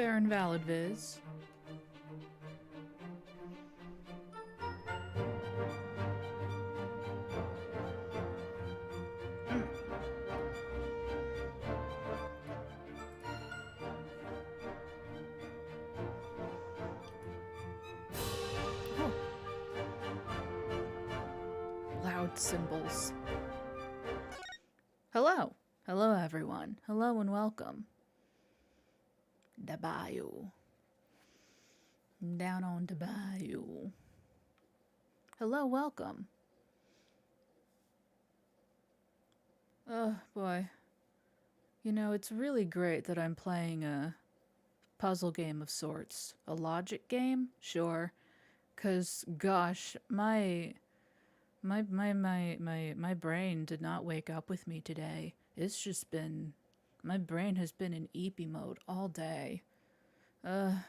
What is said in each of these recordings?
Fair and valid, Viz. Oh. Loud cymbals. Hello. Hello, everyone. Hello and welcome. The bayou. Down on the bayou. Hello, welcome. Oh, boy. You know, it's really great that I'm playing a puzzle game of sorts. A logic game? Sure. 'Cause, gosh, my brain did not wake up with me today. It's just been... My brain has been in eepy mode all day. Uh...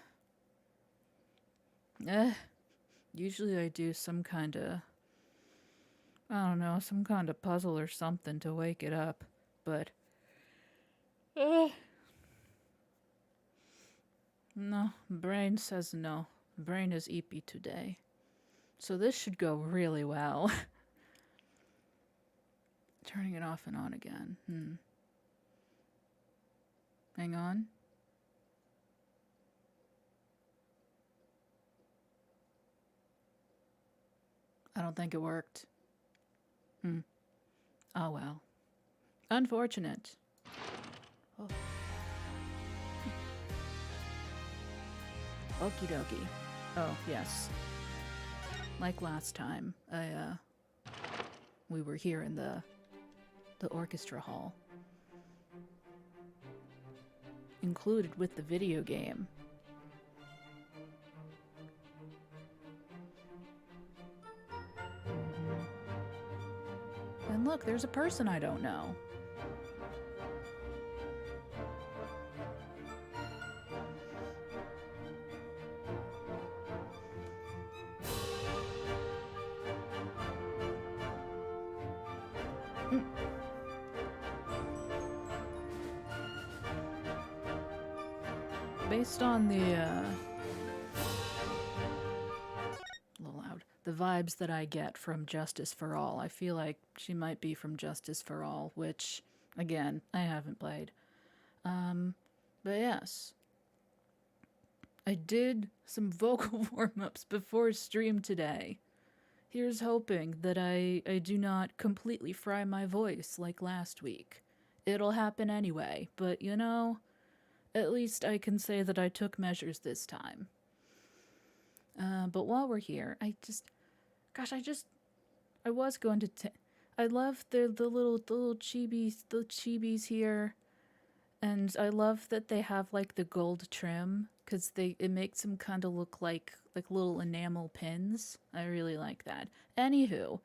Usually I do some kind of... I don't know, some kind of puzzle or something to wake it up. But... No, brain says no. Brain is eepy today. So this should go really well. Turning it off and on again. Hang on. I don't think it worked. Oh well. Unfortunate. Oh. Okie dokie. Oh, yes. Like last time, we were here in the orchestra hall. Included with the video game. And look, there's a person I don't know. Based on the, a little loud, the vibes that I get from Justice for All, I feel like she might be from Justice for All, which, again, I haven't played. But yes. I did some vocal warm-ups before stream today. Here's hoping that I do not completely fry my voice like last week. It'll happen anyway, but you know... At least I can say that I took measures this time. But while we're here, I was going to I love the little chibis here. And I love that they have like the gold trim, because it makes them kind of look like little enamel pins. I really like that. Anywho,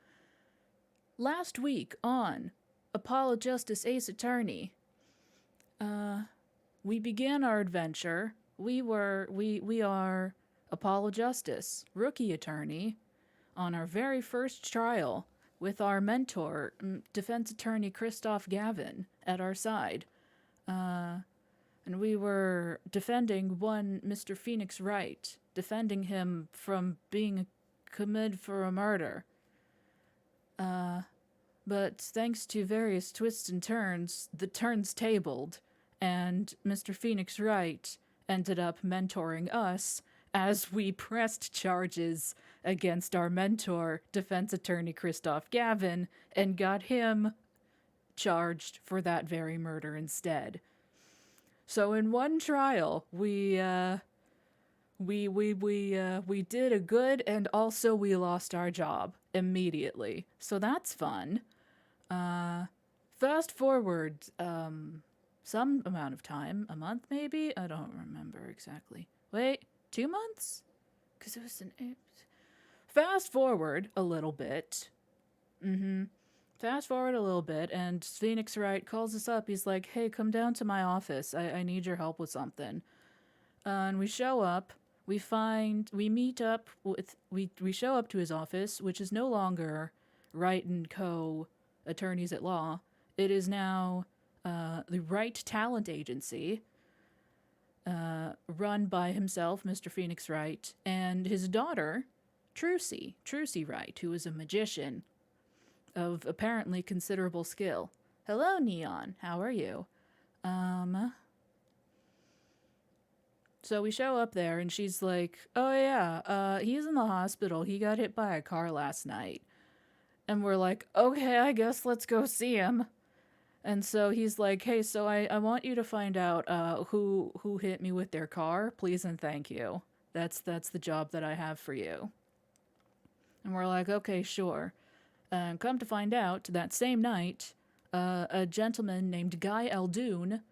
last week on Apollo Justice Ace Attorney, we began our adventure. We are Apollo Justice, rookie attorney, on our very first trial with our mentor, defense attorney Christoph Gavin, at our side. And we were defending one Mr. Phoenix Wright, defending him from being committed for a murder. But thanks to various twists and turns, the turns tabled, and Mr. Phoenix Wright ended up mentoring us as we pressed charges against our mentor, defense attorney Christoph Gavin, and got him charged for that very murder instead. So in one trial, we did a good, and also we lost our job immediately. So that's fun. Fast forward, some amount of time, a month maybe? I don't remember exactly. Wait, 2 months? Because it was fast forward a little bit. Fast forward a little bit, and Phoenix Wright calls us up. He's like, hey, come down to my office. I need your help with something. And we show up. We show up to his office, which is no longer Wright & Co. Attorneys at Law. It is now the Wright Talent Agency. run by himself, Mr. Phoenix Wright, and his daughter, Trucy Wright, who is a magician of apparently considerable skill. Hello, Neon. How are you? So we show up there, and she's like, oh yeah, he's in the hospital. He got hit by a car last night. And we're like, okay, I guess let's go see him. And so he's like, hey, so I want you to find out who hit me with their car, please and thank you. That's the job that I have for you. And we're like, okay, sure. And come to find out, that same night, a gentleman named Guy Eldoon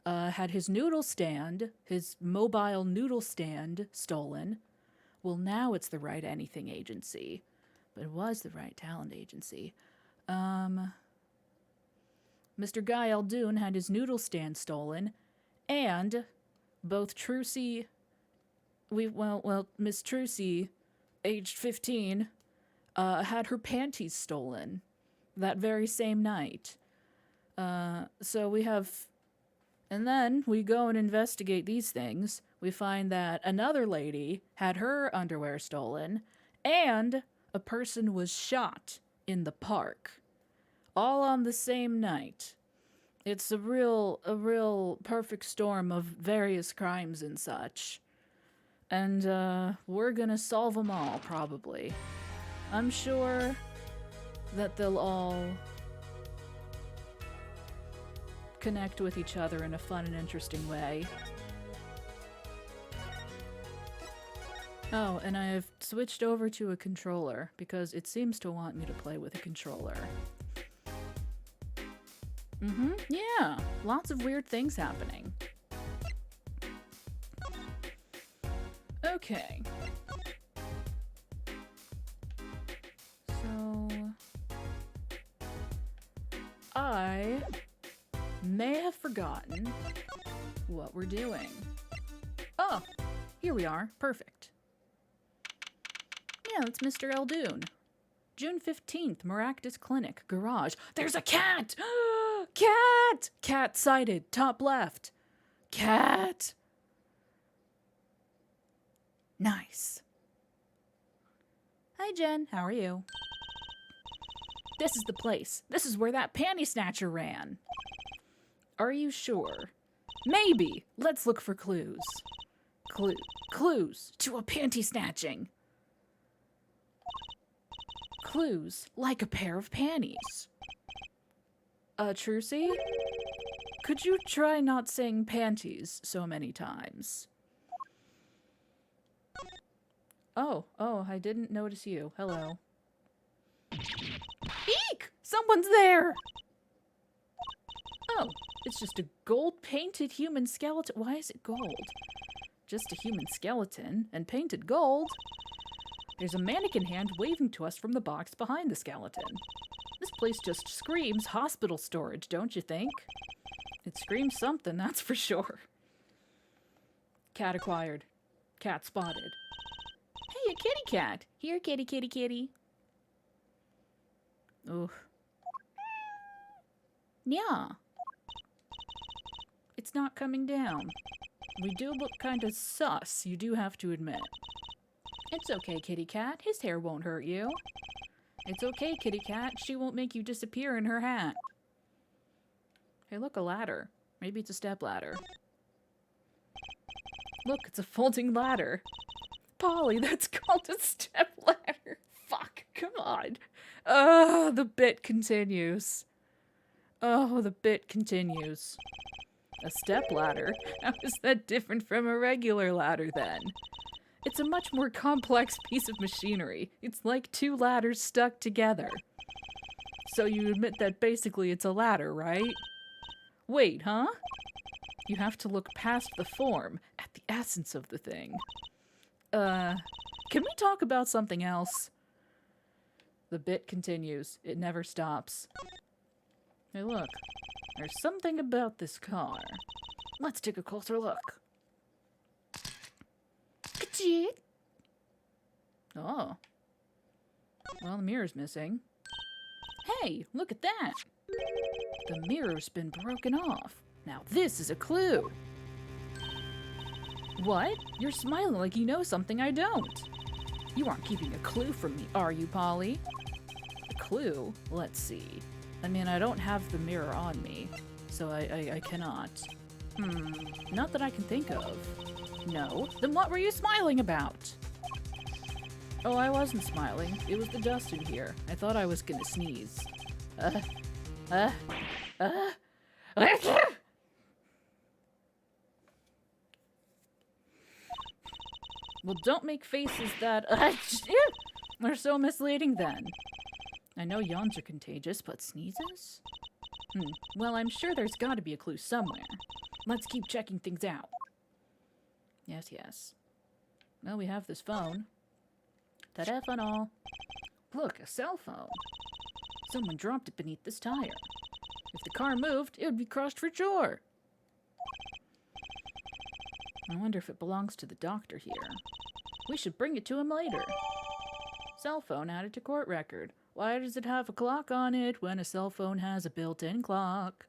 had his noodle stand, his mobile noodle stand, stolen. Well, now it's the Right Anything Agency. But it was the Right Talent Agency. Mr. Guy Eldoon had his noodle stand stolen, and both Trucy, Miss Trucy, aged 15, had her panties stolen that very same night. So we have, and then we go and investigate these things. We find that another lady had her underwear stolen, and a person was shot in the park. All on the same night. It's a real perfect storm of various crimes and such. And, we're gonna solve them all, probably. I'm sure that they'll all connect with each other in a fun and interesting way. Oh, and I've switched over to a controller, because it seems to want me to play with a controller. Yeah, lots of weird things happening. Okay. So, I may have forgotten what we're doing. Oh, here we are. Perfect. Yeah, that's Mr. Eldoon. June 15th, Maractus Clinic, garage. There's a cat! Cat! Cat sighted, top left. Cat! Nice. Hi, Jen. How are you? This is the place. This is where that panty snatcher ran. Are you sure? Maybe. Let's look for clues. Clues to a panty snatching. Clues like a pair of panties. Trucy? Could you try not saying panties so many times? Oh, I didn't notice you. Hello. Eek! Someone's there! Oh, it's just a gold-painted human skeleton. Why is it gold? Just a human skeleton and painted gold. There's a mannequin hand waving to us from the box behind the skeleton. This place just screams hospital storage, don't you think? It screams something, that's for sure. Cat acquired. Cat spotted. Hey, a kitty cat. Here, kitty, kitty, kitty. Ooh. Yeah. It's not coming down. We do look kind of sus, you do have to admit. It's okay, kitty cat. His hair won't hurt you. It's okay, kitty cat. She won't make you disappear in her hat. Hey, look, a ladder. Maybe it's a step ladder. Look, it's a folding ladder. Polly, that's called a step ladder. Fuck, come on. The bit continues. Oh, the bit continues. A step ladder? How is that different from a regular ladder, then? It's a much more complex piece of machinery. It's like two ladders stuck together. So you admit that basically it's a ladder, right? Wait, huh? You have to look past the form, at the essence of the thing. Can we talk about something else? The bit continues. It never stops. Hey, look. There's something about this car. Let's take a closer look. Oh. Well, the mirror's missing. Hey, look at that. The mirror's been broken off. Now this is a clue. What? You're smiling like you know something I don't. You aren't keeping a clue from me, are you, Polly? A clue? Let's see. I mean, I don't have the mirror on me, so I cannot. Not that I can think of. No? Then what were you smiling about? Oh, I wasn't smiling. It was the dust in here. I thought I was gonna sneeze. Well, don't make faces that are so misleading then. I know yawns are contagious, but sneezes? Well, I'm sure there's gotta be a clue somewhere. Let's keep checking things out. Yes, yes. Well, we have this phone. Ta-da, fun all. Look, a cell phone. Someone dropped it beneath this tire. If the car moved, it would be crushed for sure. I wonder if it belongs to the doctor here. We should bring it to him later. Cell phone added to court record. Why does it have a clock on it when a cell phone has a built-in clock?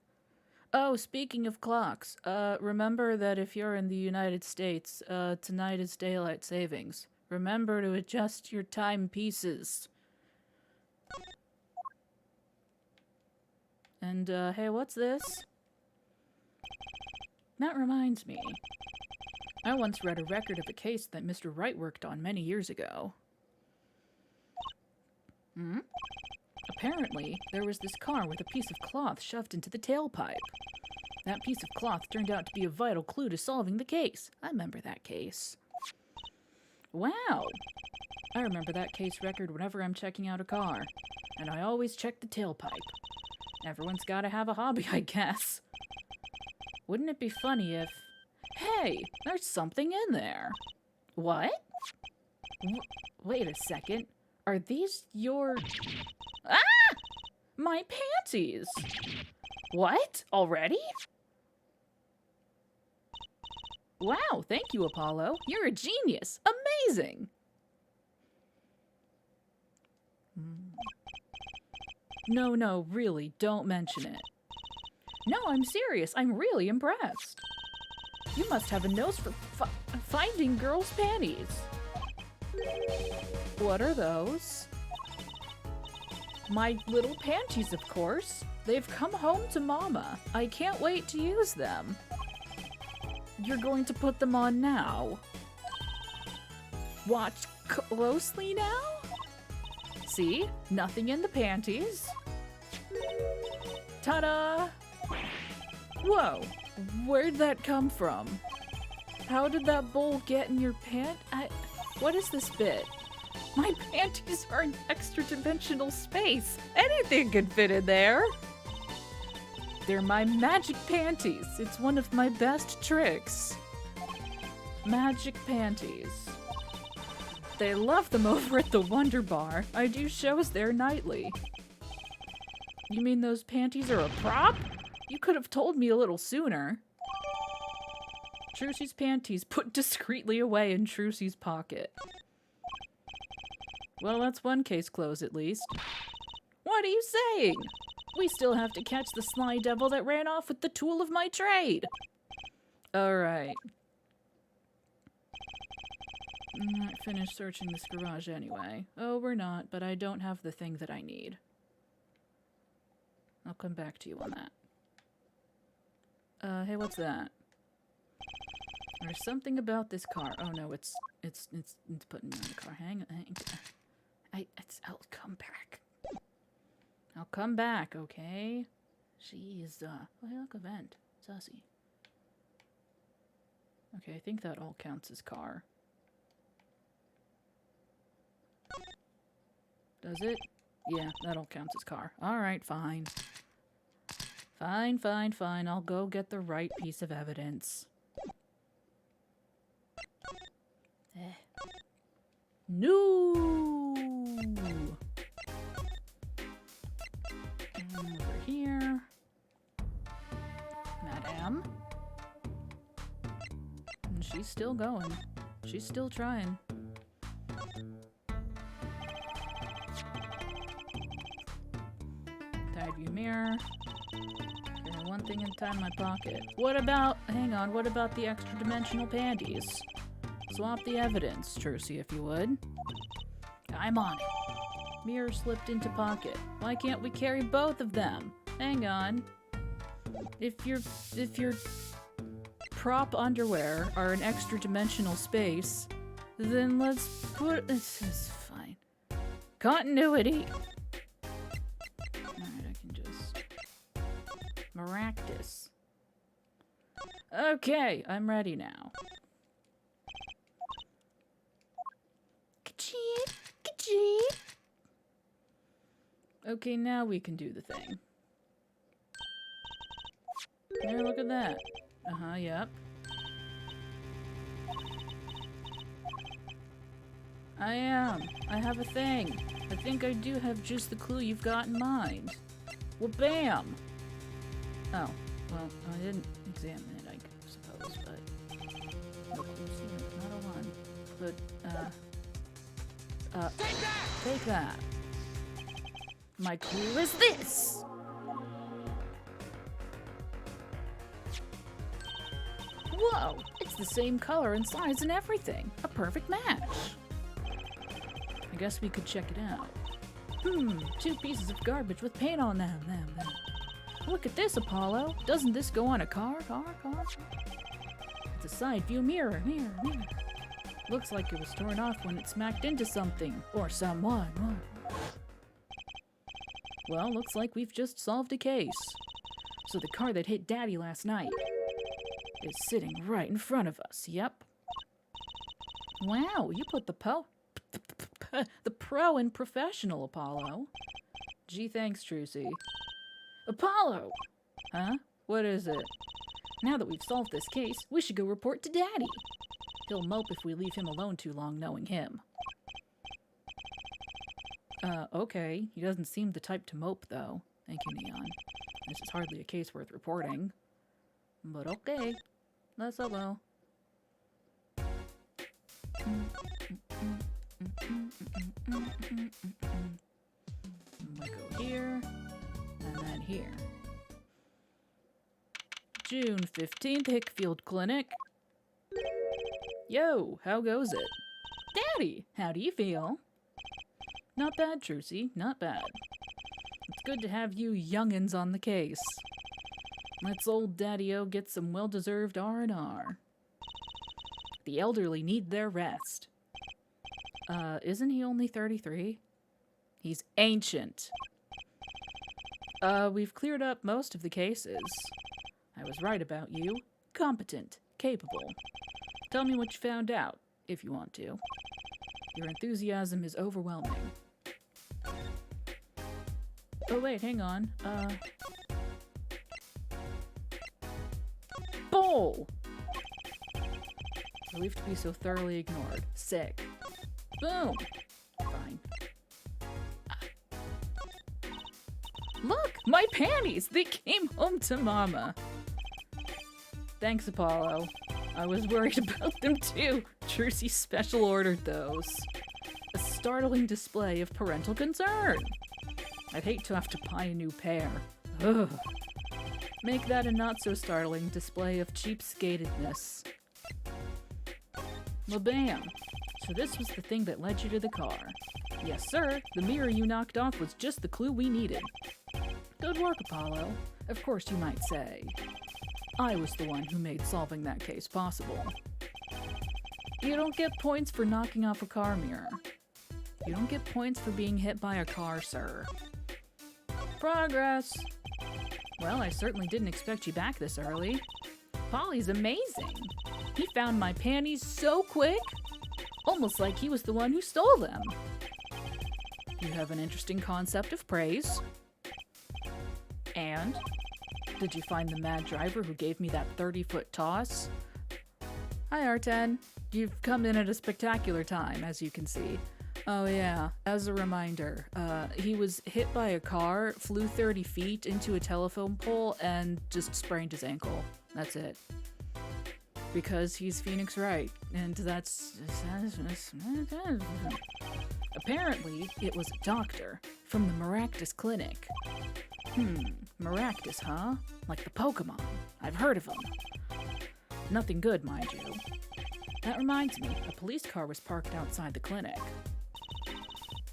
Oh, speaking of clocks, remember that if you're in the United States, tonight is daylight savings. Remember to adjust your timepieces. And, hey, what's this? That reminds me. I once read a record of a case that Mr. Wright worked on many years ago. Apparently, there was this car with a piece of cloth shoved into the tailpipe. That piece of cloth turned out to be a vital clue to solving the case. I remember that case. Wow! I remember that case record whenever I'm checking out a car. And I always check the tailpipe. Everyone's gotta have a hobby, I guess. Wouldn't it be funny if... Hey! There's something in there. What? Wait a second. Are these your... Ah! My panties! What? Already? Wow, thank you, Apollo. You're a genius. Amazing! No, really, don't mention it. No, I'm serious. I'm really impressed. You must have a nose for finding girls' panties. What are those? My little panties, of course. They've come home to Mama. I can't wait to use them. You're going to put them on now. Watch closely now. See? Nothing in the panties. Ta-da! Whoa! Where'd that come from? How did that bowl get in your pant? What is this bit? My panties are in extra-dimensional space. Anything can fit in there. They're my magic panties. It's one of my best tricks. Magic panties. They love them over at the Wonder Bar. I do shows there nightly. You mean those panties are a prop? You could have told me a little sooner. Trucy's panties put discreetly away in Trucy's pocket. Well, that's one case closed at least. What are you saying? We still have to catch the sly devil that ran off with the tool of my trade. Alright. I'm not finished searching this garage anyway. Oh, we're not, but I don't have the thing that I need. I'll come back to you on that. Hey, what's that? There's something about this car. Oh no, it's putting me in the car. Hang on. I'll come back. I'll come back, okay? Jeez, oh, hey, look, a vent. Sussy. Okay, I think that all counts as car. Does it? Yeah, that all counts as car. Alright, fine. Fine. I'll go get the right piece of evidence. No! Over here. Madame. And she's still going. She's still trying. Side view mirror. one thing at a time in my pocket. What about, hang on, what about the extra dimensional panties? Swap the evidence, Trucy, if you would. I'm on it. Mirror slipped into pocket. Why can't we carry both of them? Hang on. If your prop underwear are an extra dimensional space, then let's put, this is fine. Continuity. Alright, I can just Maractus. Okay, I'm ready now. Ka-chee, ka-chee. Okay, now we can do the thing. Here, look at that. Uh-huh, yep. I have a thing. I think I do have just the clue you've got in mind. Well, bam! Oh, well, I didn't examine it, I suppose, but... No clues here, not a one. But, take that! My clue is this! Whoa! It's the same color and size and everything! A perfect match! I guess we could check it out. 2 pieces of garbage with paint on them. Look at this, Apollo. Doesn't this go on a car? It's a side view mirror. Looks like it was torn off when it smacked into something. Or someone. Well, looks like we've just solved a case. So the car that hit Daddy last night is sitting right in front of us. Yep. Wow, you put the pro in professional, Apollo. Gee, thanks, Trucy. Apollo! Huh? What is it? Now that we've solved this case, we should go report to Daddy. He'll mope if we leave him alone too long, knowing him. Okay. He doesn't seem the type to mope, though. Thank you, Neon. This is hardly a case worth reporting. But okay. Let's go. We go here, and then here. June 15th, Hickfield Clinic. Yo, how goes it? Daddy, how do you feel? Not bad, Trucy, not bad. It's good to have you youngins on the case. Let's old Daddy-O get some well-deserved R&R. The elderly need their rest. Isn't he only 33? He's ancient. We've cleared up most of the cases. I was right about you. Competent. Capable. Tell me what you found out, if you want to. Your enthusiasm is overwhelming. Oh wait, hang on. Bowl! Relief to be so thoroughly ignored. Sick. Boom! Fine. Look! My panties! They came home to Mama! Thanks, Apollo. I was worried about them too. Trucy special ordered those. A startling display of parental concern. I'd hate to have to buy a new pair. Ugh. Make that a not-so-startling display of cheapskatedness. Well, bam. So this was the thing that led you to the car. Yes, sir. The mirror you knocked off was just the clue we needed. Good work, Apollo. Of course, you might say. I was the one who made solving that case possible. You don't get points for knocking off a car mirror. You don't get points for being hit by a car, sir. Progress! Well, I certainly didn't expect you back this early. Polly's amazing. He found my panties so quick, almost like he was the one who stole them. You have an interesting concept of praise. And? Did you find the mad driver who gave me that 30-foot toss? Hi, R10. You've come in at a spectacular time, as you can see. Oh yeah, as a reminder, he was hit by a car, flew 30 feet into a telephone pole, and just sprained his ankle. That's it. Because he's Phoenix Wright, and that's... Apparently, it was a doctor from the Maractus Clinic. Maractus, huh? Like the Pokemon. I've heard of them. Nothing good, mind you. That reminds me, a police car was parked outside the clinic.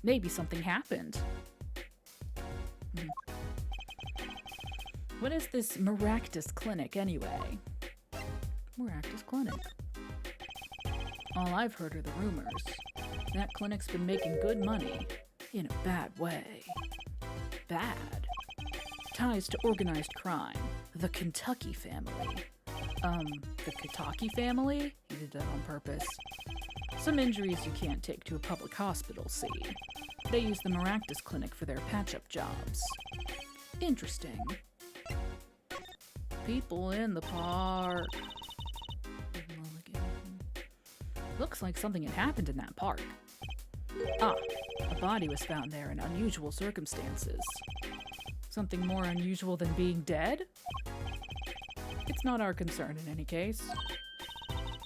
Maybe something happened. What is this Maractus Clinic, anyway? Maractus Clinic. All I've heard are the rumors. That clinic's been making good money. In a bad way. Bad. Ties to organized crime. The Kentucky family. The Kentucky family? He did that on purpose. Some injuries you can't take to a public hospital, see. They use the Maractus Clinic for their patch-up jobs. Interesting. People in the park. Looks like something had happened in that park. Ah, a body was found there in unusual circumstances. Something more unusual than being dead? It's not our concern in any case.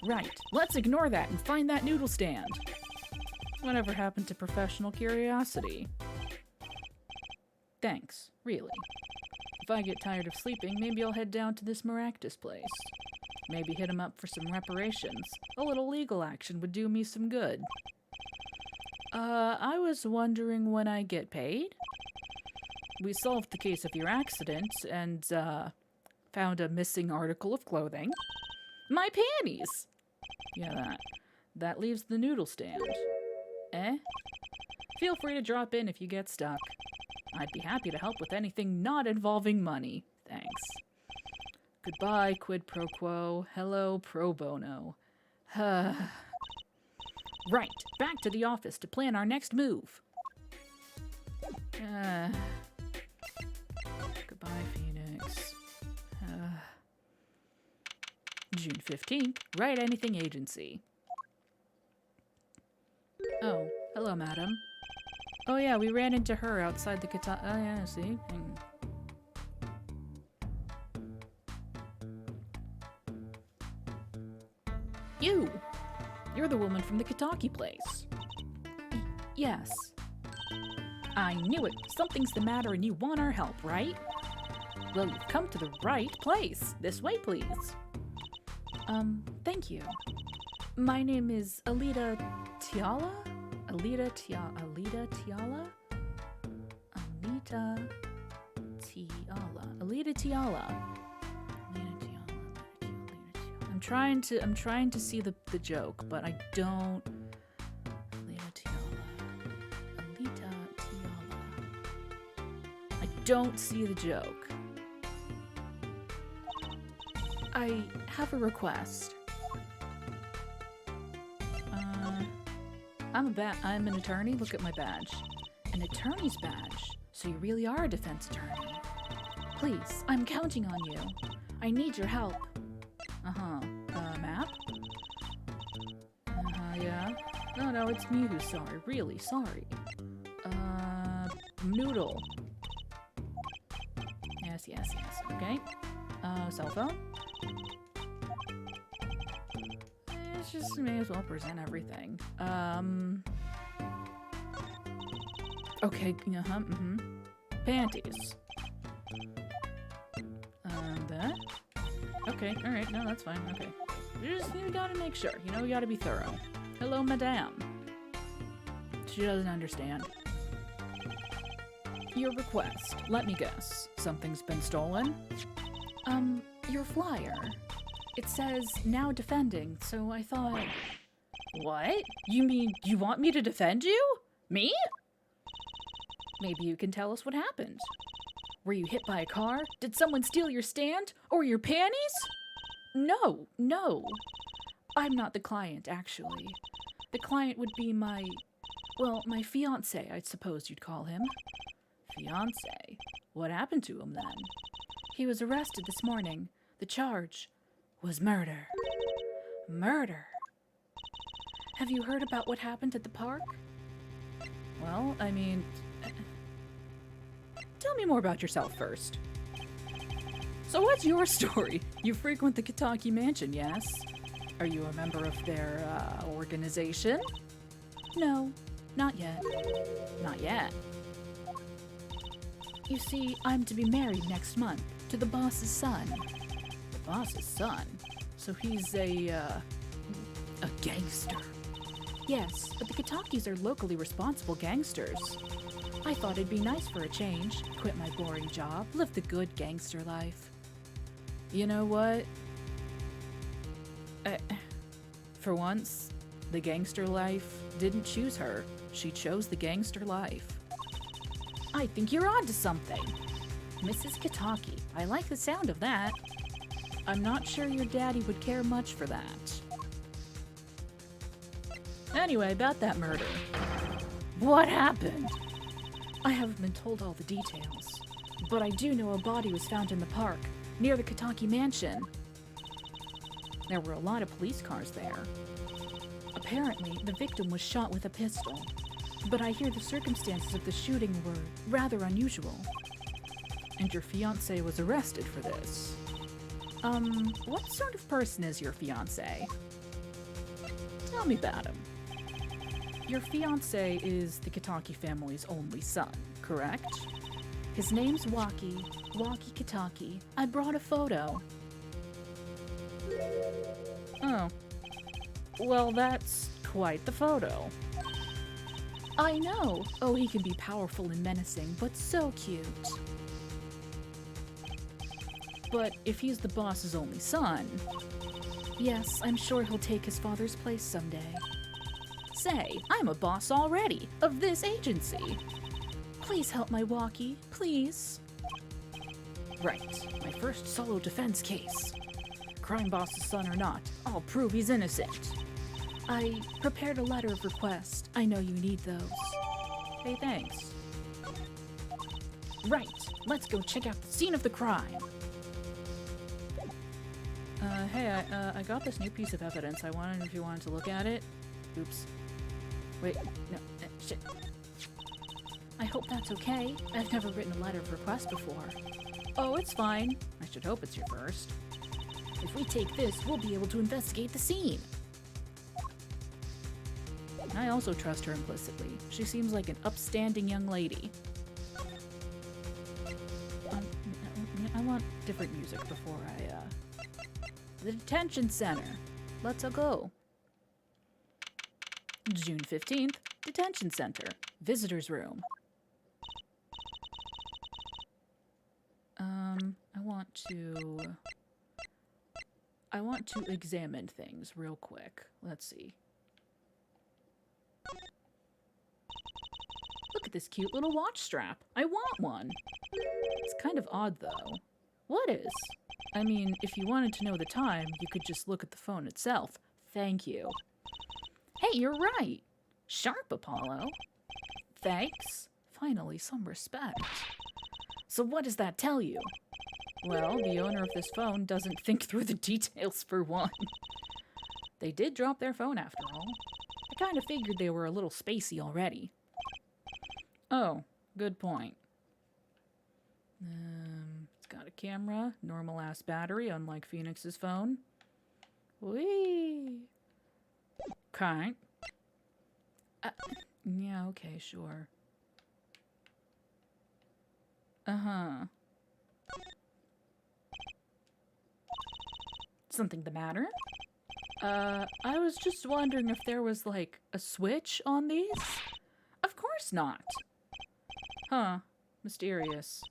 Right, let's ignore that and find that noodle stand. Whatever happened to professional curiosity? Thanks, really. If I get tired of sleeping, maybe I'll head down to this Maractus place. Maybe hit him up for some reparations. A little legal action would do me some good. I was wondering when I get paid? We solved the case of your accident and, found a missing article of clothing. My panties! Yeah, that leaves the noodle stand. Eh? Feel free to drop in if you get stuck. I'd be happy to help with anything not involving money. Thanks. Goodbye, quid pro quo. Hello, pro bono. Right, back to the office to plan our next move. Goodbye, Phoenix. June 15th, Write Anything Agency. Oh, hello, madam. Oh yeah, we ran into her outside the oh yeah, see? You're the woman from the Kentucky place. Yes. I knew it. Something's the matter and you want our help, right? Well, you've come to the right place. This way, please. Thank you. My name is Alita Tiala? Alita Tiala? Alita Tiala? Alita Tiala. I'm trying to see the joke, but I don't. Alita Tiala. I don't see the joke. I have a request. I'm an attorney. Look at my badge. An attorney's badge. So you really are a defense attorney. Please, I'm counting on you. I need your help. Map? Yeah. No, it's me who's sorry. Really sorry. Noodle. Yes. Okay. Cell phone? It's just may as well present everything. Okay, Panties. That? Okay, alright, no, that's fine, okay. We gotta make sure, we gotta be thorough. Hello, madame. She doesn't understand. Your request. Let me guess. Something's been stolen? Your flyer. It says, now defending, so I thought... What? You mean you want me to defend you? Me? Maybe you can tell us what happened. Were you hit by a car? Did someone steal your stand? Or your panties? No. I'm not the client, actually. The client would be my fiancé, I suppose you'd call him. Fiancé? What happened to him, then? He was arrested this morning. The charge was murder. Murder? Have you heard about what happened at the park? Well, I mean... Tell me more about yourself first. So what's your story? You frequent the Kentucky Mansion, yes? Are you a member of their, organization? No, not yet. Not yet. You see, I'm to be married next month to the boss's son. The boss's son? So he's a gangster. Yes, but the Kitakis are locally responsible gangsters. I thought it'd be nice for a change, quit my boring job, live the good gangster life. You know what? For once, the gangster life didn't choose her. She chose the gangster life. I think you're onto something. Mrs. Kitaki, I like the sound of that. I'm not sure your daddy would care much for that. Anyway, about that murder. What happened? I haven't been told all the details, but I do know a body was found in the park, near the Kitaki mansion. There were a lot of police cars there. Apparently, the victim was shot with a pistol, but I hear the circumstances of the shooting were rather unusual. And your fiancé was arrested for this. What sort of person is your fiancé? Tell me about him. Your fiancé is the Kitaki family's only son, correct? His name's Waki Kitaki. I brought a photo. Oh. Well, that's quite the photo. I know. Oh, he can be powerful and menacing, but so cute. But if he's the boss's only son... Yes, I'm sure he'll take his father's place someday. Say, I'm a boss already, of this agency. Please help my Waki, please. Right, my first solo defense case. Crime boss's son or not, I'll prove he's innocent. I prepared a letter of request. I know you need those. Hey, thanks. Right, let's go check out the scene of the crime. Hey, I got this new piece of evidence. I wanted if you wanted to look at it. Oops. Wait, no, shit. I hope that's okay. I've never written a letter of request before. Oh, it's fine. I should hope it's your first. If we take this, we'll be able to investigate the scene. I also trust her implicitly. She seems like an upstanding young lady. I want different music before The detention center. Let's go. June 15th, detention center. Visitor's room. I want to examine things real quick. Let's see. Look at this cute little watch strap. I want one. It's kind of odd, though. What is? I mean, if you wanted to know the time, you could just look at the phone itself. Thank you. Hey, you're right. Sharp, Apollo. Thanks. Finally, some respect. So what does that tell you? Well, the owner of this phone doesn't think through the details for one. They did drop their phone after all. I kind of figured they were a little spacey already. Oh, good point. It's got a camera, normal-ass battery, unlike Phoenix's phone. Whee! Okay. Yeah, okay, sure. Uh-huh. Something the matter? I was just wondering if there was, like, a switch on these? Of course not. Huh. Mysterious.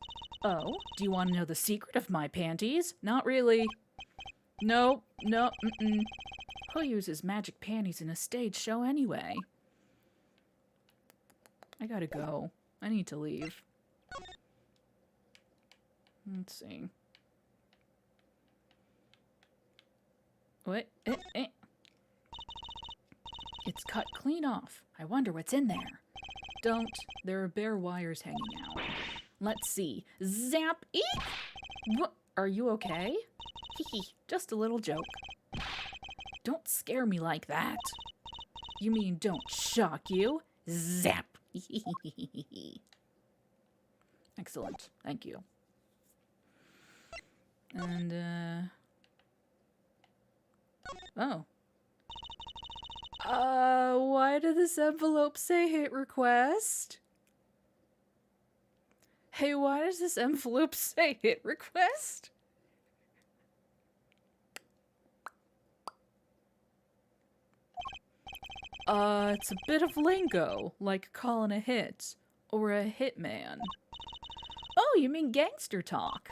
Oh, do you want to know the secret of my panties? Not really. Nope. No, Who uses magic panties in a stage show anyway? I gotta go. I need to leave. Let's see. What? It's cut clean off. I wonder what's in there. Don't. There are bare wires hanging out. Let's see. Zap! Eek! What? Are you okay? Hee, just a little joke. Don't scare me like that. You mean don't shock you? Zap! Excellent. Thank you. And, oh. Why did this envelope say hit request? Hey, why does this envelope say hit request? It's a bit of lingo, like calling a hit, or a hitman. Oh, you mean gangster talk.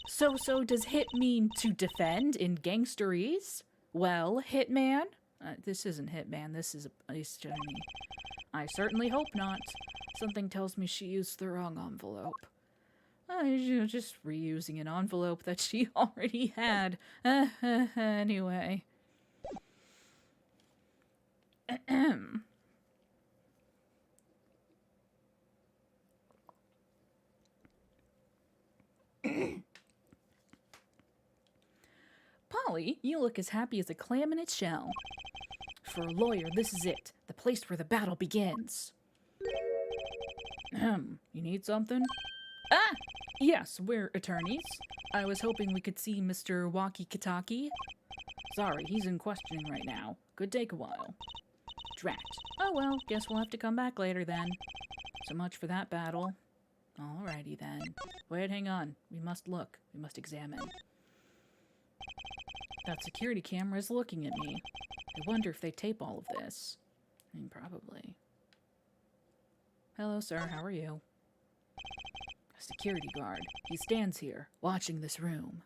So does hit mean to defend in gangsterese? Well, hitman? This isn't hitman, this is a police journey. I certainly hope not. Something tells me she used the wrong envelope. Just reusing an envelope that she already had. Anyway. Polly, you look as happy as a clam in its shell. For a lawyer, this is it. The place where the battle begins. You need something? Ah! Yes, we're attorneys. I was hoping we could see Mr. Walkie-Kitaki. Sorry, he's in questioning right now. Could take a while. Drat. Oh well, guess we'll have to come back later then. So much for that battle. Alrighty then. Wait, hang on. We must look. We must examine. That security camera is looking at me. I wonder if they tape all of this. I mean, probably. Hello, sir. How are you? A security guard. He stands here, watching this room.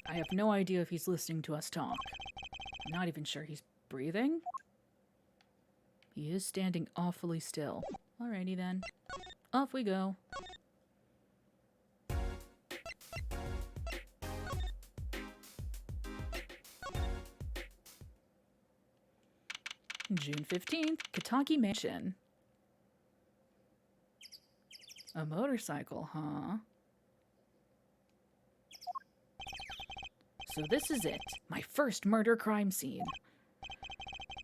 I have no idea if he's listening to us talk. I'm not even sure he's breathing. He is standing awfully still. Alrighty then. Off we go. June 15th, Kitaki Mansion. A motorcycle, huh? So this is it, my first murder crime scene.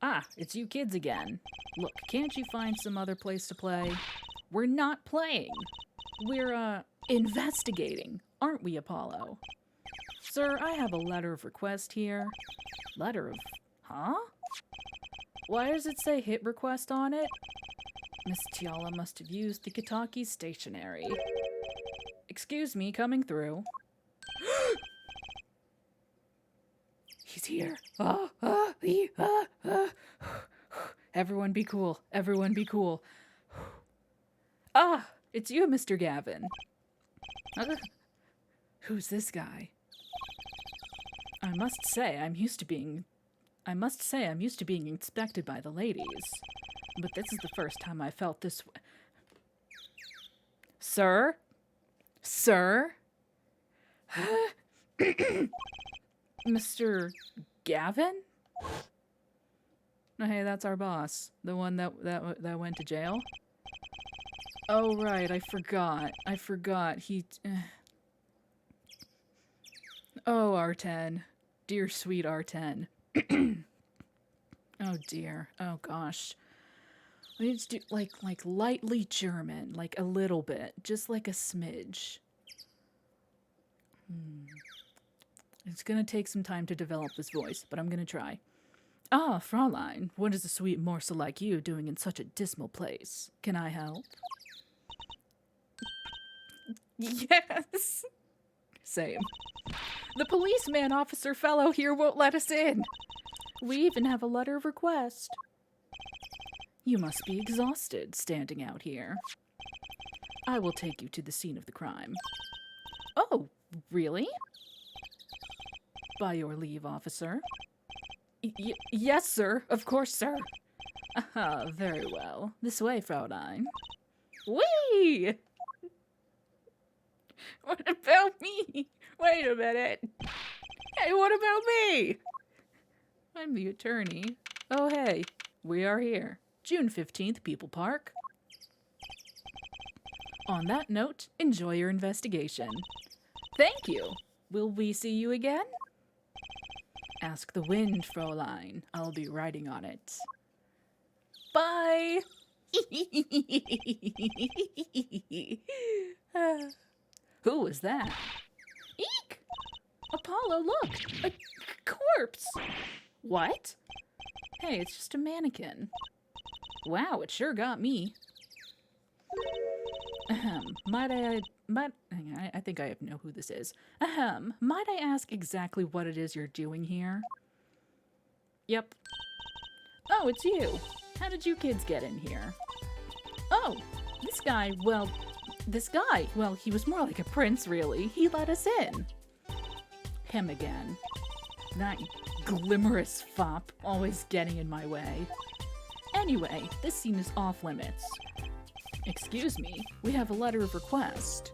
Ah, it's you kids again. Look, can't you find some other place to play? We're not playing. We're, investigating, aren't we, Apollo? Sir, I have a letter of request here. Letter of... huh? Why does it say hit request on it? Miss Tiala must have used the Kitaki stationery. Excuse me, coming through. He's here. Everyone be cool. Everyone be cool. Ah, it's you, Mr. Gavin. Who's this guy? I must say I'm used to being inspected by the ladies. But this is the first time I felt this way. Sir? Sir? Mr. Gavin? Oh, hey, that's our boss. The one that went to jail? Oh, right, I forgot. Oh, R10. Dear sweet R10. Oh, dear. Oh, gosh. We need to do, like lightly German. Like, a little bit. Just like a smidge. It's gonna take some time to develop this voice, but I'm gonna try. Ah, Fraulein, what is a sweet morsel like you doing in such a dismal place? Can I help? Yes! Same. The policeman officer fellow here won't let us in. We even have a letter of request. You must be exhausted standing out here. I will take you to the scene of the crime. Oh, really? By your leave, officer. Yes, sir. Of course, sir. Ah, very well. This way, Fraulein. Whee! What about me? Wait a minute. Hey, what about me? I'm the attorney. Oh, hey. We are here. June 15th, People Park. On that note, enjoy your investigation. Thank you. Will we see you again? Ask the wind, Fraulein. I'll be riding on it. Bye! Who was that? Eek! Apollo, look! A corpse! What? Hey, it's just a mannequin. Wow, it sure got me. I think I know who this is. Might I ask exactly what it is you're doing here? Yep. Oh, it's you. How did you kids get in here? Oh, this guy, well, he was more like a prince, really. He let us in. Him again. That glimmerous fop, always getting in my way. Anyway, this scene is off limits. Excuse me, we have a letter of request.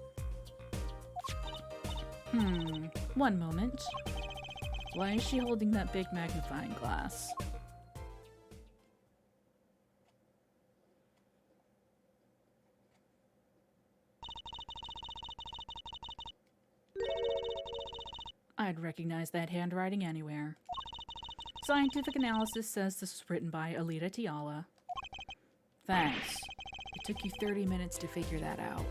One moment. Why is she holding that big magnifying glass? I'd recognize that handwriting anywhere. Scientific analysis says this was written by Alita Tiala. Thanks. It took you 30 minutes to figure that out.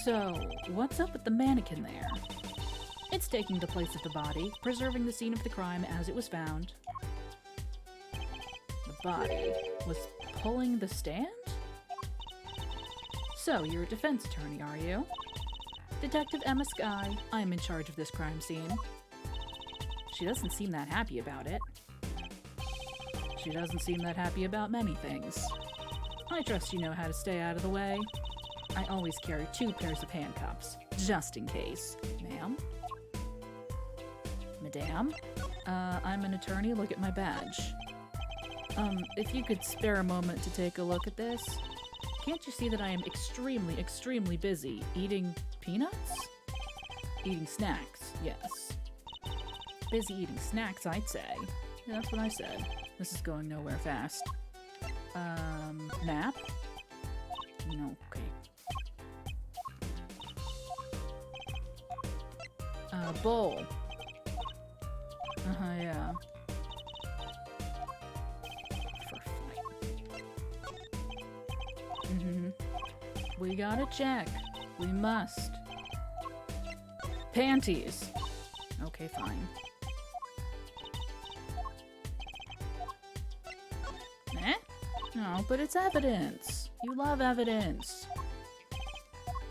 So, what's up with the mannequin there? It's taking the place of the body, preserving the scene of the crime as it was found. The body was pulling the stand? So, you're a defense attorney, are you? Detective Emma Skye, I'm in charge of this crime scene. She doesn't seem that happy about it. She doesn't seem that happy about many things. I trust you know how to stay out of the way. I always carry 2 pairs of handcuffs, just in case. Ma'am? Madame? I'm an attorney, look at my badge. If you could spare a moment to take a look at this. Can't you see that I am extremely, extremely busy eating peanuts? Eating snacks, yes. Busy eating snacks, I'd say. Yeah, that's what I said. This is going nowhere fast. Map? No, okay. Bowl. Yeah. For fight. We gotta check. We must. Panties. Okay, fine. Eh? No, but it's evidence. You love evidence.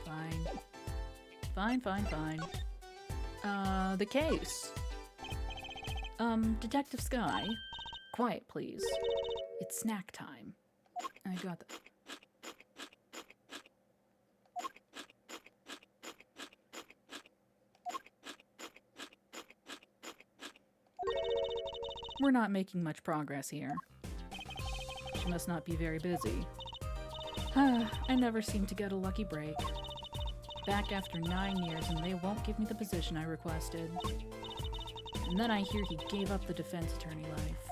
Fine. Fine. The case. Detective Skye. Quiet, please. It's snack time. I got that. We're not making much progress here. She must not be very busy. I never seem to get a lucky break. Back after 9 years and they won't give me the position I requested. And then I hear he gave up the defense attorney life.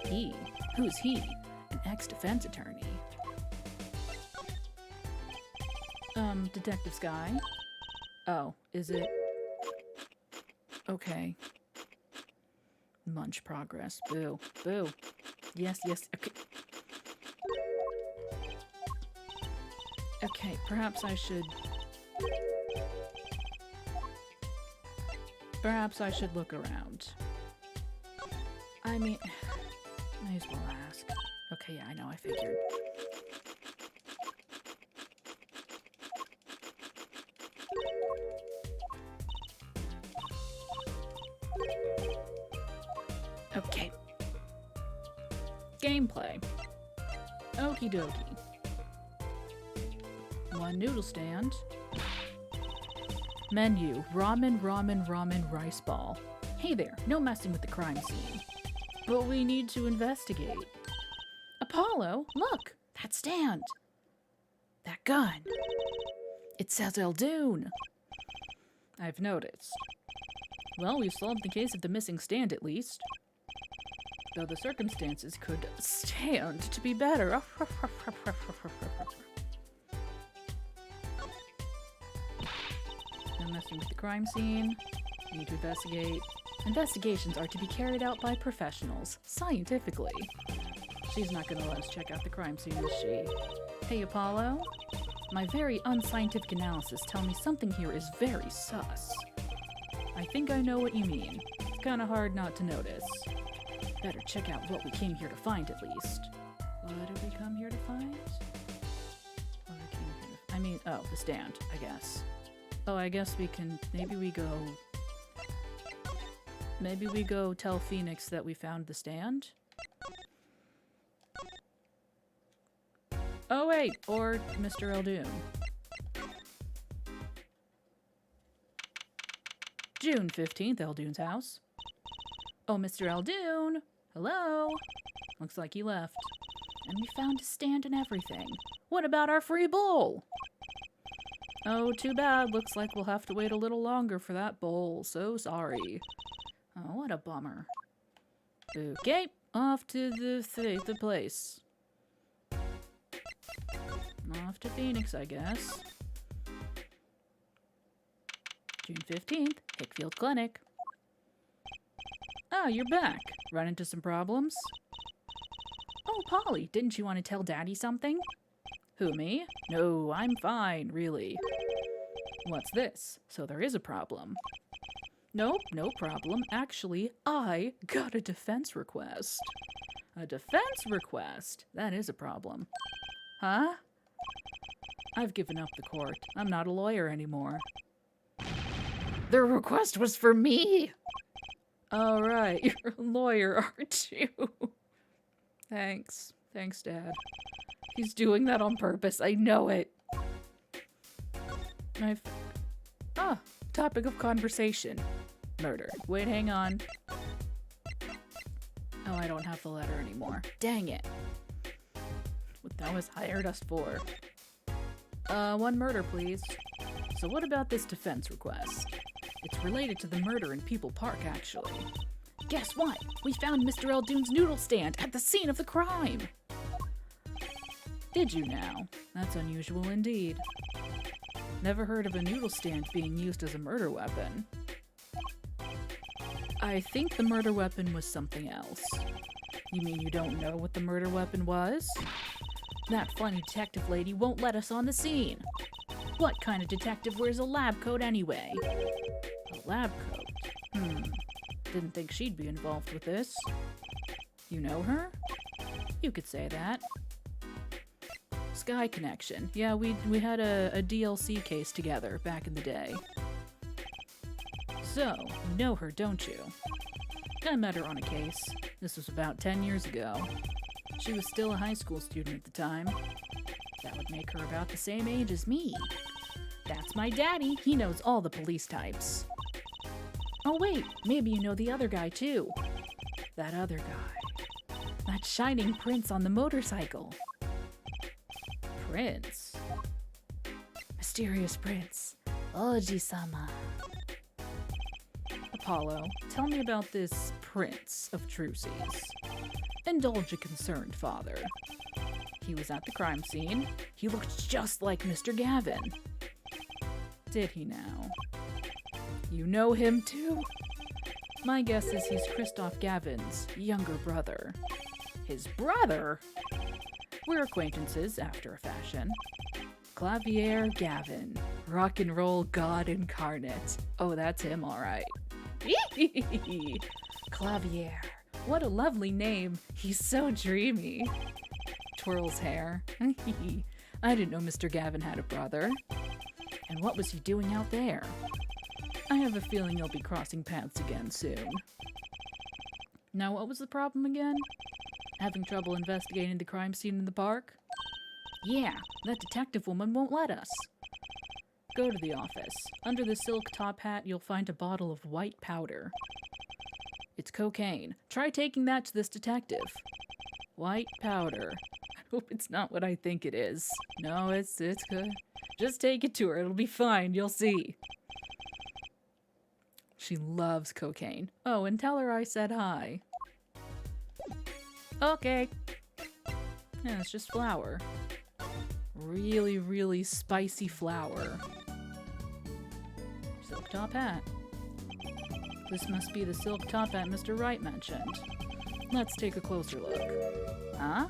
He? Who's he? An ex-defense attorney. Detective Skye? Oh, is it? Okay. Munch progress. Boo. Boo. Yes. Okay. Okay, perhaps I should look around. I mean, may as well ask. Okay, yeah, I know, I figured. Okay. Gameplay. Okie dokie. 1 noodle stand. Menu, ramen, rice ball. Hey there, no messing with the crime scene. But we need to investigate. Apollo, look, that stand. That gun. It says Eldoon. I've noticed. Well, we've solved the case of the missing stand at least. Though the circumstances could stand to be better. No messing with the crime scene. We need to investigate. Investigations are to be carried out by professionals, scientifically. She's not gonna let us check out the crime scene, is she? Hey, Apollo? My very unscientific analysis tell me something here is very sus. I think I know what you mean. It's kinda hard not to notice. Better check out what we came here to find, at least. What did we come here to find? mean, oh, the stand, I guess. Oh, I guess we can, maybe we go tell Phoenix that we found the stand? Oh wait, or Mr. Eldoon. June 15th, Eldoon's house. Oh, Mr. Eldoon! Hello? Looks like he left. And we found a stand and everything. What about our free bowl? Oh, too bad. Looks like we'll have to wait a little longer for that bowl. So sorry. Oh, what a bummer. Okay, off to the place. Off to Phoenix, I guess. June 15th, Hickfield Clinic. Oh, you're back. Run into some problems? Oh, Polly, didn't you want to tell Daddy something? Who, me? No, I'm fine, really. What's this? So there is a problem. Nope, no problem. Actually, I got a defense request. A defense request? That is a problem. Huh? I've given up the court. I'm not a lawyer anymore. The request was for me! All right, you're a lawyer, aren't you? Thanks. Thanks, Dad. He's doing that on purpose. I know it. Topic of conversation. Murder. Wait, hang on. Oh, I don't have the letter anymore. Dang it. What that was hired us for. One murder, please. So what about this defense request? It's related to the murder in People Park, actually. Guess what? We found Mr. Eldoon's noodle stand at the scene of the crime! Did you now? That's unusual indeed. Never heard of a noodle stand being used as a murder weapon. I think the murder weapon was something else. You mean you don't know what the murder weapon was? That funny detective lady won't let us on the scene. What kind of detective wears a lab coat anyway? A lab coat? Didn't think she'd be involved with this. You know her? You could say that. Sky Connection. Yeah, we had a DLC case together back in the day. So, you know her, don't you? I met her on a case. This was about 10 years ago. She was still a high school student at the time. That would make her about the same age as me. That's my daddy. He knows all the police types. Oh wait, maybe you know the other guy too. That other guy. That shining prince on the motorcycle. Prince? Mysterious prince. Oji-sama. Apollo, tell me about this prince of Trucy's. Indulge a concerned father. He was at the crime scene. He looked just like Mr. Gavin. Did he now? You know him too? My guess is he's Christoph Gavin's younger brother. His brother? We're acquaintances after a fashion. Clavier Gavin, rock and roll god incarnate. Oh, that's him, all right. Clavier, what a lovely name. He's so dreamy. Twirls hair. I didn't know Mr. Gavin had a brother. And what was he doing out there? I have a feeling you'll be crossing paths again soon. Now, what was the problem again? Having trouble investigating the crime scene in the park? Yeah, that detective woman won't let us. Go to the office. Under the silk top hat, you'll find a bottle of white powder. It's cocaine. Try taking that to this detective. White powder. I hope it's not what I think it is. No, it's good. Just take it to her. It'll be fine. You'll see. She loves cocaine. Oh, and tell her I said hi. Okay. Yeah, it's just flour. Really, really spicy flour. Silk top hat. This must be the silk top hat Mr. Wright mentioned. Let's take a closer look. Huh?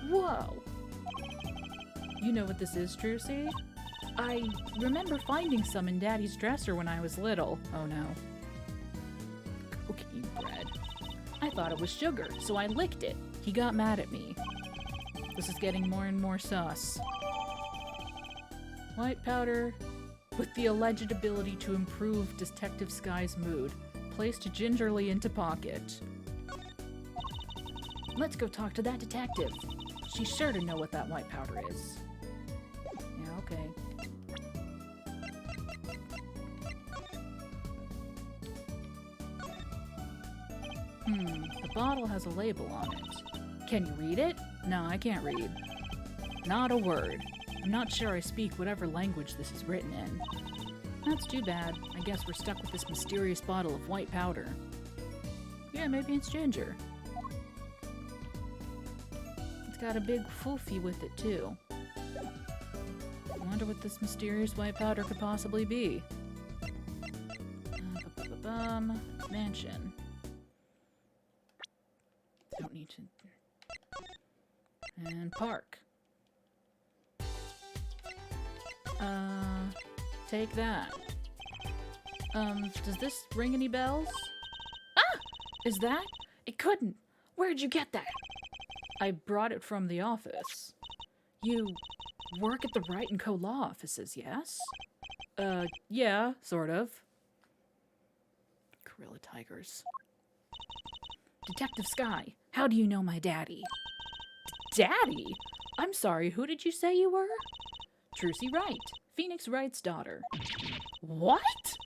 Whoa! You know what this is, Trucy? I remember finding some in Daddy's dresser when I was little. Oh no. Cocaine bread. I thought it was sugar, so I licked it. He got mad at me. This is getting more and more sus. White powder with the alleged ability to improve Detective Sky's mood. Placed gingerly into pocket. Let's go talk to that detective. She's sure to know what that white powder is. Yeah, okay. The bottle has a label on it. Can you read it? No, I can't read. Not a word. I'm not sure I speak whatever language this is written in. That's too bad. I guess we're stuck with this mysterious bottle of white powder. Yeah, maybe it's ginger. It's got a big foofy with it, too. I wonder what this mysterious white powder could possibly be. Mansion. Don't need to... And park. Take that. Does this ring any bells? Ah! Is that? It couldn't. Where'd you get that? I brought it from the office. You work at the Wright & Co. law offices, yes? Yeah, sort of. Gorilla tigers. Detective Sky, how do you know my daddy? Daddy? I'm sorry, who did you say you were? Trucy Wright, Phoenix Wright's daughter. What?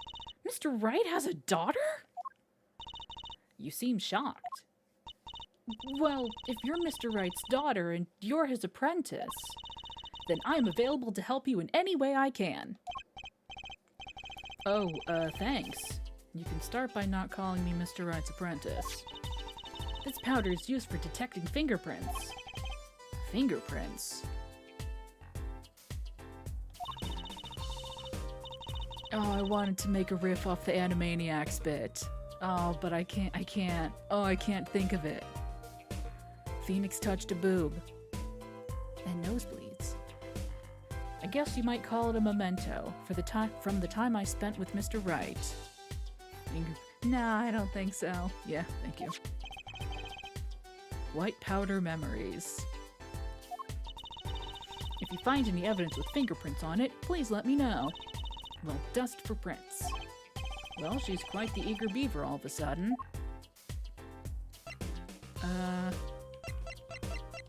Mr. Wright has a daughter? You seem shocked. Well, if you're Mr. Wright's daughter and you're his apprentice, then I'm available to help you in any way I can. Oh, thanks. You can start by not calling me Mr. Wright's apprentice. This powder is used for detecting fingerprints. Fingerprints? Oh, I wanted to make a riff off the Animaniacs bit. Oh, but I can't. Oh, I can't think of it. Phoenix touched a boob. And nosebleeds. I guess you might call it a memento from the time I spent with Mr. Wright. Nah, I don't think so. Yeah, thank you. White powder memories. If you find any evidence with fingerprints on it, please let me know. Well, dust for prints. Well, she's quite the eager beaver all of a sudden.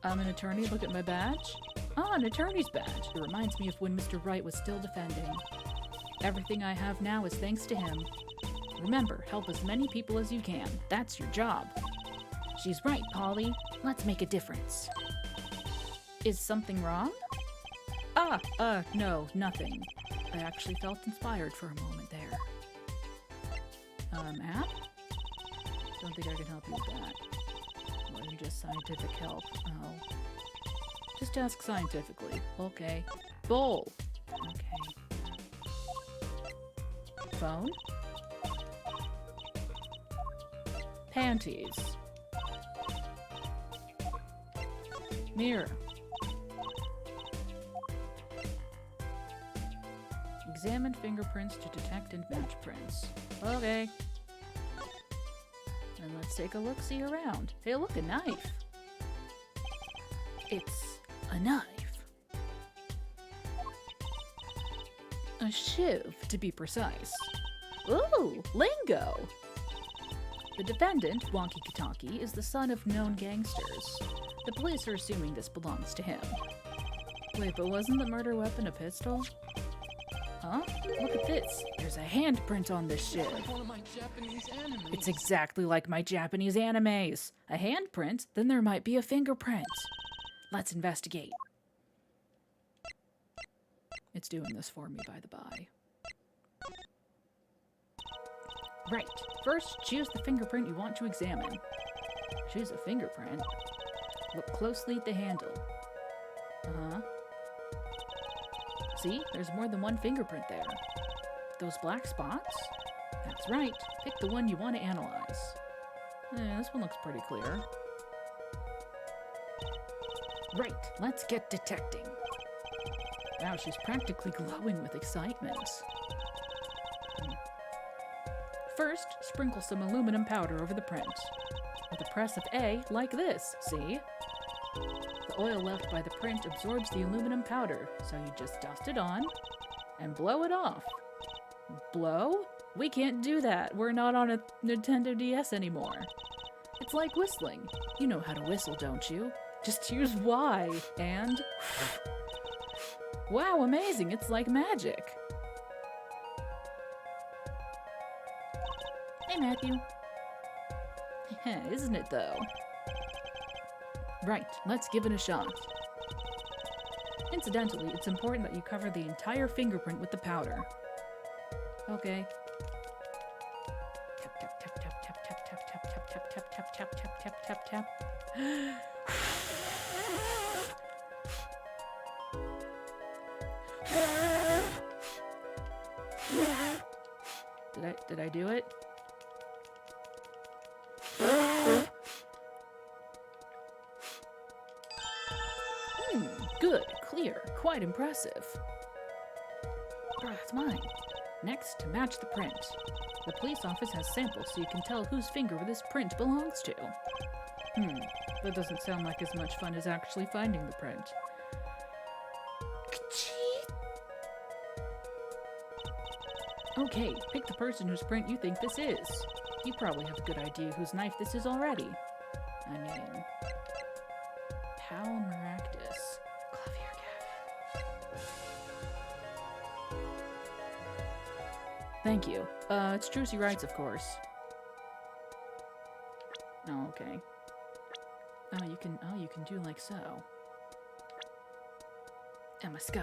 I'm an attorney. Look at my badge. Ah, an attorney's badge. It reminds me of when Mr. Wright was still defending. Everything I have now is thanks to him. Remember, help as many people as you can. That's your job. She's right, Polly. Let's make a difference. Is something wrong? No, nothing. I actually felt inspired for a moment there. App? Don't think I can help you with that. More than just scientific help. Oh. Just ask scientifically. Okay. Bowl. Okay. Phone? Panties. Mirror. Examine fingerprints to detect and match prints. Okay. And let's take a look-see around. Hey, look, a knife. It's a knife. A shiv, to be precise. Ooh, lingo! The defendant, Wonky Kataki, is the son of known gangsters. The police are assuming this belongs to him. Wait, but wasn't the murder weapon a pistol? Huh? Look at this. There's a handprint on this shit. Like one of my Japanese animes. It's exactly like my Japanese animes. A handprint? Then there might be a fingerprint. Let's investigate. It's doing this for me, by the by. Right. First, choose the fingerprint you want to examine. Choose a fingerprint. Look closely at the handle. Uh-huh. See? There's more than one fingerprint there. Those black spots? That's right. Pick the one you want to analyze. This one looks pretty clear. Right. Let's get detecting. Wow, she's practically glowing with excitement. First, sprinkle some aluminum powder over the print. With a press of A, like this, see? The oil left by the print absorbs the aluminum powder, so you just dust it on and blow it off. Blow? We can't do that. We're not on a Nintendo DS anymore. It's like whistling. You know how to whistle, don't you? Just use Y and... Wow, amazing. It's like magic. Hey, Matthew. Isn't it, though? Right, let's give it a shot. Incidentally, it's important that you cover the entire fingerprint with the powder. Okay. Tap, tap, tap, tap, tap, tap, tap, tap, tap, tap, tap, tap, tap, tap, tap, tap, tap. Did I do it? Good, clear, quite impressive. That's mine. Next, to match the print. The police office has samples so you can tell whose finger this print belongs to. That doesn't sound like as much fun as actually finding the print. Okay, pick the person whose print you think this is. You probably have a good idea whose knife this is already. I mean... Pal Maractus. Clavier Gavin. Thank you. It's Trucy Rights, of course. Oh, okay. Oh, you can do like so. Emma Sky.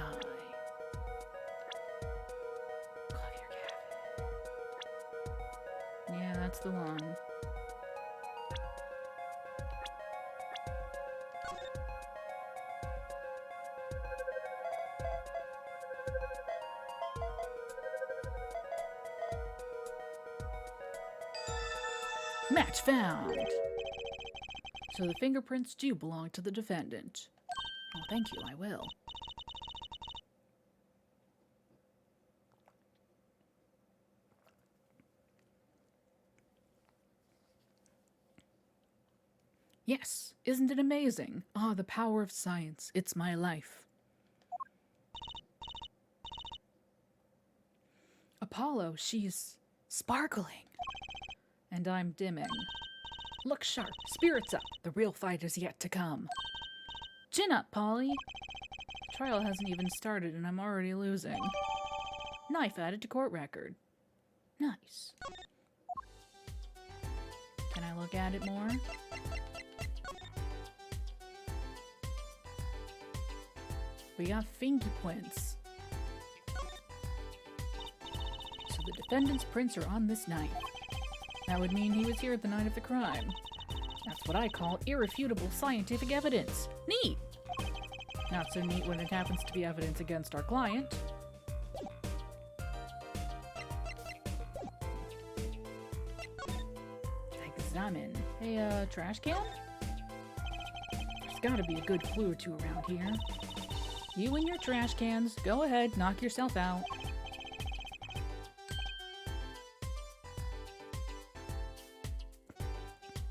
Yeah, that's the one. Match found! So the fingerprints do belong to the defendant. Oh, thank you, I will. Yes, isn't it amazing? Ah, the power of science. It's my life. Apollo, she's sparkling. And I'm dimming. Look sharp, spirits up. The real fight is yet to come. Chin up, Polly. The trial hasn't even started and I'm already losing. Knife added to court record. Nice. Can I look at it more? We got fingerprints. So the defendant's prints are on this knife. That would mean he was here the night of the crime. That's what I call irrefutable scientific evidence. Neat! Not so neat when it happens to be evidence against our client. Examine. Hey, trash can? There's gotta be a good clue or two around here. You and your trash cans, go ahead, knock yourself out.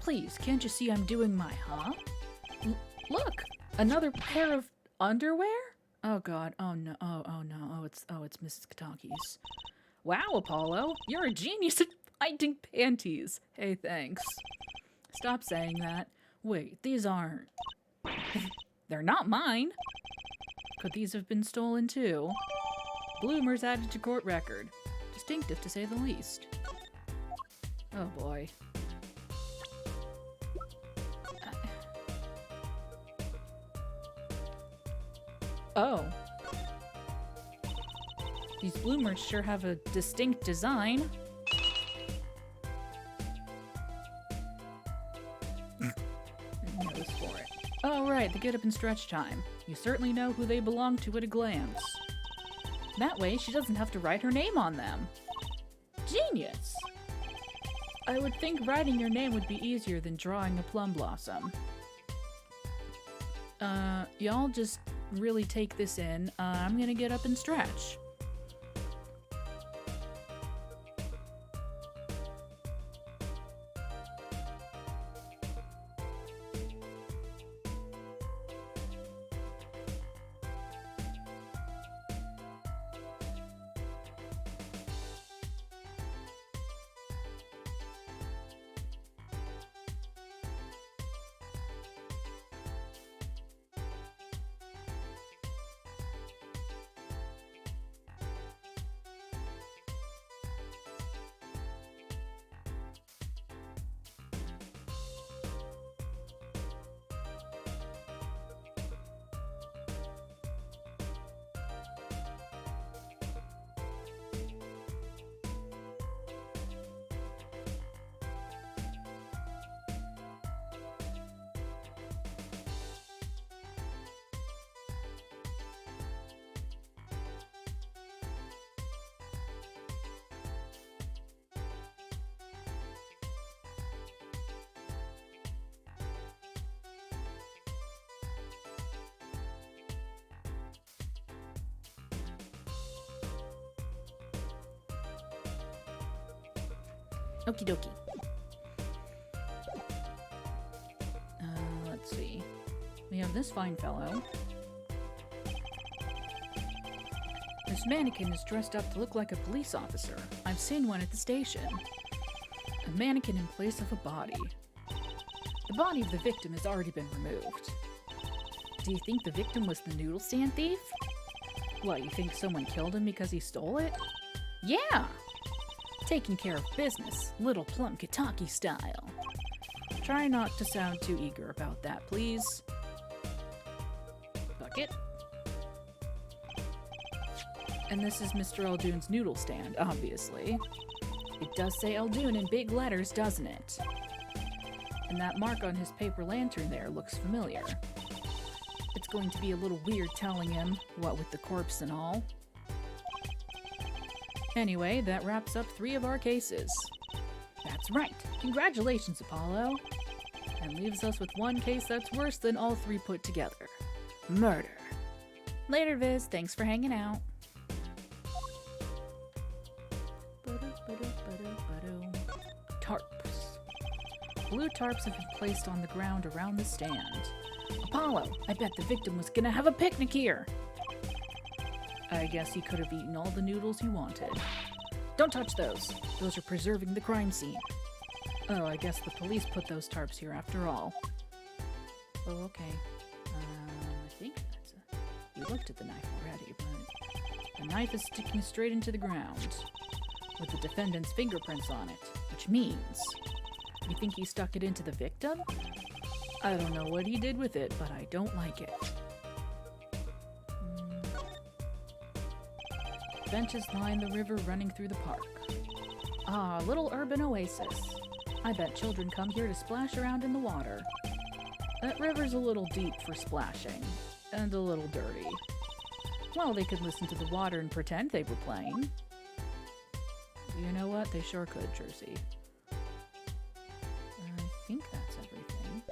Please, can't you see I'm doing my look! Another pair of underwear? Oh god, oh no, oh no, it's Mrs. Kataki's. Wow, Apollo, you're a genius at finding panties. Hey, thanks. Stop saying that. Wait, these aren't... They're not mine! Could these have been stolen too? Bloomers added to court record. Distinctive to say the least. Oh boy. Oh. These bloomers sure have a distinct design. Nose for it. Oh right, the get up and stretch time. You certainly know who they belong to at a glance. That way, she doesn't have to write her name on them. Genius! I would think writing your name would be easier than drawing a plum blossom. Y'all just really take this in. I'm gonna get up and stretch. Okie dokie. Let's see. We have this fine fellow. This mannequin is dressed up to look like a police officer. I've seen one at the station. A mannequin in place of a body. The body of the victim has already been removed. Do you think the victim was the noodle stand thief? What, you think someone killed him because he stole it? Yeah! Taking care of business, little plump Kitaki style. Try not to sound too eager about that, please. Bucket. And this is Mr. Eldoon's noodle stand, obviously. It does say Eldoon in big letters, doesn't it? And that mark on his paper lantern there looks familiar. It's going to be a little weird telling him, what with the corpse and all. Anyway, that wraps up 3 of our cases. That's right. Congratulations, Apollo. And leaves us with 1 case that's worse than all 3 put together. Murder. Later, Viz. Thanks for hanging out. Tarps. Blue tarps have been placed on the ground around the stand. Apollo, I bet the victim was gonna have a picnic here. I guess he could have eaten all the noodles he wanted. Don't touch those. Those are preserving the crime scene. Oh, I guess the police put those tarps here after all. Oh, okay. I think that's we looked at the knife already, but the knife is sticking straight into the ground with the defendant's fingerprints on it, which means you think he stuck it into the victim? I don't know what he did with it, but I don't like it. Benches line the river running through the park. Ah, a little urban oasis. I bet children come here to splash around in the water. That river's a little deep for splashing, and a little dirty. Well, they could listen to the water and pretend they were playing. You know what? They sure could, Jersey. I think that's everything.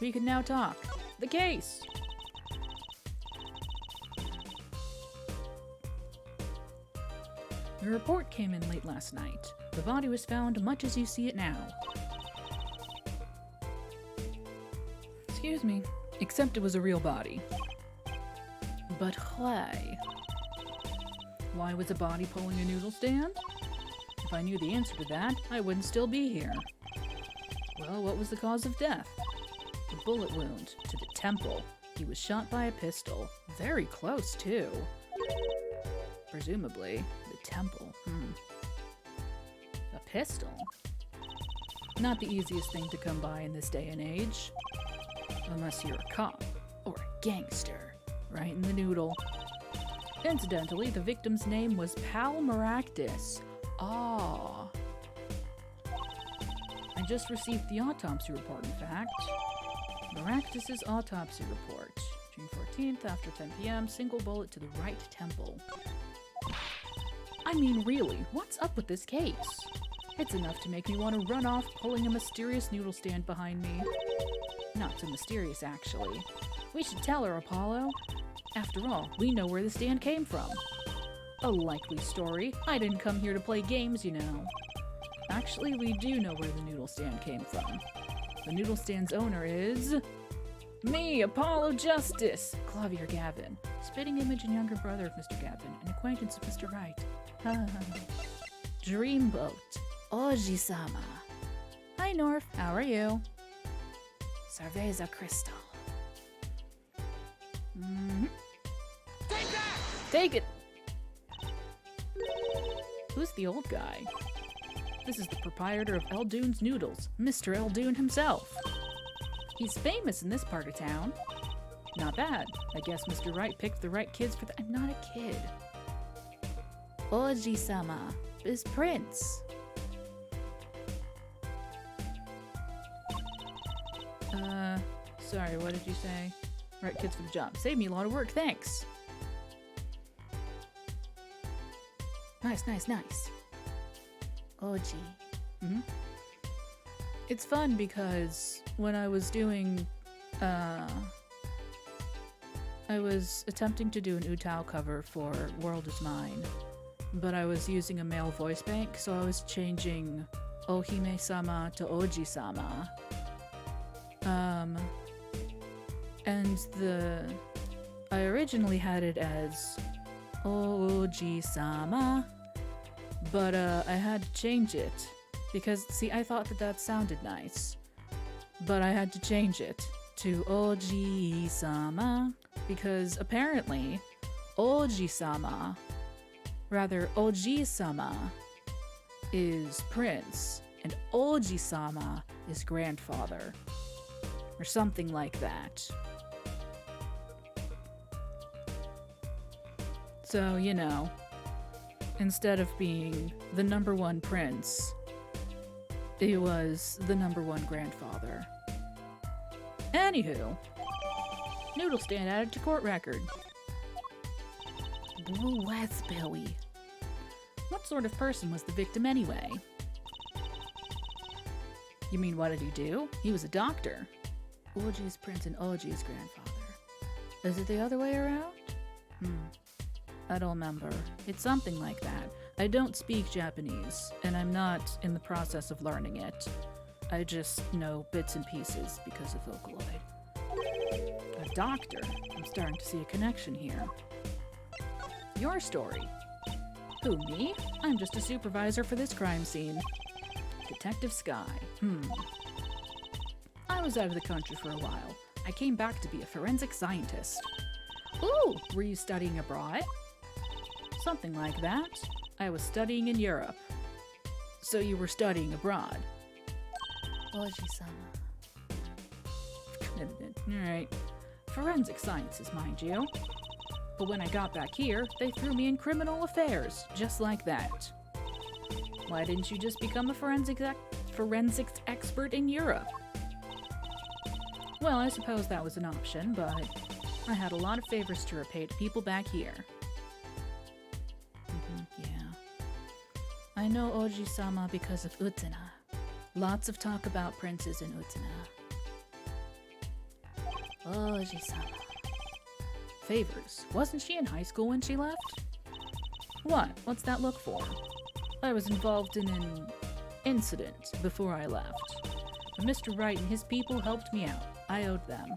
We can now talk. The case! The report came in late last night. The body was found much as you see it now. Excuse me. Except it was a real body. But why? Why was a body pulling a noodle stand? If I knew the answer to that, I wouldn't still be here. Well, what was the cause of death? A bullet wound to the temple. He was shot by a pistol. Very close, too. Presumably, the temple. A pistol? Not the easiest thing to come by in this day and age. Unless you're a cop or a gangster. Right in the noodle. Incidentally, the victim's name was Pal Maractus. Ah. I just received the autopsy report, in fact. Maractus's autopsy report. June 14th, after 10 p.m., single bullet to the right temple. I mean, really, what's up with this case? It's enough to make me want to run off pulling a mysterious noodle stand behind me. Not so mysterious, actually. We should tell her, Apollo. After all, we know where the stand came from. A likely story. I didn't come here to play games, you know. Actually, we do know where the noodle stand came from. The noodle stand's owner is... me, Apollo Justice! Clavier Gavin. Spitting image and younger brother of Mr. Gavin, an acquaintance of Mr. Wright. Dreamboat. Oji-sama. Hi, North. How are you? Cerveza Crystal. Take that! Take it! Who's the old guy? This is the proprietor of Eldoon's Noodles, Mr. Eldoon himself. He's famous in this part of town. Not bad. I guess Mr. Wright picked the right kids for the— I'm not a kid. Oji-sama is Prince. Sorry, what did you say? Right kids for the job. Saved me a lot of work, thanks. Nice, nice, nice. Oji. It's fun because when I was doing, I was attempting to do an Utao cover for World Is Mine, but I was using a male voice bank, so I was changing Ohime-sama to Oji-sama. And I originally had it as Oji-sama, but I had to change it because, see, I thought that sounded nice, but I had to change it to Oji-sama because apparently Oji-sama is prince and Oji-sama is grandfather or something like that. So, you know, instead of being the number one prince, it was the number one grandfather. Anywho, noodle stand added to court record. Blue raspberry. What sort of person was the victim anyway? You mean what did he do? He was a doctor. Oji's prince and Oji's grandfather. Is it the other way around? I don't remember. It's something like that. I don't speak Japanese, and I'm not in the process of learning it. I just know bits and pieces because of Vocaloid. A doctor? I'm starting to see a connection here. Your story. Who, me? I'm just a supervisor for this crime scene. Detective Sky. I was out of the country for a while. I came back to be a forensic scientist. Ooh, were you studying abroad? Something like that. I was studying in Europe. So you were studying abroad? Oji-sama. Alright. Forensic sciences, mind you. But when I got back here, they threw me in criminal affairs, just like that. Why didn't you just become a forensics expert in Europe? Well, I suppose that was an option, but I had a lot of favors to repay to people back here. Yeah. I know Oji-sama because of Utena. Lots of talk about princes in Utena. Oji-sama. Favors. Wasn't she in high school when she left? What? What's that look for? I was involved in an incident before I left. But Mr. Wright and his people helped me out. I owed them.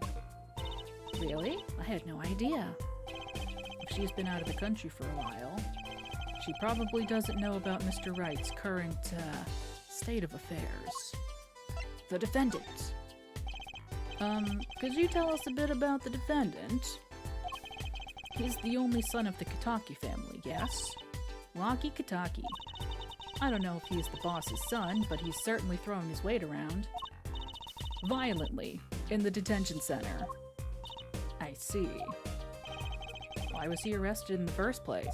Really? I had no idea. If she's been out of the country for a while, she probably doesn't know about Mr. Wright's current, state of affairs. The defendant. Could you tell us a bit about the defendant? He's the only son of the Kitaki family, yes? Waki Kitaki. I don't know if he's the boss's son, but he's certainly throwing his weight around. Violently, in the detention center. I see. Why was he arrested in the first place?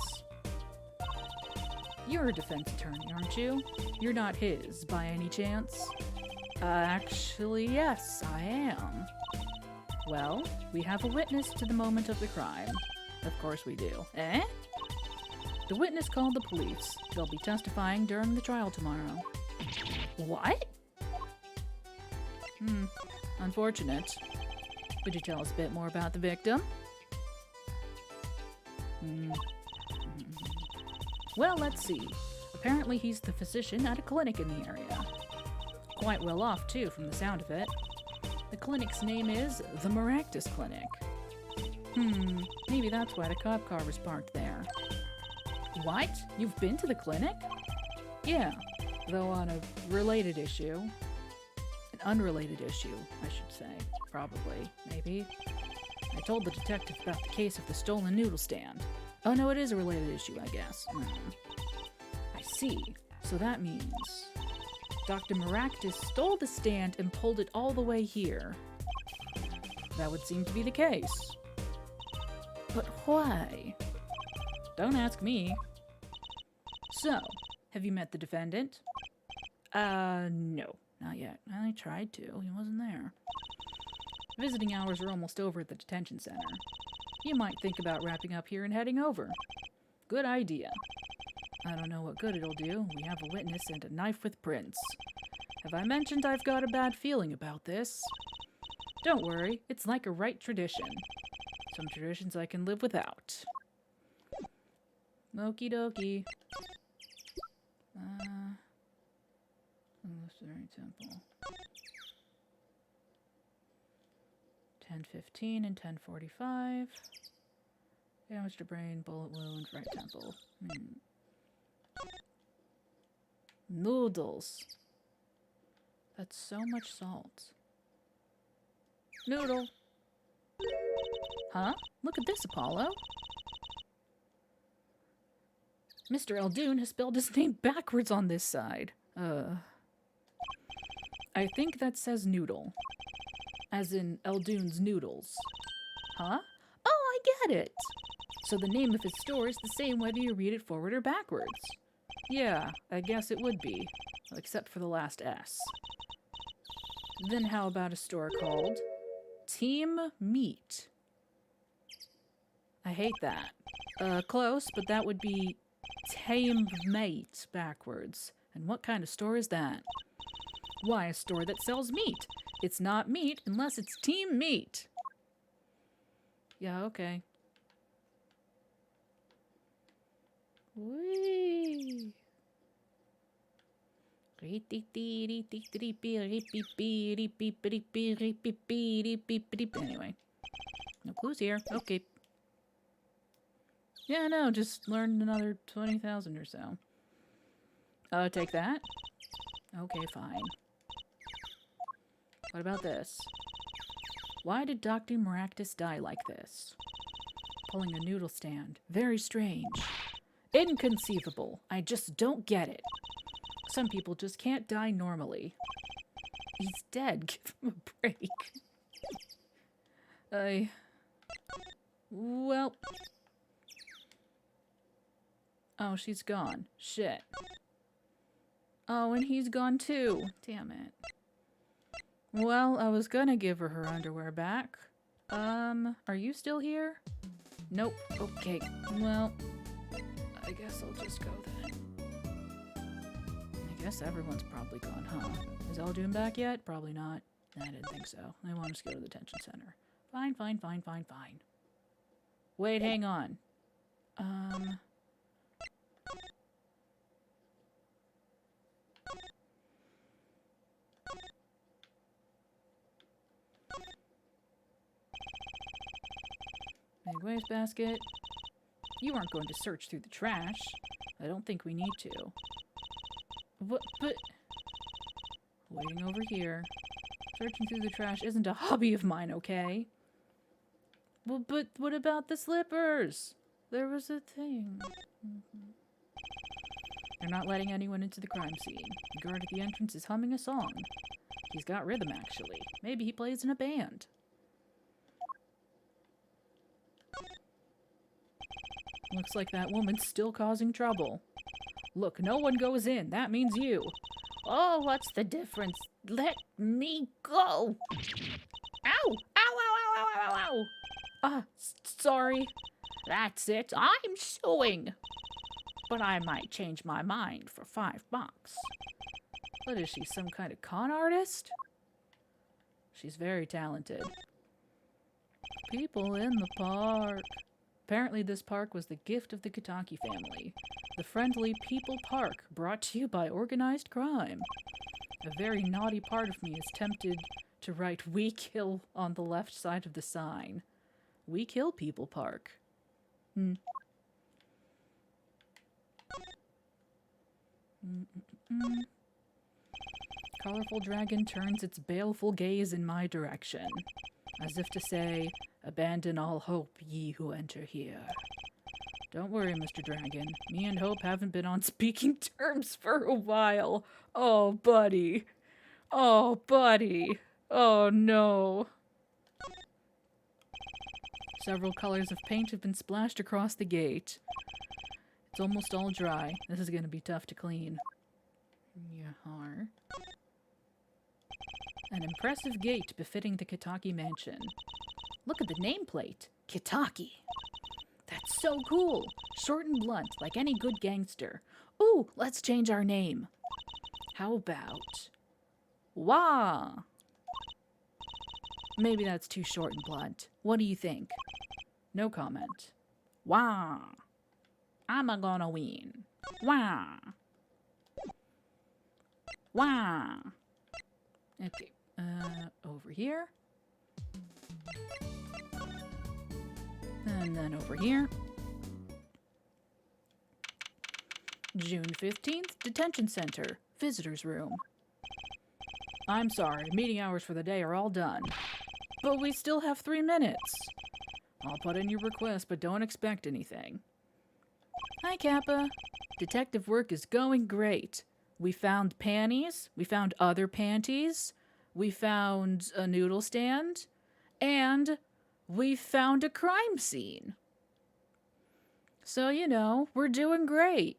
You're a defense attorney, aren't you? You're not his, by any chance? Actually, yes, I am. Well, we have a witness to the moment of the crime. Of course we do. Eh? The witness called the police. They'll be testifying during the trial tomorrow. What? Unfortunate. Could you tell us a bit more about the victim? Well, let's see. Apparently he's the physician at a clinic in the area. Quite well off, too, from the sound of it. The clinic's name is the Maractus Clinic. Maybe that's why the cop car was parked there. What? You've been to the clinic? Yeah, though on a related issue. An unrelated issue, I should say. Probably. Maybe. I told the detective about the case of the stolen noodle stand. Oh no, it is a related issue, I guess. I see. So that means Dr. Maractus stole the stand and pulled it all the way here. That would seem to be the case. But why? Don't ask me. So, have you met the defendant? No, not yet. I tried to. He wasn't there. Visiting hours are almost over at the detention center. You might think about wrapping up here and heading over. Good idea. I don't know what good it'll do. We have a witness and a knife with prints. Have I mentioned I've got a bad feeling about this? Don't worry, it's like a right tradition. Some traditions I can live without. Okie dokie. Illusory Temple. 10:15 and 10:45. Damage to brain, bullet wound, right temple. Noodles. That's so much salt. Noodle. Huh? Look at this, Apollo. Mr. Eldoon has spelled his name backwards on this side. I think that says noodle. As in Eldoon's noodles. Huh? Oh, I get it! So the name of his store is the same whether you read it forward or backwards. Yeah, I guess it would be. Except for the last S. Then how about a store called Team Meat? I hate that. Close, but that would be Tame Mate backwards. And what kind of store is that? Why, a store that sells meat. It's not meat unless it's Team Meat. Yeah, okay. Whee! Anyway. No clues here. Okay. Yeah, no, just learned another 20,000 or so. Take that. Okay, fine. What about this? Why did Dr. Maractus die like this? Pulling a noodle stand. Very strange. Inconceivable. I just don't get it. Some people just can't die normally. He's dead. Give him a break. Well. Oh, she's gone. Shit. Oh, and he's gone too. Damn it. Well, I was gonna give her her underwear back. Are you still here? Nope. Okay. Well, I guess I'll just go then. I guess everyone's probably gone, huh? Is Eldoon back yet? Probably not. I didn't think so. I want us to go to the detention center. Fine. Wait, hang on. Big wastebasket. You aren't going to search through the trash. I don't think we need to. What? But... Waiting over here. Searching through the trash isn't a hobby of mine, okay? Well, but what about the slippers? There was a thing. They're not letting anyone into the crime scene. The guard at the entrance is humming a song. He's got rhythm, actually. Maybe he plays in a band. Looks like that woman's still causing trouble. Look, no one goes in. That means you. Oh, what's the difference? Let me go. Ow! Ow, ow, ow, ow, ow, ow. Sorry. That's it. I'm suing. But I might change my mind for $5. What is she, some kind of con artist? She's very talented. People in the park. Apparently this park was the gift of the Kitaki family. The friendly People Park, brought to you by organized crime. A very naughty part of me is tempted to write "We Kill" on the left side of the sign. We Kill People Park. Colorful dragon turns its baleful gaze in my direction, as if to say, abandon all hope, ye who enter here. Don't worry, Mr. Dragon. Me and Hope haven't been on speaking terms for a while. Oh, buddy. Oh, buddy. Oh, no. Several colors of paint have been splashed across the gate. It's almost all dry. This is going to be tough to clean. Yahar. An impressive gate befitting the Kitaki mansion. Look at the nameplate. Kitaki. That's so cool. Short and blunt, like any good gangster. Ooh, let's change our name. How about... Wah! Maybe that's too short and blunt. What do you think? No comment. Wah! I'm gonna win. Wah. Wah. Okay, over here. And then over here. June 15th, Detention Center, Visitors Room. I'm sorry, meeting hours for the day are all done. But we still have 3 minutes. I'll put in your request, but don't expect anything. Hi, Kappa. Detective work is going great. We found panties. We found other panties. We found a noodle stand. And we found a crime scene. So, you know, we're doing great.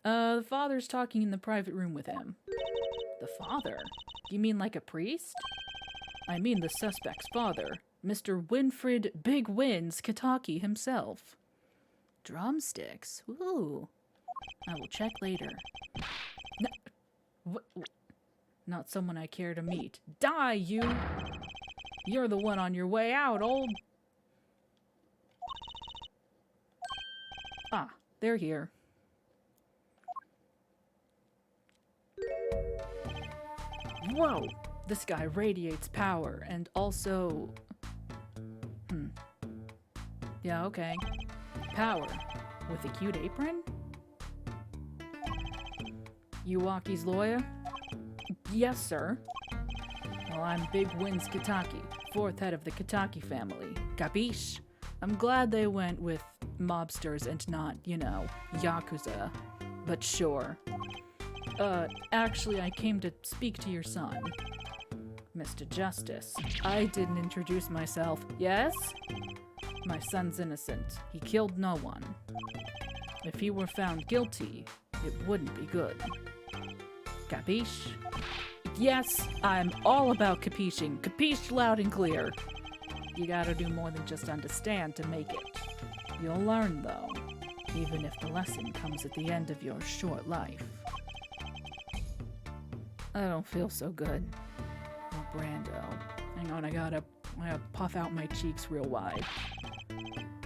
The father's talking in the private room with him. The father? You mean like a priest? I mean the suspect's father, Mr. Winfred Big Wins Kataki himself. Drumsticks? Ooh. I will check later. Not someone I care to meet. Die, you! You're the one on your way out, old... Ah, they're here. Whoa! This guy radiates power and also... Yeah, okay. Power. With a cute apron? Yuaki's lawyer? Yes, sir. Well, I'm Big Wins Kataki, 4th head of the Kataki family. Capiche? I'm glad they went with mobsters and not, you know, Yakuza. But sure. Actually, I came to speak to your son. Mr. Justice. I didn't introduce myself. Yes? My son's innocent. He killed no one. If he were found guilty, it wouldn't be good. Capiche? Yes, I'm all about capiching. Capiche loud and clear. You gotta do more than just understand to make it. You'll learn, though, even if the lesson comes at the end of your short life. I don't feel so good. Oh, Brando. Hang on, I gotta puff out my cheeks real wide.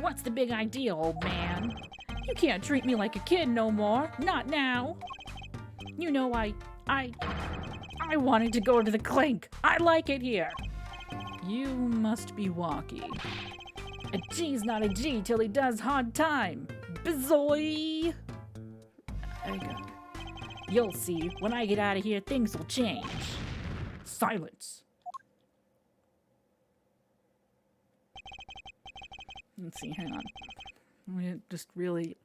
What's the big idea, old man? You can't treat me like a kid no more. Not now. You know, I wanted to go to the clink. I like it here. You must be Walkie. A G's not a G till he does hard time. Bizoy! I got it. You'll see, when I get out of here, things will change. Silence. Let's see, hang on. I just really...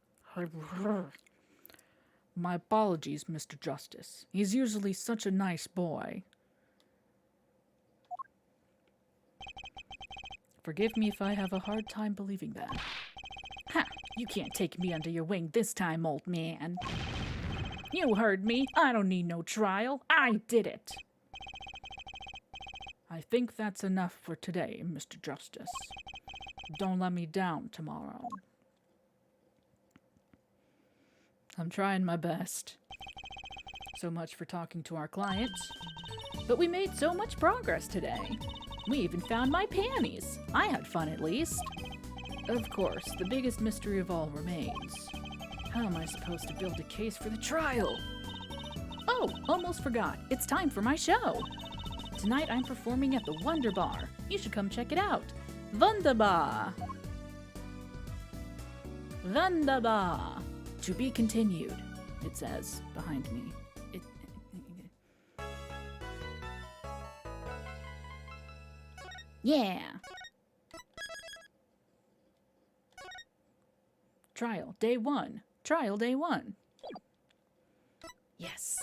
My apologies, Mr. Justice. He's usually such a nice boy. Forgive me if I have a hard time believing that. Ha! You can't take me under your wing this time, old man. You heard me. I don't need no trial. I did it. I think that's enough for today, Mr. Justice. Don't let me down tomorrow. I'm trying my best. So much for talking to our client. But we made so much progress today. We even found my panties. I had fun at least. Of course, the biggest mystery of all remains. How am I supposed to build a case for the trial? Oh, almost forgot. It's time for my show. Tonight I'm performing at the Wonder Bar. You should come check it out. Wunderbar. Wunderbar. To be continued, it says behind me. Yeah. Trial day 1. Trial day 1. Yes.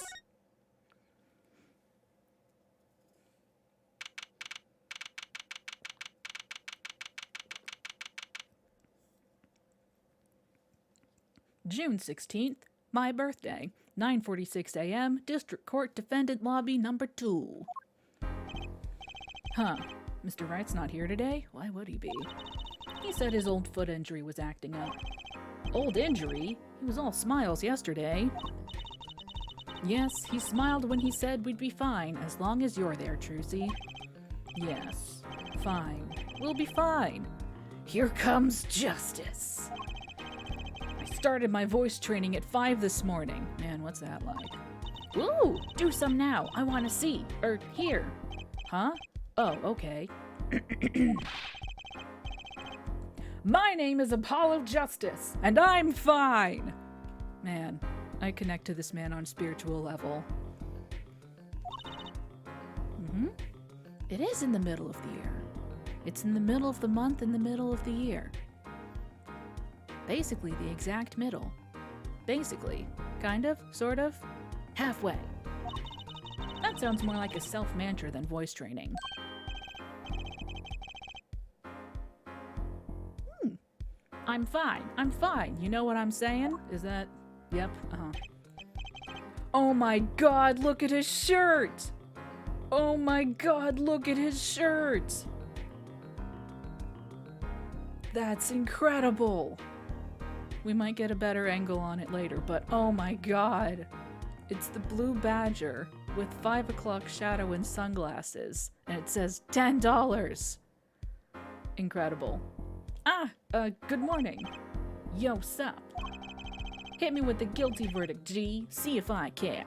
June 16th, my birthday, 9:46 a.m., District Court Defendant Lobby number 2. Huh, Mr. Wright's not here today? Why would he be? He said his old foot injury was acting up. Old injury? He was all smiles yesterday. Yes, he smiled when he said we'd be fine, as long as you're there, Trucy. Yes, fine. We'll be fine. Here comes justice. I started my voice training at 5 this morning. Man, what's that like? Ooh, do some now. I want to see. Or hear. Huh? Oh, okay. My name is Apollo Justice, and I'm fine. Man, I connect to this man on spiritual level. It is in the middle of the year. It's in the middle of the month, in the middle of the year. Basically, the exact middle. Basically. Kind of, sort of, halfway. That sounds more like a self-mantra than voice training. I'm fine. You know what I'm saying? Is that... Yep, Oh my god, look at his shirt! Oh my god, look at his shirt! That's incredible! We might get a better angle on it later, but oh my god! It's the blue badger with 5 o'clock shadow and sunglasses, and it says $10! Incredible. Good morning. Yo, sup? Hit me with the guilty verdict, G. See if I care.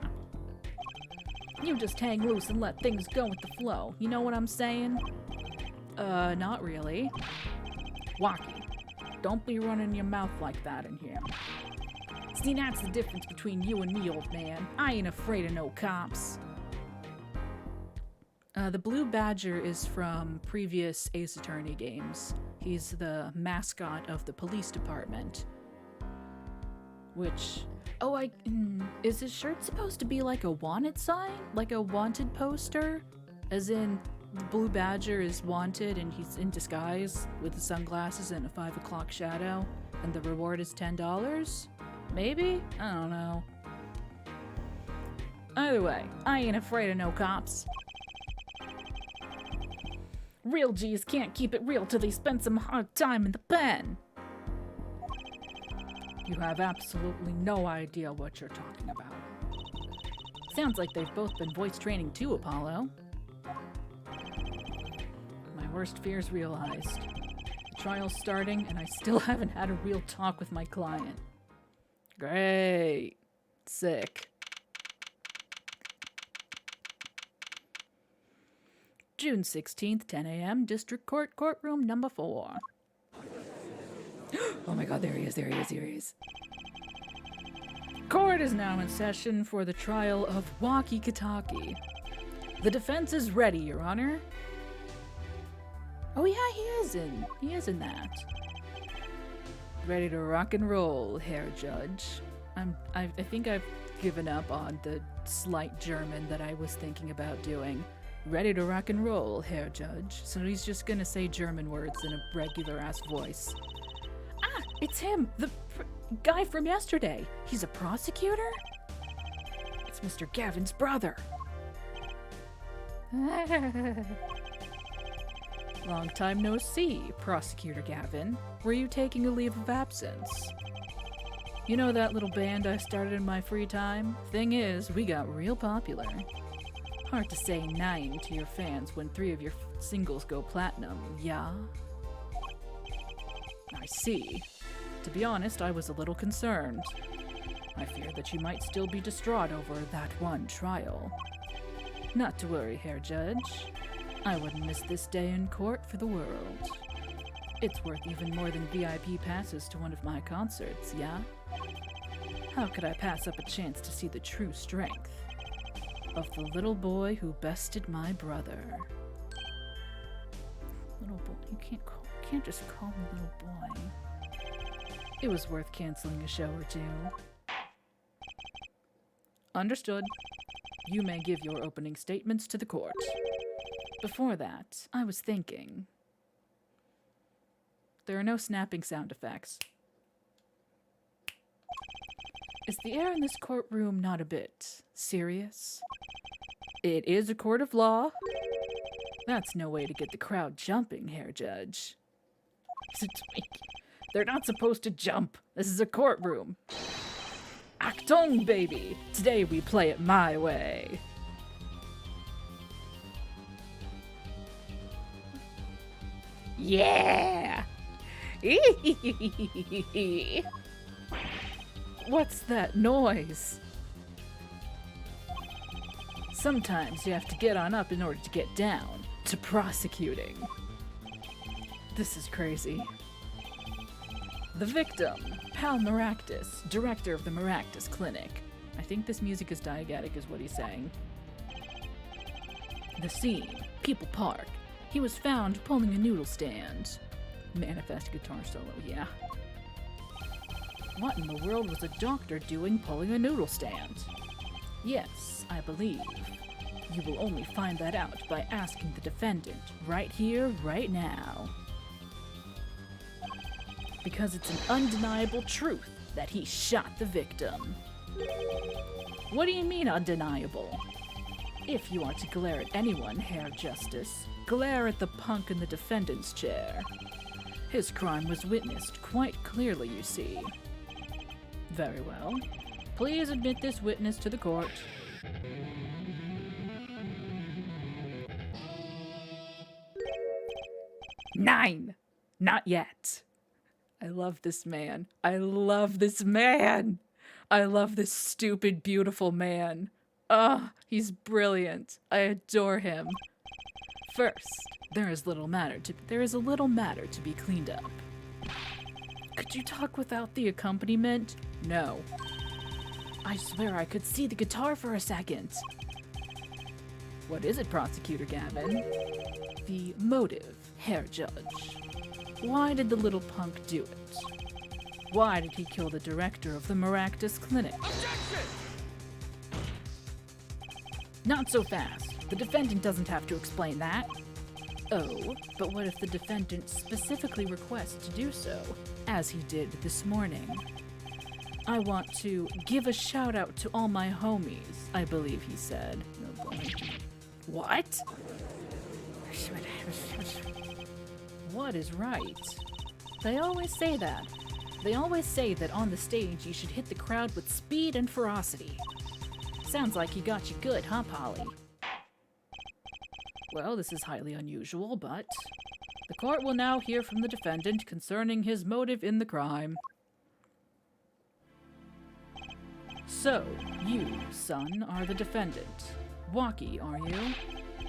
You just hang loose and let things go with the flow. You know what I'm saying? Not really. Wacky, don't be running your mouth like that in here. See, that's the difference between you and me, old man. I ain't afraid of no cops. The Blue Badger is from previous Ace Attorney games. He's the mascot of the police department. Which... Oh, is his shirt supposed to be like a wanted sign? Like a wanted poster? As in, the Blue Badger is wanted and he's in disguise with the sunglasses and a 5 o'clock shadow, and the reward is $10? Maybe? I don't know. Either way, I ain't afraid of no cops. Real G's can't keep it real till they spend some hard time in the pen. You have absolutely no idea what you're talking about. Sounds like they've both been voice training too, Apollo. My worst fears realized. The trial's starting and I still haven't had a real talk with my client. Great. Sick. June 16th, 10 a.m., District Court, Courtroom number 4. Oh my god, there he is. Court is now in session for the trial of Waki Kataki. The defense is ready, Your Honor. Oh yeah, he is in that. Ready to rock and roll, Herr Judge. I think I've given up on the slight German that I was thinking about doing. Ready to rock and roll, Herr Judge. So he's just gonna say German words in a regular-ass voice. Ah, it's him, the guy from yesterday. He's a prosecutor? It's Mr. Gavin's brother. Long time no see, Prosecutor Gavin. Were you taking a leave of absence? You know that little band I started in my free time? Thing is, we got real popular. Hard to say nine to your fans when 3 of your singles go platinum, yeah? I see. To be honest, I was a little concerned. I feared that you might still be distraught over that one trial. Not to worry, Herr Judge. I wouldn't miss this day in court for the world. It's worth even more than VIP passes to one of my concerts, yeah? How could I pass up a chance to see the true strength of the little boy who bested my brother? Little boy, you can't just call me little boy. It was worth canceling a show or two. Understood. You may give your opening statements to the court. Before that, I was thinking. There are no snapping sound effects. Is the air in this courtroom not a bit serious? It is a court of law. That's no way to get the crowd jumping, Herr Judge. They're not supposed to jump. This is a courtroom. Achtung, baby! Today we play it my way. Yeah! What's that noise? Sometimes you have to get on up in order to get down to prosecuting. This is crazy. The victim, Pal Maractus, director of the Maractus Clinic. I think this music is diegetic is what he's saying. The scene, People Park. He was found pulling a noodle stand. Manifest guitar solo, yeah. What in the world was a doctor doing pulling a noodle stand? Yes, I believe. You will only find that out by asking the defendant, right here, right now. Because it's an undeniable truth that he shot the victim. What do you mean undeniable? If you are to glare at anyone, Herr Justice, glare at the punk in the defendant's chair. His crime was witnessed quite clearly, you see. Very well. Please admit this witness to the court. Nine! Not yet. I love this man. I love this man! I love this stupid, beautiful man. Oh, he's brilliant. I adore him. First, there is a little matter to be cleaned up. Could you talk without the accompaniment? No. I swear I could see the guitar for a second. What is it, Prosecutor Gavin? The motive, Herr Judge. Why did the little punk do it? Why did he kill the director of the Maractus Clinic? Objection! Not so fast. The defendant doesn't have to explain that. Oh, but what if the defendant specifically requests to do so, as he did this morning? I want to give a shout out to all my homies, I believe he said. Oh boy. What? What is right? They always say that. They always say that on the stage you should hit the crowd with speed and ferocity. Sounds like he got you good, huh, Polly? Well, this is highly unusual, but the court will now hear from the defendant concerning his motive in the crime. So, you, son, are the defendant. Walkie, are you?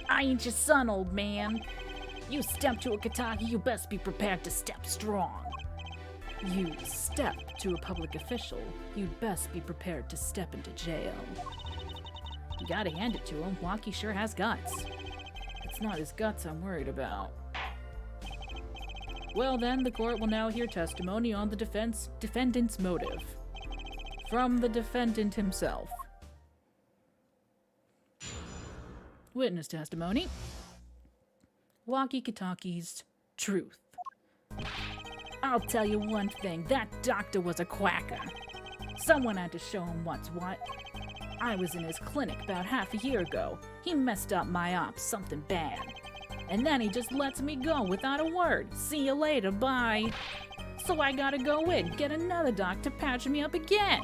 I ain't your son, old man. You step to a kataki, you best be prepared to step strong. You step to a public official, you'd best be prepared to step into jail. You gotta hand it to him, Walkie sure has guts. It's not his guts I'm worried about. Well then, the court will now hear testimony on the defendant's motive. From the defendant himself. Witness testimony. Walkie-talkie's truth. I'll tell you one thing, that doctor was a quacker. Someone had to show him what's what. I was in his clinic about half a year ago. He messed up my ops, something bad. And then he just lets me go without a word. See you later, bye. So I gotta go in, get another doc to patch me up again.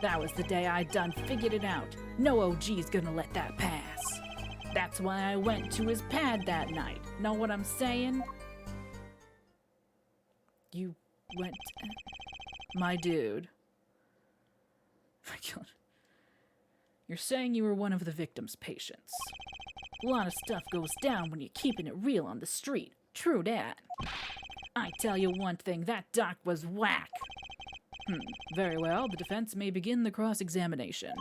That was the day I done figured it out. No OG's gonna let that pass. That's why I went to his pad that night. Know what I'm saying? You went... My dude. My God. You're saying you were one of the victim's patients. A lot of stuff goes down when you're keeping it real on the street. True dat. I tell you one thing, that doc was whack. Very well, the defense may begin the cross-examination.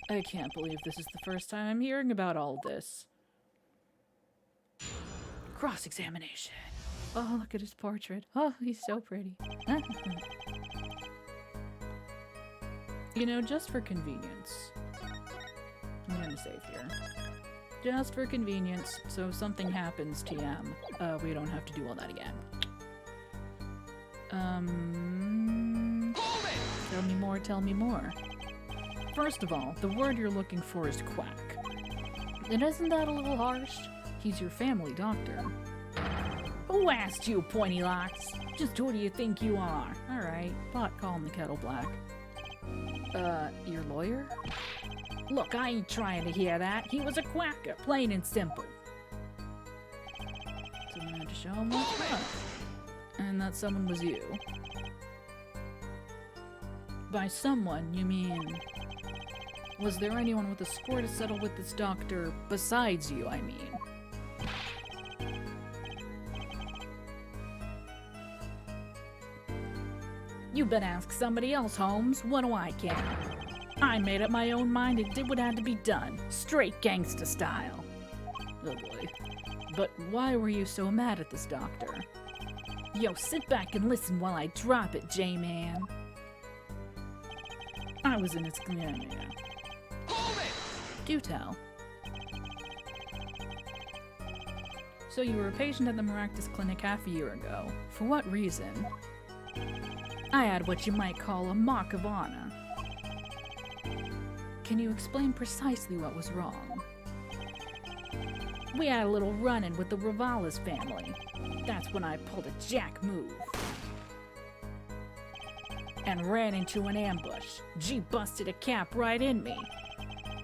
I can't believe this is the first time I'm hearing about all of this. Cross-examination. Oh, look at his portrait. Oh, he's so pretty. You know, just for convenience, I'm gonna save here. Just for convenience, so if something happens, TM, we don't have to do all that again. Tell me more, tell me more. First of all, the word you're looking for is quack. And isn't that a little harsh? He's your family doctor. Who asked you, Pointy Locks? Just who do you think you are? Alright, pot calling the kettle black. Your lawyer? Look, I ain't trying to hear that. He was a quacker, plain and simple. Someone had to show him what's what. And that someone was you. By someone, you mean... Was there anyone with a score to settle with this doctor besides you, I mean? You better ask somebody else, Holmes. What do I care? I made up my own mind and did what had to be done. Straight gangsta style. Oh boy. But why were you so mad at this doctor? Yo, sit back and listen while I drop it, J-Man. I was in his... Yeah. Hold it! Do tell. So you were a patient at the Maractus Clinic half a year ago. For what reason? I had what you might call a mark of honor. Can you explain precisely what was wrong? We had a little run-in with the Ravalas family. That's when I pulled a jack move. And ran into an ambush. G busted a cap right in me.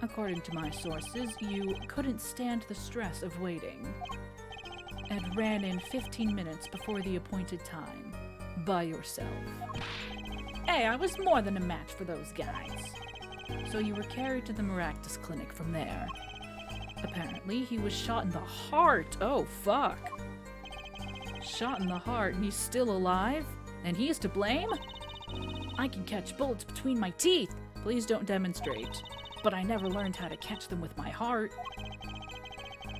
According to my sources, you couldn't stand the stress of waiting. And ran in 15 minutes before the appointed time. By yourself. Hey, I was more than a match for those guys. So you were carried to the Maractus Clinic from there. Apparently, he was shot in the heart. Oh, fuck. Shot in the heart and he's still alive? And he's to blame? I can catch bullets between my teeth. Please don't demonstrate. But I never learned how to catch them with my heart.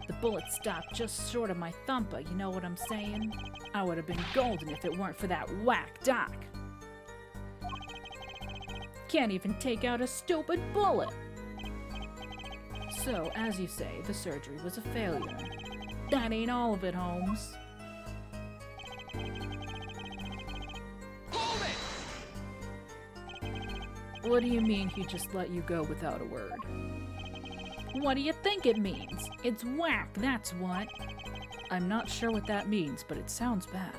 The bullet stopped just short of my thumper, you know what I'm saying? I would have been golden if it weren't for that whack doc. Can't even take out a stupid bullet. So, as you say, the surgery was a failure. That ain't all of it, Holmes. Hold it! What do you mean he just let you go without a word? What do you think it means? It's whack, that's what. I'm not sure what that means, but it sounds bad.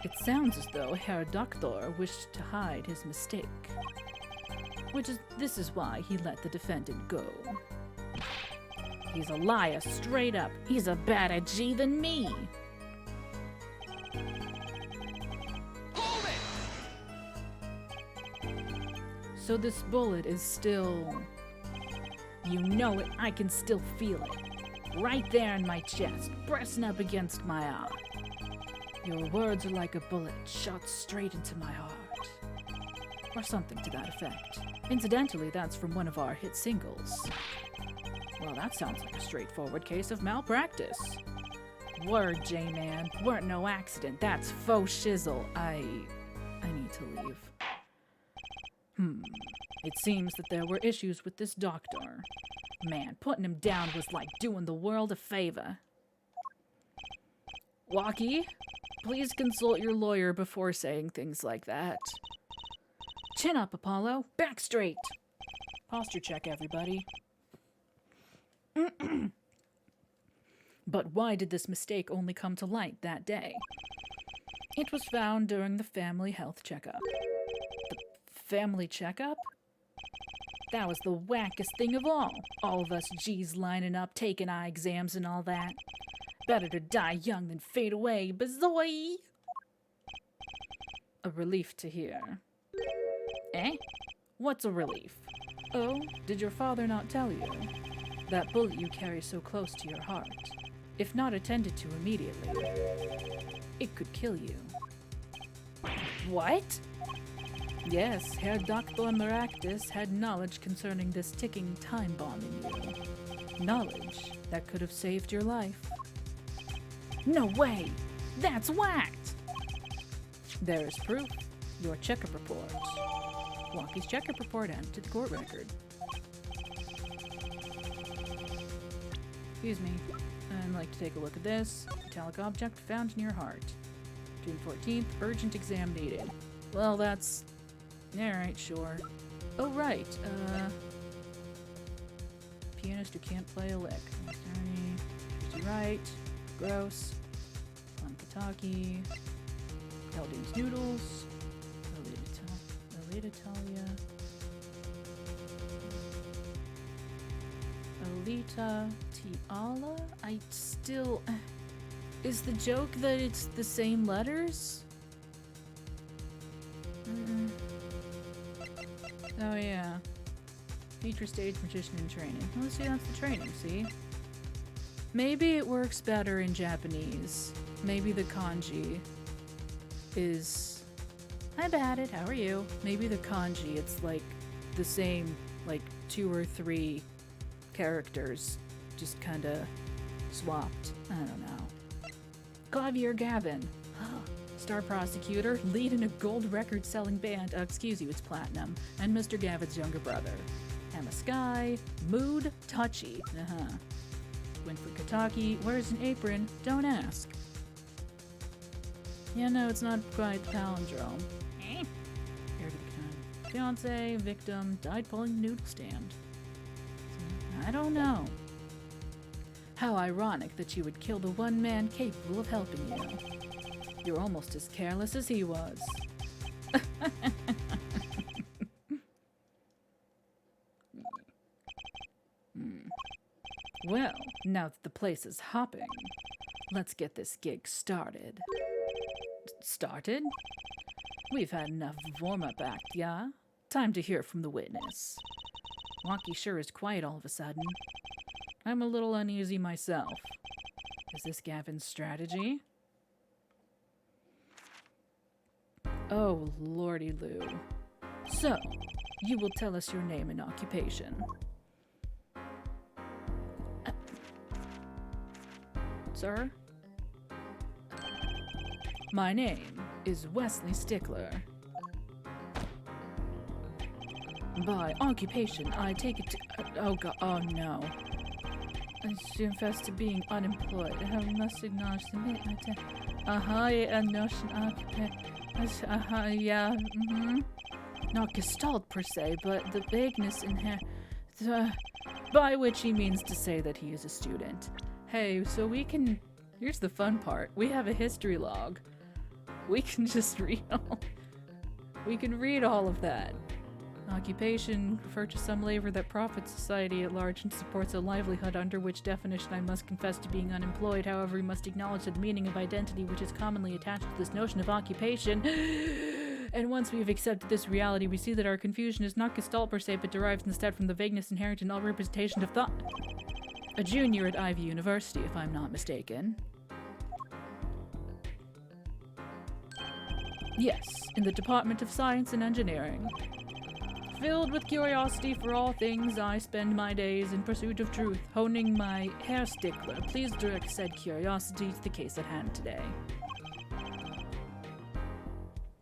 It sounds as though Herr Doctor wished to hide his mistake. This is why he let the defendant go. He's a liar, straight up. He's a badder G than me. Hold it! So this bullet is still... You know it, I can still feel it. Right there in my chest, pressing up against my arm. Your words are like a bullet shot straight into my heart. Or something to that effect. Incidentally, that's from one of our hit singles. Well, that sounds like a straightforward case of malpractice. Word, J-Man. Weren't no accident. That's faux shizzle. I need to leave. It seems that there were issues with this doctor. Man, putting him down was like doing the world a favor. Walkie, please consult your lawyer before saying things like that. Chin up, Apollo. Back straight. Posture check, everybody. But why did this mistake only come to light that day? It was found during the family health checkup. The family checkup? That was the wackest thing of all. All of us G's lining up, taking eye exams and all that. Better to die young than fade away, bazoy! A relief to hear. Eh? What's a relief? Oh, did your father not tell you? That bullet you carry so close to your heart, if not attended to immediately, it could kill you. What? Yes, Herr Dr. Maractus had knowledge concerning this ticking time bomb in you. Knowledge that could have saved your life. No way! That's whacked! There is proof. Your checkup report. Walkie's checkup report added to the court record. Excuse me. I'd like to take a look at this. Metallic object found in your heart. June 14th, urgent exam needed. Well, that's... Alright, sure. Oh, right. Pianist who can't play a lick. Attorney. Right. Gross. Pankataki. Eldine's Noodles. Alita Tiala? I still... Is the joke that it's the same letters? Oh, yeah. Future stage magician in training. Well, see, that's the training, see? Maybe it works better in Japanese. Maybe the kanji is... I'm at it, how are you? Maybe the kanji, it's like the same, like 2 or 3 characters, just kinda swapped. I don't know. Clavier Gavin. Star prosecutor, lead in a gold record selling band. Excuse you, it's platinum. And Mr. Gavin's younger brother. Emma Sky. Mood. Touchy. Winfrey Kataki. Wears an apron. Don't ask. Yeah, no, it's not quite the palindrome. Fiance, victim, died pulling a noodle stand. I don't know. How ironic that you would kill the one man capable of helping you. You're almost as careless as he was. Well, now that the place is hopping, let's get this gig started. Started? We've had enough warm-up act, yeah? Time to hear from the witness. Wonky sure is quiet all of a sudden. I'm a little uneasy myself. Is this Gavin's strategy? Oh, lordy Lou. So, you will tell us your name and occupation. Sir? My name is Wesley Stickler. By occupation, I take it to... oh, God. Oh, no. I confess to being unemployed. I must acknowledge the me. Yeah, notion occupation. Yeah, Not gestalt per se, but the vagueness in here. By which he means to say that he is a student. Hey, so we can... Here's the fun part. We have a history log. We can just read all... We can read all of that. Occupation, refer to some labor that profits society at large and supports a livelihood, under which definition I must confess to being unemployed. However, we must acknowledge that the meaning of identity which is commonly attached to this notion of occupation. And once we have accepted this reality, we see that our confusion is not gestalt per se, but derives instead from the vagueness inherent in all representation of thought. A junior at Ivy University, if I'm not mistaken. Yes, in the Department of Science and Engineering. Filled with curiosity for all things, I spend my days in pursuit of truth, honing my hair stickler. Please direct said curiosity to the case at hand today.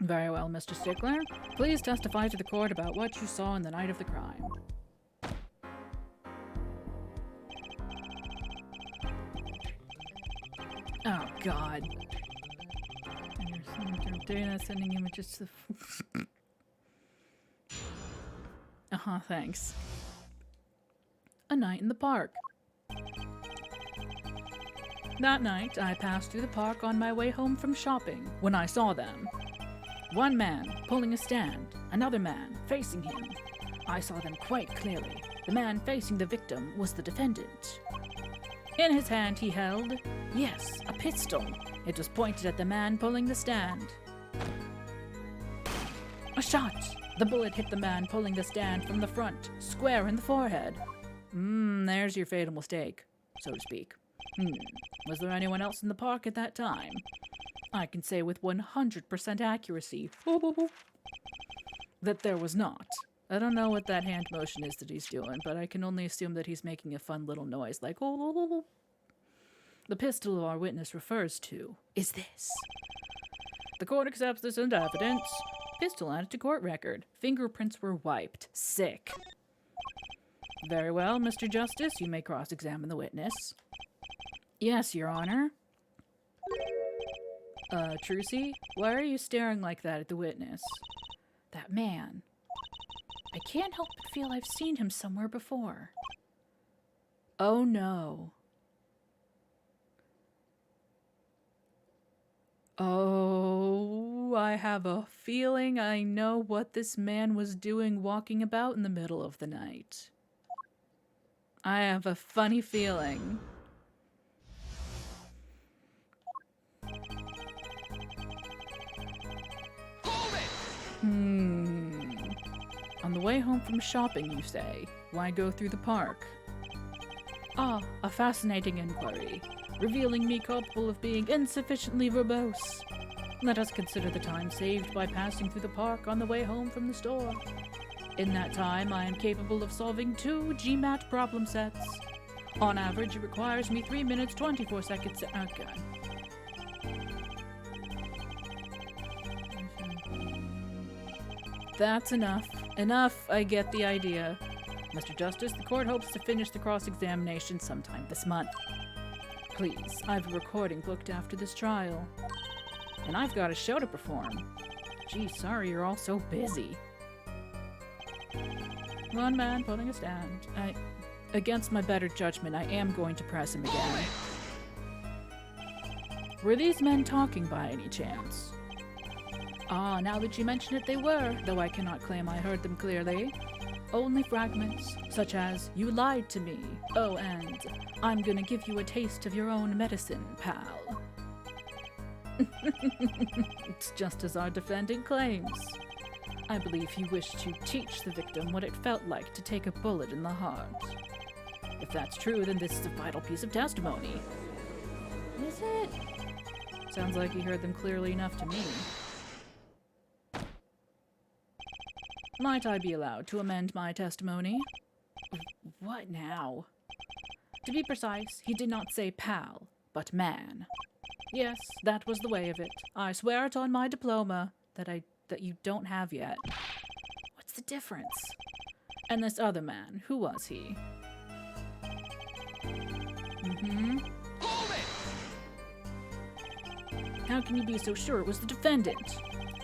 Very well, Mr. Stickler. Please testify to the court about what you saw on the night of the crime. Oh, God. Dana sending images to the... thanks. A night in the park. That night, I passed through the park on my way home from shopping when I saw them. One man pulling a stand, another man facing him. I saw them quite clearly. The man facing the victim was the defendant. In his hand he held, yes, a pistol. It was pointed at the man pulling the stand. A shot! The bullet hit the man pulling the stand from the front, square in the forehead. There's your fatal mistake, so to speak. Was there anyone else in the park at that time? I can say with 100% accuracy that there was not. I don't know what that hand motion is that he's doing, but I can only assume that he's making a fun little noise like oh. The pistol our witness refers to is this. The court accepts this as evidence. Pistol added to court record. Fingerprints were wiped. Sick. Very well, Mr. Justice, you may cross-examine the witness. Yes, Your Honor. Trucy, why are you staring like that at the witness? That man. I can't help but feel I've seen him somewhere before. Oh no. Oh, I have a feeling I know what this man was doing walking about in the middle of the night. I have a funny feeling. Hold it! On the On the way home from shopping, you say. Why go through the park? Ah, a fascinating inquiry, revealing me culpable of being insufficiently verbose. Let us consider the time saved by passing through the park on the way home from the store. In that time, I am capable of solving 2 GMAT problem sets. On average, it requires me 3 minutes 24 seconds to outgun. That's enough. Enough, I get the idea. Mr. Justice, the court hopes to finish the cross-examination sometime this month. Please, I have a recording booked after this trial. And I've got a show to perform. Gee, sorry you're all so busy. One man pulling a stand. Against my better judgment, I am going to press him again. Were these men talking by any chance? Ah, now that you mention it, they were, though I cannot claim I heard them clearly. Only fragments, such as, "You lied to me," oh, and, "I'm gonna give you a taste of your own medicine, pal." It's just as our defendant claims. I believe he wished to teach the victim what it felt like to take a bullet in the heart. If that's true, then this is a vital piece of testimony. Is it? Sounds like he heard them clearly enough to me. Might I be allowed to amend my testimony? What now? To be precise, he did not say pal, but man. Yes, that was the way of it. I swear it on my diploma that you don't have yet. What's the difference? And this other man, who was he? Hold it! How can you be so sure it was the defendant?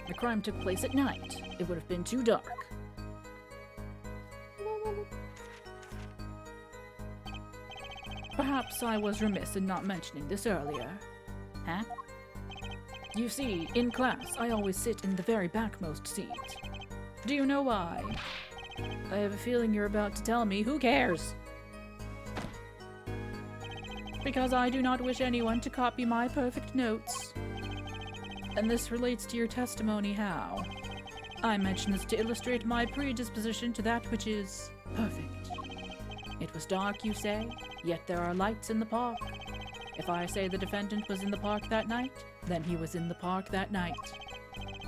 The crime took place at night. It would have been too dark. Perhaps I was remiss in not mentioning this earlier. Huh? You see, in class, I always sit in the very backmost seat. Do you know why? I have a feeling you're about to tell me. Who cares? Because I do not wish anyone to copy my perfect notes. And this relates to your testimony how? I mention this to illustrate my predisposition to that which is perfect. It was dark, you say, yet there are lights in the park. If I say the defendant was in the park that night, then he was in the park that night.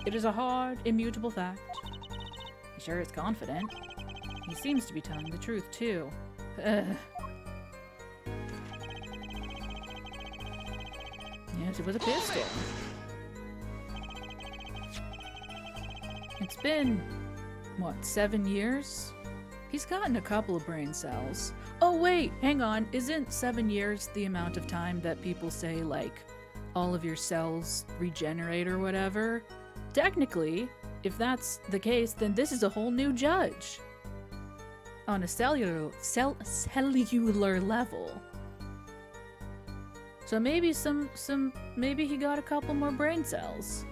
It is a hard, immutable fact. He sure is confident. He seems to be telling the truth, too. Yes, it was a pistol. It's been, what, 7 years? He's gotten a couple of brain cells. Oh wait, hang on, isn't 7 years the amount of time that people say, like, all of your cells regenerate or whatever? Technically, if that's the case, then this is a whole new judge. On a cellular level. So maybe maybe he got a couple more brain cells.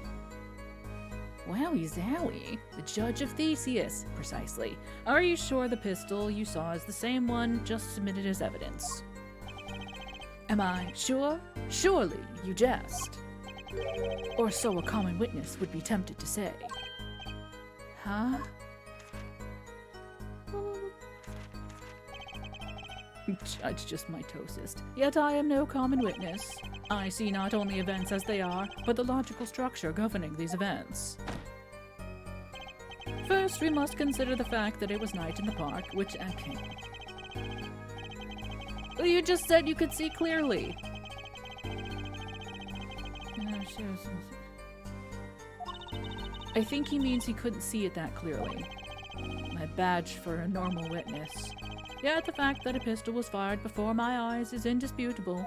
Wowie zowie. The judge of Theseus, precisely. Are you sure the pistol you saw is the same one just submitted as evidence? Am I sure? Surely you jest. Or so a common witness would be tempted to say. Huh? Judge just mitosist. Yet I am no common witness. I see not only events as they are, but the logical structure governing these events. First, we must consider the fact that it was night in the park, which I can't. Well, you just said you could see clearly. I think he means he couldn't see it that clearly. My badge for a normal witness. Yet the fact that a pistol was fired before my eyes is indisputable.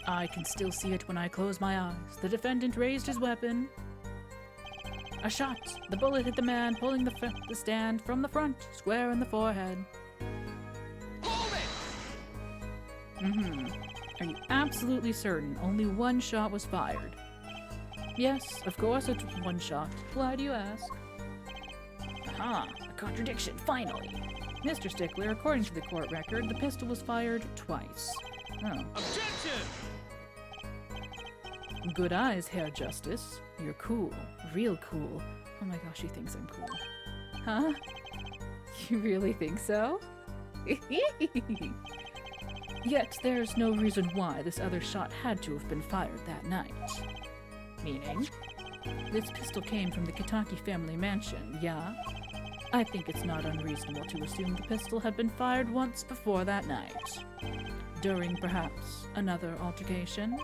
I can still see it when I close my eyes. The defendant raised his weapon. A shot. The bullet hit the man pulling the stand from the front, square in the forehead. Hold it! Are you absolutely certain only one shot was fired? Yes, of course it was one shot. Why do you ask? Aha, a contradiction, finally. Mr. Stickler, according to the court record, the pistol was fired twice. Oh. Objection! Good eyes, Herr Justice. You're cool. Real cool. Oh my gosh, he thinks I'm cool. Huh? You really think so? Yet there's no reason why this other shot had to have been fired that night. Meaning? This pistol came from the Kitaki family mansion, yeah? I think it's not unreasonable to assume the pistol had been fired once before that night. During, perhaps, another altercation?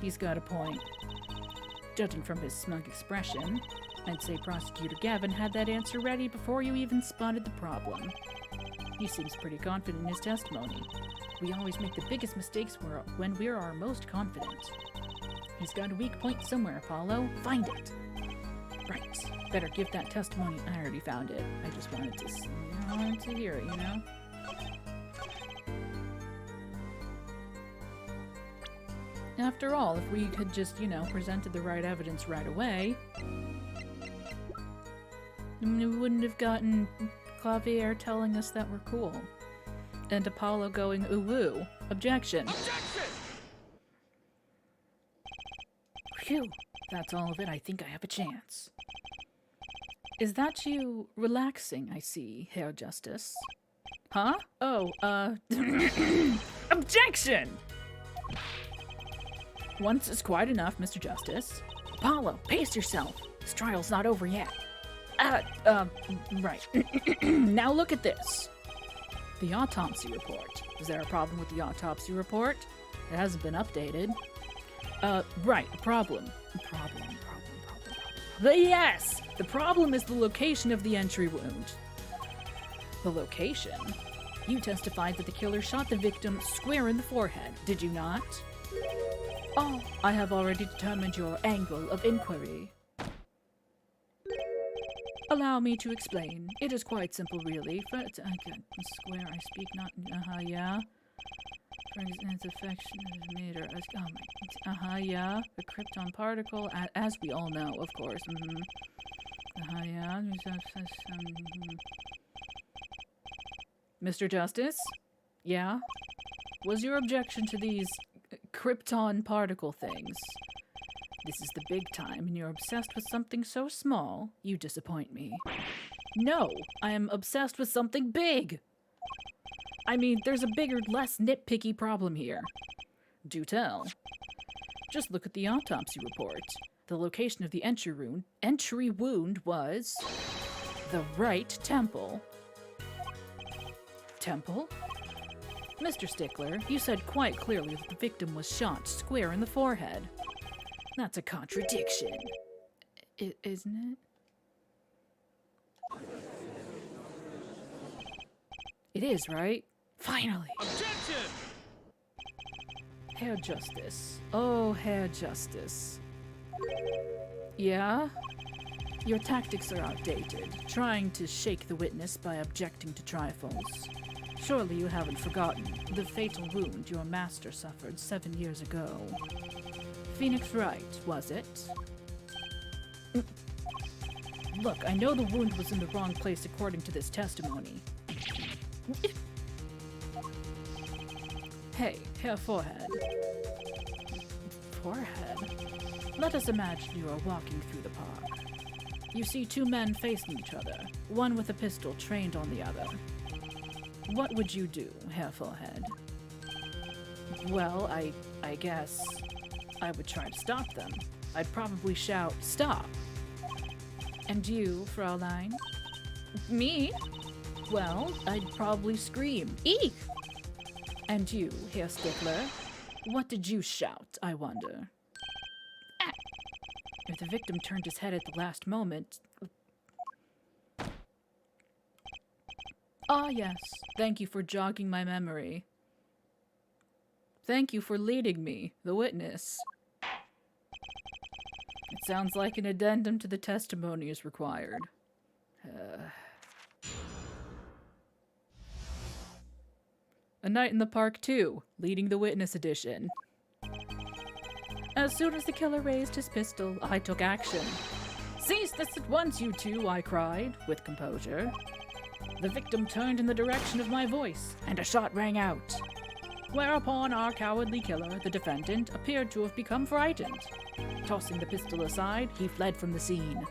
He's got a point. Judging from his smug expression, I'd say Prosecutor Gavin had that answer ready before you even spotted the problem. He seems pretty confident in his testimony. We always make the biggest mistakes when we're our most confident. He's got a weak point somewhere, Apollo. Find it! Right. Better give that testimony. I already found it. I just wanted to hear it, you know? After all, if we had just, presented the right evidence right away, we wouldn't have gotten Clavier telling us that we're cool. And Apollo going, ooh-woo. Objection. Objection! Phew. That's all of it. I think I have a chance. Is that you relaxing, I see, Herr Justice? Huh? Oh, Objection! Once is quite enough, Mr. Justice. Apollo, pace yourself. This trial's not over yet. Right. Now look at this. The autopsy report. Is there a problem with the autopsy report? It hasn't been updated. Right, problem. Yes! The problem is the location of the entry wound. The location? You testified that the killer shot the victim square in the forehead, did you not? Oh, I have already determined your angle of inquiry. Allow me to explain. It is quite simple, really. Square, I speak not... yeah. For its affection is meter. Yeah. The krypton particle, as we all know, of course. Yeah. Mr. Justice? Yeah? Was your objection to these krypton particle things? This is the big time, and you're obsessed with something so small, you disappoint me. No, I am obsessed with something big! I mean, there's a bigger, less nitpicky problem here. Do tell. Just look at the autopsy report. The location of the entry wound was... the right temple. Temple? Mr. Stickler, you said quite clearly that the victim was shot square in the forehead. That's a contradiction. Isn't it? It is, right? Finally! Objection! Herr Justice. Oh, Herr Justice. Yeah? Your tactics are outdated, trying to shake the witness by objecting to trifles. Surely you haven't forgotten the fatal wound your master suffered 7 years ago. Phoenix Wright, was it? Look, I know the wound was in the wrong place according to this testimony. Hey, Herr Forehead. Forehead? Let us imagine you are walking through the park. You see two men facing each other, one with a pistol trained on the other. What would you do, Herr Forehead? Well, I guess I would try to stop them. I'd probably shout, "Stop!" And you, Fraulein? Me? Well, I'd probably scream, "Eek!" And you, Herr Stickler? What did you shout, I wonder? Ah. If the victim turned his head at the last moment... Ah, yes. Thank you for jogging my memory. Thank you for leading me, the witness. It sounds like an addendum to the testimony is required. A Night in the Park 2, Leading the Witness edition. As soon as the killer raised his pistol, I took action. "Cease this at once, you two," I cried, with composure. The victim turned in the direction of my voice, and a shot rang out. Whereupon our cowardly killer, the defendant, appeared to have become frightened. Tossing the pistol aside, he fled from the scene.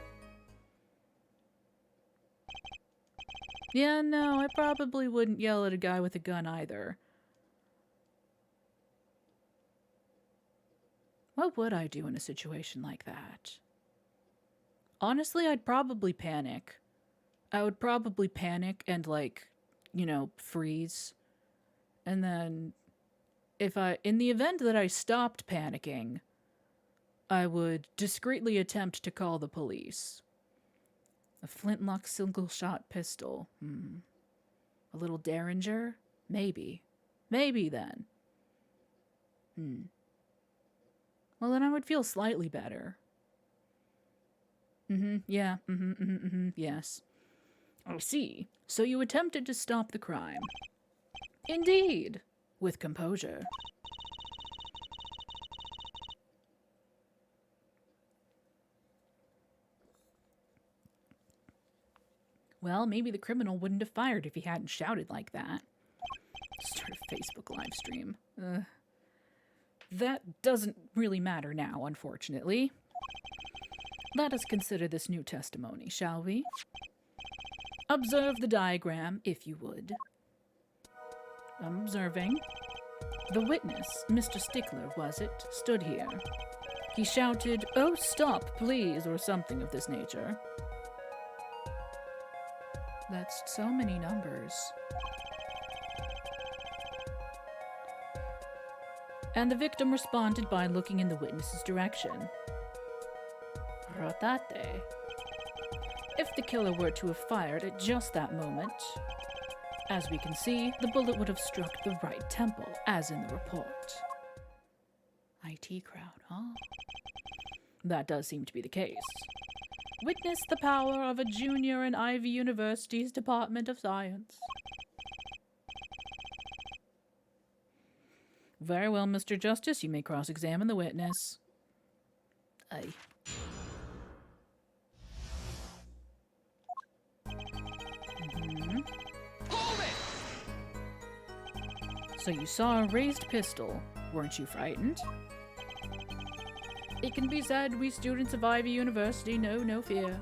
Yeah, no, I probably wouldn't yell at a guy with a gun either. What would I do in a situation like that? Honestly, I'd probably panic. I would probably panic and, like, freeze. And then, in the event that I stopped panicking, I would discreetly attempt to call the police. A flintlock single shot pistol. A little derringer? Maybe. Maybe then. Well, then I would feel slightly better. Yeah. Yes. I see. So you attempted to stop the crime. Indeed. With composure. Well, maybe the criminal wouldn't have fired if he hadn't shouted like that. Start a Facebook live stream. That doesn't really matter now, unfortunately. Let us consider this new testimony, shall we? Observe the diagram, if you would. I'm observing. The witness, Mr. Stickler, was it, stood here. He shouted, "Oh, stop, please," or something of this nature. That's so many numbers. And the victim responded by looking in the witness's direction. Rotate. If the killer were to have fired at just that moment, as we can see, the bullet would have struck the right temple, as in the report. IT crowd, huh? That does seem to be the case. Witness the power of a junior in Ivy University's Department of Science. Very well, Mr. Justice, you may cross-examine the witness. Aye. Hold it! So you saw a raised pistol. Weren't you frightened? It can be said we students of Ivy University know no fear.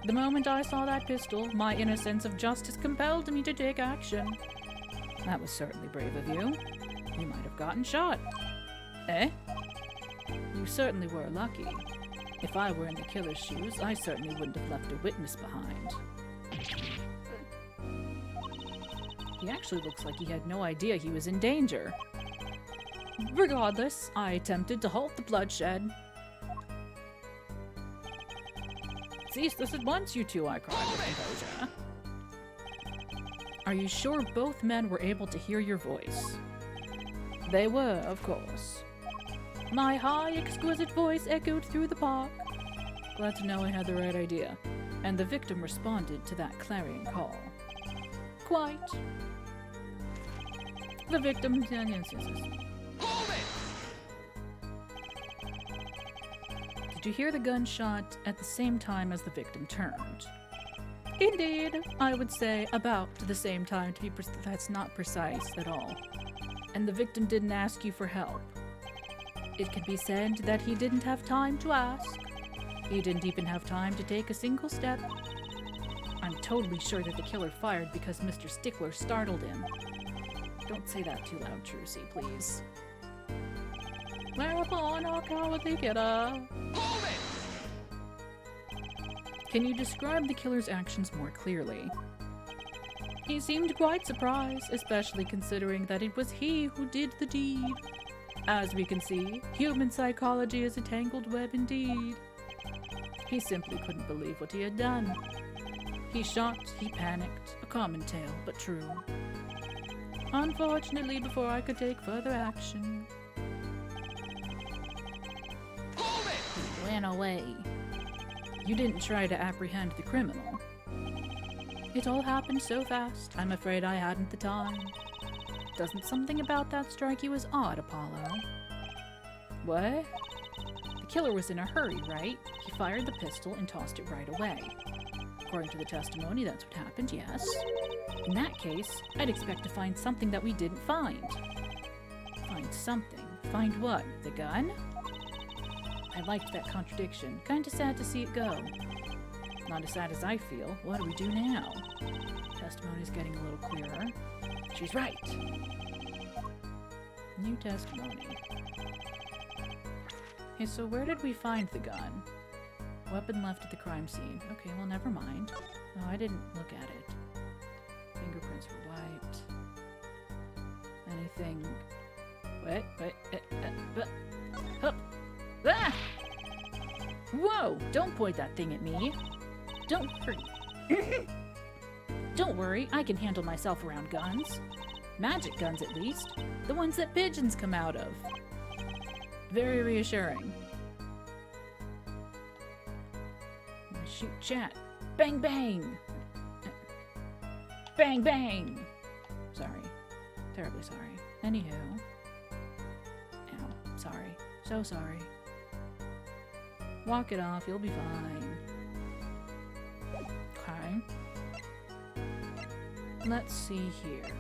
The moment I saw that pistol, my inner sense of justice compelled me to take action. That was certainly brave of you. You might have gotten shot. Eh? You certainly were lucky. If I were in the killer's shoes, I certainly wouldn't have left a witness behind. He actually looks like he had no idea he was in danger. Regardless, I attempted to halt the bloodshed. Cease this at once, you two, I cried with composure. Are you sure both men were able to hear your voice? They were, of course. My high, exquisite voice echoed through the park. Glad to know I had the right idea. And the victim responded to that clarion call. Quite. The victim... Hold it! Did you hear the gunshot at the same time as the victim turned? Indeed, I would say about the same time, to be that's not precise at all. And the victim didn't ask you for help. It can be said that he didn't have time to ask. He didn't even have time to take a single step. I'm totally sure that the killer fired because Mr. Stickler startled him. Don't say that too loud, Trucy, please. Whereupon our cowardly killer... Hold it! Can you describe the killer's actions more clearly? He seemed quite surprised, especially considering that it was he who did the deed. As we can see, human psychology is a tangled web indeed. He simply couldn't believe what he had done. He shot, he panicked, a common tale, but true. Unfortunately, before I could take further action, Hold it! he ran away. You didn't try to apprehend the criminal. It all happened so fast, I'm afraid I hadn't the time. Doesn't something about that strike you as odd, Apollo? What? The killer was in a hurry, right? He fired the pistol and tossed it right away. According to the testimony, that's what happened, yes. In that case, I'd expect to find something that we didn't find. Find something? Find what? The gun? I liked that contradiction. Kinda sad to see it go. Not as sad as I feel. What do we do now? Testimony's getting a little clearer. She's right. New testimony. Okay, so where did we find the gun? Weapon left at the crime scene. Okay, well, never mind. Oh, I didn't look at it. Fingerprints were wiped. Anything... Wait, hup! Ah! Whoa! Don't point that thing at me! Don't hurt. Don't worry, I can handle myself around guns. Magic guns, at least. The ones that pigeons come out of. Very reassuring. I'm gonna shoot chat. Bang, bang! Bang, bang! Sorry. Terribly sorry. Anywho. Ow. Sorry. So sorry. Walk it off. You'll be fine. Okay. Let's see here.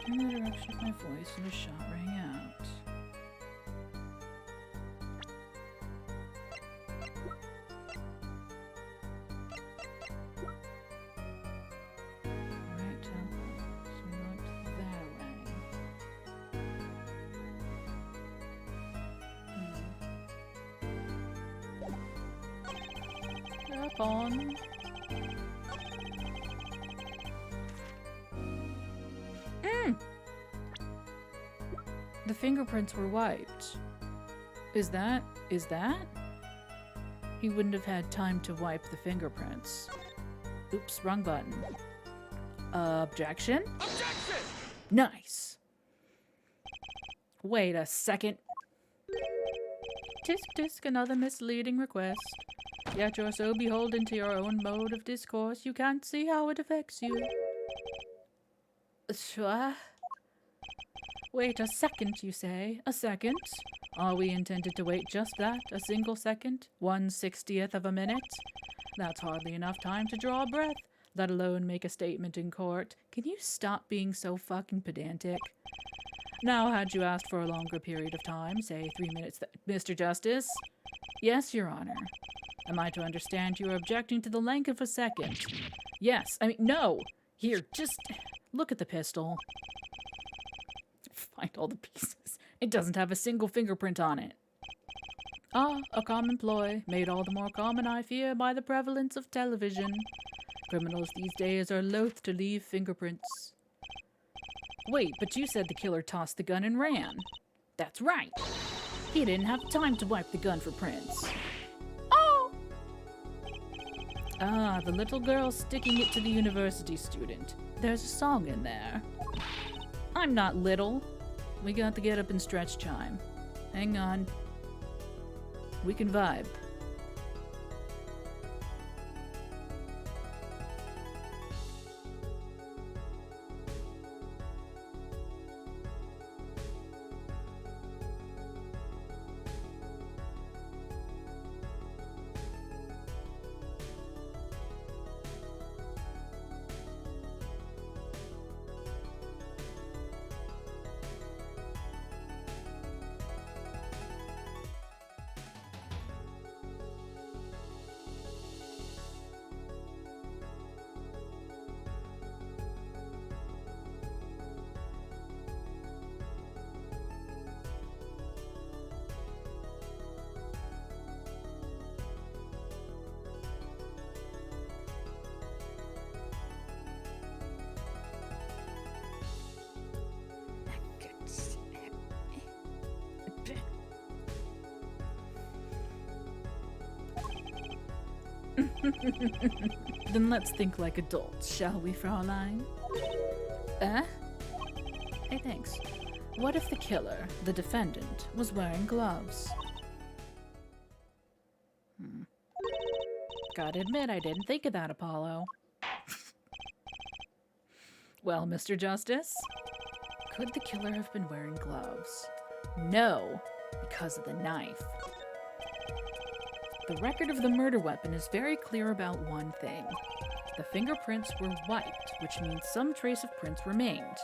Turn the direction of my voice and a shot rang out. Right temple. So we looked that way. Up on. The fingerprints were wiped. Is that? He wouldn't have had time to wipe the fingerprints. Oops, wrong button. Objection? Objection! Nice. Wait a second. Tisk tisk, another misleading request. Yet you're so beholden to your own mode of discourse, you can't see how it affects you. Sure. Wait a second, you say? A second? Are we intended to wait just that? A single second? 1/60th of a minute? That's hardly enough time to draw a breath, let alone make a statement in court. Can you stop being so fucking pedantic? Now, had you asked for a longer period of time, say 3 minutes, Mr. Justice? Yes, Your Honor. Am I to understand you are objecting to the length of a second? Yes. No. Here, just look at the pistol. Find all the pieces. It doesn't have a single fingerprint on it. Ah, a common ploy, made all the more common, I fear, by the prevalence of television. Criminals these days are loath to leave fingerprints. Wait, but you said the killer tossed the gun and ran. That's right. He didn't have time to wipe the gun for prints. Oh! Ah, the little girl sticking it to the university student. There's a song in there. I'm not little. We got the get up and stretch chime. Hang on. We can vibe. Then let's think like adults, shall we, Fraulein? Hey, thanks. What if the killer, the defendant, was wearing gloves? Gotta admit, I didn't think of that, Apollo. Well, Mr. Justice, could the killer have been wearing gloves? No, because of the knife. The record of the murder weapon is very clear about one thing. The fingerprints were wiped, which means some trace of prints remained.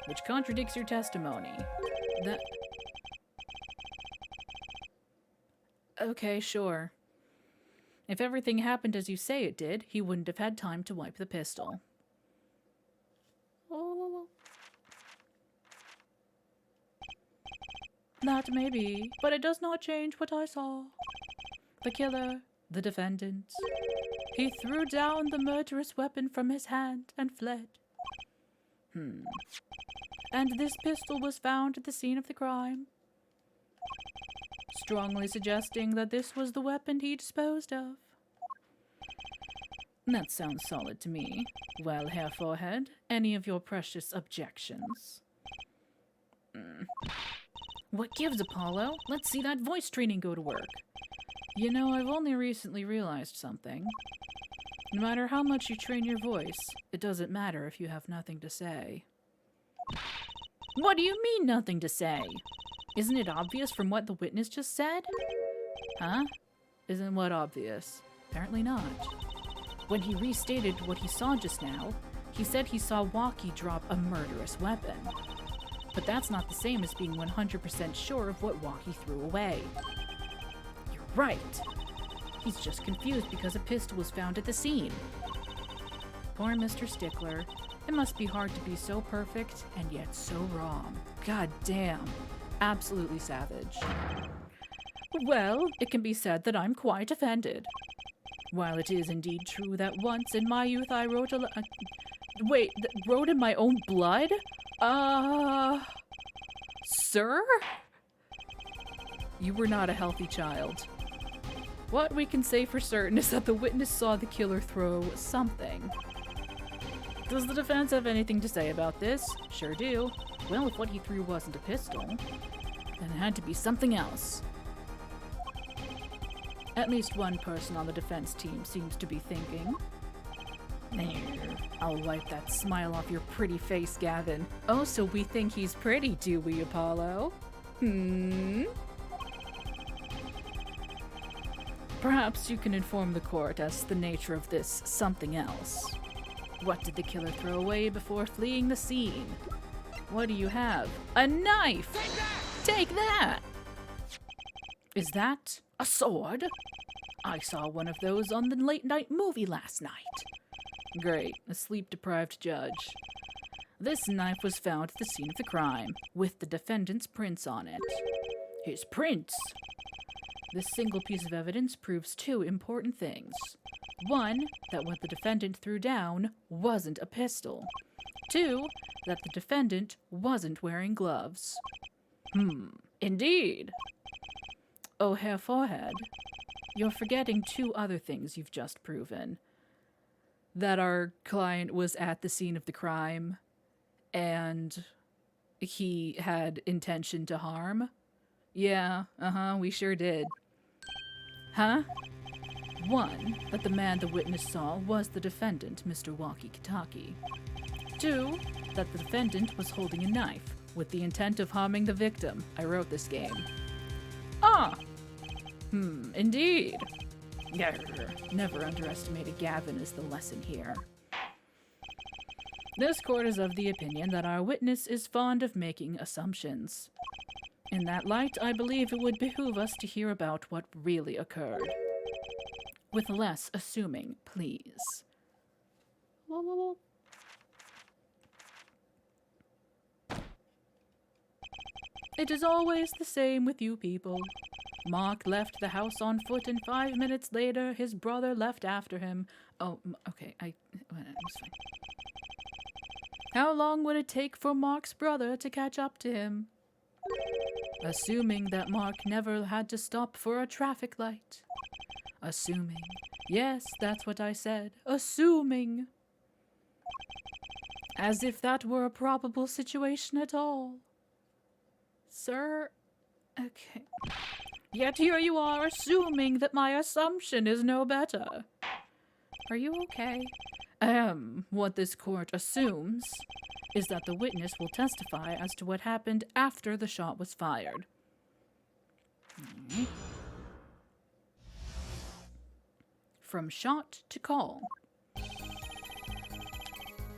Which contradicts your testimony. That... Okay, sure. If everything happened as you say it did, he wouldn't have had time to wipe the pistol. Oh. That may be, but it does not change what I saw. The killer, the defendant, he threw down the murderous weapon from his hand and fled. And this pistol was found at the scene of the crime, strongly suggesting that this was the weapon he disposed of. That sounds solid to me. Well, Herr Forehead, any of your precious objections? What gives, Apollo? Let's see that voice training go to work. You know, I've only recently realized something. No matter how much you train your voice, it doesn't matter if you have nothing to say. What do you mean, nothing to say? Isn't it obvious from what the witness just said? Huh? Isn't what obvious? Apparently not. When he restated what he saw just now, he said he saw Walkie drop a murderous weapon. But that's not the same as being 100% sure of what Walkie threw away. You're right. He's just confused because a pistol was found at the scene. Poor Mr. Stickler. It must be hard to be so perfect and yet so wrong. God damn. Absolutely savage. Well, it can be said that I'm quite offended. While it is indeed true that once in my youth I wrote wrote in my own blood? Sir? You were not a healthy child. What we can say for certain is that the witness saw the killer throw something. Does the defense have anything to say about this? Sure do. Well, if what he threw wasn't a pistol, then it had to be something else. At least one person on the defense team seems to be thinking. There, I'll wipe that smile off your pretty face, Gavin. Oh, so we think he's pretty, do we, Apollo? Perhaps you can inform the court as to the nature of this something else. What did the killer throw away before fleeing the scene? What do you have? A knife! Take that! Is that a sword? I saw one of those on the late-night movie last night. Great, a sleep-deprived judge. This knife was found at the scene of the crime, with the defendant's prints on it. His prints! This single piece of evidence proves two important things. One, that what the defendant threw down wasn't a pistol. Two, that the defendant wasn't wearing gloves. Indeed. Oh, Herr Forehead, you're forgetting two other things you've just proven. That our client was at the scene of the crime, and he had intention to harm. Yeah, we sure did. Huh? One, that the man the witness saw was the defendant, Mr. Walkie-Talkie. Two, that the defendant was holding a knife, with the intent of harming the victim. I wrote this game. Indeed. Never underestimated Gavin is the lesson here. This court is of the opinion that our witness is fond of making assumptions. In that light, I believe it would behoove us to hear about what really occurred. With less assuming, please. It is always the same with you people. Mark left the house on foot, and 5 minutes later, his brother left after him. Oh, okay, it's fine. How long would it take for Mark's brother to catch up to him? Assuming that Mark never had to stop for a traffic light. Assuming. Yes, that's what I said. Assuming. As if that were a probable situation at all. Sir? Okay. Yet here you are assuming that my assumption is no better. Are you okay? What this court assumes is that the witness will testify as to what happened after the shot was fired. from shot to call.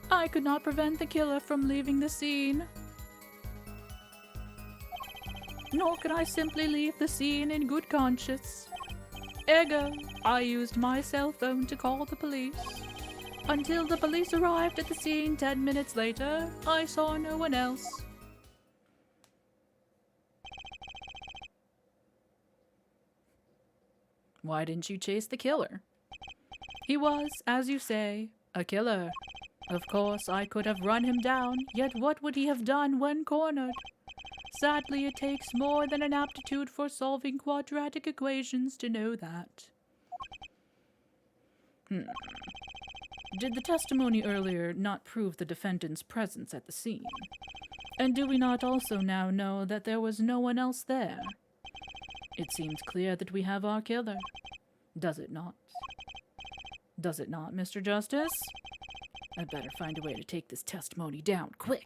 I could not prevent the killer from leaving the scene. Nor could I simply leave the scene in good conscience. Ergo, I used my cell phone to call the police. Until the police arrived at the scene 10 minutes later, I saw no one else. Why didn't you chase the killer? He was, as you say, a killer. Of course, I could have run him down, yet what would he have done when cornered? Sadly, it takes more than an aptitude for solving quadratic equations to know that. Did the testimony earlier not prove the defendant's presence at the scene? And do we not also now know that there was no one else there? It seems clear that we have our killer. Does it not? Does it not, Mr. Justice? I'd better find a way to take this testimony down, quick!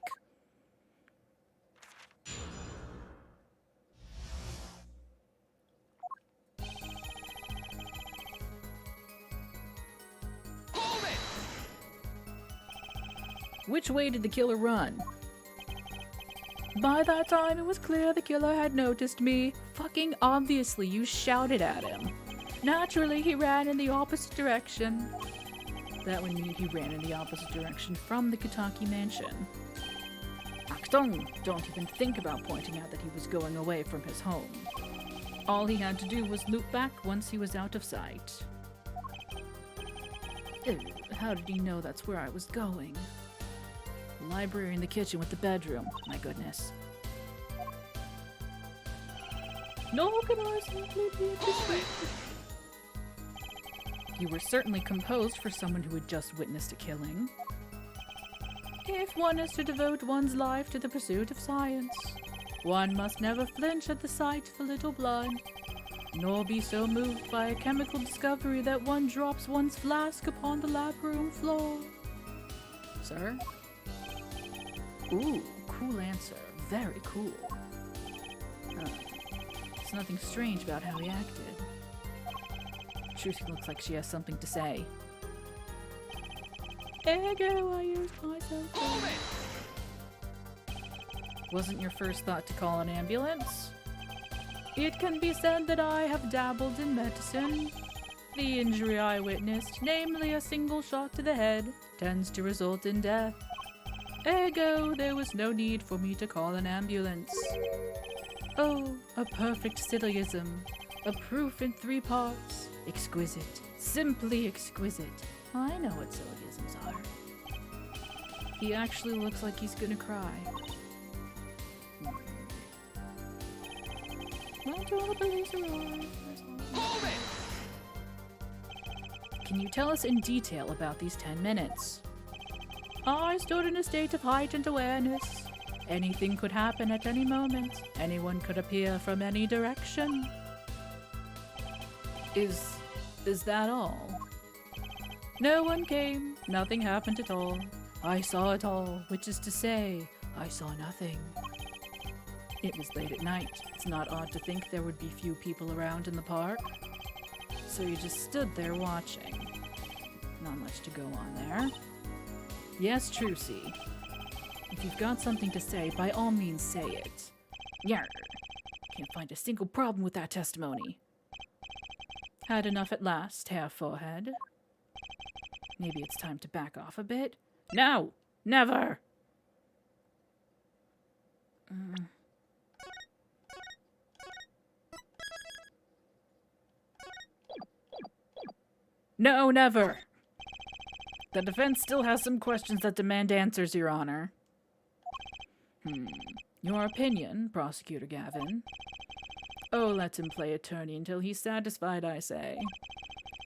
Hold it! Which way did the killer run? By that time, it was clear the killer had noticed me. Fucking obviously, you shouted at him. Naturally, he ran in the opposite direction. That would mean he ran in the opposite direction from the Kitaki mansion. Achtung! Don't even think about pointing out that he was going away from his home. All he had to do was loop back once he was out of sight. Ew, how did he know that's where I was going? The library and the kitchen with the bedroom. My goodness. Nor can I simply be disrespected. You were certainly composed for someone who had just witnessed a killing. If one is to devote one's life to the pursuit of science, one must never flinch at the sight of a little blood, nor be so moved by a chemical discovery that one drops one's flask upon the lab room floor. Sir? Ooh, cool answer. Very cool. There's nothing strange about how he acted. Trucy looks like she has something to say. Ergo, I used myself. Hold it! Wasn't your first thought to call an ambulance? It can be said that I have dabbled in medicine. The injury I witnessed, namely a single shot to the head, tends to result in death. Ergo, there was no need for me to call an ambulance. Oh, a perfect syllogism. A proof in 3 parts. Exquisite. Simply exquisite. I know what syllogisms are. He actually looks like he's gonna cry. Until the police arrive. Hold it! Can you tell us in detail about these 10 minutes? I stood in a state of heightened awareness. Anything could happen at any moment. Anyone could appear from any direction. Is that all? No one came. Nothing happened at all. I saw it all, which is to say, I saw nothing. It was late at night. It's not odd to think there would be few people around in the park. So you just stood there watching. Not much to go on there. Yes, Trucy. If you've got something to say, by all means say it. Yarr. Can't find a single problem with that testimony. Had enough at last, Hair Forehead. Maybe it's time to back off a bit. No! Never! No, never! The defense still has some questions that demand answers, Your Honor. Your opinion, Prosecutor Gavin? Oh, let him play attorney until he's satisfied, I say.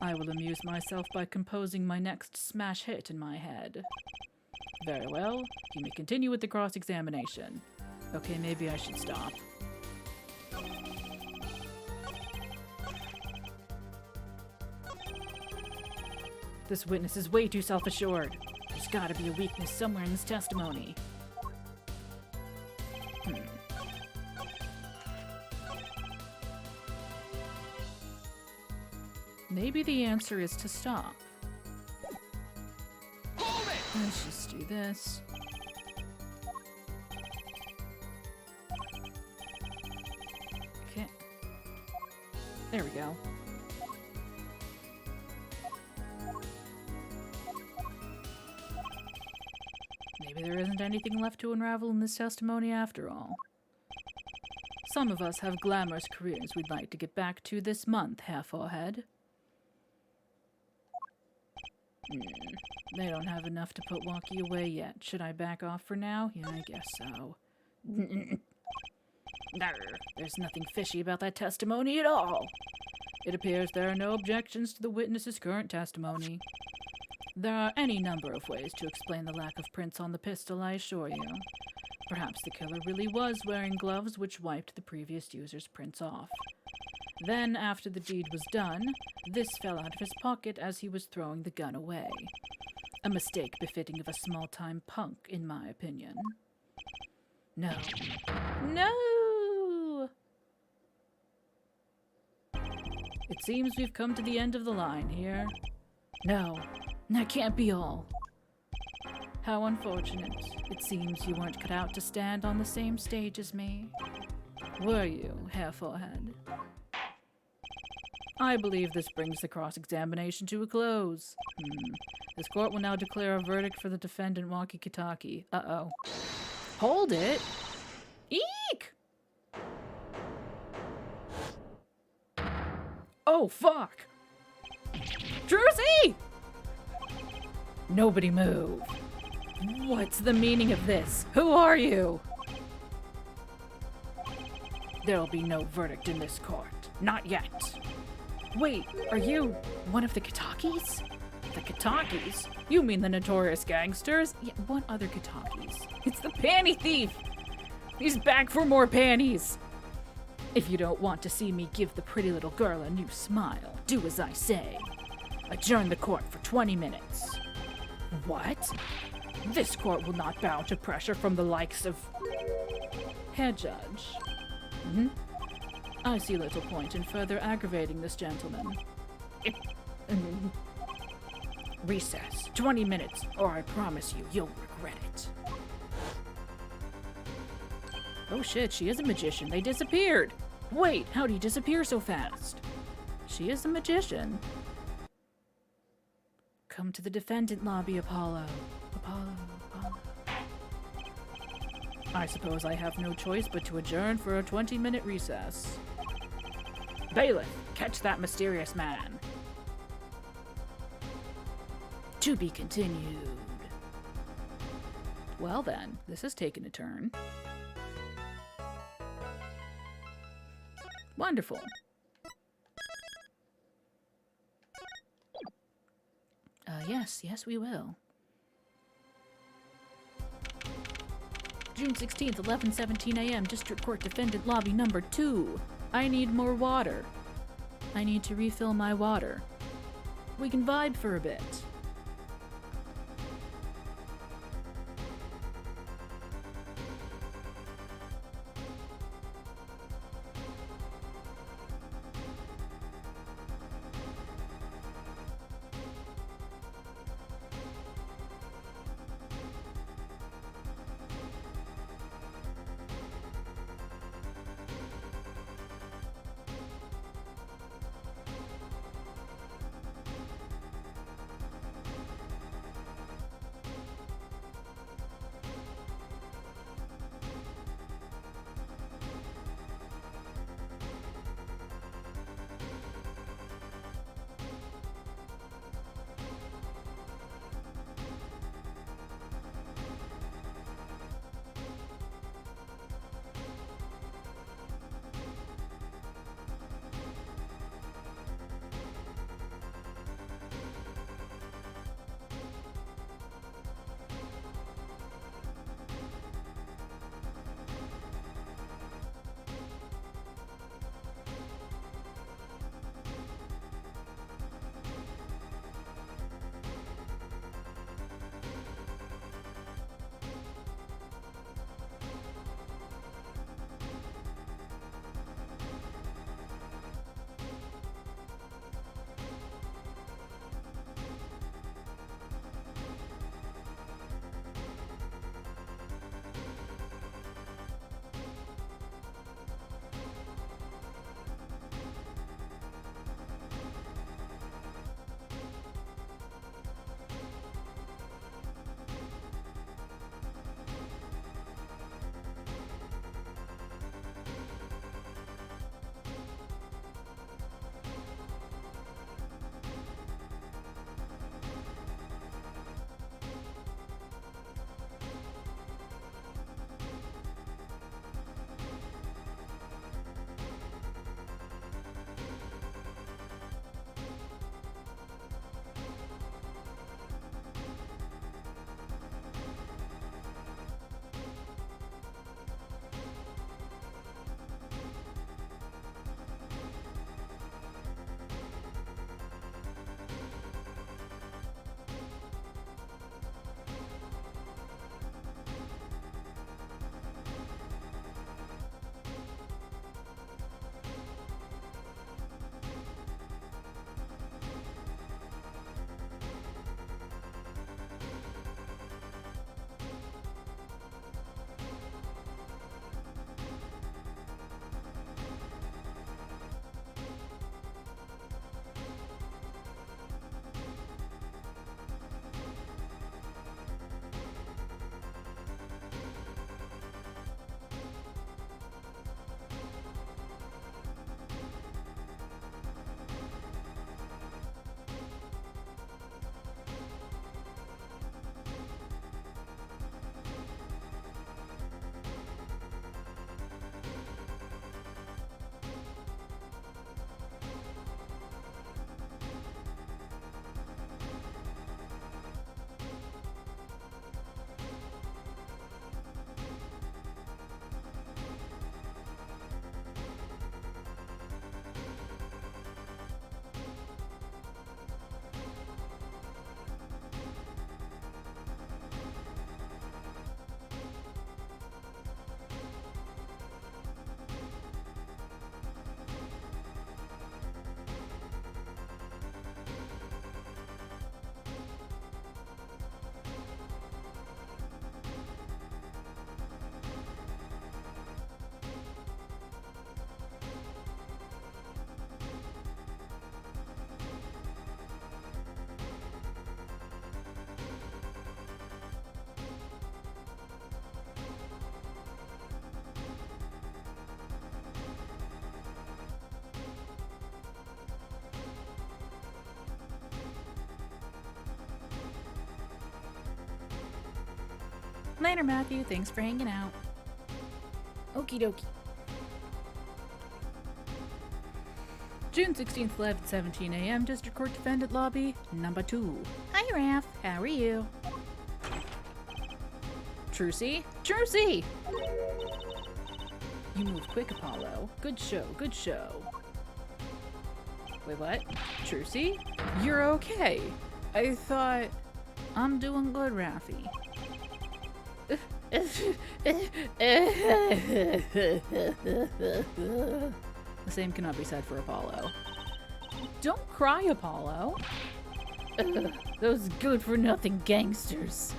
I will amuse myself by composing my next smash hit in my head. Very well. You may continue with the cross-examination. Okay, maybe I should stop. This witness is way too self-assured. There's gotta be a weakness somewhere in this testimony. Maybe the answer is to stop. Hold it! Let's just do this. Okay. There we go. Maybe there isn't anything left to unravel in this testimony after all. Some of us have glamorous careers we'd like to get back to this month, half-forehead. They don't have enough to put Walkie away yet. Should I back off for now? Yeah, I guess so. There's nothing fishy about that testimony at all. It appears there are no objections to the witness's current testimony. There are any number of ways to explain the lack of prints on the pistol, I assure you. Perhaps the killer really was wearing gloves which wiped the previous user's prints off. Then, after the deed was done, this fell out of his pocket as he was throwing the gun away. A mistake befitting of a small-time punk, in my opinion. No. No! It seems we've come to the end of the line here. No, that can't be all. How unfortunate. It seems you weren't cut out to stand on the same stage as me. Were you, hair-forehead? I believe this brings the cross-examination to a close. This court will now declare a verdict for the defendant, Walkie Kitaki. Uh-oh. Hold it! Eek! Oh, fuck! Jersey! Nobody move. What's the meaning of this? Who are you? There'll be no verdict in this court. Not yet. Wait, are you one of the Kitakis? The Kitakis? You mean the notorious gangsters? Yeah, what other Kitakis? It's the panty thief! He's back for more panties! If you don't want to see me give the pretty little girl a new smile, do as I say. Adjourn the court for 20 minutes. What? This court will not bow to pressure from the likes of... Head judge. I see little point in further aggravating this gentleman. Recess. 20 minutes, or I promise you, you'll regret it. Oh shit, she is a magician. They disappeared. Wait, how'd he disappear so fast? She is a magician. Come to the defendant lobby, Apollo. Apollo. I suppose I have no choice but to adjourn for a 20-minute recess. Bailiff, catch that mysterious man. To be continued. Well then, this has taken a turn. Wonderful. Yes, we will. June 16th, 11:17 a.m., District Court Defendant Lobby number 2. I need more water. I need to refill my water. We can vibe for a bit. Later, Matthew. Thanks for hanging out. Okie dokie. June 16th, live at 17 a.m. District Court Defendant Lobby, number 2. Hi, Raph. How are you? Trucy? Trucy! You move quick, Apollo. Good show, good show. Wait, what? Trucy? You're okay. I thought... I'm doing good, Raffy. The same cannot be said for Apollo. Don't cry, Apollo. Those good-for-nothing gangsters.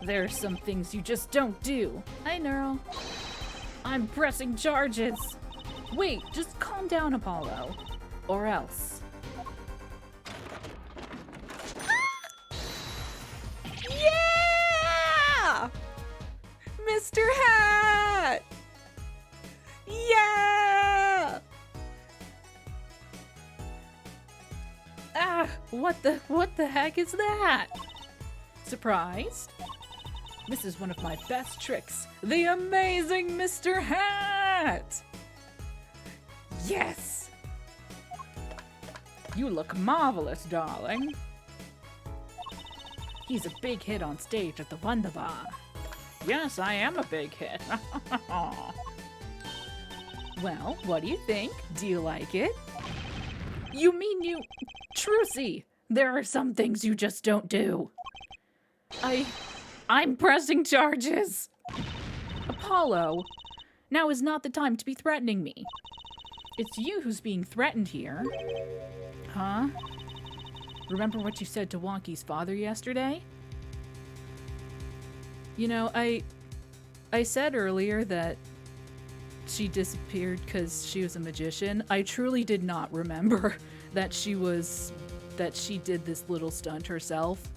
There are some things you just don't do. Hi, Neural. I'm pressing charges. Wait, just calm down, Apollo. Or else. Yeah! Mr. Hat! Yeah! Ah, what the heck is that? Surprised? This is one of my best tricks. The amazing Mr. Hat! Yes! You look marvelous, darling. He's a big hit on stage at the Wonder Bar. Yes, I am a big hit. Well, what do you think? Do you like it? You mean you... Trucy, there are some things you just don't do. I'm pressing charges. Apollo, now is not the time to be threatening me. It's you who's being threatened here. Huh? Remember what you said to Wonky's father yesterday? You know, I said earlier that she disappeared because she was a magician. I truly did not remember that she did this little stunt herself.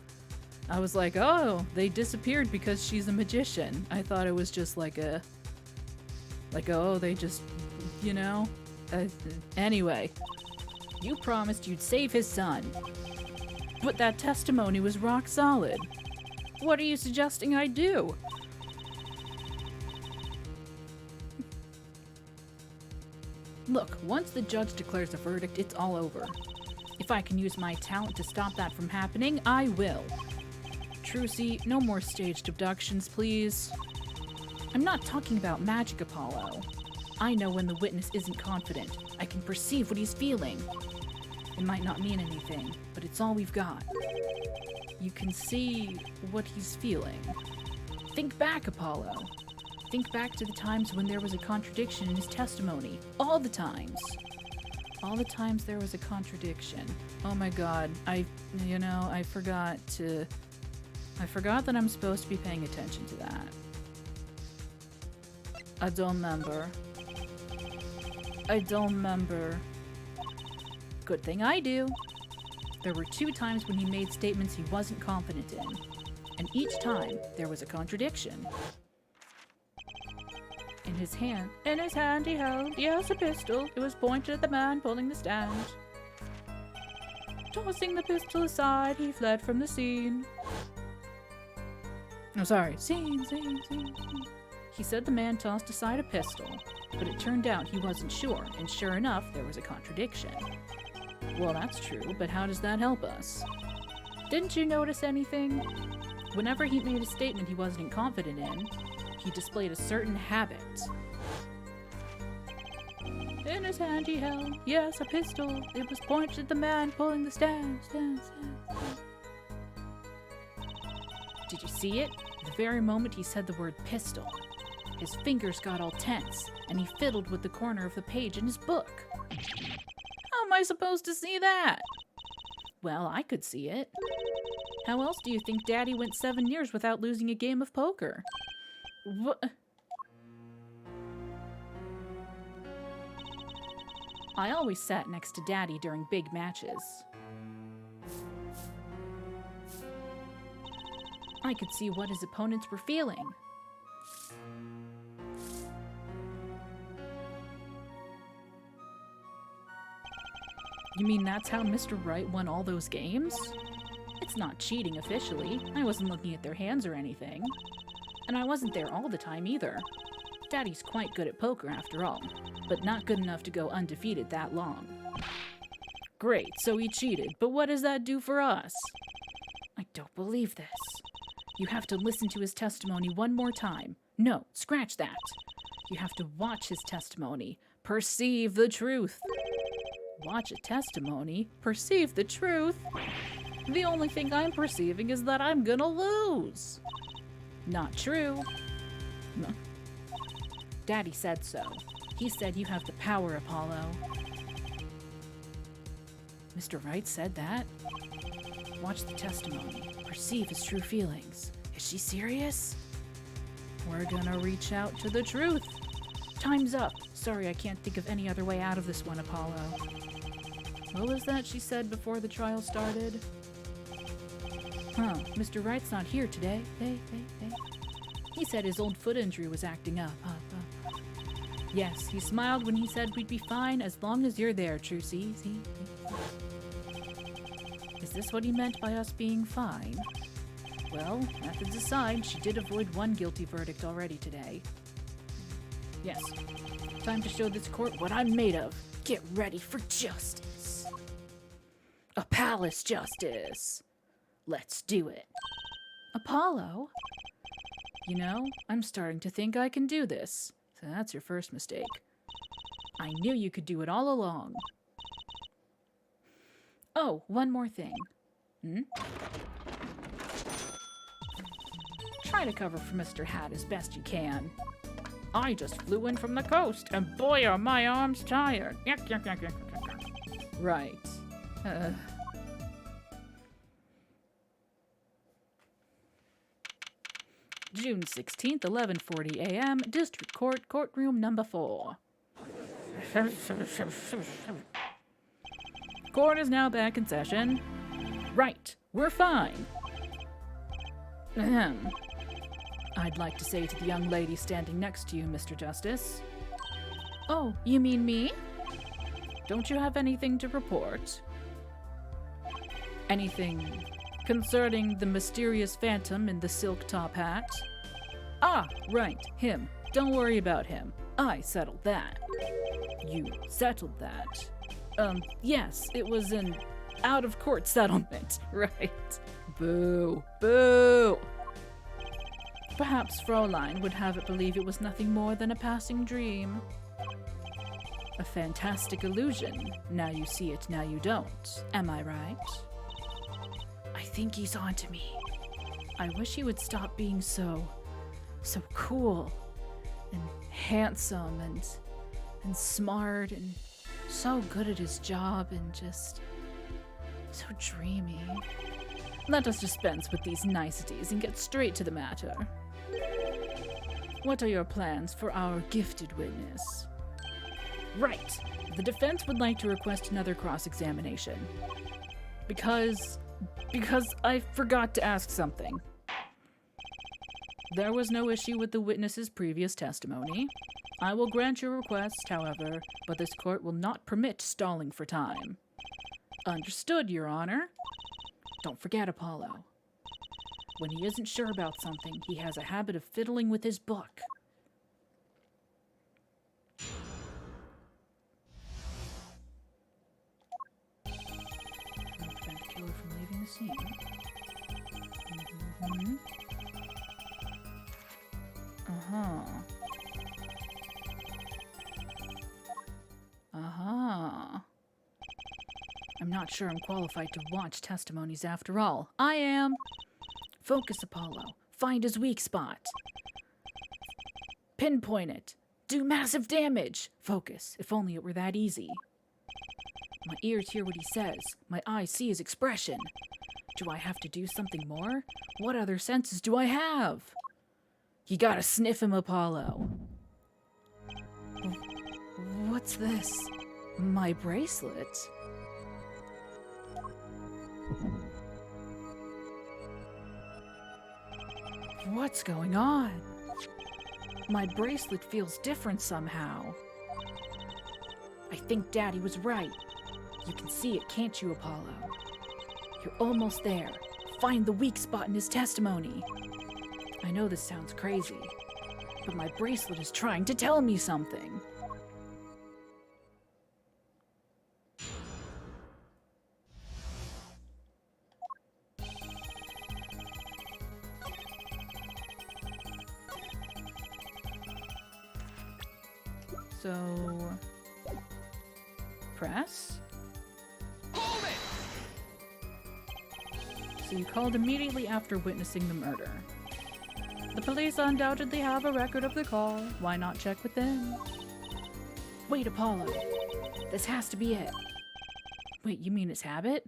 I was like, oh, they disappeared because she's a magician. I thought it was just like oh, they just, you know. Anyway, you promised you'd save his son. But that testimony was rock solid. What are you suggesting I do? Look, once the judge declares a verdict, it's all over. If I can use my talent to stop that from happening, I will. Trucy, no more staged abductions, please. I'm not talking about magic, Apollo. I know when the witness isn't confident. I can perceive what he's feeling. It might not mean anything, but it's all we've got. You can see what he's feeling. Think back, Apollo. Think back to the times when there was a contradiction in his testimony. All the times. All the times there was a contradiction. Oh my god, I forgot that I'm supposed to be paying attention to that. I don't remember. Good thing I do. There were 2 times when he made statements he wasn't confident in. And each time, there was a contradiction. In his hand he held, yes, a pistol. It was pointed at the man pulling the stand. Tossing the pistol aside, he fled from the scene. Oh, sorry. Scene. He said the man tossed aside a pistol, but it turned out he wasn't sure, and sure enough, there was a contradiction. Well, that's true, but how does that help us? Didn't you notice anything? Whenever he made a statement he wasn't confident in, he displayed a certain habit. In his hand he held, yes, a pistol. It was pointed at the man pulling the stand. Did you see it? The very moment he said the word pistol, his fingers got all tense, and he fiddled with the corner of the page in his book. How am I supposed to see that? Well, I could see it. How else do you think Daddy went 7 years without losing a game of poker? What? I always sat next to Daddy during big matches. I could see what his opponents were feeling. You mean that's how Mr. Right won all those games? It's It's not cheating officially. I wasn't looking at their hands or anything. And I wasn't there all the time either. Daddy's quite good at poker after all, but not good enough to go undefeated that long. Great, so he cheated, but what does that do for us? I don't believe this. You have to listen to his testimony one more time. No, scratch that. You have to watch his testimony. Perceive the truth. Watch a testimony? Perceive the truth? The only thing I'm perceiving is that I'm gonna lose. Not true. No. Daddy said so. He said you have the power, Apollo. Mr. Wright said that? Watch the testimony. Perceive his true feelings. Is she serious? We're gonna reach out to the truth. Time's up. Sorry, I can't think of any other way out of this one, Apollo. What was that she said before the trial started? Huh, Mr. Wright's not here today. Hey. He said his old foot injury was acting up. Yes, he smiled when he said we'd be fine as long as you're there, Trucy. Is this what he meant by us being fine? Well, methods aside, she did avoid one guilty verdict already today. Yes, time to show this court what I'm made of. Get ready for justice. A palace justice. Let's do it. Apollo? You know, I'm starting to think I can do this. So that's your first mistake. I knew you could do it all along. Oh, one more thing. Try to cover for Mr. Hat as best you can. I just flew in from the coast, and boy are my arms tired. Yuck. Right. June 16th, 11:40 a.m., District Court, Courtroom Number 4. Court is now back in session. Right, we're fine. Ahem. I'd like to say to the young lady standing next to you, Mr. Justice. Oh, you mean me? Don't you have anything to report? Anything concerning the mysterious phantom in the silk top hat? Ah, right, him. Don't worry about him. I settled that. You settled that? Yes, it was an out-of-court settlement, right? Boo. Perhaps Fraulein would have it believe it was nothing more than a passing dream. A fantastic illusion. Now you see it, now you don't. Am I right? I think he's on to me. I wish he would stop being so cool and handsome and smart and so good at his job and just so dreamy. Let us dispense with these niceties and get straight to the matter. What are your plans for our gifted witness? Right. The defense would like to request another cross-examination. Because I forgot to ask something. There was no issue with the witness's previous testimony. I will grant your request, however, but this court will not permit stalling for time. Understood, Your Honor. Don't forget, Apollo. When he isn't sure about something, he has a habit of fiddling with his book. Prevent the killer from leaving the scene. I'm not sure I'm qualified to watch testimonies after all. I am. Focus, Apollo. Find his weak spot. Pinpoint it. Do massive damage. Focus. If only it were that easy. My ears hear what he says. My eyes see his expression. Do I have to do something more? What other senses do I have? You gotta sniff him, Apollo. What's this? My bracelet? What's going on? My bracelet feels different somehow. I think Daddy was right. You can see it, can't you, Apollo? You're almost there. find the weak spot in his testimony. I know this sounds crazy, but my bracelet is trying to tell me something. So, press? Hold it! So you called immediately after witnessing the murder. The police undoubtedly have a record of the call. Why not check with them? Wait, Apollo. This has to be it. Wait, you mean his habit?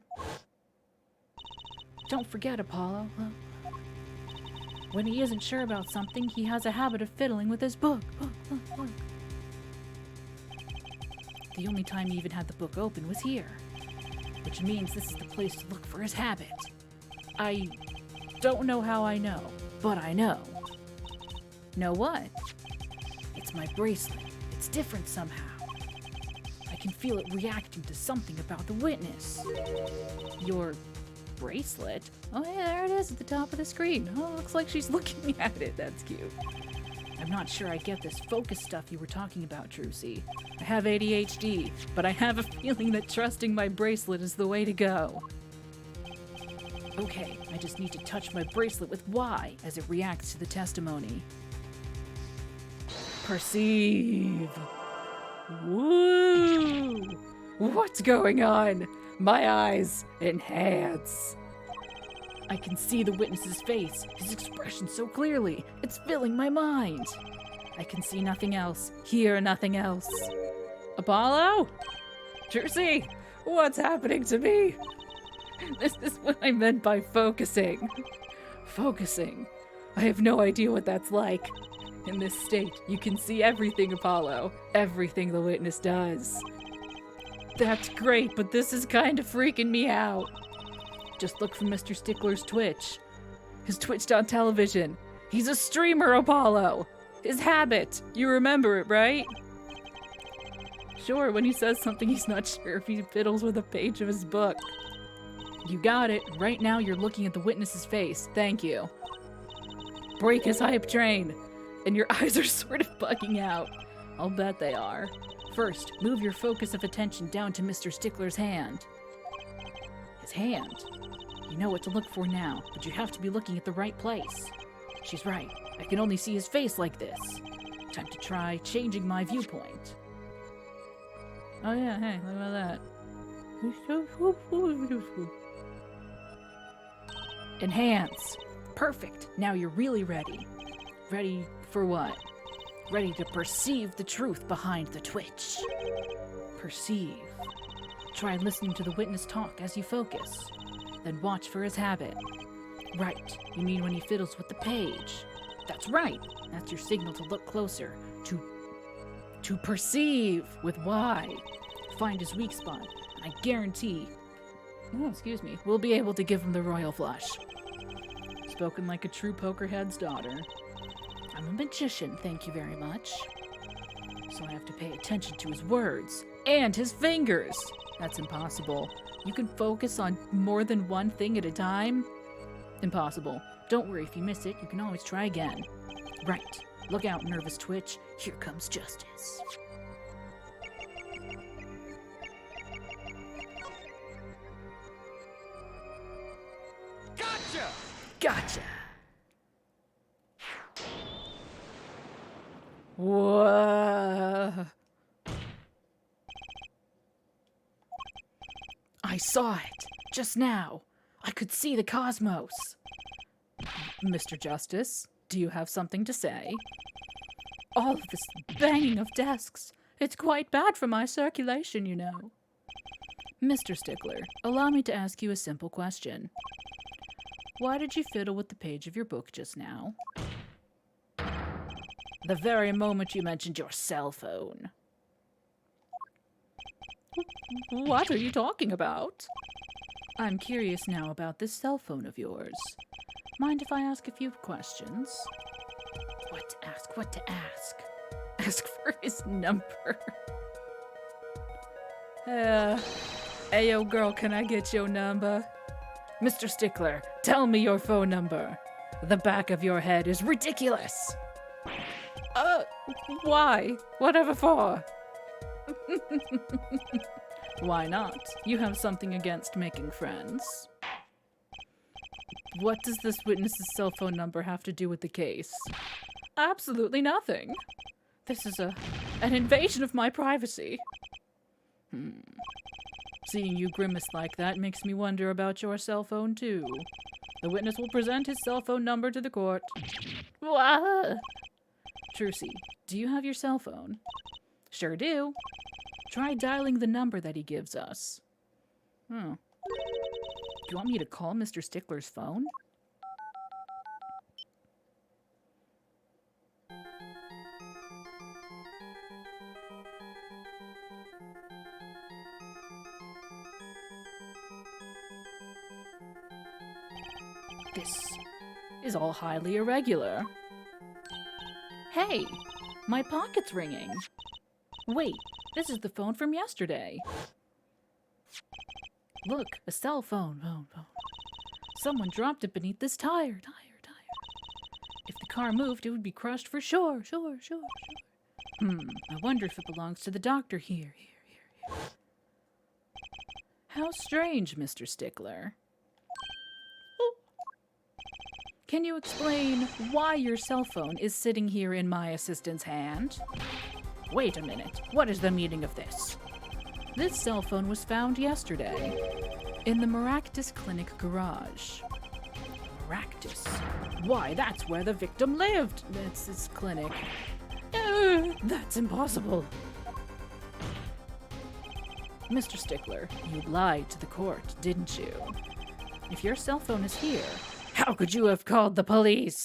Don't forget, Apollo. When he isn't sure about something, he has a habit of fiddling with his book. Look. The only time he even had the book open was here, which means this is the place to look for his habit. I don't know how I know, but I know. Know what? It's my bracelet. It's different somehow. I can feel it reacting to something about the witness. Your bracelet? Oh yeah, there it is at the top of the screen. Oh, looks like she's looking at it. That's cute. I'm not sure I get this focus stuff you were talking about, Trucy. I have ADHD, but I have a feeling that trusting my bracelet is the way to go. Okay, I just need to touch my bracelet with Y as it reacts to the testimony. Perceive. Woo! What's going on? My eyes enhance. I can see the witness's face, his expression so clearly. It's filling my mind. I can see nothing else, hear nothing else. Apollo? Jersey, what's happening to me? This is what I meant by focusing. Focusing. I have no idea what that's like. In this state, you can see everything, Apollo. Everything the witness does. That's great, but this is kind of freaking me out. Just look for Mr. Stickler's Twitch. His Twitch.television. He's a streamer, Apollo. His habit. You remember it, right? Sure, when he says something he's not sure if he fiddles with a page of his book. You got it. Right now you're looking at the witness's face. Thank you. Break his hype train. And your eyes are sort of bugging out. I'll bet they are. First, move your focus of attention down to Mr. Stickler's hand. His hand? You know what to look for now, but you have to be looking at the right place. She's right. I can only see his face like this. Time to try changing my viewpoint. Oh yeah, hey, look about that. Enhance. Perfect. Now you're really ready. Ready for what? Ready to perceive the truth behind the twitch. Perceive. Try listening to the witness talk as you focus. Then watch for his habit. Right. You mean when he fiddles with the page. That's right. That's your signal to look closer. To perceive with Y. Find his weak spot. I guarantee, we'll be able to give him the royal flush. Spoken like a true pokerhead's daughter. I'm a magician, thank you very much. So I have to pay attention to his words and his fingers. That's impossible. You can focus on more than one thing at a time? Impossible. Don't worry, if you miss it, you can always try again. Right. Look out, nervous twitch. Here comes justice. Gotcha! Gotcha! Whoa! I saw it! Just now! I could see the cosmos! Mr. Justice, do you have something to say? All of this banging of desks. It's quite bad for my circulation, you know. Mr. Stickler, allow me to ask you a simple question. Why did you fiddle with the page of your book just now? The very moment you mentioned your cell phone. What are you talking about? I'm curious now about this cell phone of yours. Mind if I ask a few questions? What to ask? What to ask? Ask for his number. Hey, yo, girl, can I get your number? Mr. Stickler, tell me your phone number. The back of your head is ridiculous. Why? Whatever for? Why not? You have something against making friends. What does this witness's cell phone number have to do with the case? Absolutely nothing. This is an invasion of my privacy. Seeing you grimace like that makes me wonder about your cell phone, too. The witness will present his cell phone number to the court. Trucy, do you have your cell phone? Sure do. Try dialing the number that he gives us. Do you want me to call Mr. Stickler's phone? This is all highly irregular. Hey, my pocket's ringing. Wait, this is the phone from yesterday. Look, a cell phone. Someone dropped it beneath this tire. If the car moved, it would be crushed for sure. I wonder if it belongs to the doctor here. How strange, Mr. Stickler. Can you explain why your cell phone is sitting here in my assistant's hand? Wait a minute, what is the meaning of this? This cell phone was found yesterday in the Maractus Clinic garage. Maractus? Why, that's where the victim lived. It's his clinic. That's impossible. Mr. Stickler, you lied to the court, didn't you? If your cell phone is here, how could you have called the police?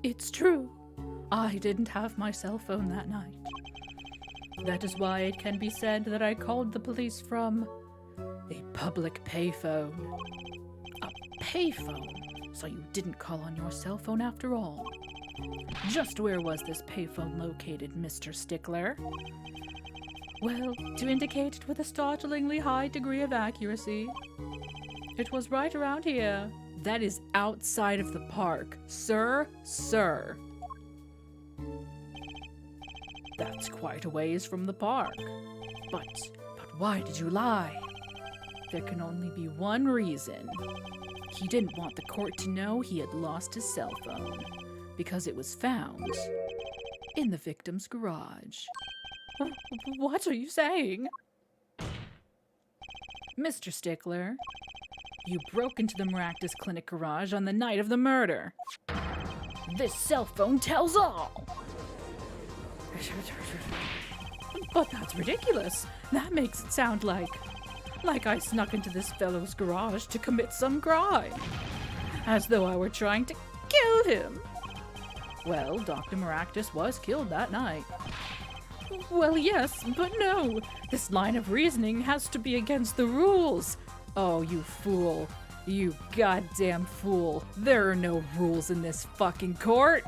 It's true. I didn't have my cell phone that night. That is why it can be said that I called the police from a public payphone. A payphone? So you didn't call on your cell phone after all. Just where was this payphone located, Mr. Stickler? Well, to indicate it with a startlingly high degree of accuracy, it was right around here. That is outside of the park. Sir. That's quite a ways from the park. But why did you lie? There can only be one reason. He didn't want the court to know he had lost his cell phone, because it was found in the victim's garage. What are you saying? Mr. Stickler, you broke into the Maractus Clinic garage on the night of the murder. This cell phone tells all. But that's ridiculous. That makes it sound like I snuck into this fellow's garage to commit some crime. As though I were trying to kill him. Well, Dr. Maractus was killed that night. Well, yes, but no. This line of reasoning has to be against the rules. Oh, you fool. You goddamn fool. There are no rules in this fucking court.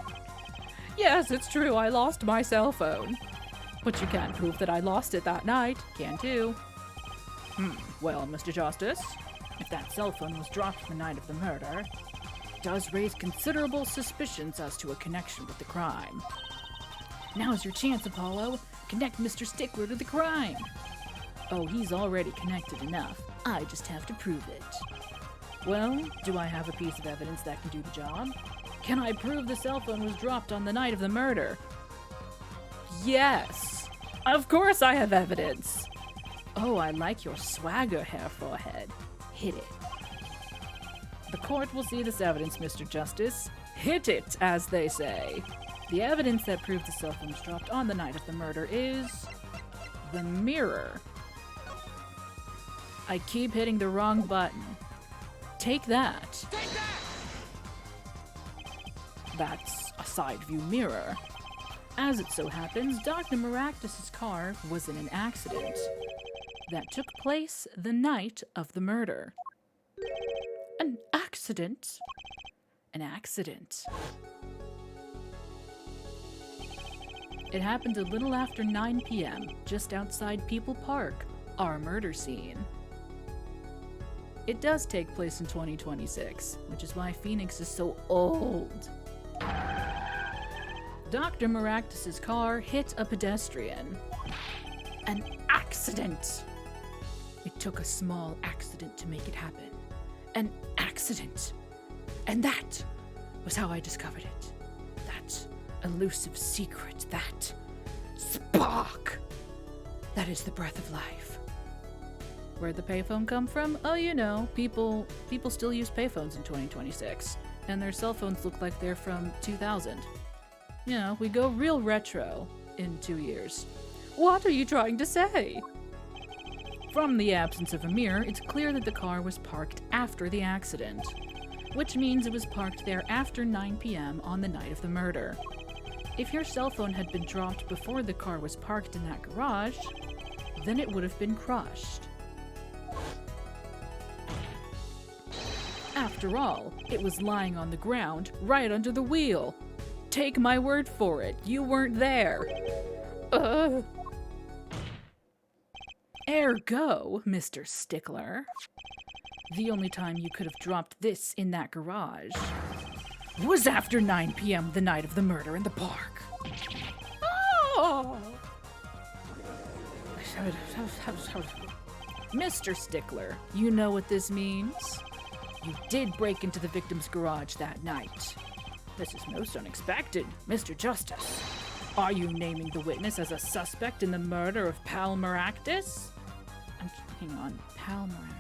Yes, it's true, I lost my cell phone. But you can't prove that I lost it that night, can't you? Well, Mr. Justice, if that cell phone was dropped the night of the murder, it does raise considerable suspicions as to a connection with the crime. Now's your chance, Apollo. Connect Mr. Stickler to the crime. Oh, he's already connected enough. I just have to prove it. Well, do I have a piece of evidence that can do the job? Can I prove the cell phone was dropped on the night of the murder? Yes! Of course I have evidence! Oh, I like your swagger, hair forehead. Hit it. The court will see this evidence, Mr. Justice. Hit it, as they say. The evidence that proves the cell phone was dropped on the night of the murder is the mirror. I keep hitting the wrong button. Take that. Take that! That's a side view mirror. As it so happens, Dr. Maractus's car was in an accident that took place the night of the murder. An accident? An accident. It happened a little after 9 p.m., just outside People Park, our murder scene. It does take place in 2026, which is why Phoenix is so old. Dr. Maractus's car hit a pedestrian. An accident! It took a small accident to make it happen. An accident! And that was how I discovered it. That elusive secret, that spark! That is the breath of life. Where'd the payphone come from? Oh, you know, people still use payphones in 2026, and their cell phones look like they're from 2000. You know, we go real retro in 2 years. What are you trying to say? From the absence of a mirror, it's clear that the car was parked after the accident, which means it was parked there after 9 p.m. on the night of the murder. If your cell phone had been dropped before the car was parked in that garage, then it would have been crushed. After all, it was lying on the ground right under the wheel. Take my word for it, you weren't there. Ergo, Mr. Stickler, the only time you could have dropped this in that garage was after 9 p.m. the night of the murder in the park. Oh! Mr. Stickler, you know what this means? You did break into the victim's garage that night. This is most unexpected, Mr. Justice. Are you naming the witness as a suspect in the murder of Pal Maractus? Hang on. Pal Maractus.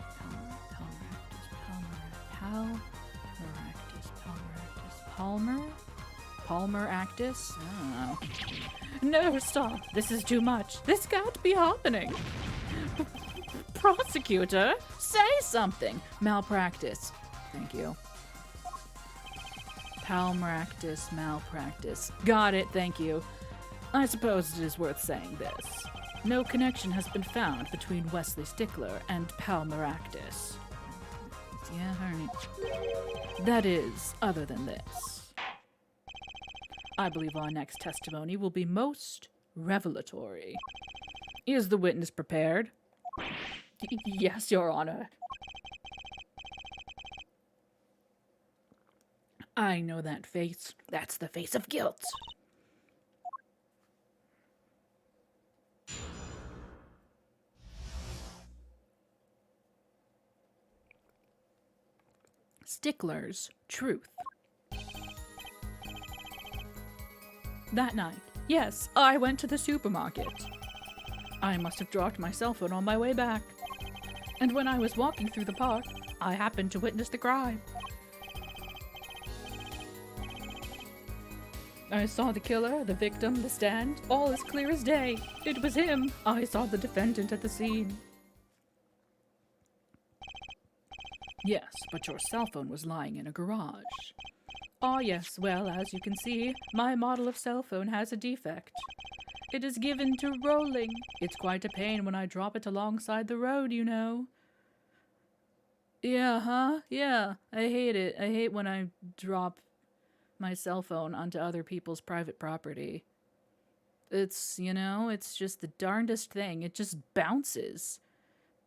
Palmer Actus? I don't know. No, stop. This is too much. This can't be happening. Prosecutor? Say something. Malpractice. Thank you. Palmaractus, malpractice. Got it, thank you. I suppose it is worth saying this. No connection has been found between Wesley Stickler and Palmaractus. Yeah, alright. That is, other than this. I believe our next testimony will be most revelatory. Is the witness prepared? Yes, Your Honor. I know that face. That's the face of guilt. Stickler's truth. That night, yes, I went to the supermarket. I must have dropped my cell phone on my way back. And when I was walking through the park, I happened to witness the crime. I saw the killer, the victim, the stand, all as clear as day. It was him. I saw the defendant at the scene. Yes, but your cell phone was lying in a garage. Ah, yes, well, as you can see, my model of cell phone has a defect. It is given to rolling. It's quite a pain when I drop it alongside the road, you know. Yeah, huh? Yeah, I hate it. I hate when I drop my cell phone onto other people's private property. It's, you know, it's just the darndest thing. It just bounces.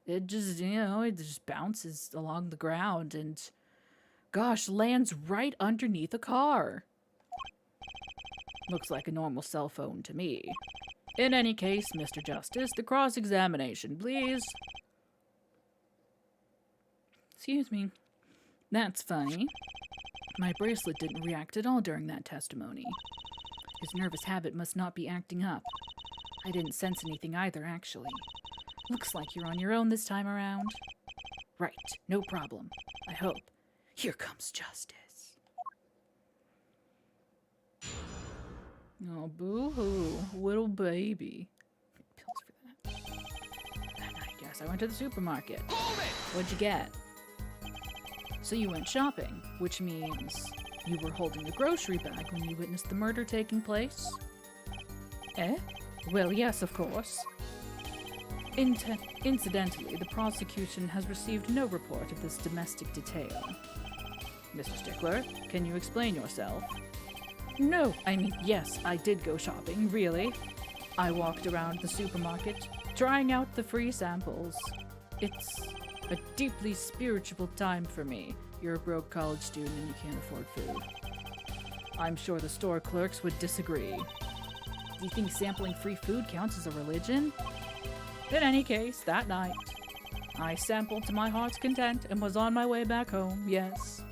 It just, you know, it just bounces along the ground and, gosh, lands right underneath a car. Looks like a normal cell phone to me. In any case, Mr. Justice, the cross-examination, please. Excuse me. That's funny. My bracelet didn't react at all during that testimony. His nervous habit must not be acting up. I didn't sense anything either, actually. Looks like you're on your own this time around. Right, no problem. I hope. Here comes justice. Oh, boo-hoo. Little baby. Pills for that. That night, yes, I went to the supermarket. What'd you get? So you went shopping, which means you were holding a grocery bag when you witnessed the murder taking place? Eh? Well, yes, of course. Incidentally, the prosecution has received no report of this domestic detail. Mr. Stickler, can you explain yourself? No, I mean, yes, I did go shopping, really. I walked around the supermarket, trying out the free samples. It's a deeply spiritual time for me. You're a broke college student and you can't afford food. I'm sure the store clerks would disagree. Do you think sampling free food counts as a religion? In any case, that night, I sampled to my heart's content and was on my way back home, yes.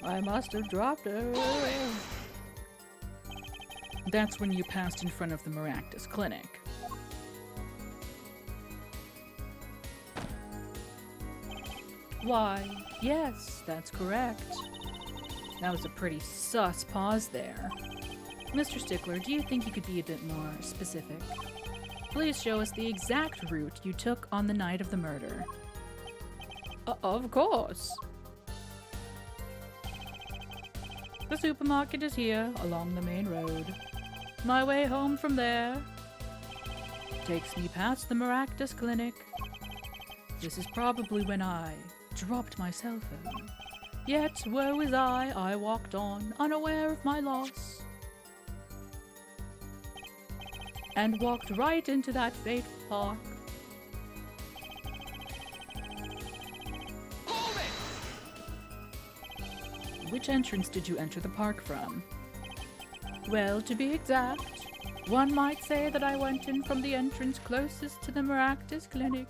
I must have dropped it. That's when you passed in front of the Maractus Clinic. Why, yes, that's correct. That was a pretty sus pause there. Mr. Stickler, do you think you could be a bit more specific? Please show us the exact route you took on the night of the murder. Of course. The supermarket is here, along the main road. My way home from there takes me past the Maractus Clinic. This is probably when I dropped my cell phone. Yet, woe is I walked on, unaware of my loss. And walked right into that fateful park. Hold it! Which entrance did you enter the park from? Well, to be exact, one might say that I went in from the entrance closest to the Maractus Clinic.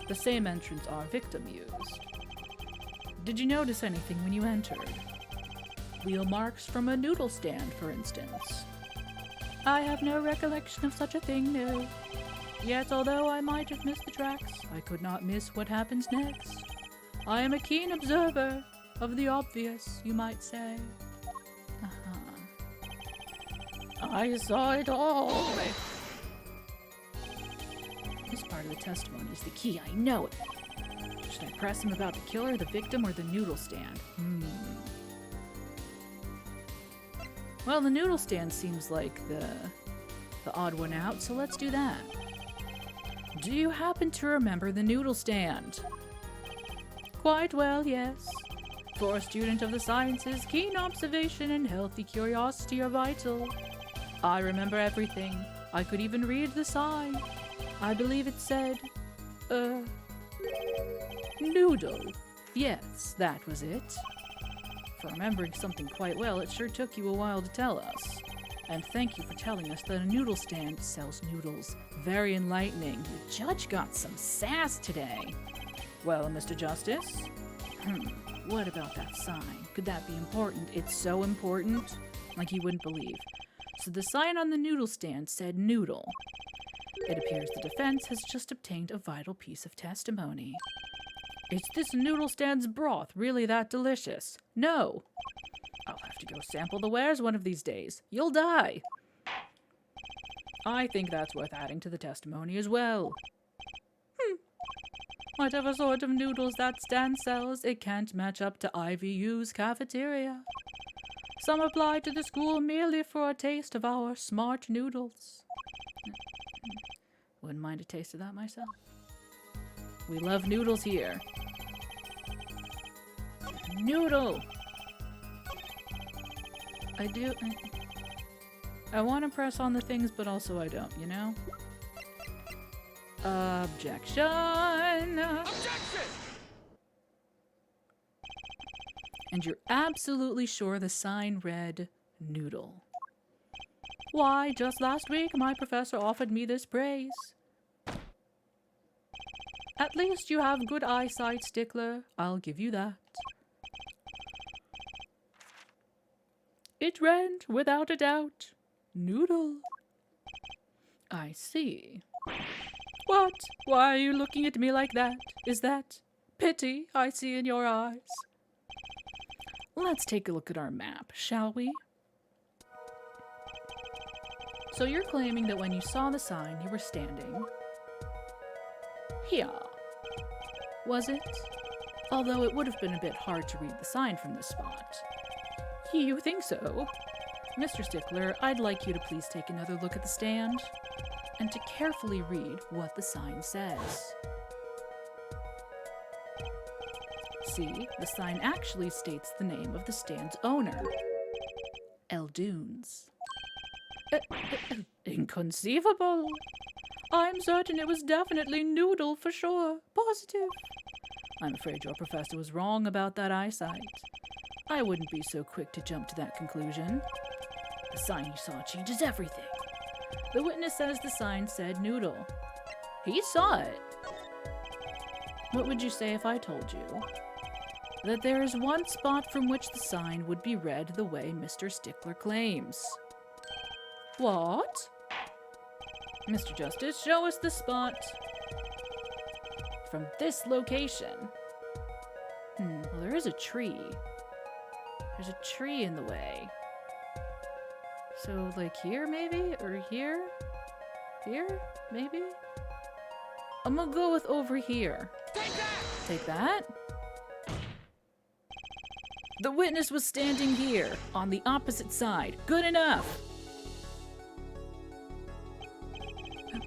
The same entrance our victim used. Did you notice anything when you entered? Wheel marks from a noodle stand, for instance. I have no recollection of such a thing, no. Yet, although I might have missed the tracks, I could not miss what happens next. I am a keen observer of the obvious, you might say. I saw it all. This part of the testimony is the key, I know it. Should I press him about the killer, the victim, or the noodle stand? Well, the noodle stand seems like the odd one out, so let's do that. Do you happen to remember the noodle stand? Quite well, yes. For a student of the sciences, keen observation and healthy curiosity are vital. I remember everything. I could even read the sign. I believe it said, noodle. Yes, that was it. For remembering something quite well, it sure took you a while to tell us. And thank you for telling us that a noodle stand sells noodles. Very enlightening. The judge got some sass today. Well, Mr. Justice? What about that sign? Could that be important? It's so important, like you wouldn't believe. So the sign on the noodle stand said noodle. It appears the defense has just obtained a vital piece of testimony. Is this noodle stand's broth really that delicious? No. I'll have to go sample the wares one of these days. You'll die. I think that's worth adding to the testimony as well. Whatever sort of noodles that stand sells, it can't match up to IVU's cafeteria. Some apply to the school merely for a taste of our smart noodles. Wouldn't mind a taste of that myself. We love noodles here. Noodle! I do... I want to press on the things, but also I don't, you know? Objection! Objection! And you're absolutely sure the sign read noodle. Why, just last week my professor offered me this praise. At least you have good eyesight, Stickler. I'll give you that. It read, without a doubt, noodle. I see. What? Why are you looking at me like that? Is that pity I see in your eyes? Let's take a look at our map, shall we? So you're claiming that when you saw the sign, you were standing here. Was it? Although it would have been a bit hard to read the sign from this spot. You think so? Mr. Stickler, I'd like you to please take another look at the stand. and to carefully read what the sign says. See, the sign actually states the name of the stand's owner, Eldunes. Inconceivable! I'm certain it was definitely Noodle for sure. Positive. I'm afraid your professor was wrong about that eyesight. I wouldn't be so quick to jump to that conclusion. The sign he saw changes everything. The witness says the sign said Noodle. He saw it. What would you say if I told you that there is one spot from which the sign would be read the way Mr. Stickler claims? What? Mr. Justice, show us the spot. From this location. Well, there is a tree. There's a tree in the way. So, like here, maybe? Or here? Here? Maybe? I'm gonna go with over here. Take that? The witness was standing here, on the opposite side. Good enough!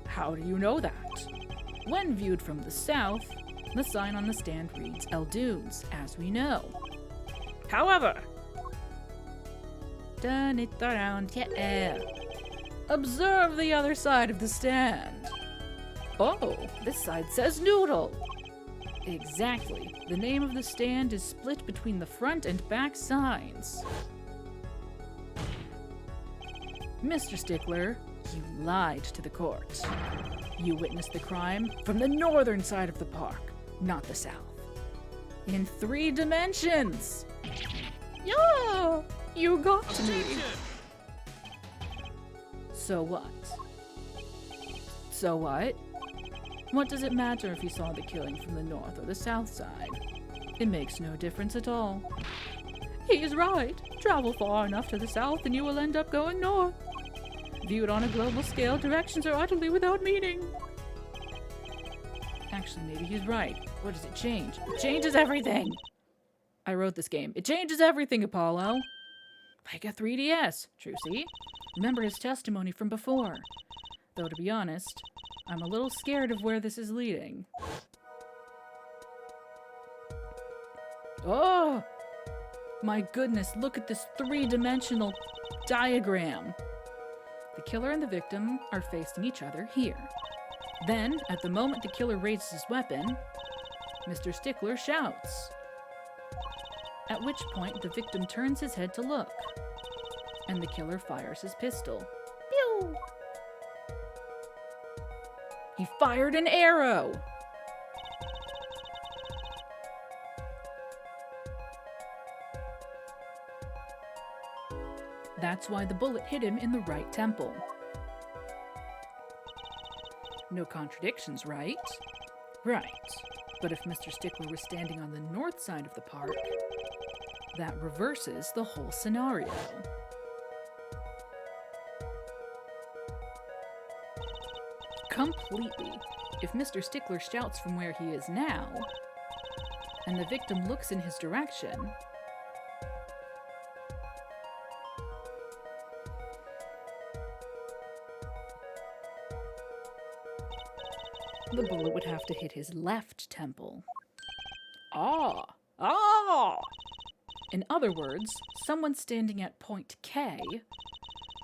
How do you know that? When viewed from the south, the sign on the stand reads Eldunes, as we know. However, turn it around, yeah. Observe the other side of the stand. Oh, this side says Noodle. Exactly. The name of the stand is split between the front and back signs. Mr. Stickler, you lied to the court. You witnessed the crime from the northern side of the park, not the south. In 3 dimensions! Yeah! You got to me! So what? So what? What does it matter if he saw the killing from the north or the south side? It makes no difference at all. He is right. Travel far enough to the south and you will end up going north. Viewed on a global scale, directions are utterly without meaning. Actually, maybe he's right. What does it change? It changes everything! I wrote this game. It changes everything, Apollo! Like a 3DS. True, see? Remember his testimony from before. Though, to be honest, I'm a little scared of where this is leading. Oh! My goodness, look at this 3-dimensional diagram. The killer and the victim are facing each other here. Then, at the moment the killer raises his weapon, Mr. Stickler shouts. At which point the victim turns his head to look, and the killer fires his pistol. Pew! He fired an arrow! That's why the bullet hit him in the right temple. No contradictions, right? Right. But if Mr. Stickler was standing on the north side of the park, that reverses the whole scenario. Completely. If Mr. Stickler shouts from where he is now, and the victim looks in his direction, the bullet would have to hit his left temple. Ah! In other words, someone standing at point K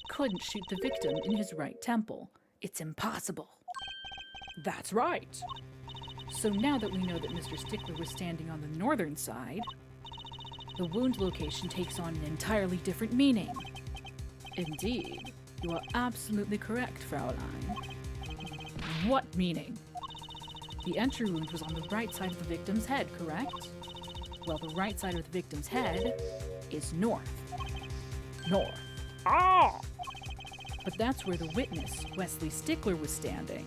couldn't shoot the victim in his right temple. It's impossible. That's right. So now that we know that Mr. Stickler was standing on the northern side, the wound location takes on an entirely different meaning. Indeed, you are absolutely correct, Fraulein. What meaning? The entry wound was on the right side of the victim's head, correct? Well, the right side of the victim's head is north. North. Ah! But that's where the witness, Wesley Stickler, was standing.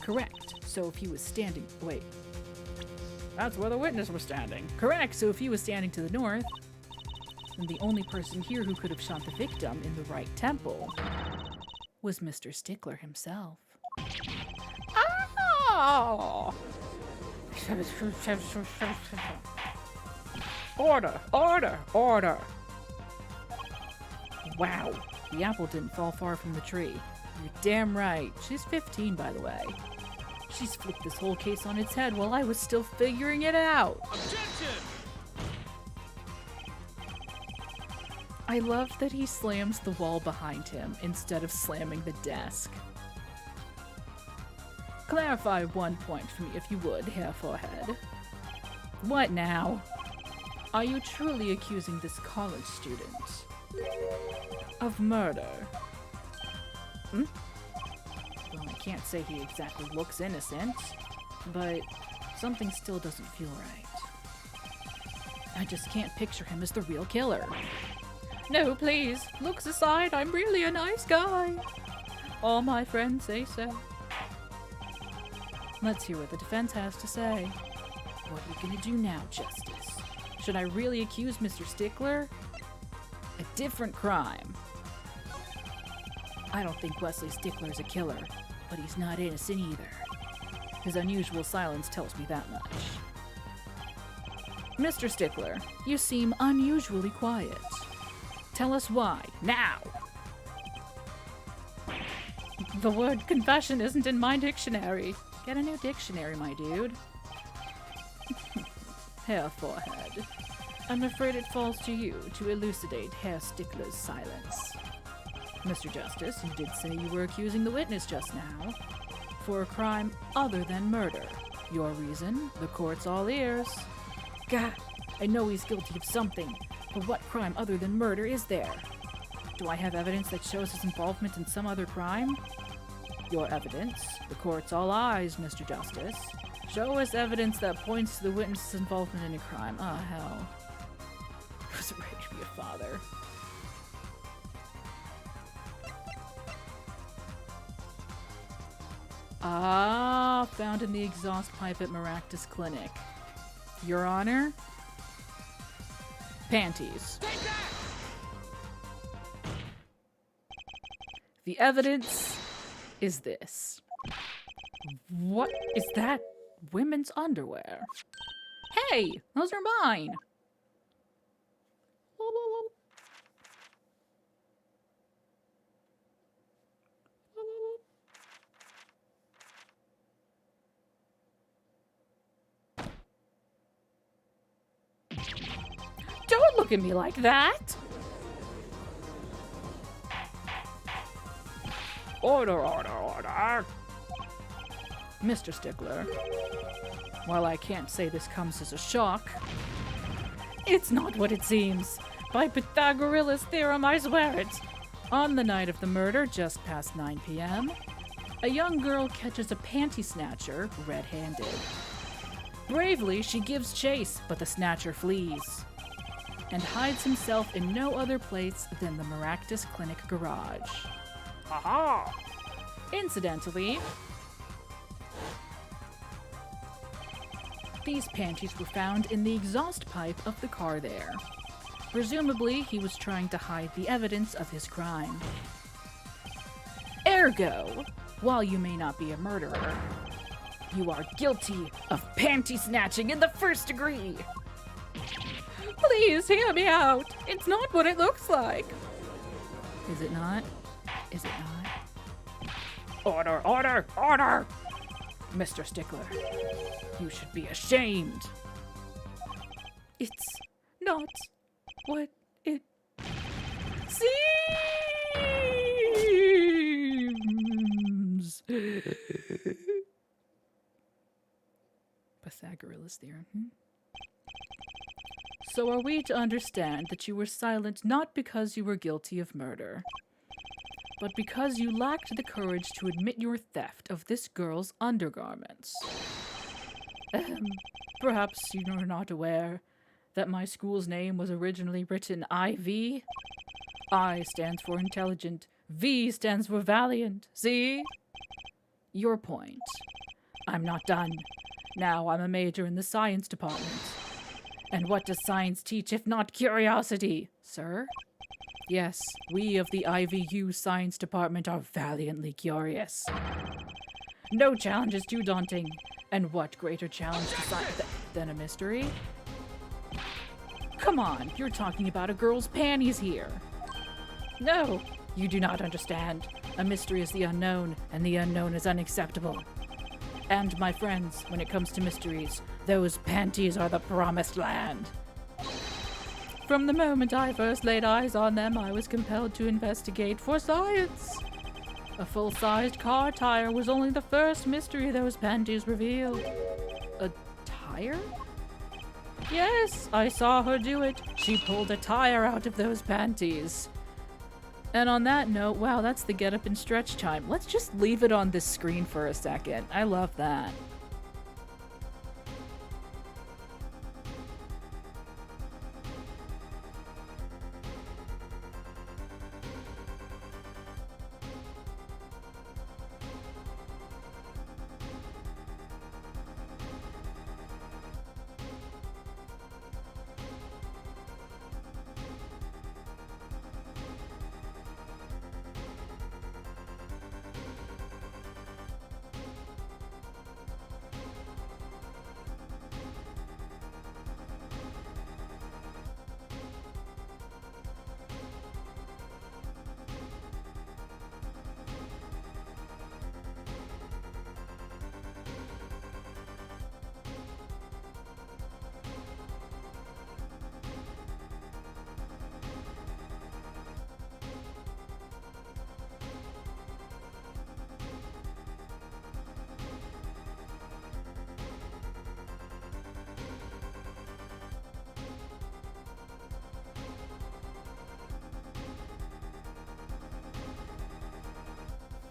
Correct. So if he was standing... Wait. That's where the witness was standing. Correct. So if he was standing to the north, then the only person here who could have shot the victim in the right temple was Mr. Stickler himself. Oh! Order! Order! Order! Wow, the apple didn't fall far from the tree. You're damn right. She's 15, by the way. She's flipped this whole case on its head while I was still figuring it out. Objection! I love that he slams the wall behind him instead of slamming the desk. Clarify one point for me if you would, Hair Forehead. What now? Are you truly accusing this college student of murder? Hmm? Well, I can't say he exactly looks innocent, but something still doesn't feel right. I just can't picture him as the real killer. No, please, looks aside, I'm really a nice guy. All my friends say so. Let's hear what the defense has to say. What are you gonna do now, Justice? Should I really accuse Mr. Stickler? A different crime. I don't think Wesley Stickler's a killer, but he's not innocent either. His unusual silence tells me that much. Mr. Stickler, you seem unusually quiet. Tell us why, now! The word confession isn't in my dictionary. Get a new dictionary, my dude. Hair Forehead. I'm afraid it falls to you to elucidate Herr Stickler's silence. Mr. Justice, you did say you were accusing the witness just now for a crime other than murder. Your reason? The court's all ears. Gah! I know he's guilty of something, but what crime other than murder is there? Do I have evidence that shows his involvement in some other crime? Your evidence? The court's all eyes, Mr. Justice. Show us evidence that points to the witness's involvement in a crime. Ah, hell. I was ready to be a father. Ah, found in the exhaust pipe at Maractus Clinic. Your Honor? Panties. The evidence is this. What is that? Women's underwear. Hey, those are mine. Don't look at me like that. Order, order, order. Mr. Stickler, while I can't say this comes as a shock, it's not what it seems. By Pythagoras' theorem, I swear it. On the night of the murder, just past 9 p.m., a young girl catches a panty snatcher red-handed. Bravely, she gives chase, but the snatcher flees and hides himself in no other place than the Maractus Clinic garage. Aha! Incidentally, these panties were found in the exhaust pipe of the car there. Presumably, he was trying to hide the evidence of his crime. Ergo, while you may not be a murderer, you are guilty of panty snatching in the first degree. Please hear me out. It's not what it looks like. Is it not? Is it not? Order, order, order! Mr. Stickler, you should be ashamed. It's not what it seems. Pythagoras theorem. So are we to understand that you were silent not because you were guilty of murder, but because you lacked the courage to admit your theft of this girl's undergarments? Perhaps you are not aware that my school's name was originally written IV? I stands for intelligent, V stands for valiant, see? Your point. I'm not done. Now I'm a major in the science department. And what does science teach if not curiosity, sir? Yes, we of the IVU science department are valiantly curious. No challenge is too daunting. And what greater challenge to science than a mystery? Come on, you're talking about a girl's panties here. No, you do not understand. A mystery is the unknown, and the unknown is unacceptable. And my friends, when it comes to mysteries, those panties are the promised land. From the moment I first laid eyes on them, I was compelled to investigate for science. A full-sized car tire was only the first mystery those panties revealed. A tire? Yes, I saw her do it. She pulled a tire out of those panties. And on that note, wow, that's the get up and stretch time. Let's just leave it on this screen for a second. I love that.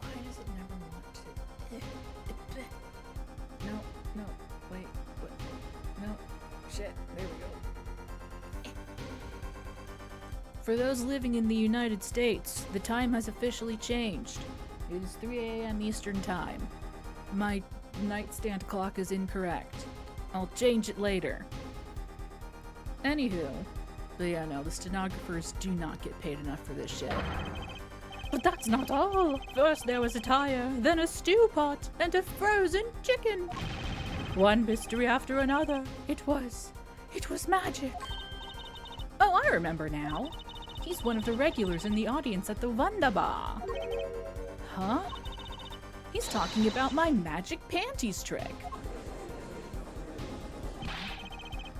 Why does it never want to? No, wait, what? No, shit, there we go. For those living in the United States, the time has officially changed. It is 3 a.m. Eastern Time. My nightstand clock is incorrect. I'll change it later. Anywho, but yeah, no, the stenographers do not get paid enough for this shit. But that's not all. First there was a tire, then a stew pot, and a frozen chicken. One mystery after another. It was magic. Oh, I remember now. He's one of the regulars in the audience at the Wunderbar. Huh? He's talking about my magic panties trick.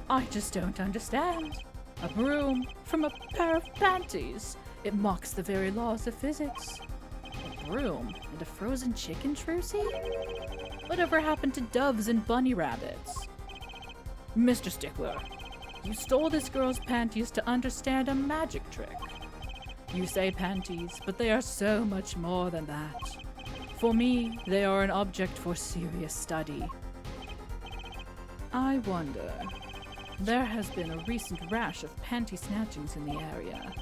I just don't understand. A broom from a pair of panties. It mocks the very laws of physics. A broom and a frozen chicken, Trucy? Whatever happened to doves and bunny rabbits? Mr. Stickler, you stole this girl's panties to understand a magic trick. You say panties, but they are so much more than that. For me, they are an object for serious study. I wonder. There has been a recent rash of panty snatchings in the area.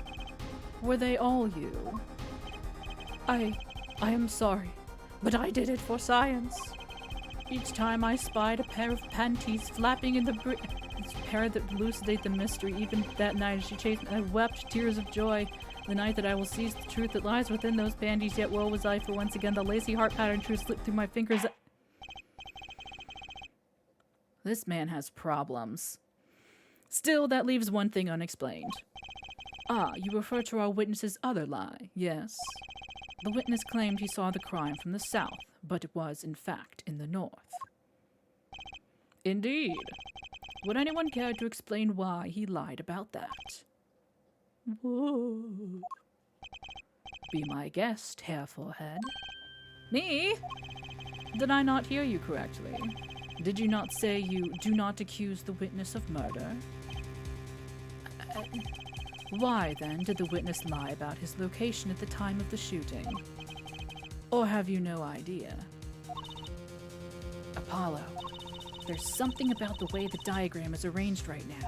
Were they all you? I am sorry, but I did it for science. Each time I spied a pair of panties flapping in the this pair that elucidate the mystery, even that night as she chased me, I wept tears of joy. The night that I will seize the truth that lies within those panties, yet woe was I, for once again the lacy heart pattern truth slipped through my fingers. This man has problems. Still, that leaves one thing unexplained. Ah, you refer to our witness's other lie, yes? The witness claimed he saw the crime from the south, but it was, in fact, in the north. Indeed. Would anyone care to explain why he lied about that? Whoa. Be my guest, Hair Forehead. Me? Did I not hear you correctly? Did you not say you do not accuse the witness of murder? Why, then, did the witness lie about his location at the time of the shooting? Or have you no idea? Apollo, there's something about the way the diagram is arranged right now.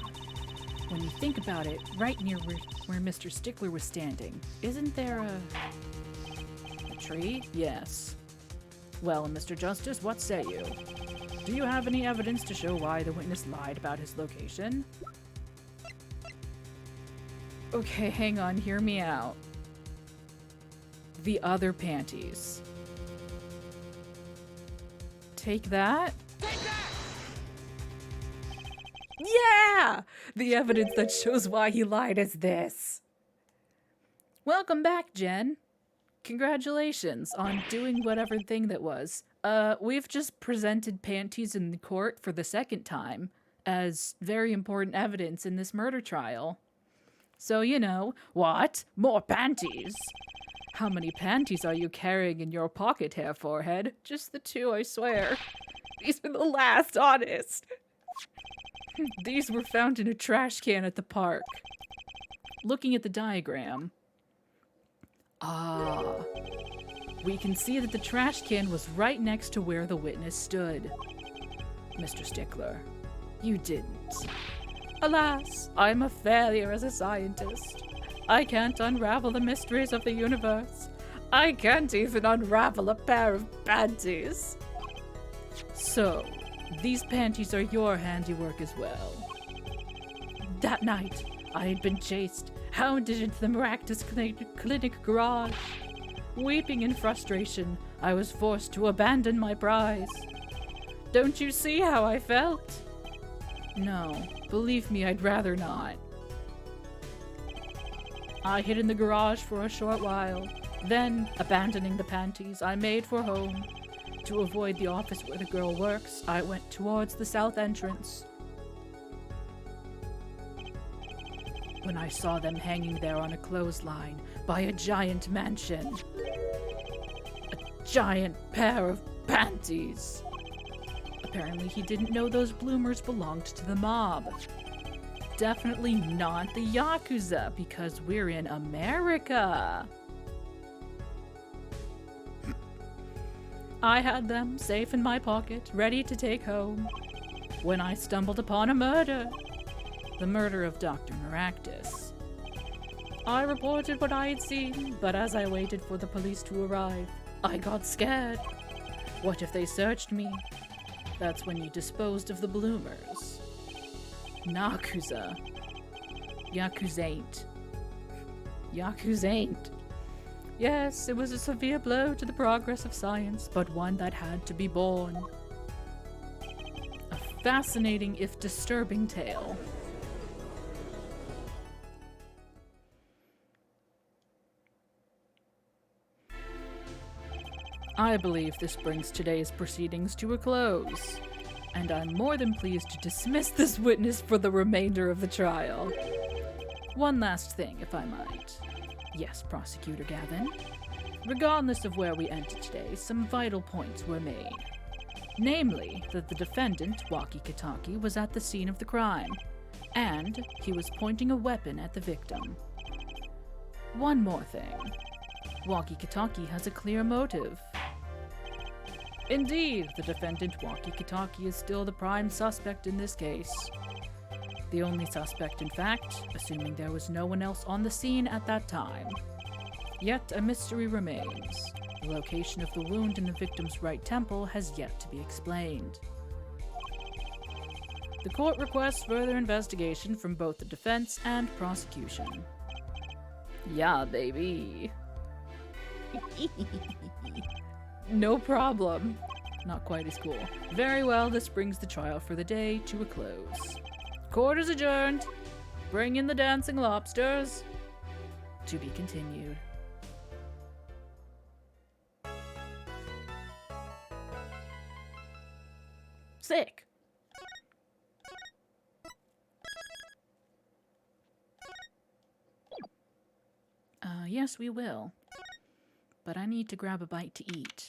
When you think about it, right near where Mr. Stickler was standing, isn't there a tree? Yes. Well, Mr. Justice, what say you? Do you have any evidence to show why the witness lied about his location? Okay, hang on, hear me out. The other panties. Take that? Take that! Yeah! The evidence that shows why he lied is this. Welcome back, Jen. Congratulations on doing whatever thing that was. We've just presented panties in the court for the second time as very important evidence in this murder trial. So, what? More panties? How many panties are you carrying in your pocket, Hair Forehead? Just the two, I swear. These are the last, honest. These were found in a trash can at the park. Looking at the diagram. We can see that the trash can was right next to where the witness stood. Mr. Stickler, you didn't. Alas, I'm a failure as a scientist. I can't unravel the mysteries of the universe. I can't even unravel a pair of panties. So, these panties are your handiwork as well. That night, I had been chased, hounded into the Maractus Clinic garage. Weeping in frustration, I was forced to abandon my prize. Don't you see how I felt? No, believe me, I'd rather not. I hid in the garage for a short while. Then, abandoning the panties, I made for home. To avoid the office where the girl works, I went towards the south entrance. When I saw them hanging there on a clothesline by a giant mansion. A giant pair of panties. Apparently he didn't know those bloomers belonged to the mob. Definitely not the Yakuza, because we're in America. I had them safe in my pocket, ready to take home, when I stumbled upon a murder. The murder of Dr. Maractus. I reported what I had seen, but as I waited for the police to arrive, I got scared. What if they searched me? That's when you disposed of the bloomers. Nakuza. Yakuzaint. Yakuzaint. Yes, it was a severe blow to the progress of science, but one that had to be borne. A fascinating, if disturbing tale. I believe this brings today's proceedings to a close, and I'm more than pleased to dismiss this witness for the remainder of the trial. One last thing, if I might. Yes, Prosecutor Gavin. Regardless of where we ended today, some vital points were made. Namely, that the defendant, Waki Kitaki, was at the scene of the crime, and he was pointing a weapon at the victim. One more thing. Waki Kitaki has a clear motive. Indeed, the defendant, Waki Kitaki, is still the prime suspect in this case. The only suspect, in fact, assuming there was no one else on the scene at that time. Yet a mystery remains. The location of the wound in the victim's right temple has yet to be explained. The court requests further investigation from both the defense and prosecution. Yeah, baby. No problem. Not quite as cool. Very well, this brings the trial for the day to a close. Court is adjourned. Bring in the dancing lobsters. To be continued. Sick. Yes, we will. But I need to grab a bite to eat.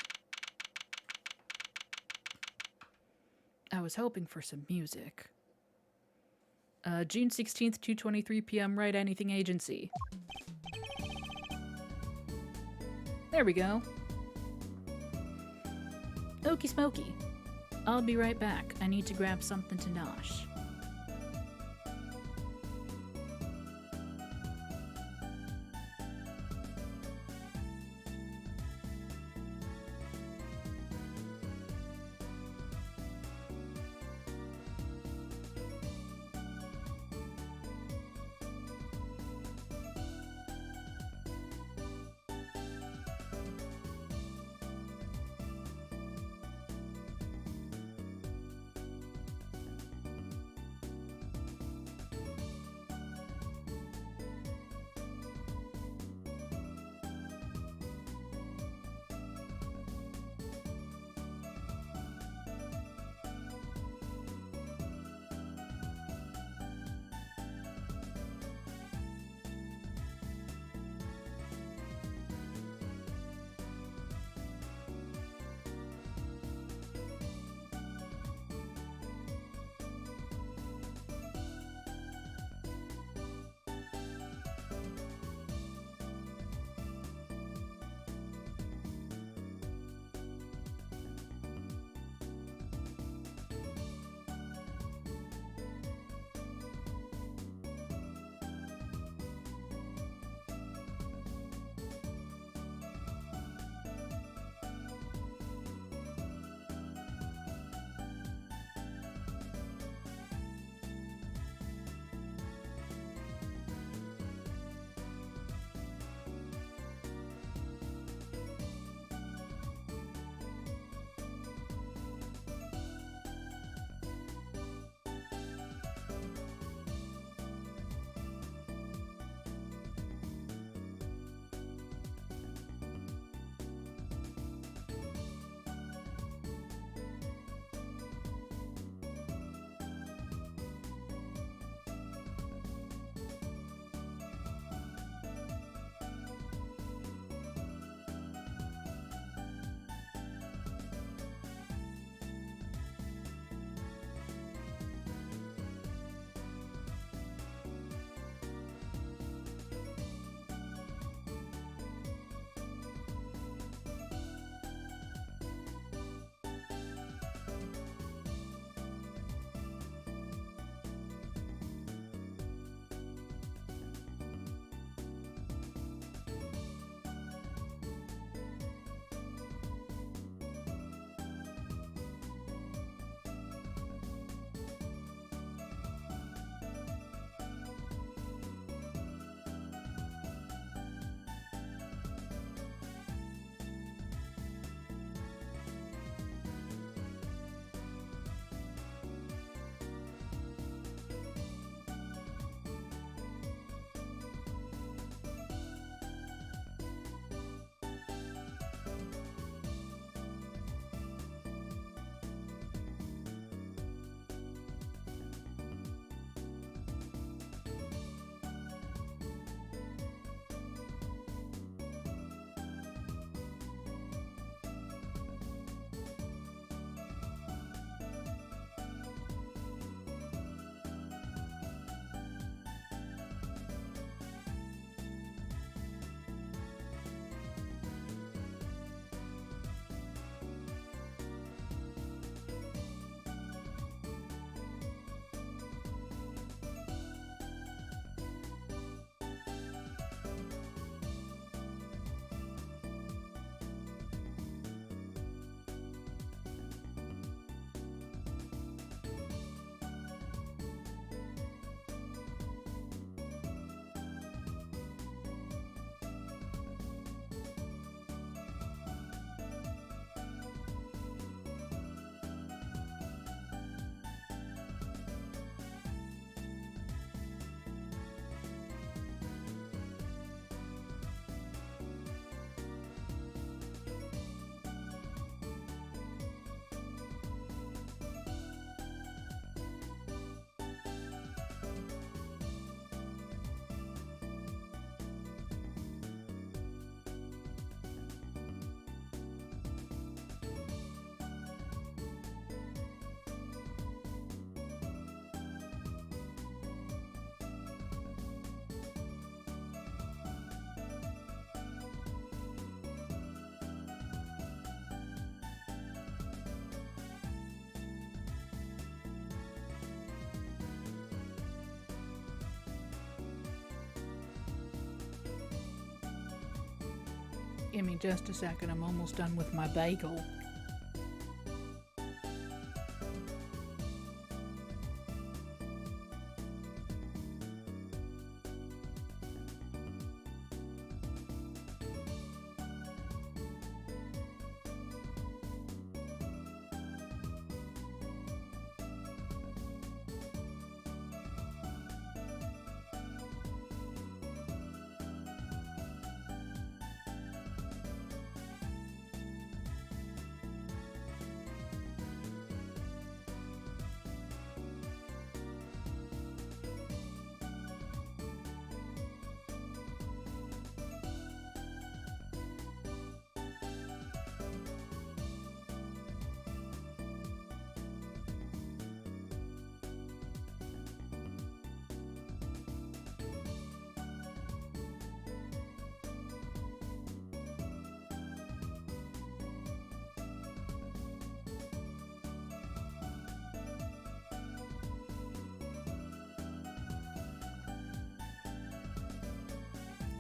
I was hoping for some music. June 16th, 2:23 p.m. Write Anything Agency. There we go. Okie smoky. I'll be right back. I need to grab something to nosh. Give me just a second, I'm almost done with my bagel.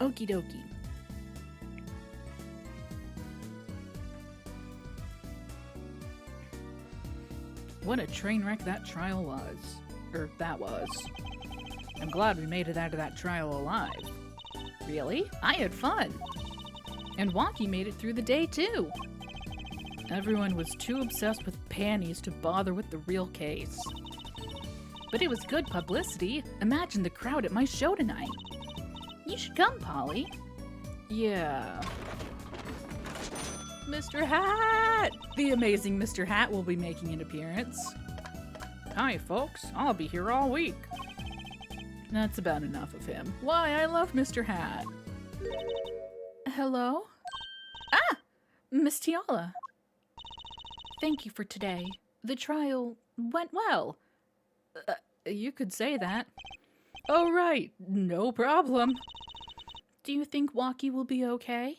Okie dokie. What a train wreck that trial was. That was. I'm glad we made it out of that trial alive. Really? I had fun. And Wonky made it through the day, too. Everyone was too obsessed with panties to bother with the real case. But it was good publicity. Imagine the crowd at my show tonight. You should come, Polly. Yeah. Mr. Hat! The amazing Mr. Hat will be making an appearance. Hi, folks. I'll be here all week. That's about enough of him. Why, I love Mr. Hat. Hello? Ah! Miss Tiala. Thank you for today. The trial went well. You could say that. Oh, right. No problem. Do you think Wonky will be okay?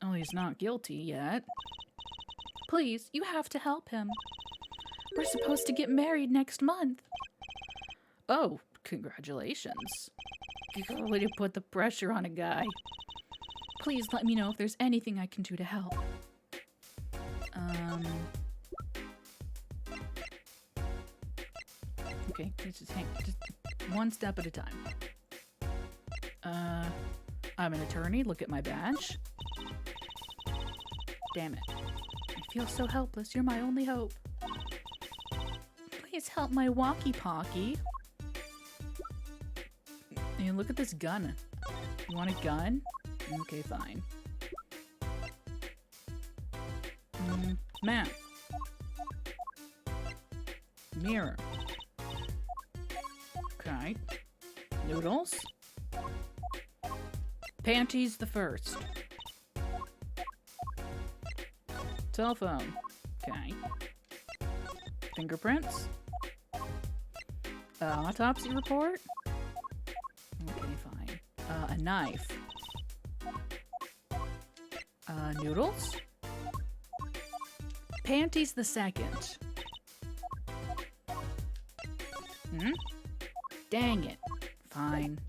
Oh, he's not guilty yet. Please, you have to help him. We're supposed to get married next month. Oh, congratulations. Way to put the pressure on a guy. Please let me know if there's anything I can do to help. Okay, just one step at a time. I'm an attorney. Look at my badge. Damn it. I feel so helpless. You're my only hope. Please help my walkie-talkie. And look at this gun. You want a gun? Okay, fine. Map. Mirror. Okay. Noodles. Panties the first. Cell phone. Okay. Fingerprints. Autopsy report. Okay, fine. A knife. Noodles. Panties the second. Dang it. Fine.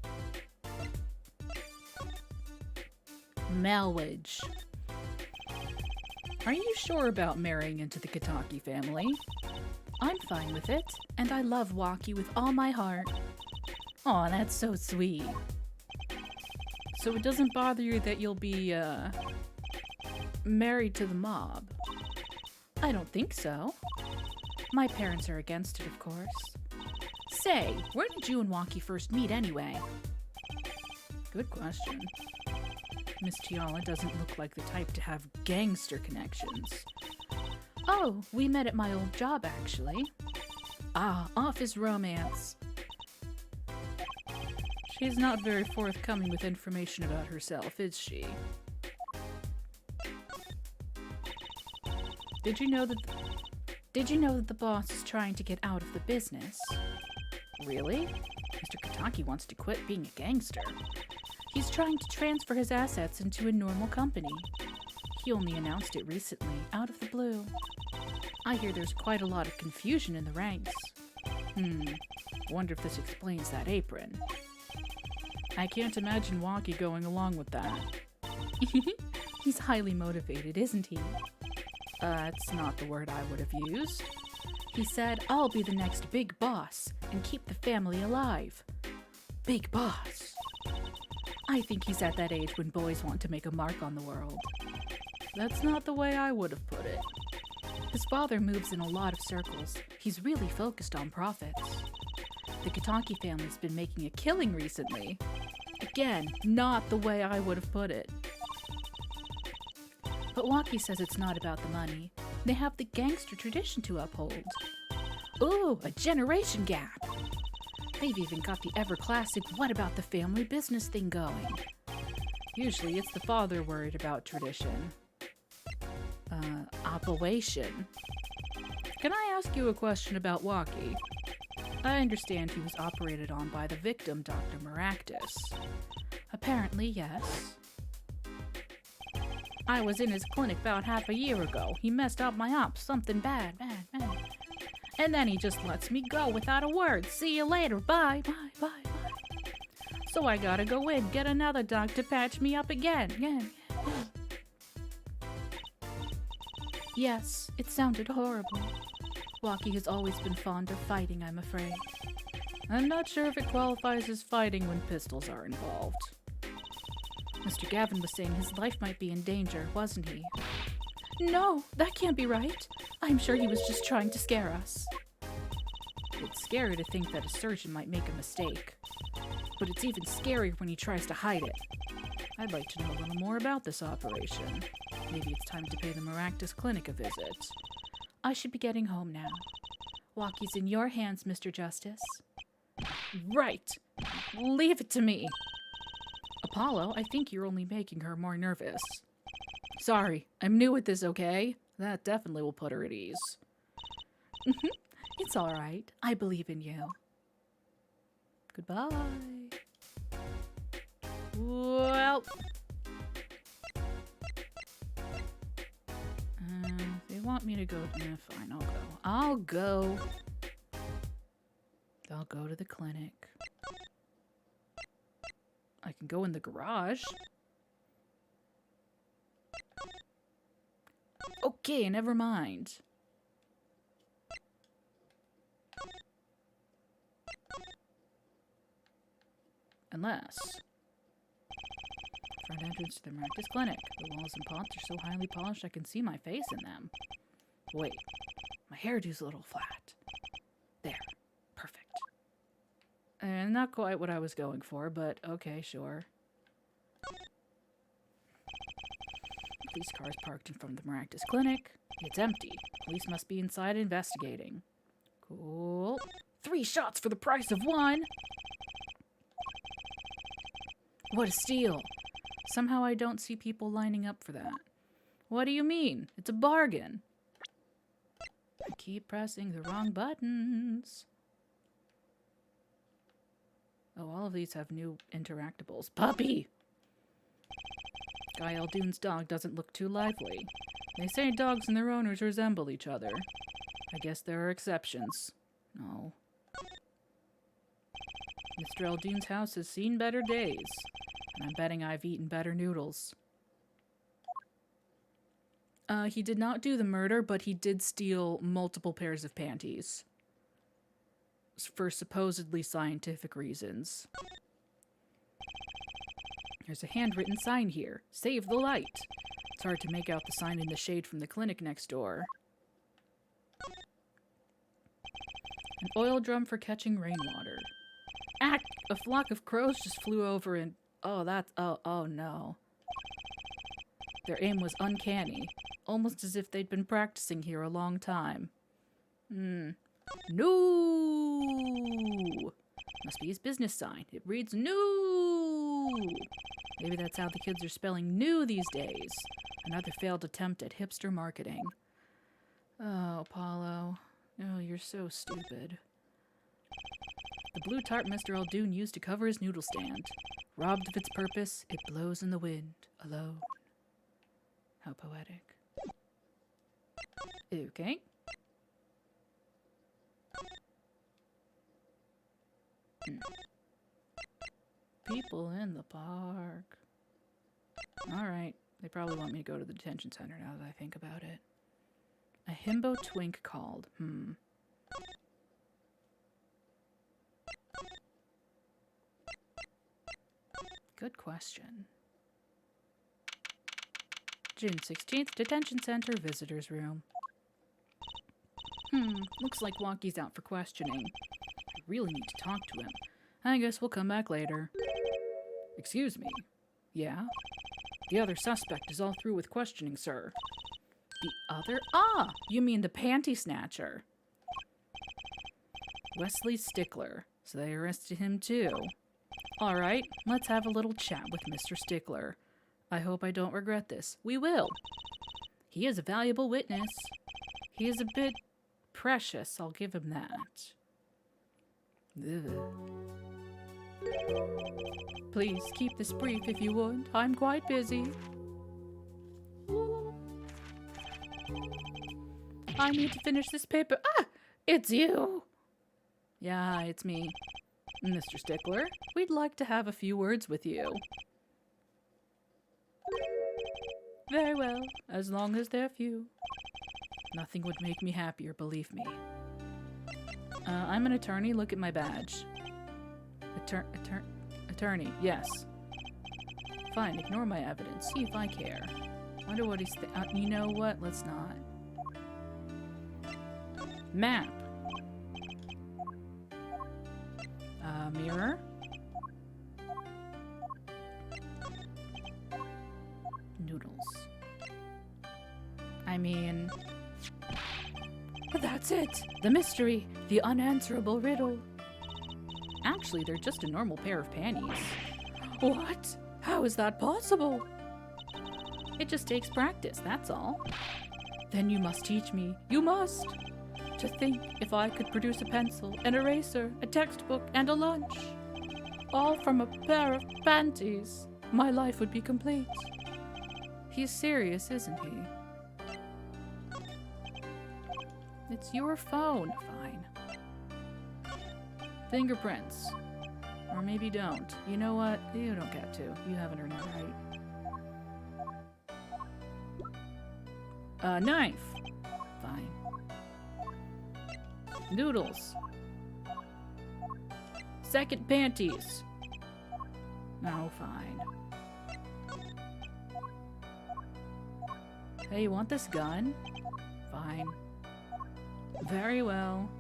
Marriage. Are you sure about marrying into the Kataki family? I'm fine with it, and I love Wonky with all my heart. Aw, that's so sweet. So it doesn't bother you that you'll be, married to the mob? I don't think so. My parents are against it, of course. Say, where did you and Wonky first meet anyway? Good question. Miss Tiala doesn't look like the type to have gangster connections. Oh, we met at my old job, actually. Ah, office romance. She's not very forthcoming with information about herself, is she? Did you know that the boss is trying to get out of the business? Really? Mr. Kataki wants to quit being a gangster. He's trying to transfer his assets into a normal company. He only announced it recently, out of the blue. I hear there's quite a lot of confusion in the ranks. Wonder if this explains that apron. I can't imagine Wonky going along with that. He's highly motivated, isn't he? That's not the word I would have used. He said, I'll be the next big boss and keep the family alive. Big boss. I think he's at that age when boys want to make a mark on the world. That's not the way I would have put it. His father moves in a lot of circles. He's really focused on profits. The Kataki family's been making a killing recently. Again, not the way I would have put it. But Waki says it's not about the money. They have the gangster tradition to uphold. Ooh, a generation gap. They've even got the ever-classic what about the family business thing going. Usually it's the father worried about tradition. Operation. Can I ask you a question about Waki? I understand he was operated on by the victim, Dr. Maractus. Apparently, yes. I was in his clinic about half a year ago. He messed up my ops, something bad. And then he just lets me go without a word. See you later, bye. So I gotta go in, get another doc to patch me up again. Yes, it sounded horrible. Waki has always been fond of fighting, I'm afraid. I'm not sure if it qualifies as fighting when pistols are involved. Mr. Gavin was saying his life might be in danger, wasn't he? No, that can't be right. I'm sure he was just trying to scare us. It's scary to think that a surgeon might make a mistake. But it's even scarier when he tries to hide it. I'd like to know a little more about this operation. Maybe it's time to pay the Maractus Clinic a visit. I should be getting home now. Waki's in your hands, Mr. Justice. Right! Leave it to me! Apollo, I think you're only making her more nervous. Sorry, I'm new at this, okay? That definitely will put her at ease. It's all right. I believe in you. Goodbye. Well... they want me to go... fine, I'll go. I'll go to the clinic. I can go in the garage. Okay, never mind. Unless... front entrance to the Maractus Clinic. The walls and pots are so highly polished I can see my face in them. Wait, my hairdo's a little flat. There, perfect. And not quite what I was going for, but okay, sure. Police car's parked in front of the Maractus Clinic. It's empty. Police must be inside investigating. Cool. 3 shots for the price of 1! What a steal! Somehow I don't see people lining up for that. What do you mean? It's a bargain. I keep pressing the wrong buttons. Oh, all of these have new interactables. Puppy! Guy Eldoon's dog doesn't look too lively. They say dogs and their owners resemble each other. I guess there are exceptions. No. Mr. Eldoon's house has seen better days. And I'm betting I've eaten better noodles. He did not do the murder, but he did steal multiple pairs of panties. For supposedly scientific reasons. There's a handwritten sign here. Save the light. It's hard to make out the sign in the shade from the clinic next door. An oil drum for catching rainwater. Ack! A flock of crows just flew over and... Oh, that's... Oh no. Their aim was uncanny. Almost as if they'd been practicing here a long time. No! Must be his business sign. It reads new. Maybe that's how the kids are spelling new these days. Another failed attempt at hipster marketing. Oh, Apollo. Oh, you're so stupid. The blue tarp Mr. Eldoon used to cover his noodle stand. Robbed of its purpose, it blows in the wind, alone. How poetic. Okay. People in the park. Alright, They probably want me to go to the detention center now that I think about it. A himbo twink called. Good question. June 16th, detention center, visitors room. Looks like Walkie's out for questioning. I really need to talk to him. I guess we'll come back later. Excuse me. Yeah? The other suspect is all through with questioning, sir. The other? Ah! You mean the panty snatcher. Wesley Stickler. So they arrested him too. All right, let's have a little chat with Mr. Stickler. I hope I don't regret this. We will. He is a valuable witness. He is a bit precious, I'll give him that. Ugh. Please keep this brief if you would. I'm quite busy. I need to finish this paper. Ah! It's you! Yeah, it's me. Mr. Stickler, we'd like to have a few words with you. Very well, as long as they're few. Nothing would make me happier, believe me. I'm an attorney. Look at my badge. Attorney, yes. Fine, ignore my evidence. See if I care. Wonder what he's you know what? Let's not. Map. Mirror. Noodles. I mean... That's it! The mystery! The unanswerable riddle! Actually, they're just a normal pair of panties. What? How is that possible? It just takes practice, that's all. Then you must teach me. You must! To think if I could produce a pencil, an eraser, a textbook, and a lunch, all from a pair of panties, my life would be complete. He's serious, isn't he? It's your phone. Fine. Fingerprints. Or maybe don't. You know what? You don't get to. You haven't earned it right. Knife. Fine. Noodles. Second panties. No, fine. Hey, you want this gun? Fine. Very well.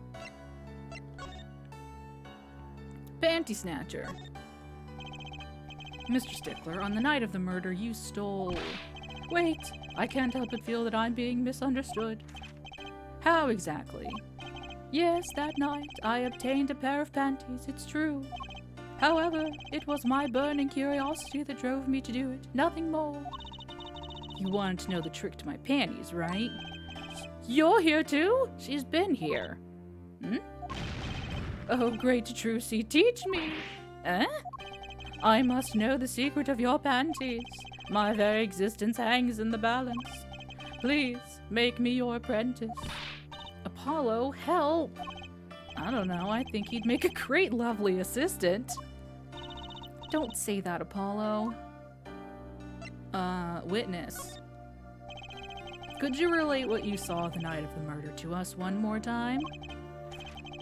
Panty snatcher. Mr. Stickler, on the night of the murder, you stole... Wait, I can't help but feel that I'm being misunderstood. How exactly? Yes, that night, I obtained a pair of panties, it's true. However, it was my burning curiosity that drove me to do it, nothing more. You wanted to know the trick to my panties, right? You're here too? She's been here. Oh, great Trucy, teach me. I must know the secret of your panties. My very existence hangs in the balance. Please, make me your apprentice. Apollo, help! I don't know, I think he'd make a great lovely assistant. Don't say that, Apollo. Witness. Could you relate what you saw the night of the murder to us one more time?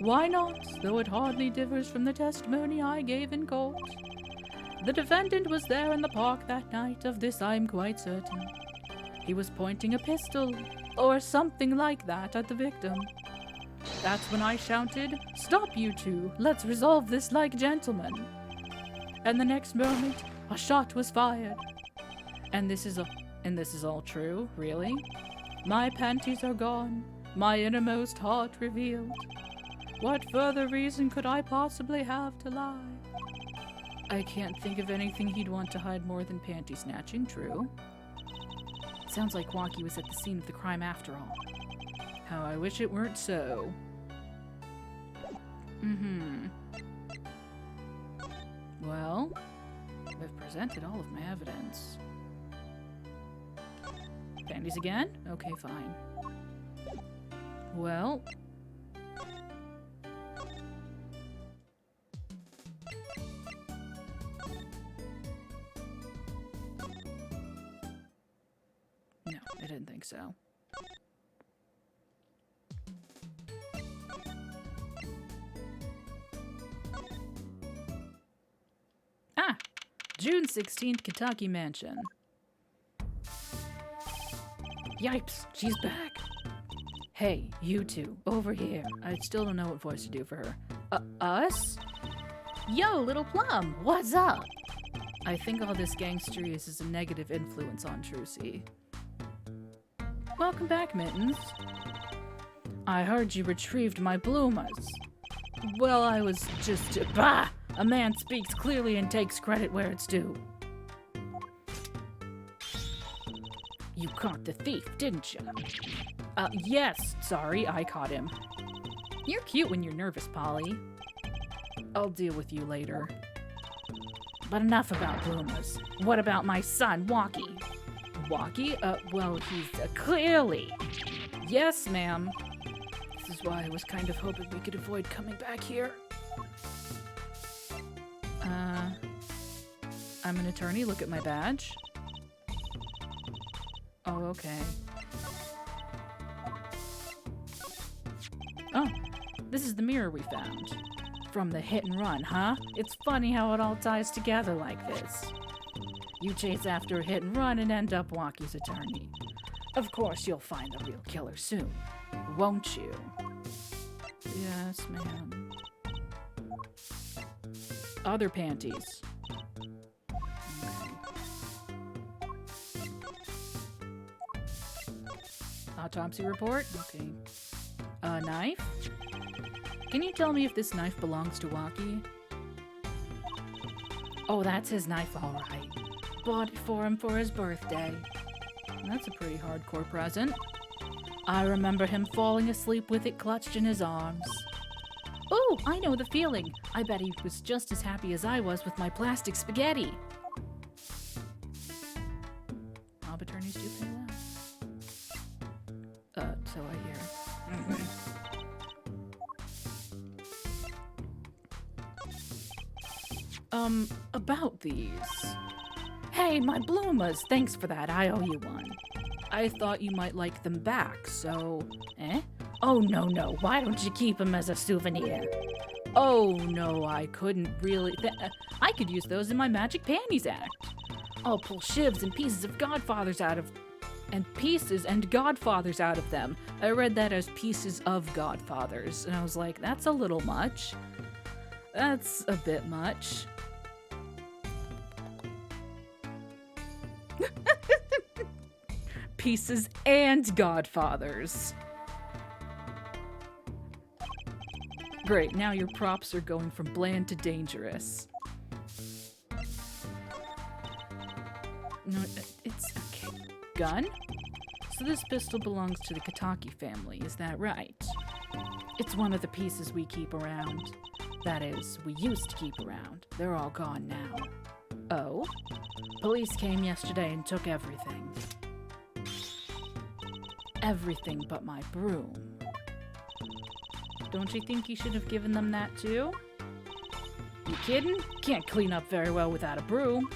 Why not, though it hardly differs from the testimony I gave in court. The defendant was there in the park that night, of this I'm quite certain. He was pointing a pistol, or something like that, at the victim. That's when I shouted, "Stop, you two, let's resolve this like gentlemen." And the next moment, a shot was fired. And this is all true, really? My panties are gone, my innermost heart revealed. What further reason could I possibly have to lie? I can't think of anything he'd want to hide more than panty snatching, true? Sounds like Wonky was at the scene of the crime after all. How I wish it weren't so. Well, I've presented all of my evidence. Panties again? Okay, fine. Well... I didn't think so. Ah! June 16th, Kentucky Mansion. Yipes, she's back. Hey, you two, over here. I still don't know what voice to do for her. Us? Yo, Little Plum, what's up? I think all this gangsteries is a negative influence on Trucy. Welcome back, Mittens. I heard you retrieved my bloomas. Well, I was just... Bah! A man speaks clearly and takes credit where it's due. You caught the thief, didn't you? Yes. Sorry, I caught him. You're cute when you're nervous, Polly. I'll deal with you later. But enough about bloomas. What about my son, Walkie? Walkie? Well, he's clearly. Yes, ma'am. This is why I was kind of hoping we could avoid coming back here. I'm an attorney. Look at my badge. Oh, okay. Oh, this is the mirror we found. From the hit and run, huh? It's funny how it all ties together like this. You chase after a hit and run and end up Walkie's attorney. Of course you'll find the real killer soon, won't you? Yes, ma'am. Other panties. Autopsy report? Okay. A knife? Can you tell me if this knife belongs to Walkie? Oh, that's his knife, all right. Bought it for him for his birthday. That's a pretty hardcore present. I remember him falling asleep with it clutched in his arms. Oh, I know the feeling. I bet he was just as happy as I was with my plastic spaghetti. Mob attorneys do pay that. So I hear. About these. Hey, my bloomas, thanks for that, I owe you one. I thought you might like them back, so... Eh? Oh, no, why don't you keep them as a souvenir? Oh, no, I couldn't really... I could use those in my Magic Panties act. I'll pull shivs and pieces of Godfathers out of... And pieces and Godfathers out of them. I read that as pieces of Godfathers, and I was like, that's a little much. That's a bit much. Pieces and Godfathers. Great, now your props are going from bland to dangerous. No, it's okay. Gun? So this pistol belongs to the Kataki family, is that right? It's one of the pieces we keep around. That is, we used to keep around. They're all gone now. Oh? Police came yesterday and took everything. Everything but my broom. Don't you think you should have given them that too? You kidding? Can't clean up very well without a broom.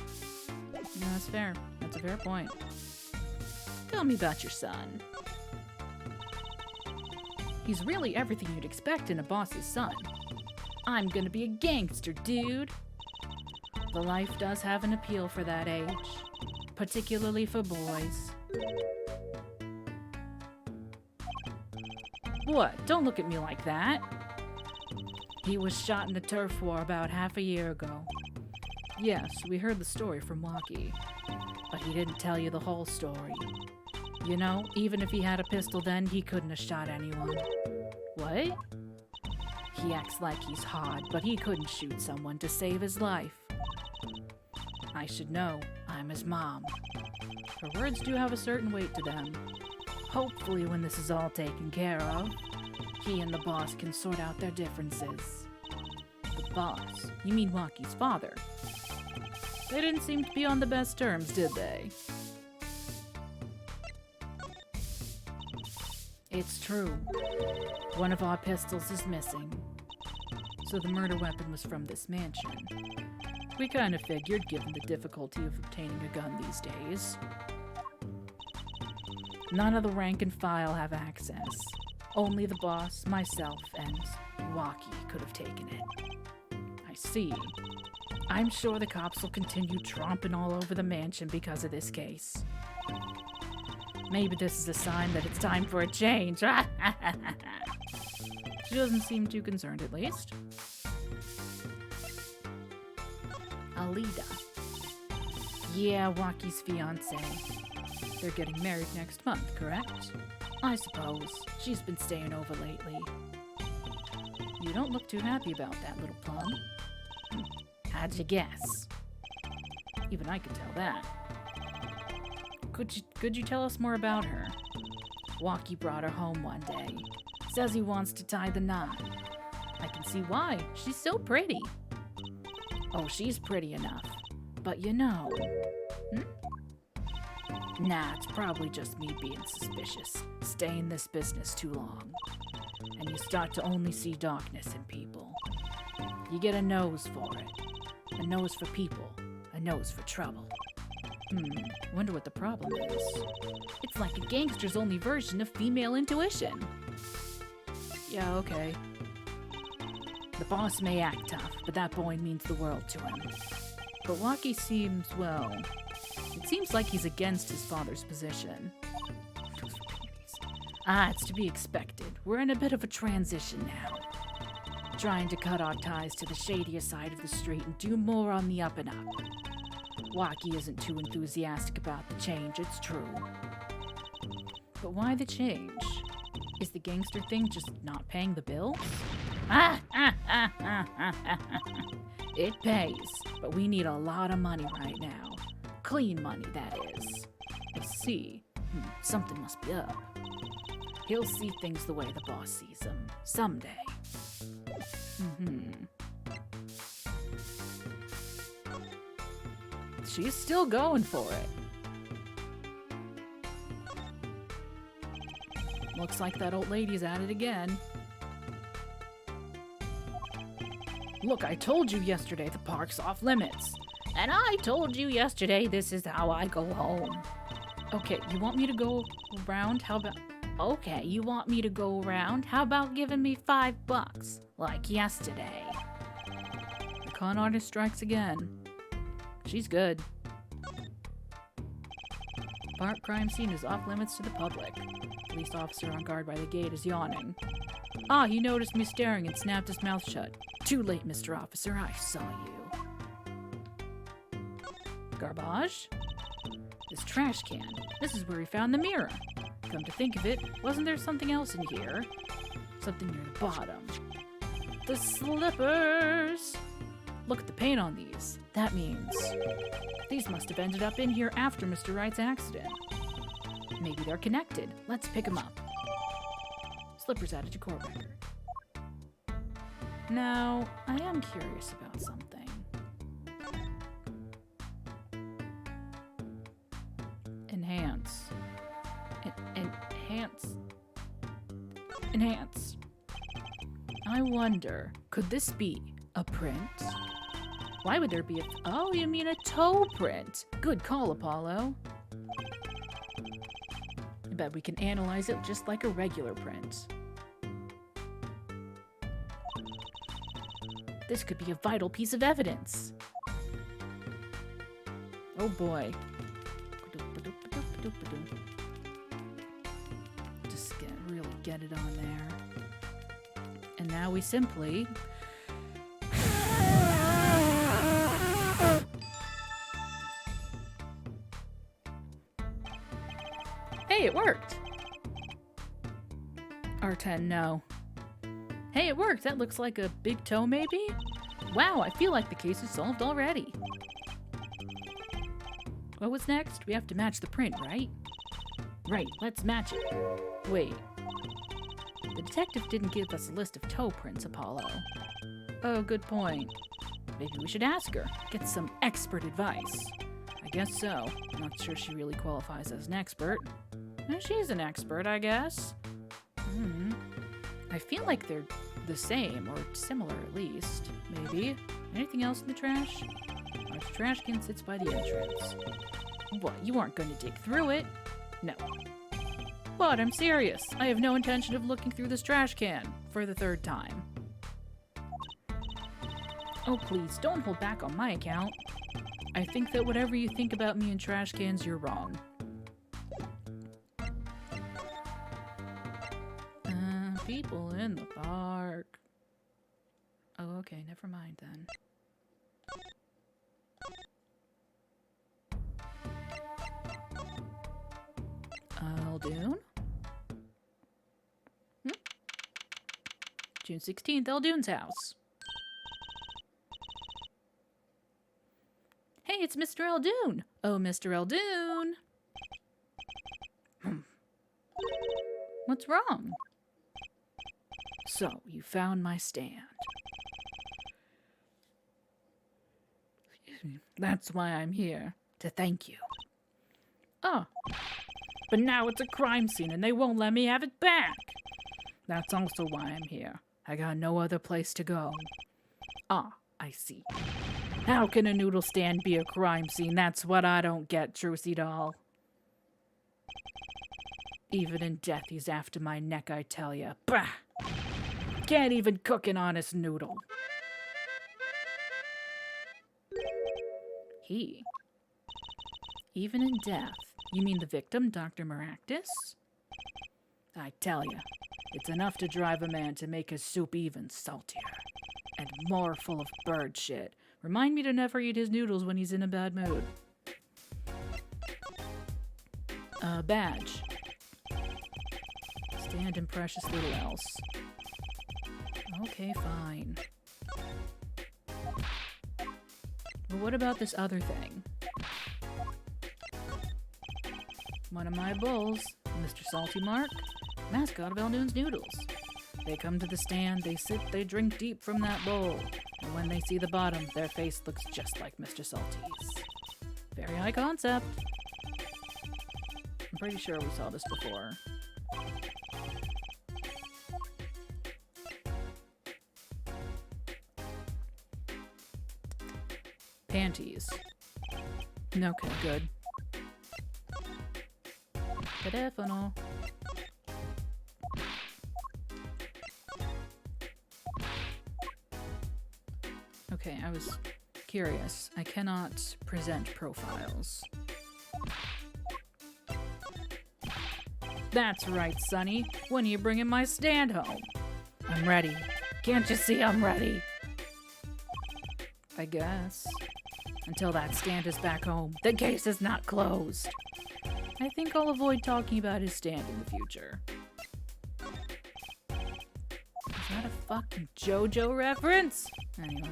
No, that's fair. That's a fair point. Tell me about your son. He's really everything you'd expect in a boss's son. I'm gonna be a gangster, dude. The life does have an appeal for that age, particularly for boys. What? Don't look at me like that. He was shot in a turf war about half a year ago. Yes, we heard the story from Walkie, but he didn't tell you the whole story. You know, even if he had a pistol then, he couldn't have shot anyone. What? He acts like he's hard, but he couldn't shoot someone to save his life. I should know. I'm his mom. Her words do have a certain weight to them. Hopefully, when this is all taken care of, he and the boss can sort out their differences. The boss? You mean Walkie's father? They didn't seem to be on the best terms, did they? It's true. One of our pistols is missing. So the murder weapon was from this mansion. We kind of figured, given the difficulty of obtaining a gun these days. None of the rank and file have access. Only the boss, myself, and Waki could have taken it. I see. I'm sure the cops will continue tromping all over the mansion because of this case. Maybe this is a sign that it's time for a change. She doesn't seem too concerned, at least. Alida. Yeah, Waki's fiance. They're getting married next month, correct? I suppose. She's been staying over lately. You don't look too happy about that, little plum. How'd you guess? Even I could tell that. Could you tell us more about her? Waki brought her home one day. Says he wants to tie the knot. I can see why. She's so pretty. Oh, she's pretty enough. But you know... Nah, it's probably just me being suspicious. Stay in this business too long. And you start to only see darkness in people. You get a nose for it. A nose for people. A nose for trouble. Wonder what the problem is. It's like a gangster's only version of female intuition. Yeah, okay. The boss may act tough, but that boy means the world to him. But Waki seems, well... It seems like he's against his father's position. It's to be expected. We're in a bit of a transition now. Trying to cut our ties to the shadier side of the street and do more on the up and up. Waki isn't too enthusiastic about the change, it's true. But why the change? Is the gangster thing just not paying the bills? It pays, but we need a lot of money right now. Clean money, that is. I see. Something must be up. He'll see things the way the boss sees them. Someday. She's still going for it. Looks like that old lady's at it again. Look, I told you yesterday the park's off limits. And I told you yesterday this is how I go home. Okay, you want me to go around? How about... Okay, you want me to go around? How about giving me $5? Like yesterday. The con artist strikes again. She's good. Park crime scene is off limits to the public. Police officer on guard by the gate is yawning. He noticed me staring and snapped his mouth shut. Too late, Mr. Officer, I saw you. Garbage? This trash can. This is where he found the mirror. Come to think of it, wasn't there something else in here? Something near the bottom. The slippers! Look at the paint on these. That means these must have ended up in here after Mr. Wright's accident. Maybe they're connected. Let's pick them up. Slippers added to core record. Now, I am curious about something. Enhance. Enhance. I wonder, could this be a print? Why would there be a... Oh, you mean a toe print. Good call, Apollo. I bet we can analyze it just like a regular print. This could be a vital piece of evidence. Oh boy. Just really get it on there. And now we simply... Hey, it worked! R10, no. Hey, it worked! That looks like a big toe, maybe? Wow, I feel like the case is solved already. Well, what's next? We have to match the print, right? Right, let's match it. Wait. The detective didn't give us a list of toe prints, Apollo. Oh, good point. Maybe we should ask her. Get some expert advice. I guess so. I'm not sure she really qualifies as an expert. She's an expert, I guess. I feel like they're the same, or similar at least. Maybe. Anything else in the trash? Our trash can sits by the entrance. What, you aren't going to dig through it? No. What? I'm serious. I have no intention of looking through this trash can for the third time. Oh, please, don't hold back on my account. I think that whatever you think about me and trash cans, you're wrong. People in the park. Oh, okay, never mind then. Eldoon? June 16th, Eldoon's house. Hey, it's Mr. Eldoon. Oh, Mr. Eldoon. What's wrong? So, you found my stand. Excuse me. That's why I'm here, to thank you. Oh, but now it's a crime scene and they won't let me have it back. That's also why I'm here. I got no other place to go. Ah, I see. How can a noodle stand be a crime scene? That's what I don't get, Trucy doll. Even in death, he's after my neck, I tell ya. Bah! Can't even cook an honest noodle. He? Even in death? You mean the victim, Dr. Maractus? I tell ya, it's enough to drive a man to make his soup even saltier. And more full of bird shit. Remind me to never eat his noodles when he's in a bad mood. Badge. Stand and precious little else. Okay, fine. But what about this other thing? One of my bulls, Mr. Salty Mark, mascot of Eldoon's Noodles. They come to the stand, they sit, they drink deep from that bowl. And when they see the bottom, their face looks just like Mr. Salty's. Very high concept. I'm pretty sure we saw this before. Panties. Okay, good. Telefono. Okay, I was curious. I cannot present profiles. That's right, Sonny. When are you bringing my stand home? I'm ready. Can't you see I'm ready? I guess. Until that stand is back home, the case is not closed. I think I'll avoid talking about his stand in the future. Is that a fucking JoJo reference? Anyway.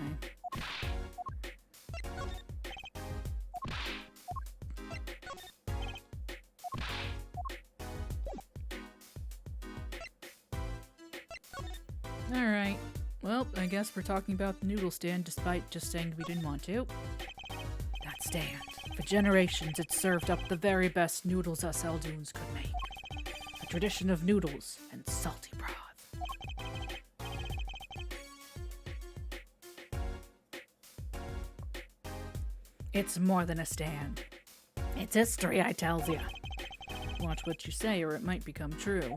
Alright. Well, I guess we're talking about the noodle stand despite just saying we didn't want to. That stand. For generations, it served up the very best noodles us Eldoons could make. A tradition of noodles and salty broth. It's more than a stand. It's history, I tells ya. Watch what you say or it might become true.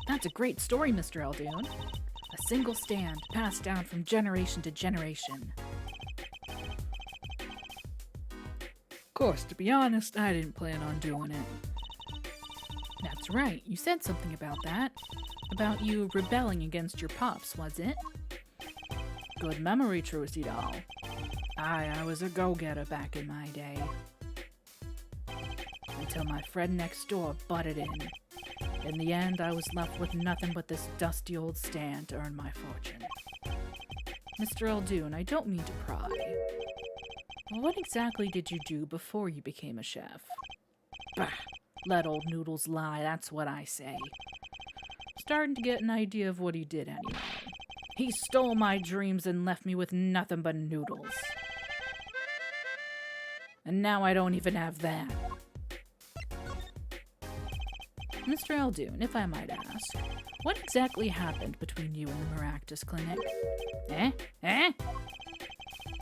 That's a great story, Mr. Eldoon. A single stand passed down from generation to generation. Of course, to be honest, I didn't plan on doing it. That's right, you said something about that. About you rebelling against your pops, was it? Good memory, Trucy doll. I was a go-getter back in my day. Until my friend next door butted in. In the end, I was left with nothing but this dusty old stand to earn my fortune. Mr. Eldoon, I don't mean to pry. What exactly did you do before you became a chef? Bah! Let old noodles lie, that's what I say. Starting to get an idea of what he did anyway. He stole my dreams and left me with nothing but noodles. And now I don't even have that. Mr. Eldoon, if I might ask, what exactly happened between you and the Maractus Clinic? Eh?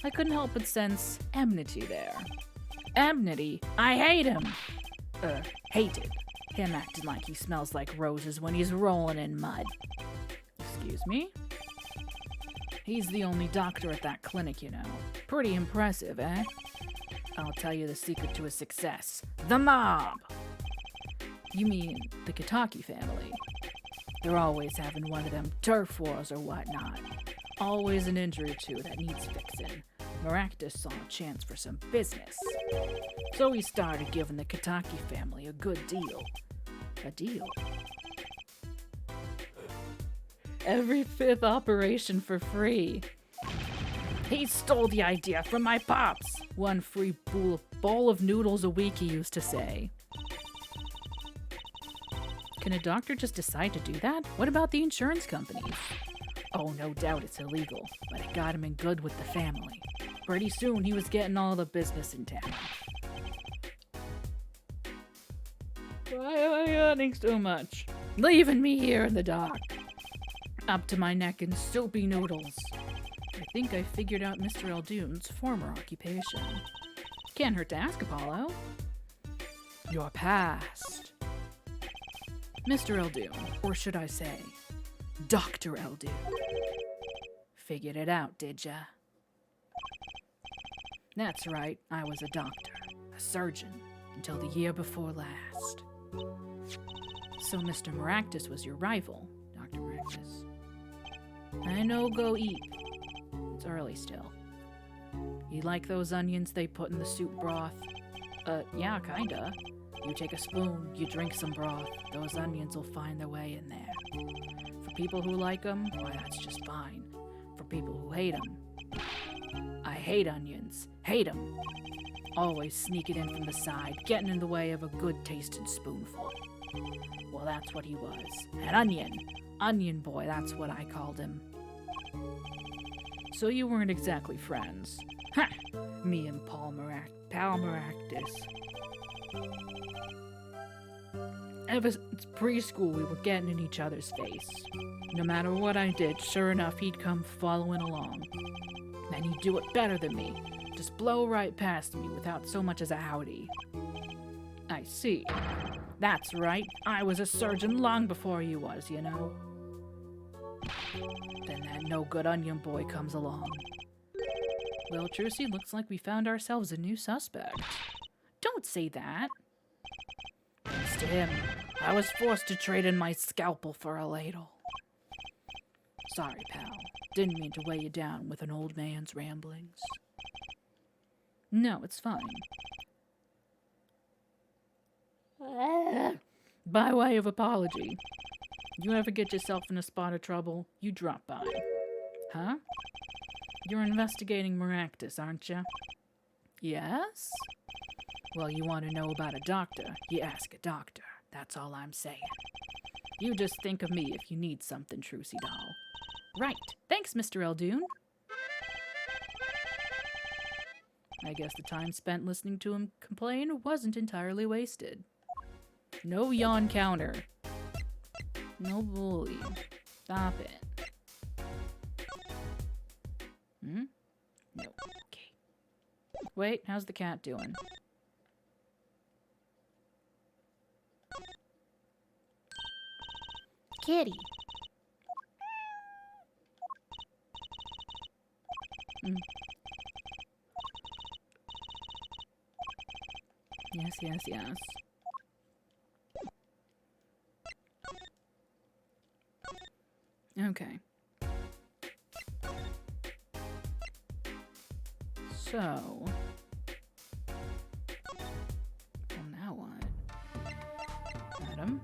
I couldn't help but sense enmity there. Enmity? I hate him! Hated. Him acting like he smells like roses when he's rolling in mud. Excuse me? He's the only doctor at that clinic, you know. Pretty impressive, eh? I'll tell you the secret to his success. The mob! You mean the Kitaki family? They're always having one of them turf wars or whatnot. Always an injury or two that needs fixing. Maractus saw a chance for some business. So he started giving the Kitaki family a good deal. A deal? Every 5th operation for free. He stole the idea from my pops. One free bowl of noodles a week, he used to say. Can a doctor just decide to do that? What about the insurance companies? Oh, no doubt it's illegal, but it got him in good with the family. Pretty soon he was getting all the business in town. Why am I earning so much? Leaving me here in the dark. Up to my neck in soupy noodles. I think I figured out Mr. Eldune's former occupation. Can't hurt to ask, Apollo. Your past. Mr. Eldune, or should I say, Dr. Eldune. Figured it out, did ya? That's right, I was a doctor, a surgeon, until the year before last. So Mr. Maractus was your rival, Dr. Maractus. I know, go eat. It's early still. You like those onions they put in the soup broth? Yeah, kinda. You take a spoon, you drink some broth, those onions will find their way in there. For people who like them, why that's just fine. For people who hate them, I hate onions. Hate them. Always sneaking in from the side, getting in the way of a good-tasting spoonful. Well, that's what he was. An onion. Onion boy, that's what I called him. So you weren't exactly friends. Ha! Me and Pal Maractus. Ever since preschool, we were getting in each other's face. No matter what I did, sure enough, he'd come following along. And he'd do it better than me. Just blow right past me without so much as a howdy. I see. That's right. I was a surgeon long before you was, you know. Then that no-good onion boy comes along. Well, Trucy, looks like we found ourselves a new suspect. Don't say that. Thanks to him, I was forced to trade in my scalpel for a ladle. Sorry, pal. Didn't mean to weigh you down with an old man's ramblings. No, it's fine. By way of apology, you ever get yourself in a spot of trouble, you drop by. Huh? You're investigating Maractus, aren't you? Yes? Well, you want to know about a doctor, you ask a doctor. That's all I'm saying. You just think of me if you need something, Trucy doll. Right. Thanks, Mr. Eldune. I guess the time spent listening to him complain wasn't entirely wasted. No yawn counter. No bully. Stop it. No. Okay. Wait, how's the cat doing? Kitty. Yes, yes, yes. Okay. So... well, now what? Adam?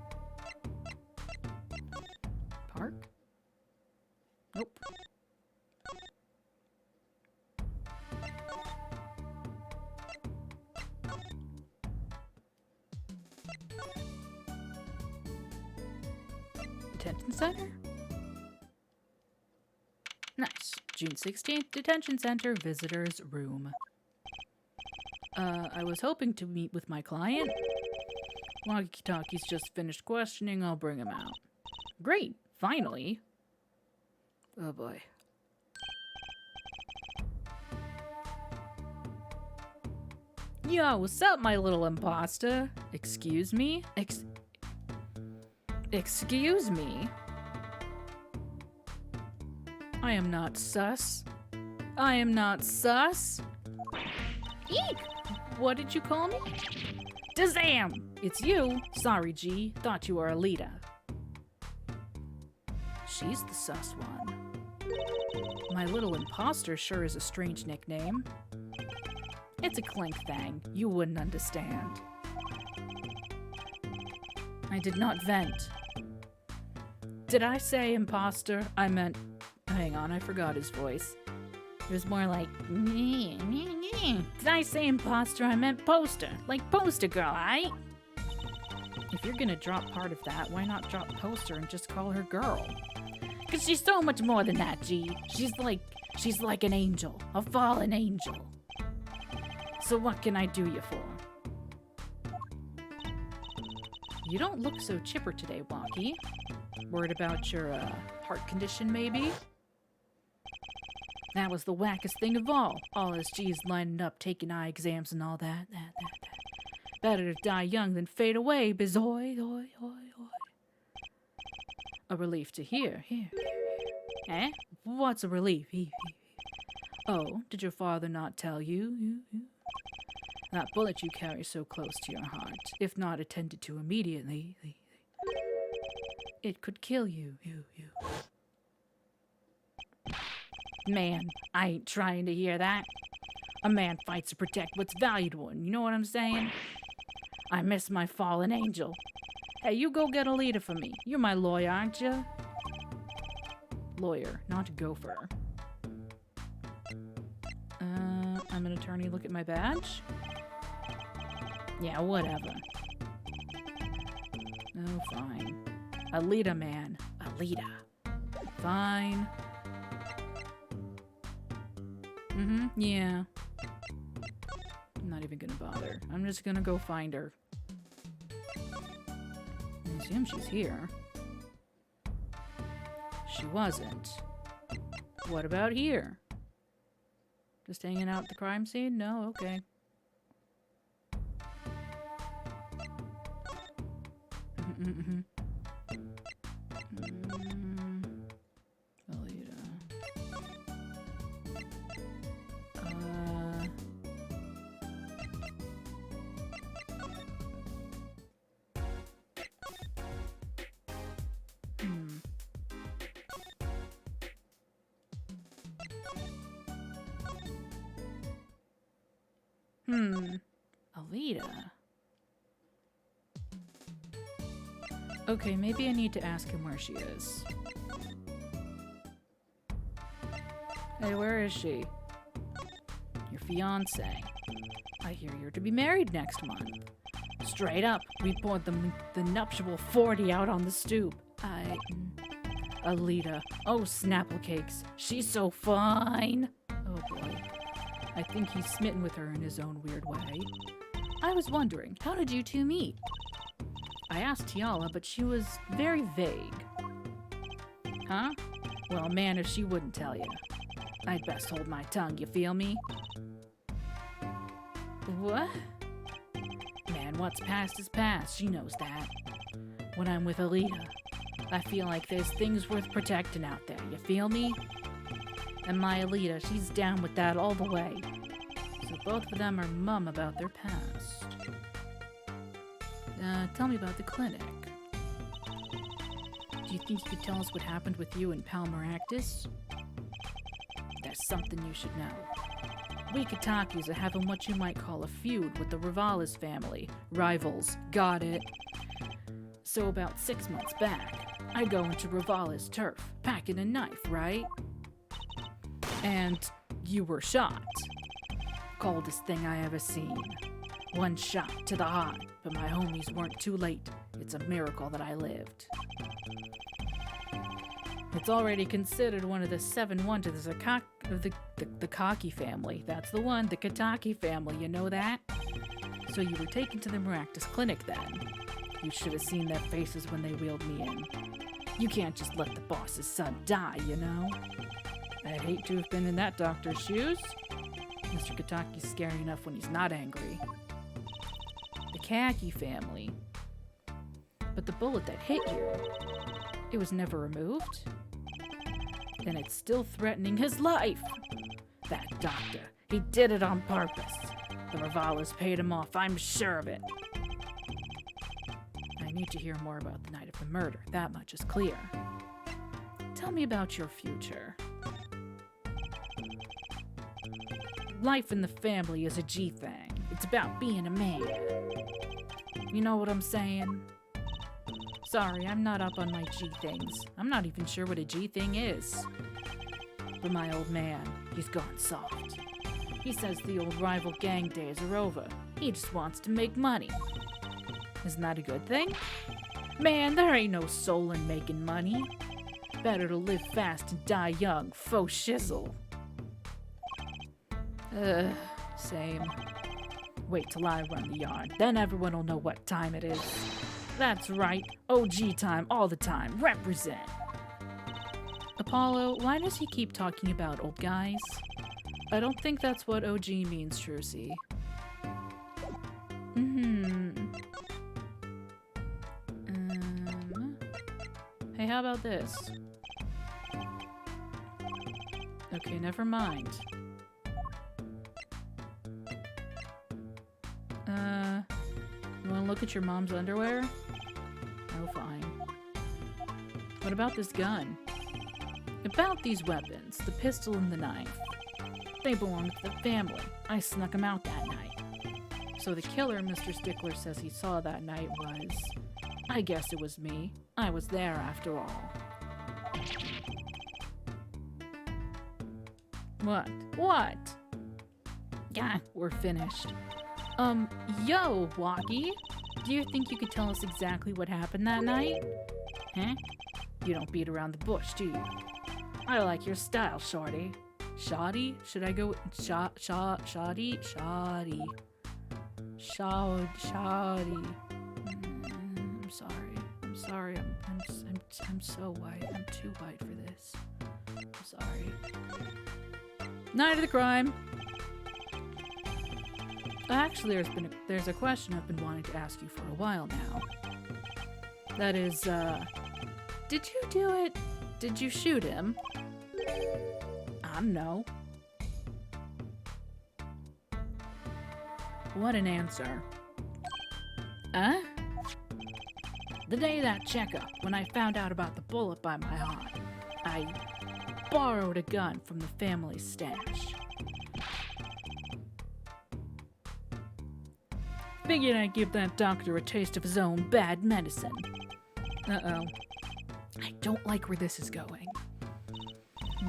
Park? Nope. Detention Center? Nice. June 16th, Detention Center Visitors Room. I was hoping to meet with my client. Walkie-talkie's just finished questioning, I'll bring him out. Great, finally. Oh boy. Yo, what's up, my little imposter? Excuse me? Excuse me? I am not sus. I am not sus. Eek! What did you call me? Dazam! It's you. Sorry, G. Thought you were Alita. She's the sus one. My little imposter sure is a strange nickname. It's a clink thing. You wouldn't understand. I did not vent. Did I say imposter? I meant... Hang on, I forgot his voice. It was more like... Did I say imposter? I meant poster. Like poster girl, aight? If you're gonna drop part of that, why not drop poster and just call her girl? Cause she's so much more than that, G. She's like an angel. A fallen angel. So what can I do you for? You don't look so chipper today, Wonky. Worried about your, heart condition, maybe? That was the wackest thing of all. All us G's lining up, taking eye exams and all that. Better to die young than fade away, bizoy, oi. A relief to hear. Here. Eh? What's a relief? Oh, did your father not tell you? That bullet you carry so close to your heart, if not attended to immediately, it could kill you. Man, I ain't trying to hear that. A man fights to protect what's valuable, you know what I'm saying? I miss my fallen angel. Hey, you go get Alita for me. You're my lawyer, aren't you? Lawyer, not gopher. I'm an attorney. Look at my badge. Yeah, whatever. Oh, fine. Alita, man. Alita. Fine. Yeah. I'm not even gonna bother. I'm just gonna go find her. I assume she's here. She wasn't. What about here? Just hanging out at the crime scene? No? Okay. Alita. Alita. Okay, maybe I need to ask him where she is. Hey, where is she? Your fiancé. I hear you're to be married next month. Straight up, we poured the nuptial 40 out on the stoop. Alita. Oh, Snapple Cakes. She's so fine. Oh boy. I think he's smitten with her in his own weird way. I was wondering, how did you two meet? I asked Tiala, but she was very vague. Huh? Well, man, if she wouldn't tell you. I'd best hold my tongue, you feel me? What? Man, what's past is past, she knows that. When I'm with Alita, I feel like there's things worth protecting out there, you feel me? And my Alita, she's down with that all the way. So both of them are mum about their past. Tell me about the clinic. Do you think you could tell us what happened with you and Pal Maractus? There's something you should know. We Katakis are having what you might call a feud with the Ravalas family. Rivals. Got it. So about 6 months back, I go into Ravalas' turf, packing a knife, right? And you were shot. Coldest thing I ever seen. One shot to the heart, but my homies weren't too late. It's a miracle that I lived. It's already considered one of the 7 wonders of the Kaki family. That's the one, the Kataki family, you know that? So you were taken to the Maractus clinic then. You should have seen their faces when they wheeled me in. You can't just let the boss's son die, you know? I'd hate to have been in that doctor's shoes. Mr. Kataki's scary enough when he's not angry. The Kaki family. But with the bullet that hit you? It was never removed? And it's still threatening his life. That doctor, he did it on purpose. The Ravalas paid him off, I'm sure of it. I need to hear more about the night of the murder. That much is clear. Tell me about your future. Life in the family is a G thing. It's about being a man. You know what I'm saying? Sorry, I'm not up on my G things. I'm not even sure what a G thing is. But my old man, he's gone soft. He says the old rival gang days are over. He just wants to make money. Isn't that a good thing? Man, there ain't no soul in making money. Better to live fast and die young, faux shizzle. Same. Wait till I run the yard, then everyone will know what time it is. That's right, OG time all the time, represent. Apollo, why does he keep talking about old guys? I don't think that's what OG means, Trucy. Hey, how about this? Okay, never mind. You wanna look at your mom's underwear? Oh, fine. What about this gun? About these weapons, the pistol and the knife. They belong to the family. I snuck them out that night. So the killer Mr. Stickler says he saw that night was... I guess it was me. I was there after all. What? What? Yeah, we're finished. Yo, Walkie. Do you think you could tell us exactly what happened that night? Huh? You don't beat around the bush, do you? I like your style, shorty. Shoddy? Should I go with shoddy? Shoddy. Shoddy. I'm sorry. I'm sorry. I'm so white. I'm too white for this. I'm sorry. Night of the crime. Actually, there's a question I've been wanting to ask you for a while now. That is, did you do it? Did you shoot him? No. What an answer. Huh? The day of that checkup, when I found out about the bullet by my heart, I borrowed a gun from the family stash. Figured I'd give that doctor a taste of his own bad medicine. Uh-oh. I don't like where this is going.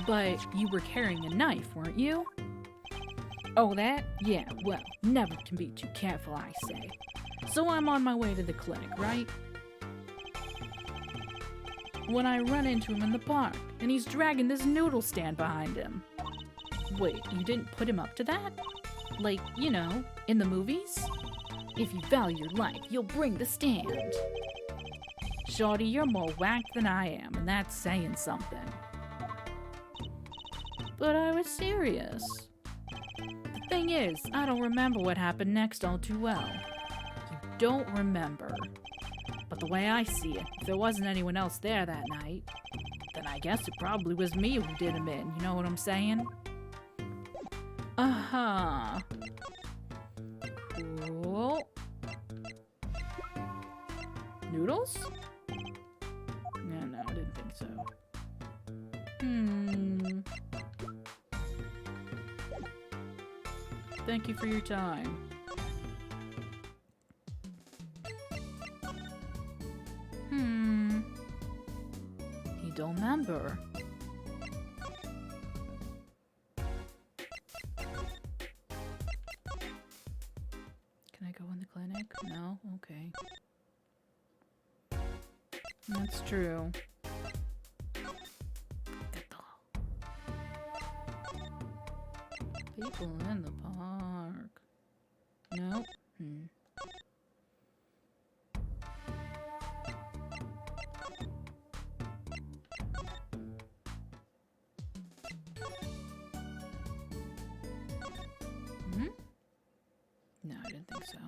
But you were carrying a knife, weren't you? Oh, that? Yeah, well, never can be too careful, I say. So I'm on my way to the clinic, right? When I run into him in the park, and he's dragging this noodle stand behind him. Wait, you didn't put him up to that? Like, you know, in the movies? If you value your life, you'll bring the stand. Shorty, you're more whacked than I am, and that's saying something. But I was serious. The thing is, I don't remember what happened next all too well. You don't remember. But the way I see it, if there wasn't anyone else there that night, then I guess it probably was me who did him in, you know what I'm saying? Uh-huh. Cool. Noodles? No, I didn't think so. Thank you for your time. He don't remember. Can I go in the clinic? No? Okay. That's true. People in the park. No? No, I didn't think so.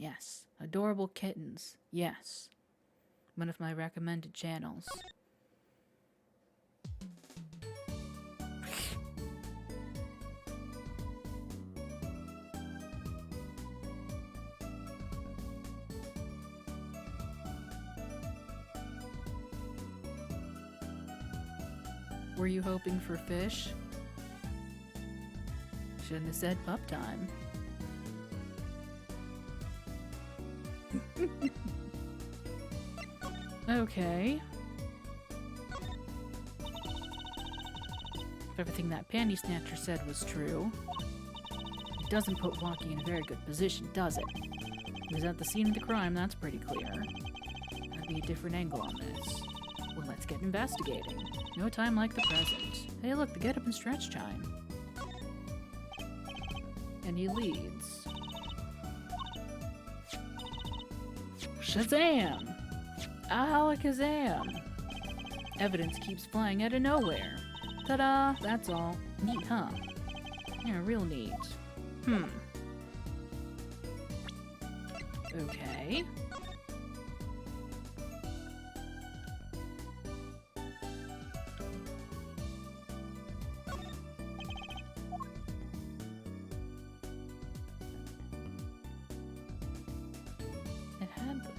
Yes. Adorable kittens. Yes. One of my recommended channels. Were you hoping for fish? Shouldn't have said pup time. Okay. If everything that Panty Snatcher said was true, it doesn't put Wonky in a very good position, does it? He was at the scene of the crime, that's pretty clear. That'd be a different angle on this. Well, let's get investigating. No time like the present. Hey, look, the get up and stretch chime. And he leads. Shazam! Alakazam! Evidence keeps flying out of nowhere. Ta-da! That's all. Neat, huh? Yeah, real neat. Okay.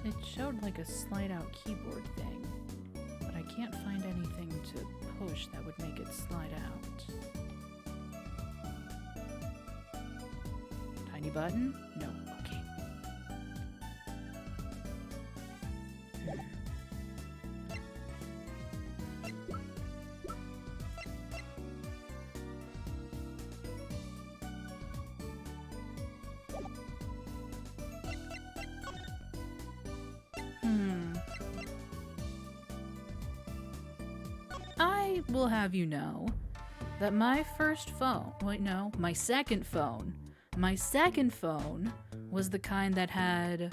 It showed like a slide out keyboard thing, but I can't find anything to push that would make it slide out. Tiny button? No. Okay. I will have you know that my first phone, my second phone was the kind that had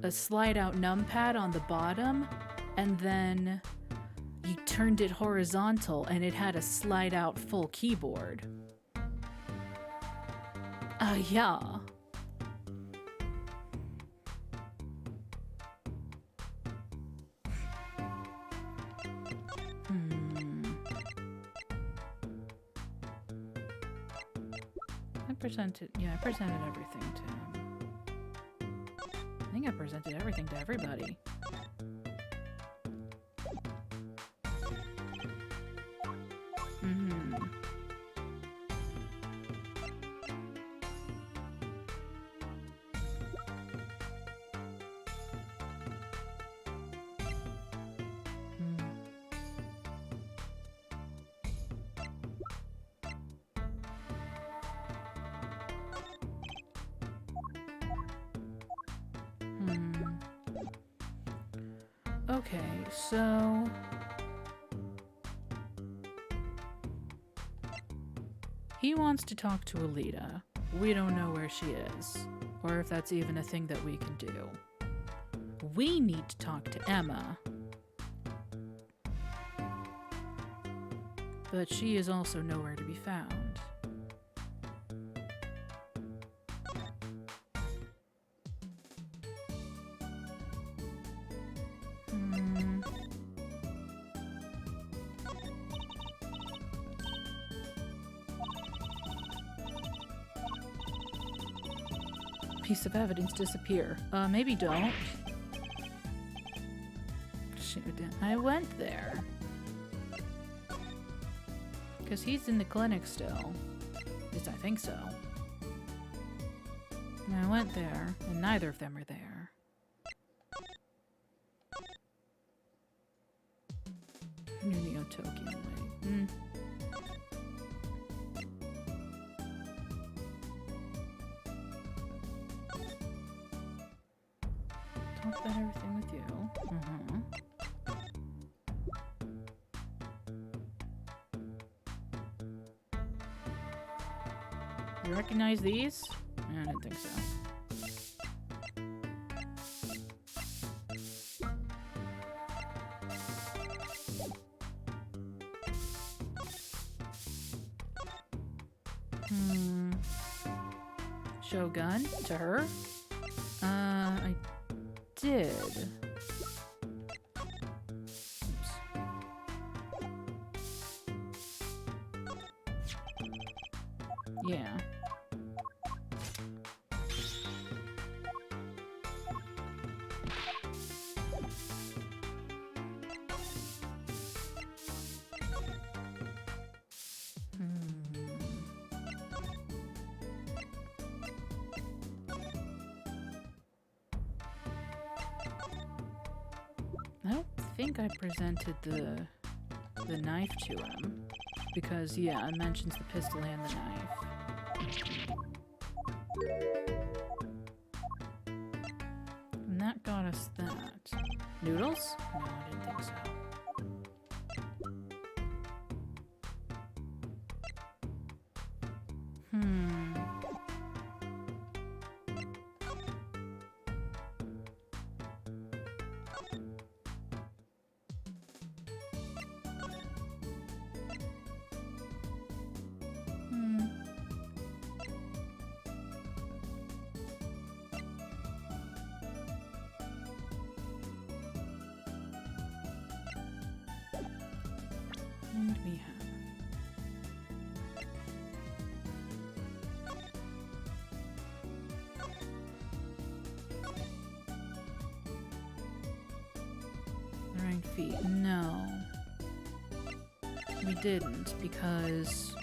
a slide out numpad on the bottom, and then you turned it horizontal and it had a slide out full keyboard. Yeah. I presented everything to him. I think I presented everything to everybody. Okay, so he wants to talk to Alita. We don't know where she is, or if that's even a thing that we can do. We need to talk to Emma. But she is also nowhere to be found. Piece of evidence disappear. Maybe don't. Shoot, I went there. Because he's in the clinic still. At least I think so. And I went there, and neither of them are there. Neo-Tokyo, wait. Talk about everything with you. You recognize these? I didn't think so. Shogun to her. did. Oops. Yeah. I don't think I presented the knife to him because yeah, it mentions the pistol and the knife. And that got us that. Noodles? No, I didn't think so. And we have. The right feet. No. We didn't because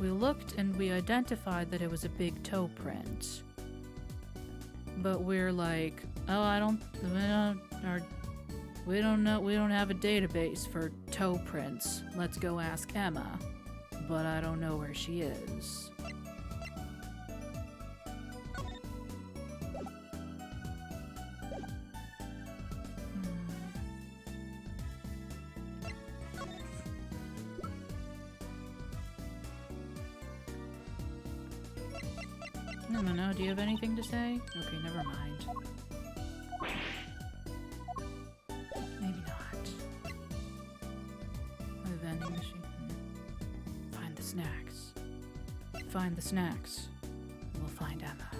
we looked and we identified that it was a big toe print. But we're like, oh, we don't know, we don't have a database for toe prints. Let's go ask Emma. But I don't know where she is. I don't know, do you have anything to say? Okay, never mind. Maybe not. The vending machine. Find the snacks. Find the snacks. We'll find Emma.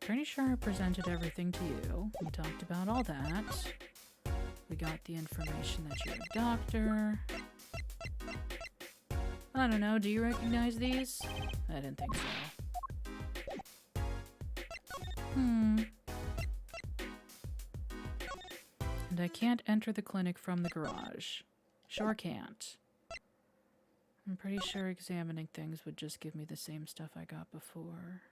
Pretty sure I presented everything to you. We talked about all that. We got the information that you're a doctor. I don't know, do you recognize these? I didn't think so. And I can't enter the clinic from the garage. Sure can't. I'm pretty sure examining things would just give me the same stuff I got before.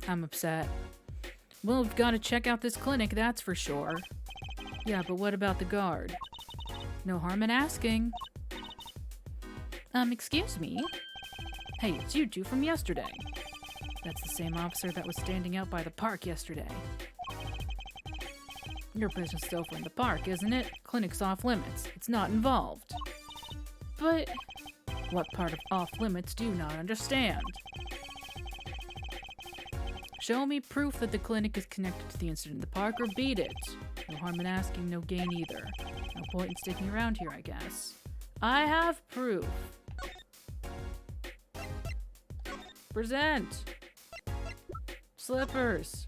I'm upset. Well, we've got to check out this clinic, that's for sure. Yeah, but what about the guard? No harm in asking. Excuse me? Hey, it's you two from yesterday. That's the same officer that was standing out by the park yesterday. Your business still from the park, isn't it? Clinic's off limits. It's not involved. But what part of off limits do you not understand? Show me proof that the clinic is connected to the incident in the park or beat it. No harm in asking, no gain either. No point in sticking around here, I guess. I have proof. Present. Slippers.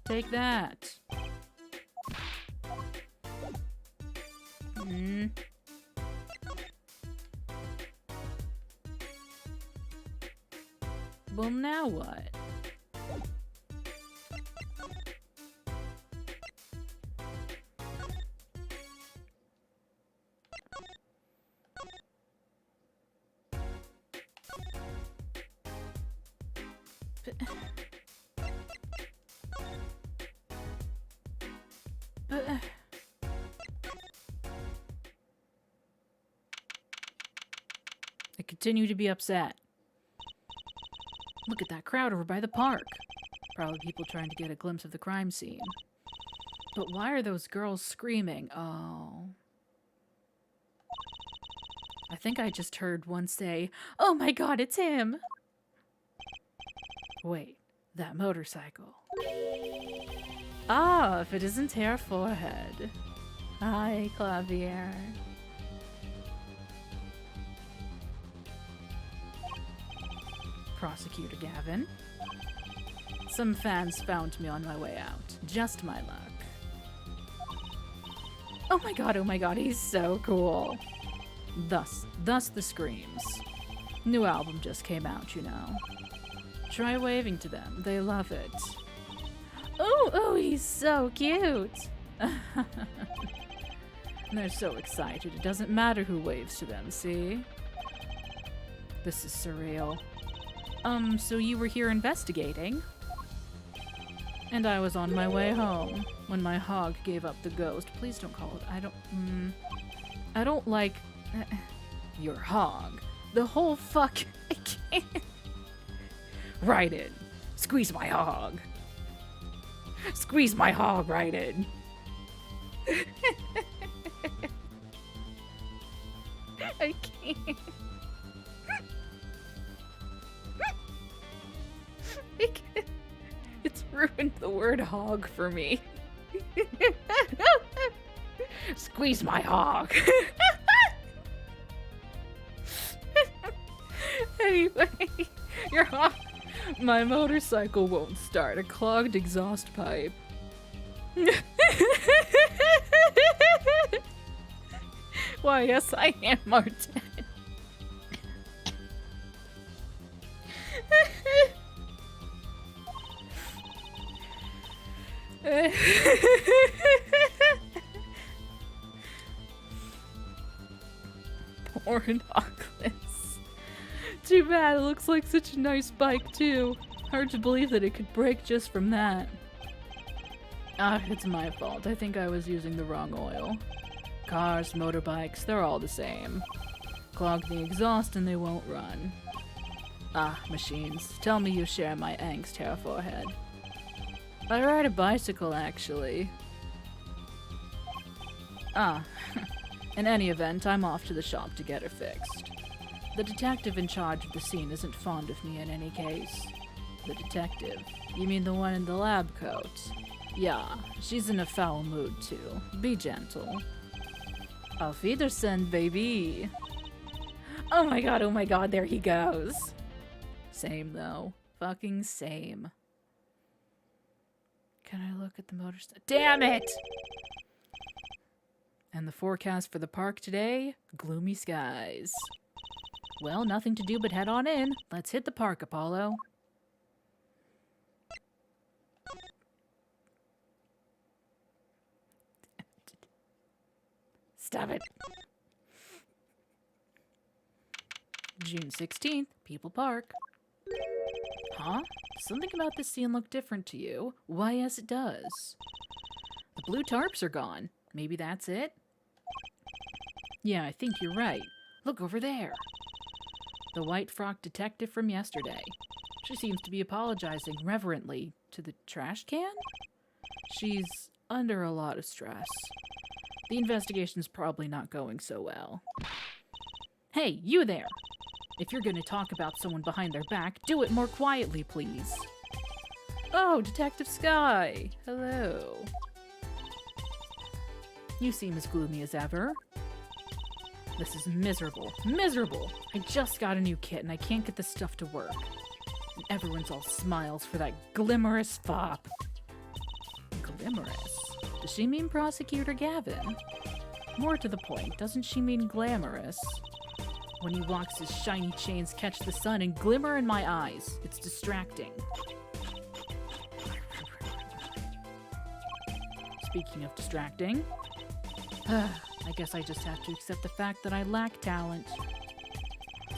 Take that. Well, now what? I continue to be upset. Look at that crowd over by the park. Probably people trying to get a glimpse of the crime scene. But why are those girls screaming? Oh. I think I just heard one say, "Oh my god, it's him!" Wait, that motorcycle. Ah, if it isn't Hair Forehead. Hi, Clavier. Prosecutor Gavin. Some fans found me on my way out. Just my luck. Oh my god, he's so cool. Thus the screams. New album just came out, you know. Try waving to them, they love it. Oh, he's so cute. And they're so excited, it doesn't matter who waves to them, see? This is surreal. So you were here investigating? And I was on my way home when my hog gave up the ghost. Please don't call it. I don't like your hog. The whole fuck. I can't. Right in. Squeeze my hog. Squeeze my hog right in. I can't. I can't. It's ruined the word hog for me. Squeeze my hog. Anyway, your hog. My motorcycle won't start. A clogged exhaust pipe. Why, yes, I am Martin. Poor Douglas. Too bad, it looks like such a nice bike too. Hard to believe that it could break just from that. Ah, it's my fault. I think I was using the wrong oil. Cars, motorbikes, they're all the same. Clog the exhaust and they won't run. Ah, machines. Tell me you share my angst, Hair Forehead. I ride a bicycle, actually. Ah, in any event, I'm off to the shop to get her fixed. The detective in charge of the scene isn't fond of me in any case. The detective? You mean the one in the lab coat? Yeah, she's in a foul mood too. Be gentle. Auf Wiedersehen, baby! Oh my god, there he goes! Same though. Fucking same. Can I look at the motorcycle? Damn it! And the forecast for the park today? Gloomy skies. Well, nothing to do but head on in. Let's hit the park, Apollo. Stop it. June 16th, People Park. Huh? Something about this scene look different to you? Why, yes, it does. The blue tarps are gone. Maybe that's it? Yeah, I think you're right. Look over there. The white frock detective from yesterday. She seems to be apologizing reverently to the trash can? She's under a lot of stress. The investigation's probably not going so well. Hey, you there! If you're gonna talk about someone behind their back, do it more quietly, please. Oh, Detective Sky! Hello. You seem as gloomy as ever. This is miserable. Miserable! I just got a new kit and I can't get this stuff to work. And everyone's all smiles for that glimmerous fop. Glimmerous? Does she mean Prosecutor Gavin? More to the point, doesn't she mean glamorous? When he walks, his shiny chains catch the sun and glimmer in my eyes. It's distracting. Speaking of distracting, I guess I just have to accept the fact that I lack talent.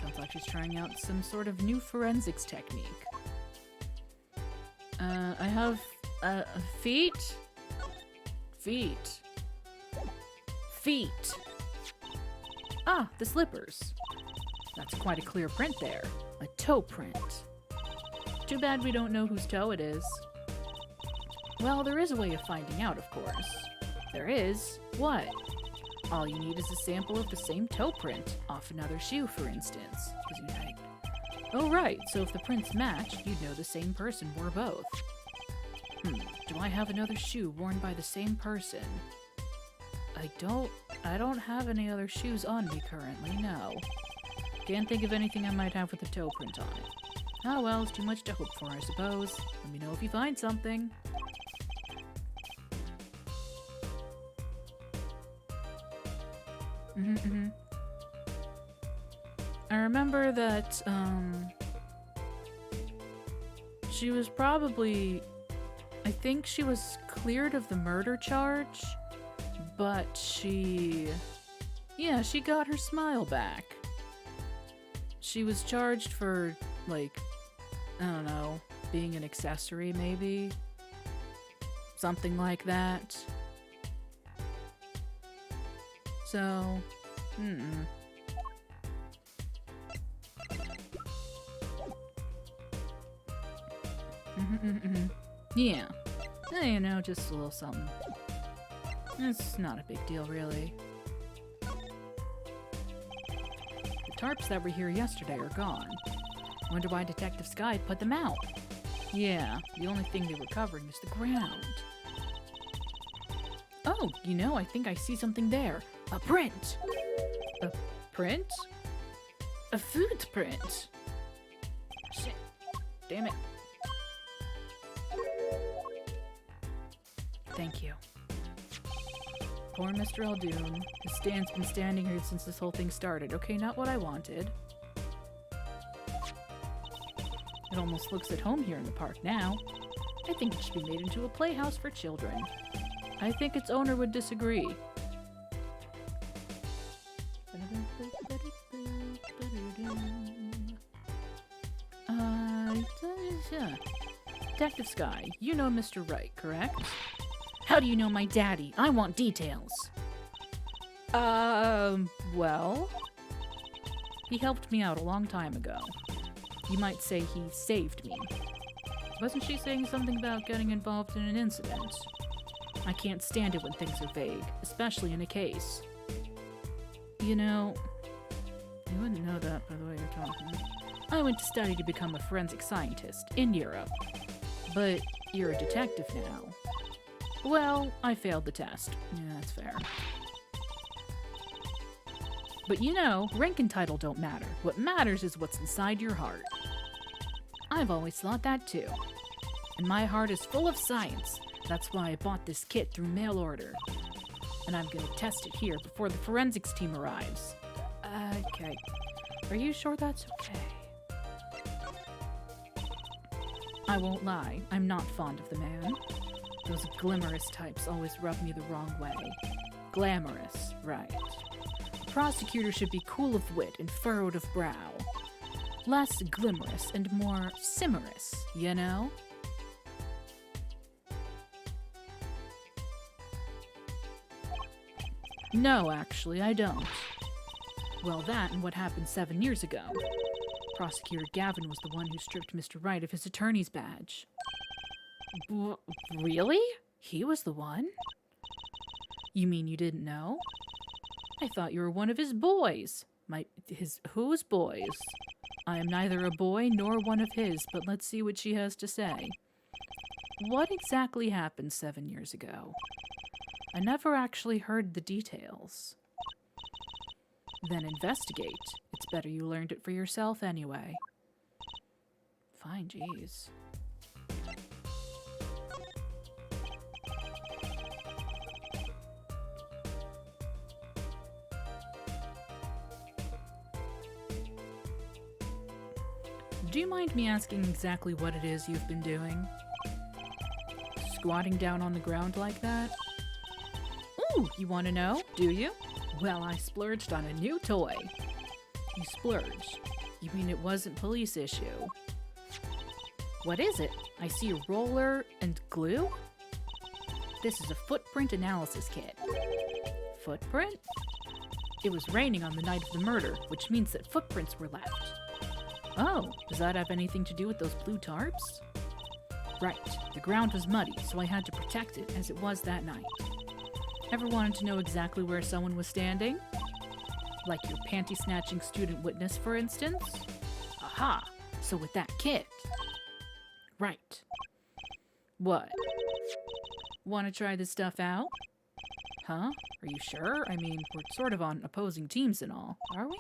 Sounds like she's trying out some sort of new forensics technique. I have, feet? Feet. Feet. Ah, the slippers. That's quite a clear print there. A toe print. Too bad we don't know whose toe it is. Well, there is a way of finding out, of course. There is? What? All you need is a sample of the same toe print Off another shoe, for instance. Oh, right, so if the prints matched, you'd know the same person wore both. Do I have another shoe worn by the same person? I don't have any other shoes on me currently, no. Can't think of anything I might have with a toe print on it. Oh well, it's too much to hope for, I suppose. Let me know if you find something. I remember that, she was probably... I think she was cleared of the murder charge, but she got her smile back. She was charged for, like, I don't know, being an accessory, maybe? Something like that. So, Yeah. You know, just a little something. It's not a big deal, really. The tarps that were here yesterday are gone. Wonder why Detective Sky put them out. Yeah, the only thing they were covering is the ground. Oh, you know, I think I see something there. A print! A print? A footprint! Shit. Damn it. Thank you. Poor Mr. Aldoon. Stan's been standing here since this whole thing started. Okay, not what I wanted. It almost looks at home here in the park now. I think it should be made into a playhouse for children. I think its owner would disagree. Detective Sky, you know Mr. Wright, correct? How do you know my daddy? I want details. Well... He helped me out a long time ago. You might say he saved me. Wasn't she saying something about getting involved in an incident? I can't stand it when things are vague, especially in a case. You know... You wouldn't know that by the way you're talking. I went to study to become a forensic scientist in Europe. But you're a detective now. Well, I failed the test. Yeah, that's fair. But you know, rank and title don't matter. What matters is what's inside your heart. I've always thought that too. And my heart is full of science. That's why I bought this kit through mail order. And I'm gonna test it here before the forensics team arrives. Okay. Are you sure that's okay? I won't lie, I'm not fond of the man. Those glamorous types always rub me the wrong way. Glamorous, right. A prosecutor should be cool of wit and furrowed of brow. Less glimmerous and more simmerous, you know? No, actually, I don't. Well, that and what happened 7 years ago. Prosecutor Gavin was the one who stripped Mr. Wright of his attorney's badge. Really? He was the one? You mean you didn't know? I thought you were one of his boys. Whose boys? I am neither a boy nor one of his, but let's see what she has to say. What exactly happened 7 years ago? I never actually heard the details. Then investigate. It's better you learned it for yourself anyway. Fine, jeez. Do you mind me asking exactly what it is you've been doing? Squatting down on the ground like that? Ooh, you want to know? Do you? Well, I splurged on a new toy. You splurged? You mean it wasn't police issue? What is it? I see a roller and glue? This is a footprint analysis kit. Footprint? It was raining on the night of the murder, which means that footprints were left. Oh, does that have anything to do with those blue tarps? Right, the ground was muddy, so I had to protect it as it was that night. Ever wanted to know exactly where someone was standing? Like your panty-snatching student witness, for instance? Aha! So with that kit. Right. What? Want to try this stuff out? Huh? Are you sure? I mean, we're sort of on opposing teams and all. Are we?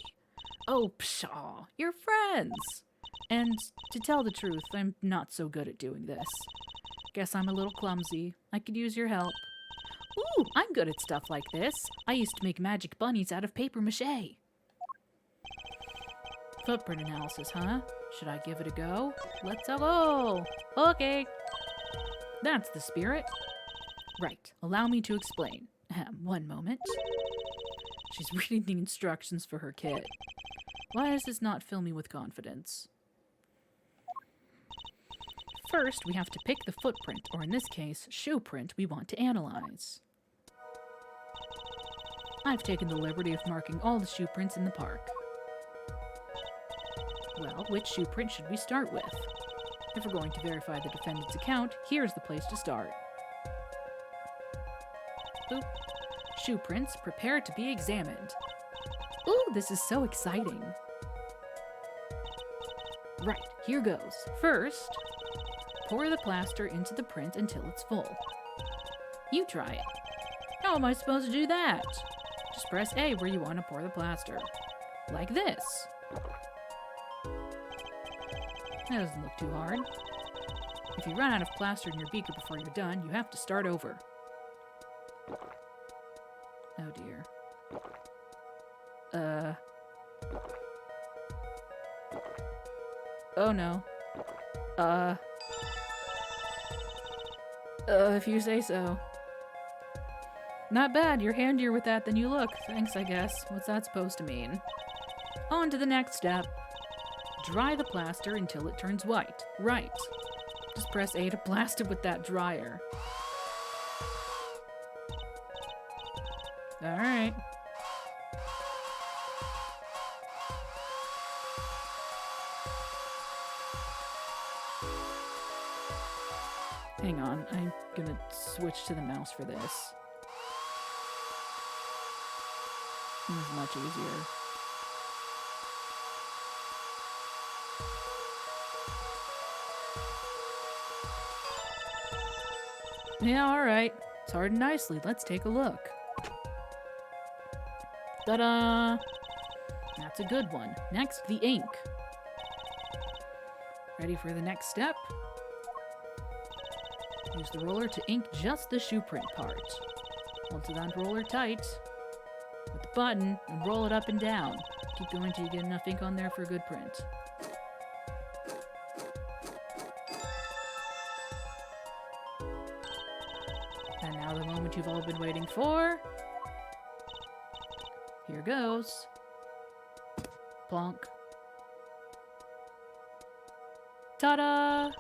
Oh, pshaw. You're friends! And to tell the truth, I'm not so good at doing this. Guess I'm a little clumsy. I could use your help. Ooh, I'm good at stuff like this. I used to make magic bunnies out of paper mache. Footprint analysis, huh? Should I give it a go? Let's go! Okay. That's the spirit. Right. Allow me to explain. One moment. She's reading the instructions for her kit. Why does this not fill me with confidence? First, we have to pick the footprint, or in this case, shoe print we want to analyze. I've taken the liberty of marking all the shoe prints in the park. Well, which shoe print should we start with? If we're going to verify the defendant's account, here's the place to start. Boop. Shoe prints, prepare to be examined. Ooh, this is so exciting. Right, here goes. First, pour the plaster into the print until it's full. You try it. How am I supposed to do that? Just press A where you want to pour the plaster. Like this. That doesn't look too hard. If you run out of plaster in your beaker before you're done, you have to start over. Oh dear. Oh no. If you say so. Not bad, you're handier with that than you look. Thanks, I guess. What's that supposed to mean? On to the next step. Dry the plaster until it turns white. Right. Just press A to blast it with that dryer. Alright. Hang on, I'm gonna switch to the mouse for this. This is much easier. Yeah, alright. It's hard and nicely. Let's take a look. Ta-da! That's a good one. Next, the ink. Ready for the next step? Use the roller to ink just the shoe print part. Hold that roller tight with the button and roll it up and down. Keep going till you get enough ink on there for a good print. And now the moment you've all been waiting for. Here goes. Plonk. Ta-da!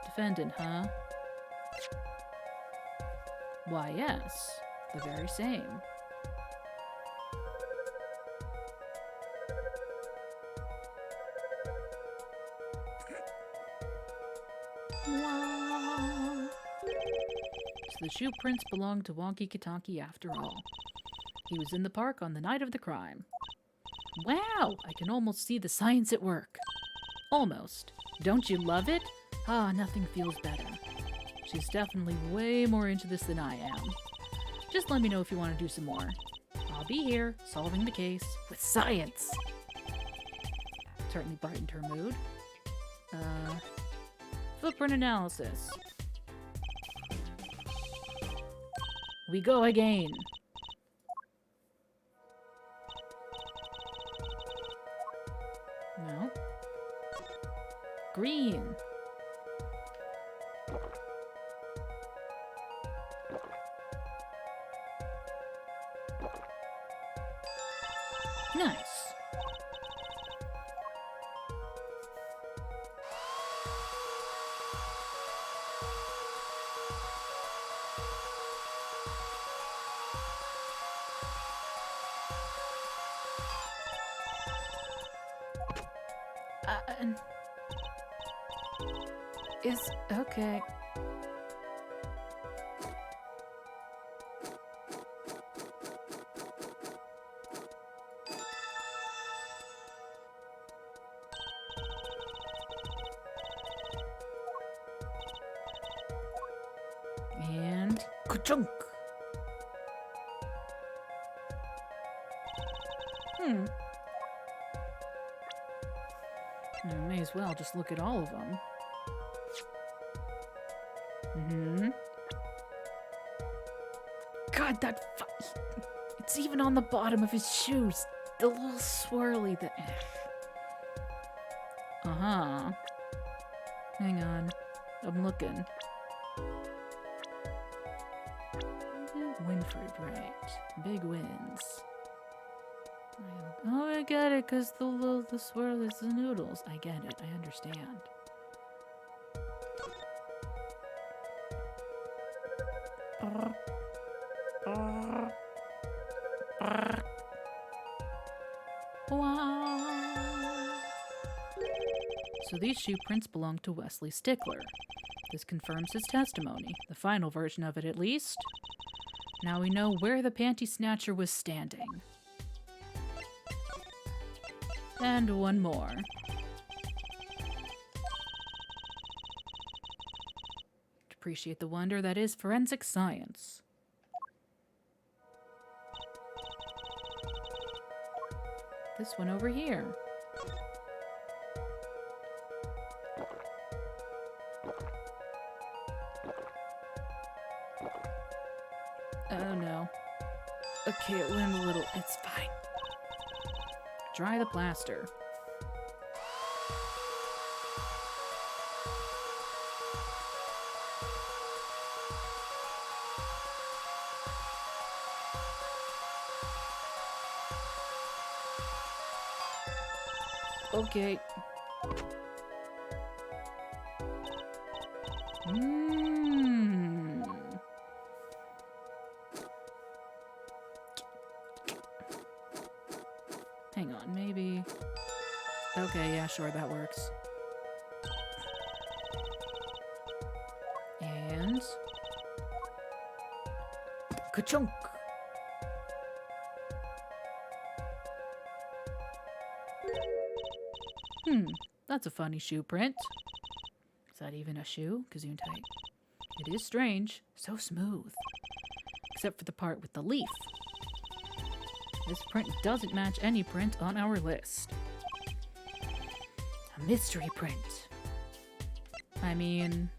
Defendant, huh? Why, yes. The very same. So the shoe prints belonged to Wonky Kataki after all. He was in the park on the night of the crime. Wow! I can almost see the science at work. Almost. Don't you love it? Ah, nothing feels better. She's definitely way more into this than I am. Just let me know if you want to do some more. I'll be here, solving the case with science. Certainly brightened her mood. Footprint analysis. We go again. No. Green. Nice. guess, okay. And ka-chunk. I may as well just look at all of them. God, it's even on the bottom of his shoes. The little swirly that. Uh-huh. Hang on. I'm looking. Winfred, right. Big wins. Oh, I get it, because the swirl is the noodles. I get it. I understand. Wow. So these shoe prints belong to Wesley Stickler. This confirms his testimony, the final version of it at least. Now we know where the panty snatcher was standing. And one more. To appreciate the wonder that is forensic science. This one over here. Oh no. Okay, it went a little. It's fine. Dry the plaster. Okay. Hang on, maybe. Okay, yeah, sure, that works. And ka-chunk. That's a funny shoe print. Is that even a shoe? Gesundheit. It is strange. So smooth. Except for the part with the leaf. This print doesn't match any print on our list. A mystery print. I mean...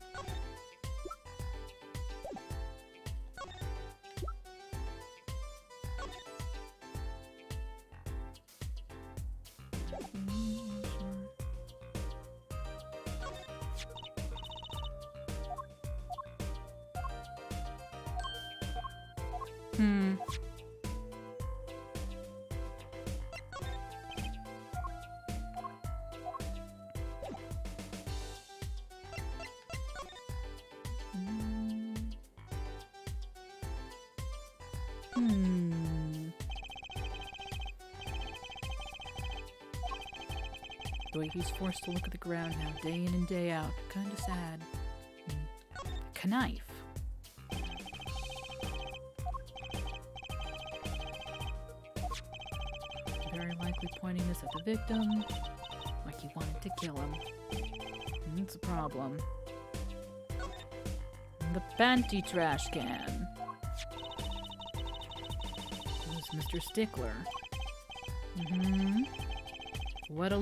The way he's forced to look at the ground now, day in and day out. Kinda sad. Knife. Very likely pointing this at the victim, like he wanted to kill him. That's a problem. The panty trash can. There's Mr. Stickler. What a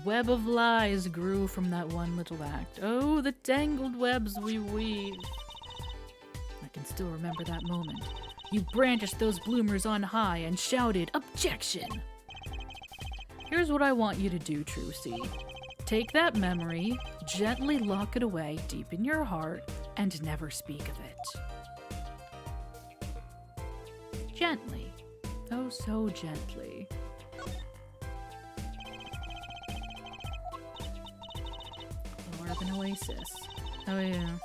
web of lies grew from that one little act. Oh, the tangled webs we weave. I can still remember that moment. You brandished those bloomers on high and shouted, "Objection!" Here's what I want you to do, Trucy. Take that memory, gently lock it away deep in your heart, and never speak of it. Gently. Oh, so gently. Urban oasis. Oh yeah.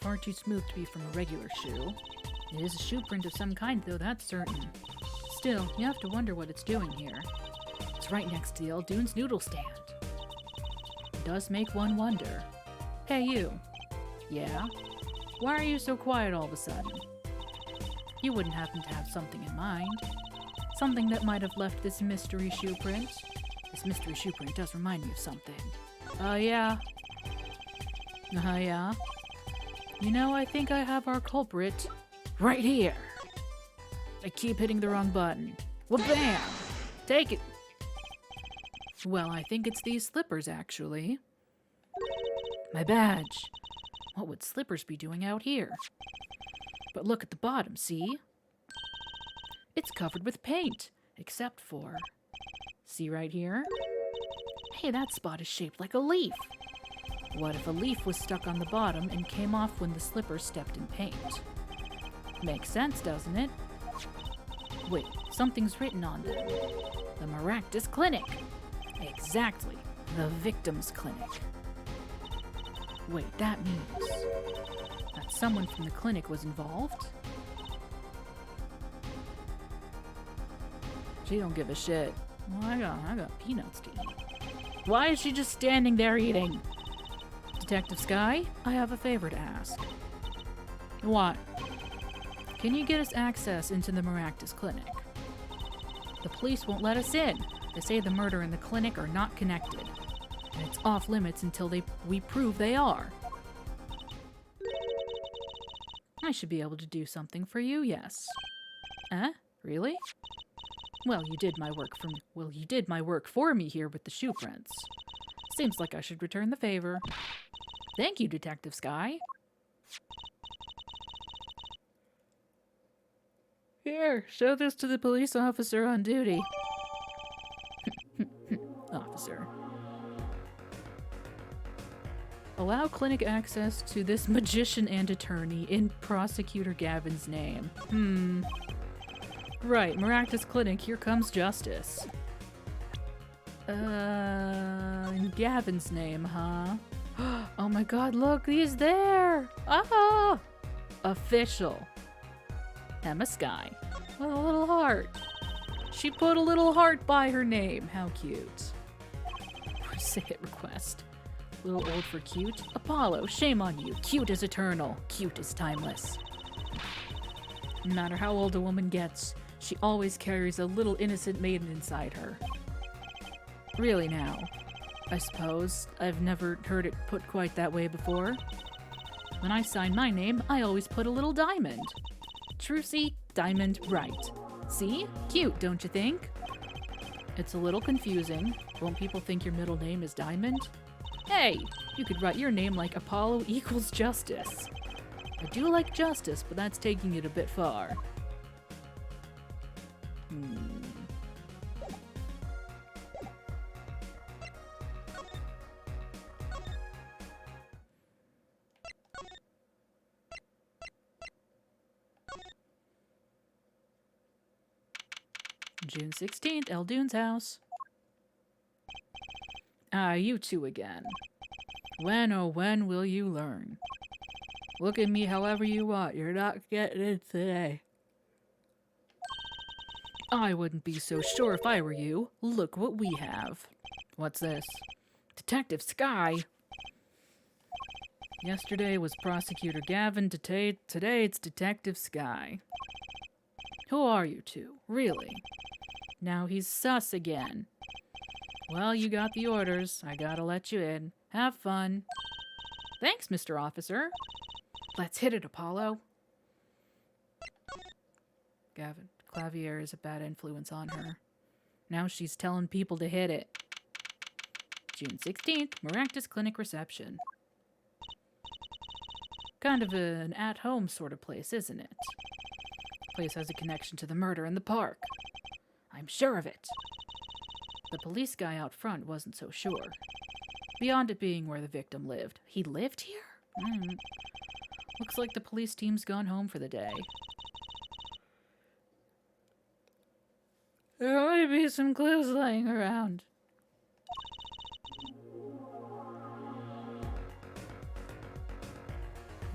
far too smooth to be from a regular shoe. It is a shoe print of some kind, though, that's certain. Still, you have to wonder what it's doing here. It's right next to the Eldoon's noodle stand. It does make one wonder. Hey, you. Yeah? Why are you so quiet all of a sudden? You wouldn't happen to have something in mind? Something that might have left this mystery shoe print? This mystery shoe print does remind me of something. Yeah? Yeah? You know, I think I have our culprit right here. I keep hitting the wrong button. Well, bam! Take it! Well, I think it's these slippers, actually. My badge. What would slippers be doing out here? But look at the bottom, see? It's covered with paint, except for... See right here? Hey, that spot is shaped like a leaf. What if a leaf was stuck on the bottom and came off when the slipper stepped in paint? Makes sense, doesn't it? Wait, something's written on them. The Maractus Clinic. Exactly, the victim's clinic. Wait, that means that someone from the clinic was involved? She don't give a shit. Well, I got peanuts to eat. Why is she just standing there eating? Detective Sky, I have a favor to ask. What? Can you get us access into the Maractus Clinic? The police won't let us in. They say the murder and the clinic are not connected. And it's off limits until we prove they are. I should be able to do something for you, yes. Really? Well, you did my work for me here with the shoe prints. Seems like I should return the favor. Thank you, Detective Sky. Here, show this to the police officer on duty. Officer. Allow clinic access to this magician and attorney in Prosecutor Gavin's name. Right, Maractus Clinic, here comes justice. In Gavin's name, huh? Oh my god, look, he's there! Ah! Official. Emma Sky. With a little heart. She put a little heart by her name. How cute. Say it request. A little old for cute? Apollo, shame on you. Cute is eternal. Cute is timeless. No matter how old a woman gets, she always carries a little innocent maiden inside her. Really now. I suppose I've never heard it put quite that way before. When I sign my name, I always put a little diamond. Trucy, diamond, right. See? Cute, don't you think? It's a little confusing. Won't people think your middle name is Diamond? Hey, you could write your name like Apollo equals Justice. I do like justice, but that's taking it a bit far. June 16th, Eldoon's house. Ah, you two again. When, oh when will you learn? Look at me however you want, you're not getting it today. I wouldn't be so sure if I were you. Look what we have. What's this? Detective Sky! Yesterday was Prosecutor Gavin, today it's Detective Sky. Who are you two, really? Now he's sus again. Well, you got the orders. I gotta let you in. Have fun. Thanks, Mr. Officer. Let's hit it, Apollo. Gavin, Clavier is a bad influence on her. Now she's telling people to hit it. June 16th, Maractus Clinic reception. Kind of an at-home sort of place, isn't it? Place has a connection to the murder in the park. I'm sure of it. The police guy out front wasn't so sure. Beyond it being where the victim lived. He lived here? Looks like the police team's gone home for the day. There might be some clues lying around.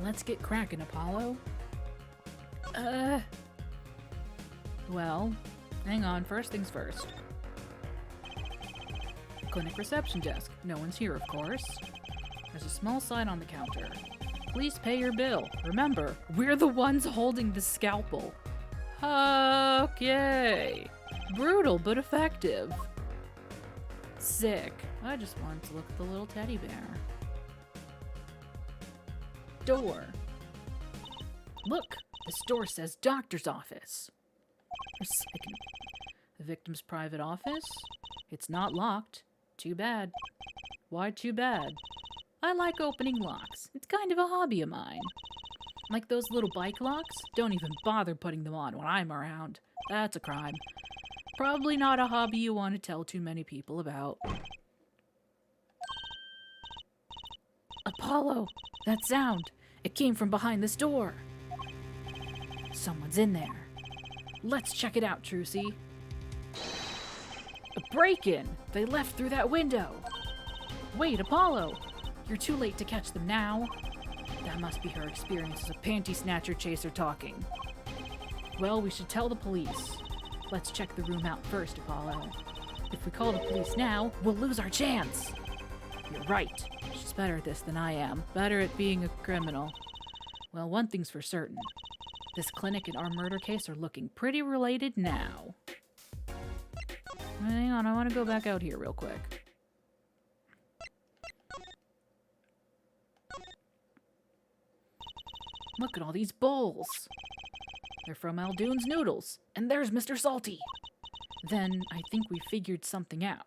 Let's get cracking, Apollo. Well, hang on, first things first. Clinic reception desk. No one's here, of course. There's a small sign on the counter. Please pay your bill. Remember, we're the ones holding the scalpel. Okay. Brutal, but effective. Sick. I just wanted to look at the little teddy bear. Door. Look, this door says doctor's office. A second. The victim's private office? It's not locked. Too bad. Why too bad? I like opening locks. It's kind of a hobby of mine. Like those little bike locks? Don't even bother putting them on when I'm around. That's a crime. Probably not a hobby you want to tell too many people about. Apollo! That sound! It came from behind this door. Someone's in there. Let's check it out, Trucy. A break-in! They left through that window! Wait, Apollo! You're too late to catch them now. That must be her experience as a panty snatcher chaser talking. Well, we should tell the police. Let's check the room out first, Apollo. If we call the police now, we'll lose our chance. You're right. She's better at this than I am. Better at being a criminal. Well, one thing's for certain. This clinic and our murder case are looking pretty related now. Hang on, I want to go back out here real quick. Look at all these bowls. They're from Aldoon's Noodles. And there's Mr. Salty. Then I think we figured something out.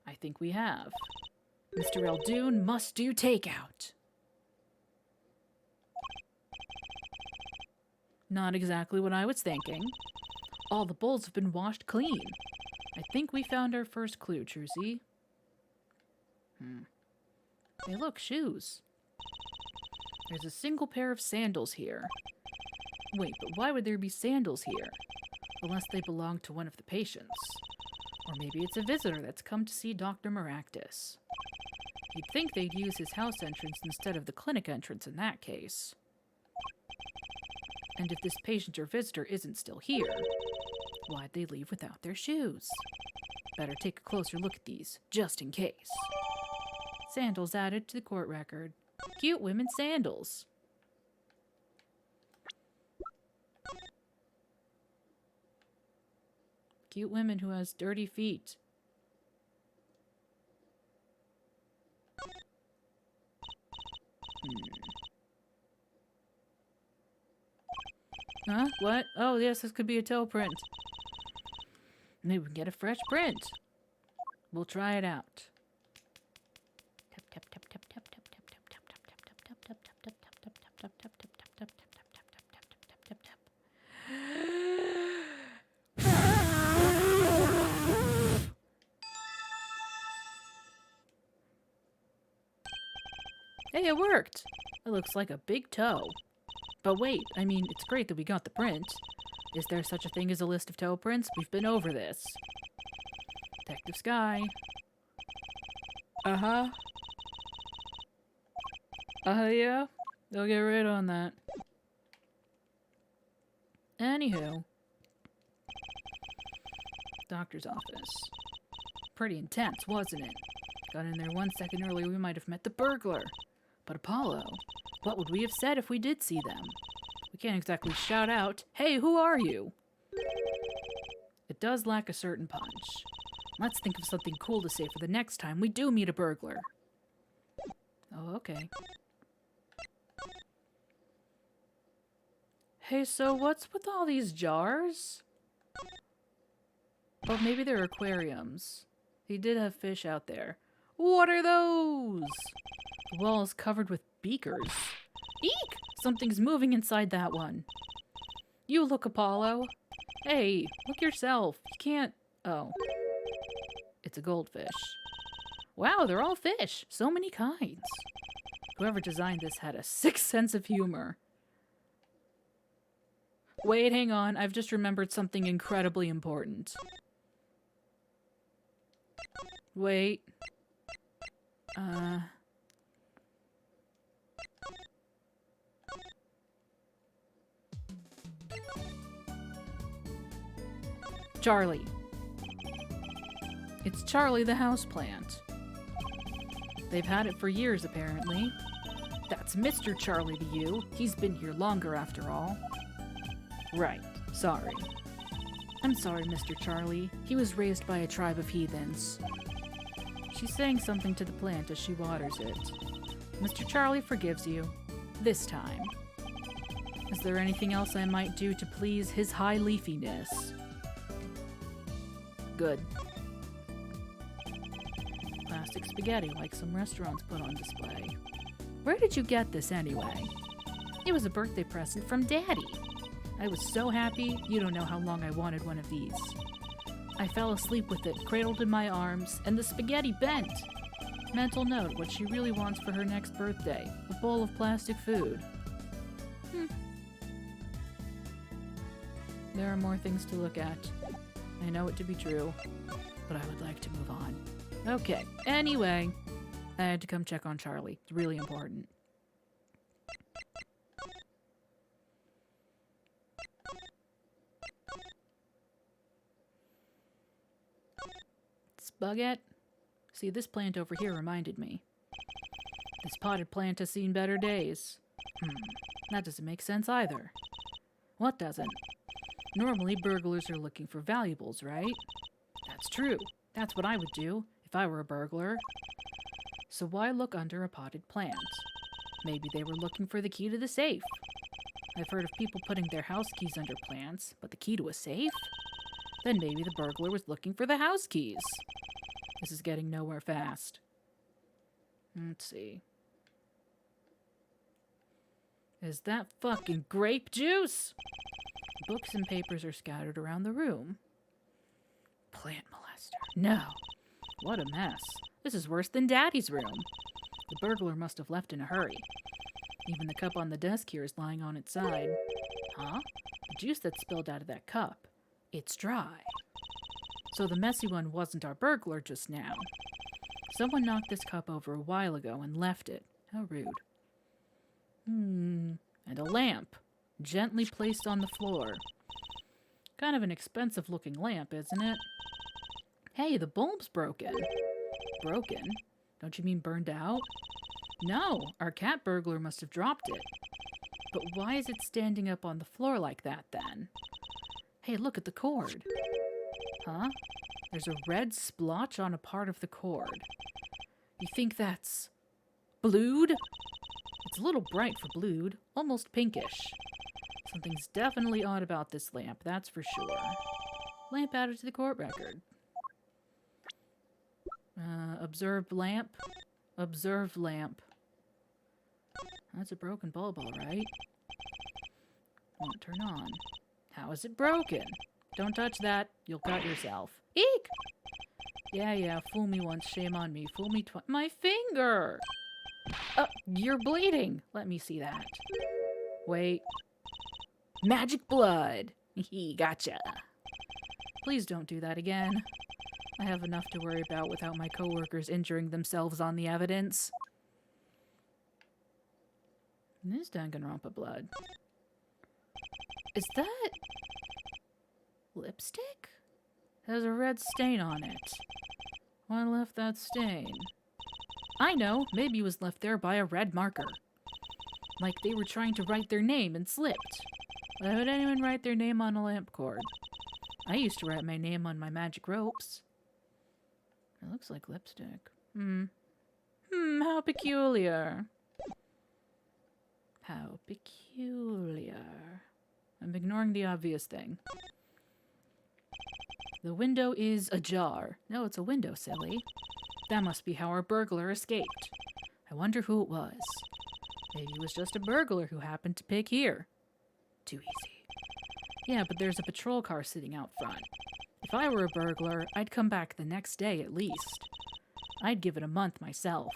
I think we have. Mr. Aldoon must do takeout. Not exactly what I was thinking. All the bowls have been washed clean. I think we found our first clue, Trucy. Hey, look, shoes. There's a single pair of sandals here. Wait, but why would there be sandals here? Unless they belong to one of the patients. Or maybe it's a visitor that's come to see Dr. Maractus. You'd think they'd use his house entrance instead of the clinic entrance in that case. And if this patient or visitor isn't still here, why'd they leave without their shoes? Better take a closer look at these, just in case. Sandals added to the court record. Cute women's sandals. Cute women who has dirty feet. Huh? What? Oh, yes, this could be a toe print. Maybe we can get a fresh print. We'll try it out. Hey, it worked! It looks like a big toe. But wait, I mean, it's great that we got the print. Is there such a thing as a list of toe prints? We've been over this. Detective Sky. Uh-huh. Yeah. They'll get right on that. Anywho. Doctor's office. Pretty intense, wasn't it? Got in there 1 second early, we might have met the burglar. But Apollo, what would we have said if we did see them? We can't exactly shout out, "Hey, who are you?" It does lack a certain punch. Let's think of something cool to say for the next time we do meet a burglar. Oh, okay. Hey, so what's with all these jars? Oh, maybe they're aquariums. He did have fish out there. What are those? The wall is covered with beakers. Eek! Something's moving inside that one. You look, Apollo. Hey, look yourself. You can't... Oh. It's a goldfish. Wow, they're all fish. So many kinds. Whoever designed this had a sick sense of humor. Wait, hang on. I've just remembered something incredibly important. Wait. Charlie. It's Charlie the houseplant. They've had it for years, apparently. That's Mr. Charlie to you. He's been here longer, after all. Right. Sorry. I'm sorry, Mr. Charlie. He was raised by a tribe of heathens. She's saying something to the plant as she waters it. Mr. Charlie forgives you. This time. Is there anything else I might do to please his high leafiness? Good. Plastic spaghetti like some restaurants put on display. Where did you get this anyway? It was a birthday present from Daddy. I was so happy, you don't know how long I wanted one of these. I fell asleep with it cradled in my arms, and the spaghetti bent. Mental note, what she really wants for her next birthday, a bowl of plastic food. There are more things to look at. I know it to be true, but I would like to move on. Okay, anyway, I had to come check on Charlie. It's really important. Spaghetti? See, this plant over here reminded me. This potted plant has seen better days. That doesn't make sense either. What doesn't? Normally, burglars are looking for valuables, right? That's true. That's what I would do if I were a burglar. So why look under a potted plant? Maybe they were looking for the key to the safe. I've heard of people putting their house keys under plants, but the key to a safe? Then maybe the burglar was looking for the house keys. This is getting nowhere fast. Let's see. Is that fucking grape juice? Books and papers are scattered around the room. Plant molester. No. What a mess. This is worse than Daddy's room. The burglar must have left in a hurry. Even the cup on the desk here is lying on its side. Huh? The juice that spilled out of that cup. It's dry. So the messy one wasn't our burglar just now. Someone knocked this cup over a while ago and left it. How rude. And a lamp. Gently placed on the floor. Kind of an expensive-looking lamp, isn't it? Hey, the bulb's broken. Broken? Don't you mean burned out? No, our cat burglar must have dropped it. But why is it standing up on the floor like that, then? Hey, look at the cord. Huh? There's a red splotch on a part of the cord. You think that's blued? It's a little bright for blued, almost pinkish. Something's definitely odd about this lamp, that's for sure. Lamp added to the court record. Observed lamp. Observed lamp. That's a broken bulb, all right. Won't turn on. How is it broken? Don't touch that. You'll cut yourself. Eek! Yeah, fool me once, shame on me. Fool me twice. My finger! You're bleeding. Let me see that. Wait. Magic blood. Hee, gotcha. Please don't do that again. I have enough to worry about without my coworkers injuring themselves on the evidence. This Danganronpa blood. Is that lipstick? There's a red stain on it. Why left that stain? I know, maybe it was left there by a red marker. Like they were trying to write their name and slipped. Why would anyone write their name on a lamp cord? I used to write my name on my magic ropes. It looks like lipstick. How peculiar. How peculiar. I'm ignoring the obvious thing. The window is ajar. No, it's a window, silly. That must be how our burglar escaped. I wonder who it was. Maybe it was just a burglar who happened to pick here. Too easy. Yeah, but there's a patrol car sitting out front. If I were a burglar, I'd come back the next day at least. I'd give it a month myself.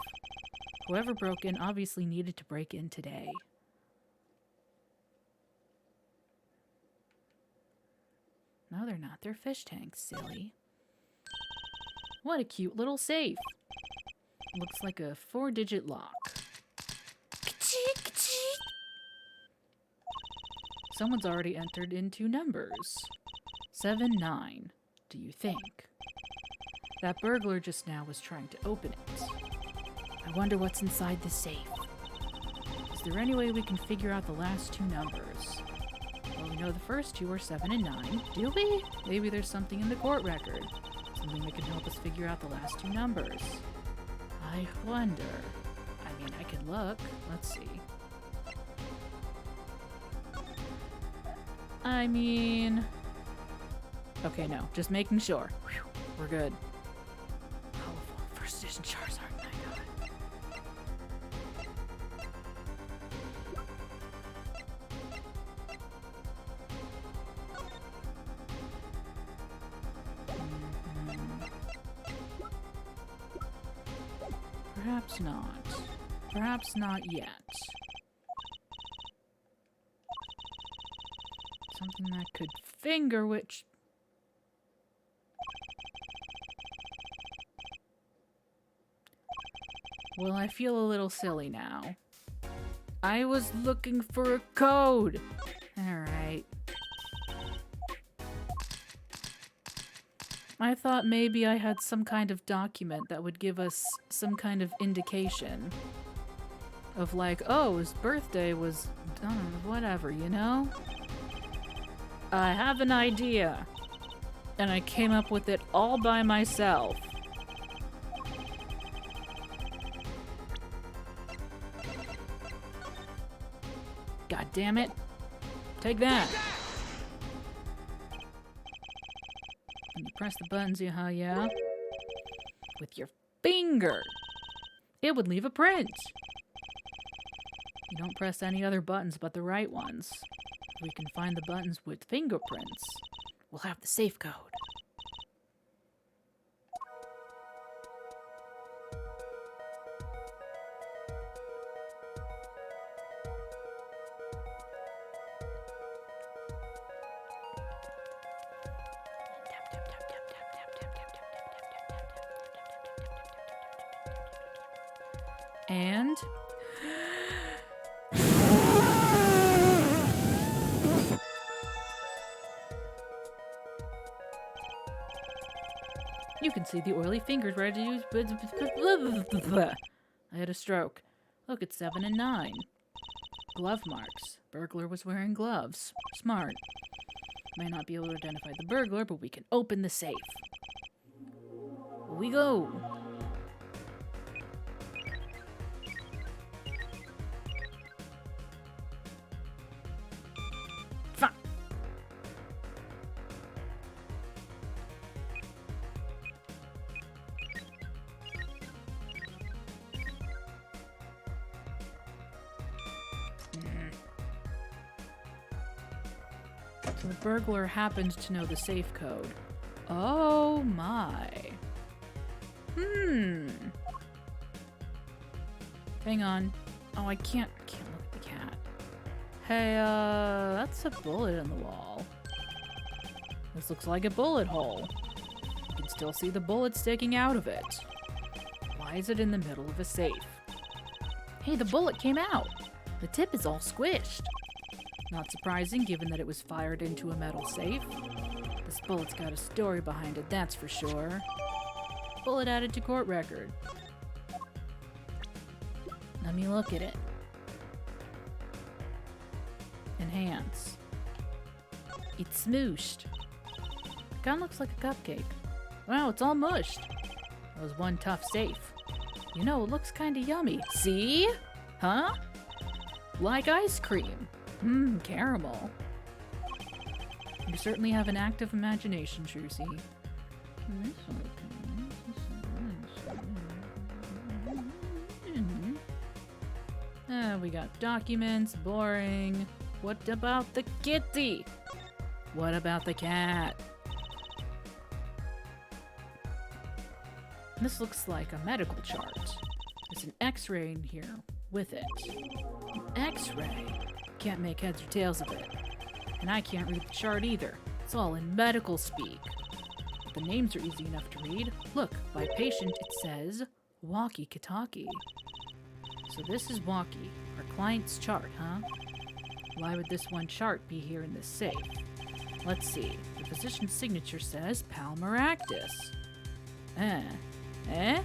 Whoever broke in obviously needed to break in today. No, they're not. They're fish tanks, silly. What a cute little safe. Looks like a 4-digit lock. Someone's already entered in 2 numbers. 7, 9. Do you think? That burglar just now was trying to open it. I wonder what's inside the safe. Is there any way we can figure out the last 2 numbers? Well, we know the first 2 are 7 and 9. Do we? Maybe there's something in the court record. Something that can help us figure out the last 2 numbers. I wonder. I mean, I can look. Let's see. I mean... Okay, no. Just making sure. Whew, we're good. Powerful first edition Charizard. My God. Perhaps not. Perhaps not yet. Something that could finger which... Well, I feel a little silly now. I was looking for a code! Alright. I thought maybe I had some kind of document that would give us some kind of indication of like, oh, his birthday was, I don't know, whatever, you know? I have an idea. And I came up with it all by myself. God damn it. Take that. And you press the buttons, yeah? With your finger. It would leave a print. You don't press any other buttons but the right ones. If we can find the buttons with fingerprints, we'll have the safe code. And... you can see the oily fingers ready to use... I had a stroke. Look, it's 7 and 9. Glove marks. Burglar was wearing gloves. Smart. May not be able to identify the burglar, but we can open the safe. Here we go. Fine. So the burglar happened to know the safe code. Oh my. Hang on. Oh, I can't look at the cat. Hey, that's a bullet in the wall. This looks like a bullet hole. You can still see the bullet sticking out of it. Why is it in the middle of a safe? Hey, the bullet came out. The tip is all squished. Not surprising, given that it was fired into a metal safe. This bullet's got a story behind it, that's for sure. Bullet added to court record. Let me look at it. Enhance. It's smooshed. Kinda looks like a cupcake. Wow, it's all mushed. That was one tough safe. You know, it looks kinda yummy. See? Huh? Like ice cream. Caramel. You certainly have an active imagination, Trucy. We got documents, boring. What about the kitty? What about the cat? This looks like a medical chart. There's an x-ray in here with it. An x-ray? Can't make heads or tails of it. And I can't read the chart either. It's all in medical speak. But the names are easy enough to read. Look, by patient it says walkie-talkie. So this is Walkie, our client's chart, huh? Why would this one chart be here in this safe? Let's see. The physician's signature says Pal Maractus. Eh?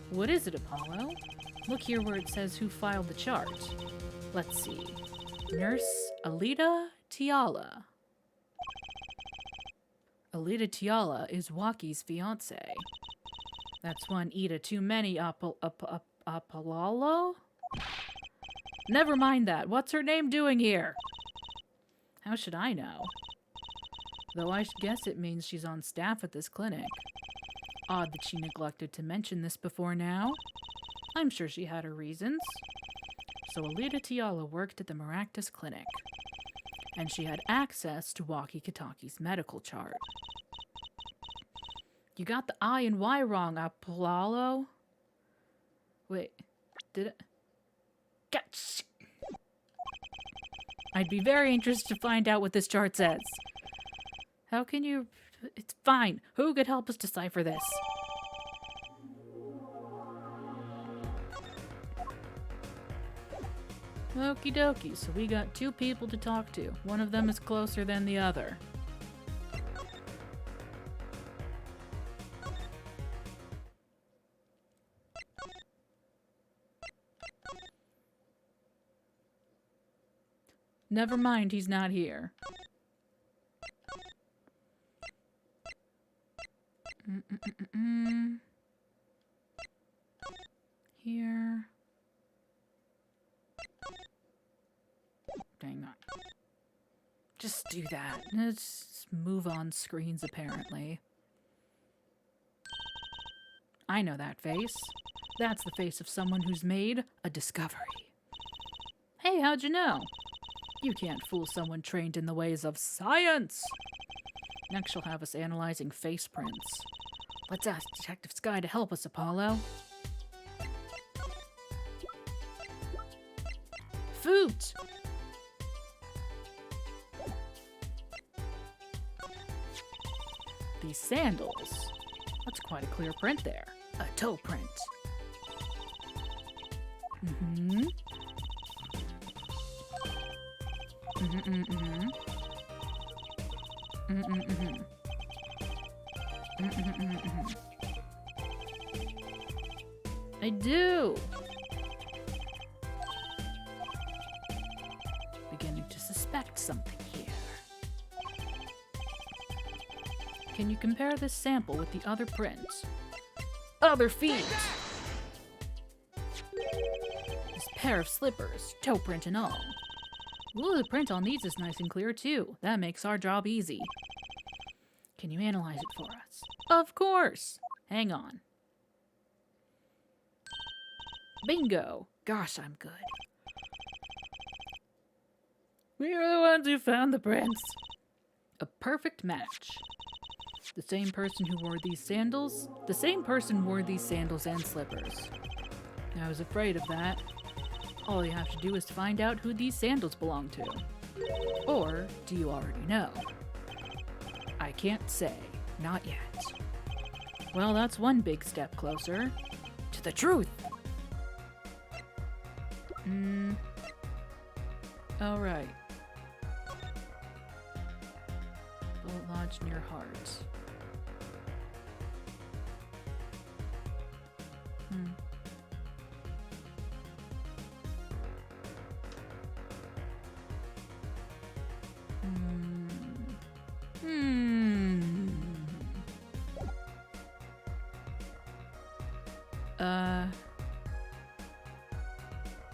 What is it, Apollo? Look here where it says who filed the chart. Let's see. Nurse Alita Tiala. Alita Tiala is Waki's fiance. That's one Ida too many, Apollo? Never mind that. What's her name doing here? How should I know? Though I guess it means she's on staff at this clinic. Odd that she neglected to mention this before now. I'm sure she had her reasons. So Alita Tiala worked at the Maractus Clinic, and she had access to Waki Kataki's medical chart. You got the I and Y wrong, Apollo. Wait, did it? Gotcha. I'd be very interested to find out what this chart says. How can you... It's fine. Who could help us decipher this? Okie dokie, so we got two people to talk to. One of them is closer than the other. Never mind, he's not here. Here. Dang on. Just do that. Let's move on screens, apparently. I know that face. That's the face of someone who's made a discovery. Hey, how'd you know? You can't fool someone trained in the ways of science. Next, she'll have us analyzing face prints. Let's ask Detective Sky to help us, Apollo. Foot! These sandals. That's quite a clear print there. A toe print. Mm-hmm. I do. Beginning to suspect something here. Can you compare this sample with the other prints? Other feet! This pair of slippers, toe print and all. Ooh, the print on these is nice and clear too. That makes our job easy. Can you analyze it for us? Of course! Hang on. Bingo! Gosh, I'm good. We are the ones who found the prints. A perfect match. The same person who wore these sandals? The same person wore these sandals and slippers. I was afraid of that. All you have to do is find out who these sandals belong to. Or do you already know? I can't say. Not yet. Well, that's one big step closer to the truth. All right. Bullet lodge near heart.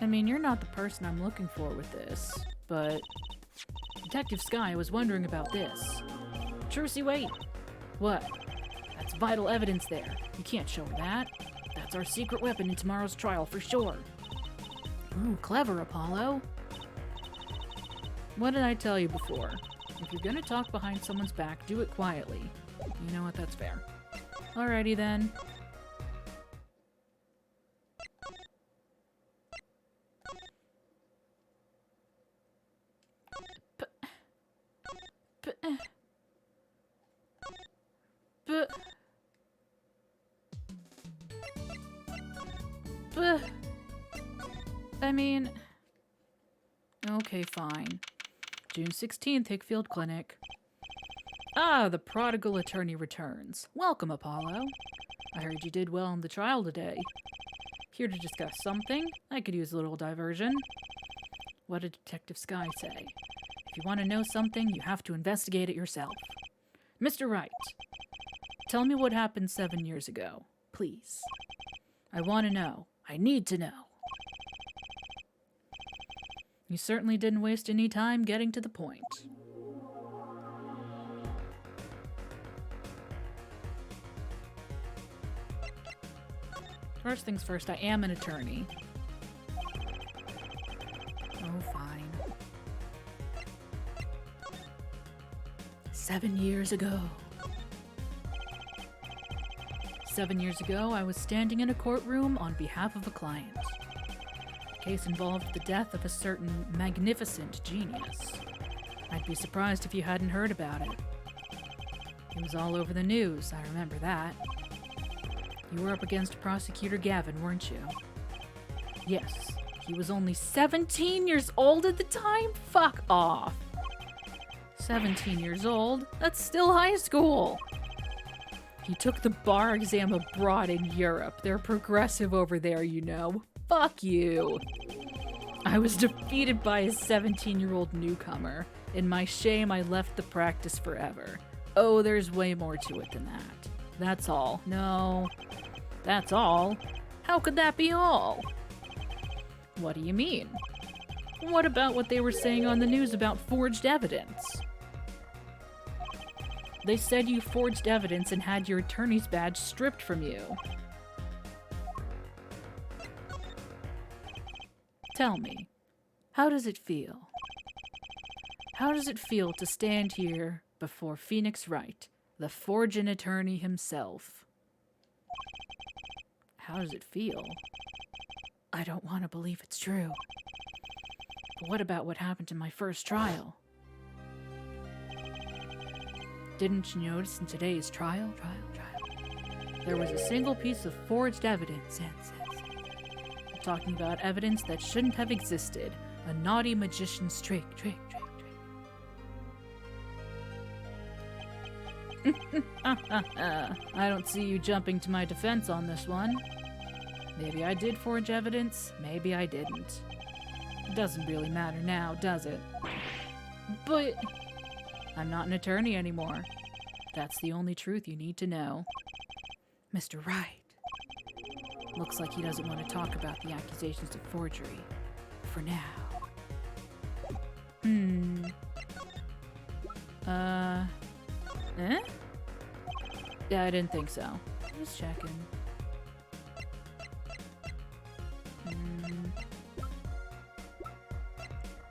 I mean, you're not the person I'm looking for with this, but Detective Sky was wondering about this. Trucy, wait! What? That's vital evidence there. You can't show her that. That's our secret weapon in tomorrow's trial for sure. Ooh, clever, Apollo. What did I tell you before? If you're gonna talk behind someone's back, do it quietly. You know what? That's fair. Alrighty then. I mean, Okay, fine. June 16th, Hickfield Clinic. Ah, the prodigal attorney returns. Welcome, Apollo. I heard you did well in the trial today. Here to discuss something? I could use a little diversion. What did Detective Sky say? If you want to know something, you have to investigate it yourself. Mr. Wright, tell me what happened 7 years ago, please. I want to know. I need to know. You certainly didn't waste any time getting to the point. First things first, I am an attorney. Oh, fine. 7 years ago. 7 years ago, I was standing in a courtroom on behalf of a client. The case involved the death of a certain magnificent genius. I'd be surprised if you hadn't heard about it. It was all over the news, I remember that. You were up against Prosecutor Gavin, weren't you? Yes. He was only 17 years old at the time? Fuck off. 17 years old? That's still high school. He took the bar exam abroad in Europe. They're progressive over there, you know. Fuck you. I was defeated by a 17-year-old newcomer. In my shame, I left the practice forever. Oh, there's way more to it than that. That's all. No. That's all? How could that be all? What do you mean? What about what they were saying on the news about forged evidence? They said you forged evidence and had your attorney's badge stripped from you. Tell me, how does it feel? How does it feel to stand here before Phoenix Wright, the forging attorney himself? How does it feel? I don't want to believe it's true. But what about what happened in my first trial? Didn't you notice in today's trial? There was a single piece of forged evidence. I'm talking about evidence that shouldn't have existed. A naughty magician's trick. I don't see you jumping to my defense on this one. Maybe I did forge evidence, maybe I didn't. It doesn't really matter now, does it? But I'm not an attorney anymore. That's the only truth you need to know. Mr. Wright. Looks like he doesn't want to talk about the accusations of forgery. For now. Eh? Yeah, I didn't think so. Just checking.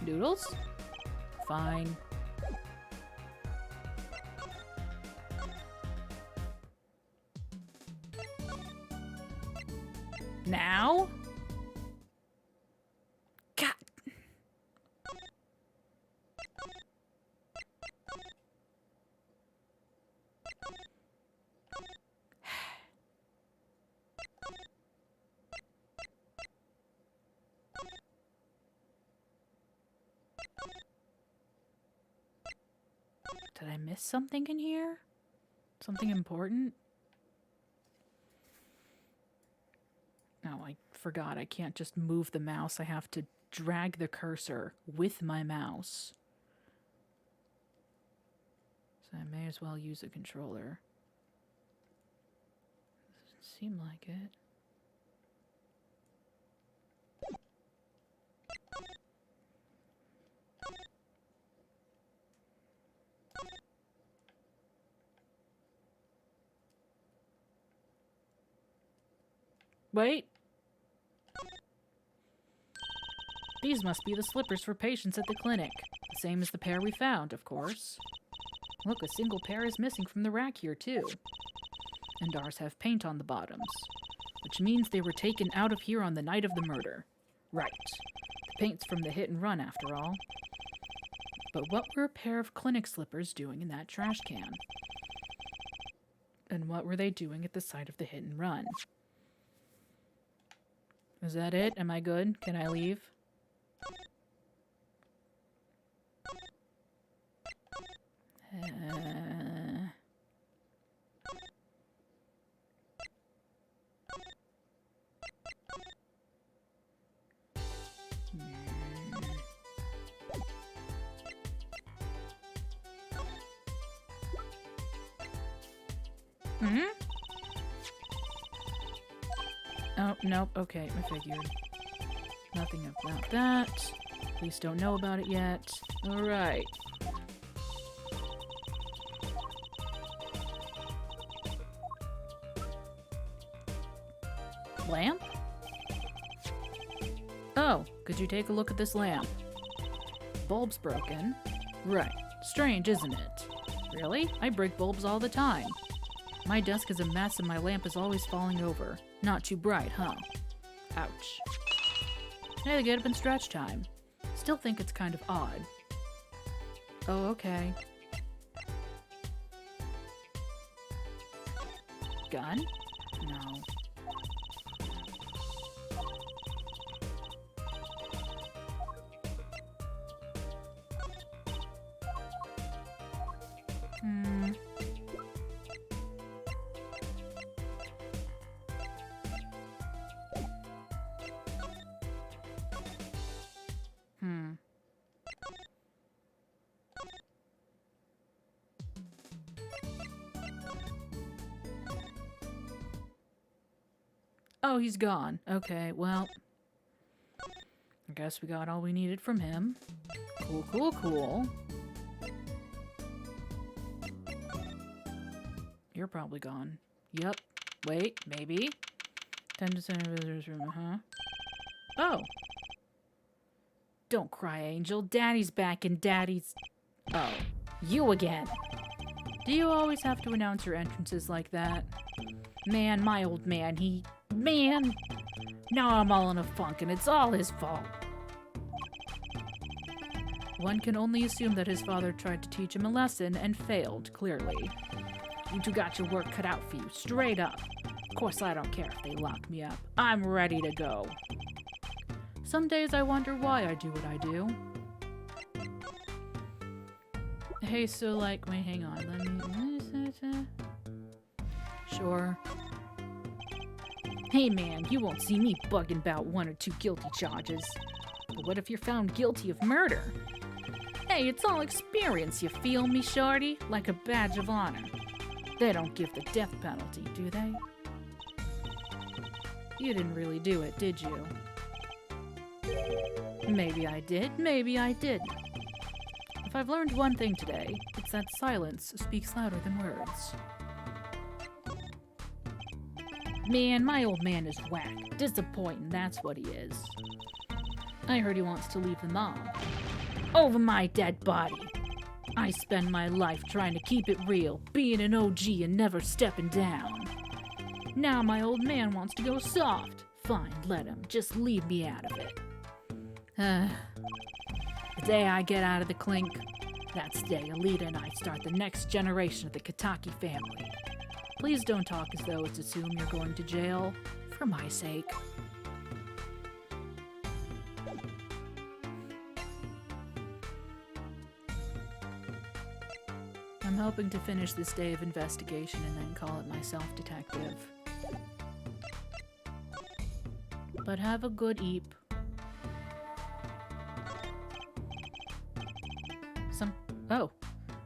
Noodles? Fine. Now? God. Did I miss something in here? Something important? No, I forgot. I can't just move the mouse. I have to drag the cursor with my mouse. So I may as well use a controller. Doesn't seem like it. Wait. These must be the slippers for patients at the clinic. The same as the pair we found, of course. Look, a single pair is missing from the rack here, too. And ours have paint on the bottoms, which means they were taken out of here on the night of the murder. Right. The paint's from the hit and run, after all. But what were a pair of clinic slippers doing in that trash can? And what were they doing at the site of the hit and run? Is that it? Am I good? Can I leave? Hmm? Oh, nope. Okay, I figured. Nothing about that. Police don't know about it yet. Alright. Lamp? Oh, could you take a look at this lamp? Bulb's broken. Right. Strange, isn't it? Really? I break bulbs all the time. My desk is a mess and my lamp is always falling over. Not too bright, huh? Ouch. Hey, get up and stretch time. Still think it's kind of odd. Oh, okay. Gun? No. Hmm. Oh, he's gone. Okay, well. I guess we got all we needed from him. Cool, cool, cool. You're probably gone. Yep. Wait, maybe. 10% of visitors room, huh? Oh. Don't cry, Angel. Daddy's back and Daddy's... Oh. You again. Do you always have to announce your entrances like that? Man, my old man, Man! Now I'm all in a funk and it's all his fault. One can only assume that his father tried to teach him a lesson and failed, clearly. You two got your work cut out for you, straight up. Of course, I don't care if they lock me up. I'm ready to go. Some days I wonder why I do what I do. Hey, so like, wait, hang on, let me... Sure. Hey man, you won't see me bugging about 1 or 2 guilty charges. But what if you're found guilty of murder? Hey, it's all experience, you feel me, shorty? Like a badge of honor. They don't give the death penalty, do they? You didn't really do it, did you? Maybe I did, maybe I didn't. If I've learned one thing today, it's that silence speaks louder than words. Man, my old man is whack. Disappointing, that's what he is. I heard he wants to leave the mob. Over my dead body. I spend my life trying to keep it real, being an OG and never stepping down. Now my old man wants to go soft. Fine, let him. Just leave me out of it. The day I get out of the clink, that's the day Alita and I start the next generation of the Kataki family. Please don't talk as though it's assumed you're going to jail, for my sake. I'm hoping to finish this day of investigation and then call it myself detective. But have a good eep. Oh.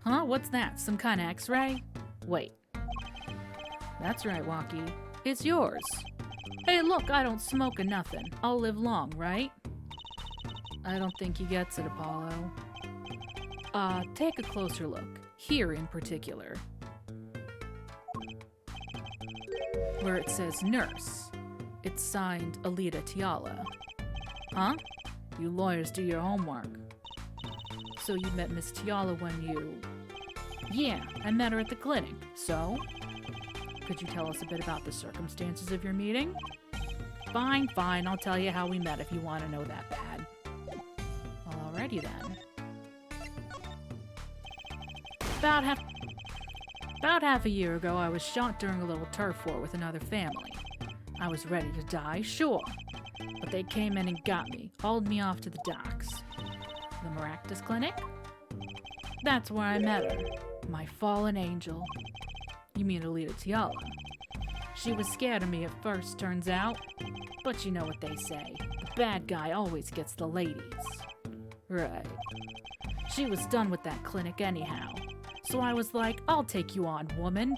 Huh? What's that? Some kind of x-ray? Wait. That's right, Walkie. It's yours. Hey, look, I don't smoke or nothing. I'll live long, right? I don't think he gets it, Apollo. Take a closer look. Here in particular. Where it says nurse. It's signed Alita Tiala. Huh? You lawyers do your homework. So you met Miss Tiala when you... Yeah, I met her at the clinic. So? Could you tell us a bit about the circumstances of your meeting? Fine, fine. I'll tell you how we met if you want to know that bad. Well, alrighty then. About half a year ago, I was shot during a little turf war with another family. I was ready to die, sure. But they came in and got me, hauled me off to the docks. The Maractus Clinic? That's where I met her. My fallen angel. You mean Alita Tiala. She was scared of me at first, turns out. But you know what they say. The bad guy always gets the ladies. Right. She was done with that clinic anyhow. So I was like, I'll take you on, woman.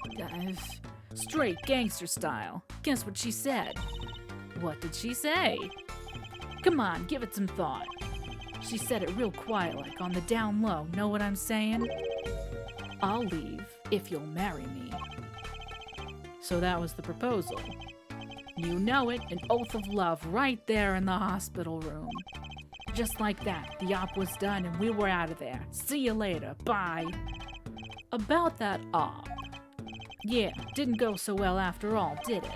Straight gangster style. Guess what she said? What did she say? Come on, give it some thought. She said it real quiet, like on the down low. Know what I'm saying? I'll leave if you'll marry me. So that was the proposal. You know it, an oath of love right there in the hospital room. Just like that, the op was done and we were out of there. See you later, bye. About that op. Yeah, didn't go so well after all, did it?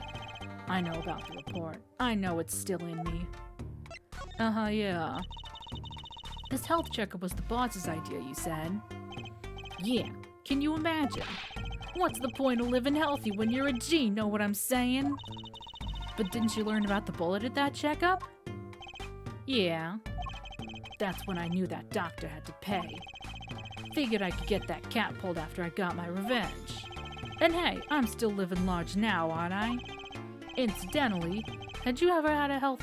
I know about the report. I know it's still in me. Yeah. This health checkup was the boss's idea, you said? Yeah, can you imagine? What's the point of living healthy when you're a G, know what I'm saying? But didn't you learn about the bullet at that checkup? Yeah. That's when I knew that doctor had to pay. Figured I could get that cat pulled after I got my revenge. And hey, I'm still living large now, aren't I? Incidentally, had you ever had a health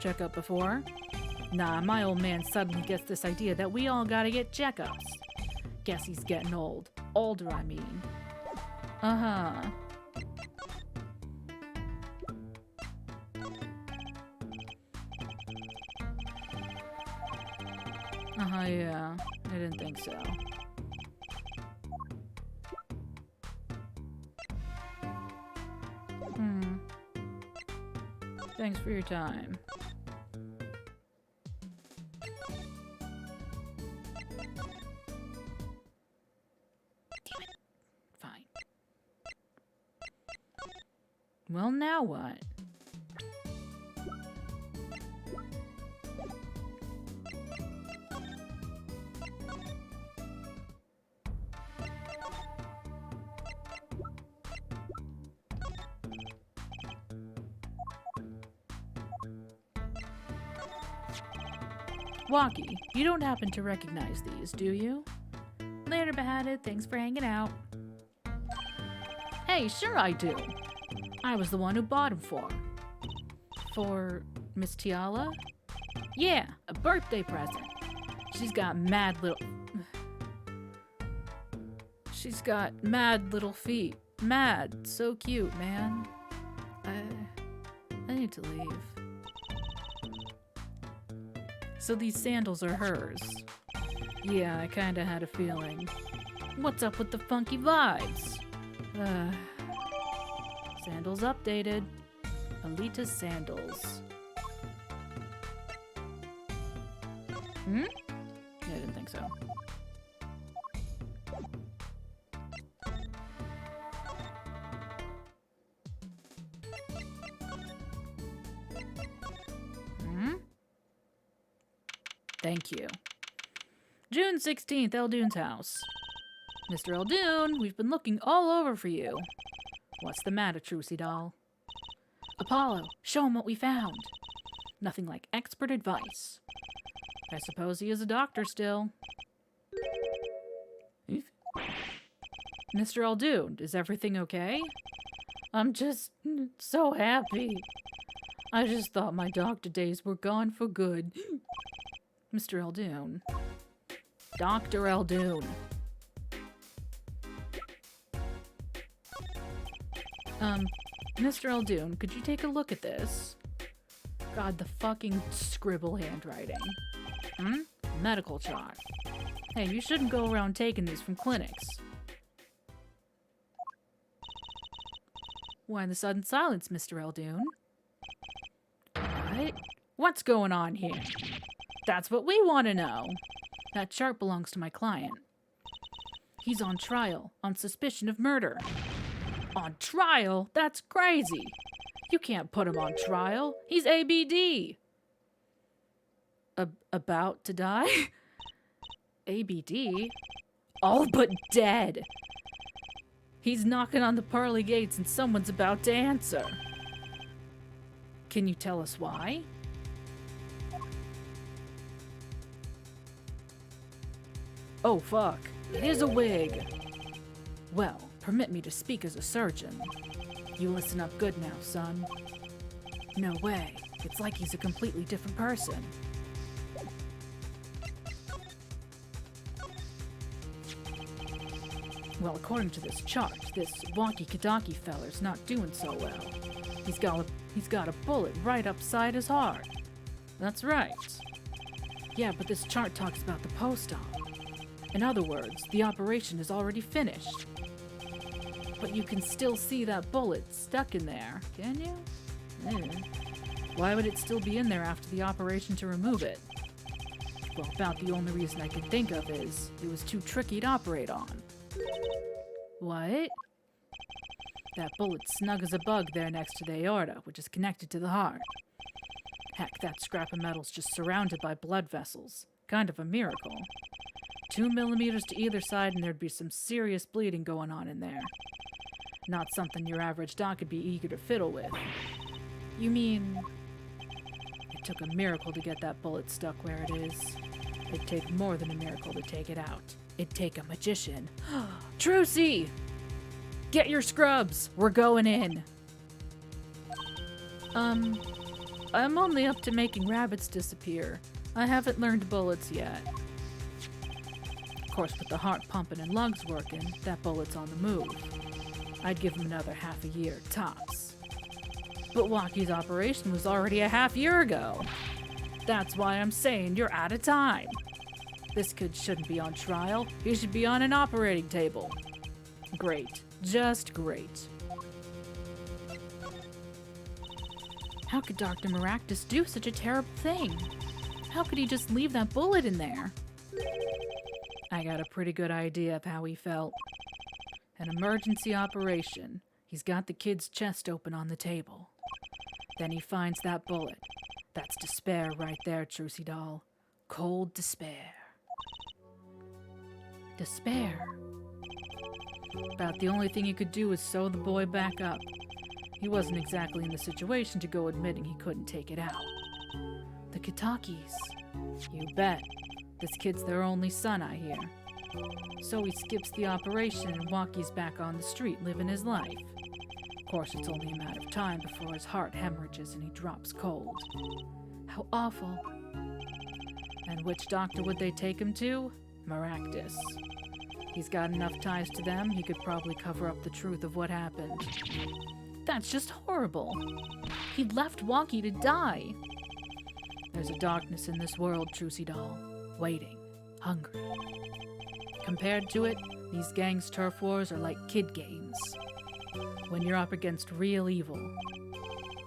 checkup before? Nah, my old man suddenly gets this idea that we all gotta get checkups. Guess he's getting old. Older, I mean. Yeah. I didn't think so. Thanks for your time. Damn it. Fine. Well, now what? Walkie, you don't happen to recognize these, do you? Later, Beheaded. Thanks for hanging out. Hey, sure I do. I was the one who bought them for Miss Tiala? Yeah, a birthday present. She's got mad little feet. Mad. So cute, man. I need to leave. So these sandals are hers. Yeah, I kinda had a feeling. What's up with the funky vibes? Sandals updated. Alita's sandals. Yeah, I didn't think so. Thank you. June 16th, Eldoon's house. Mr. Eldoon, we've been looking all over for you. What's the matter, Trucy doll? Apollo, show him what we found. Nothing like expert advice. I suppose he is a doctor still. Mr. Eldoon, is everything okay? I'm just so happy. I just thought my doctor days were gone for good. Mr. Eldoon. Dr. Eldoon. Mr. Eldoon, could you take a look at this? God, the fucking scribble handwriting. Medical chart. Hey, you shouldn't go around taking these from clinics. Why the sudden silence, Mr. Eldoon? What? What's going on here? That's what we want to know. That chart belongs to my client. He's on trial on suspicion of murder. On trial? That's crazy. You can't put him on trial. He's ABD. About to die? ABD? All but dead. He's knocking on the pearly gates and someone's about to answer. Can you tell us why? Oh, fuck. It is a wig. Well, permit me to speak as a surgeon. You listen up good now, son. No way. It's like he's a completely different person. Well, according to this chart, this walkie-kadaki feller's not doing so well. He's got a bullet right upside his heart. That's right. Yeah, but this chart talks about the post-op. In other words, the operation is already finished. But you can still see that bullet stuck in there, can you? Why would it still be in there after the operation to remove it? Well, about the only reason I can think of is it was too tricky to operate on. What? That bullet's snug as a bug there next to the aorta, which is connected to the heart. Heck, that scrap of metal's just surrounded by blood vessels. Kind of a miracle. 2 millimeters to either side and there'd be some serious bleeding going on in there. Not something your average doc would be eager to fiddle with. You mean... It took a miracle to get that bullet stuck where it is. It'd take more than a miracle to take it out. It'd take a magician. Trucy! Get your scrubs! We're going in! I'm only up to making rabbits disappear. I haven't learned bullets yet. Of course, with the heart pumping and lungs working, that bullet's on the move. I'd give him another half a year, tops. But Walkie's operation was already a half year ago. That's why I'm saying you're out of time. This kid shouldn't be on trial. He should be on an operating table. Great. Just great. How could Dr. Maractus do such a terrible thing? How could he just leave that bullet in there? I got a pretty good idea of how he felt. An emergency operation. He's got the kid's chest open on the table. Then he finds that bullet. That's despair right there, Trucy doll. Cold despair. Despair. About the only thing he could do was sew the boy back up. He wasn't exactly in the situation to go admitting he couldn't take it out. The Kitakis. You bet. This kid's their only son, I hear. So he skips the operation and Walkie's back on the street living his life. Of course, it's only a matter of time before his heart hemorrhages and he drops cold. How awful. And which doctor would they take him to? Maractus. He's got enough ties to them, he could probably cover up the truth of what happened. That's just horrible. He left Walkie to die. There's a darkness in this world, Trucy doll. Waiting. Hungry. Compared to it, these gangs' turf wars are like kid games. When you're up against real evil,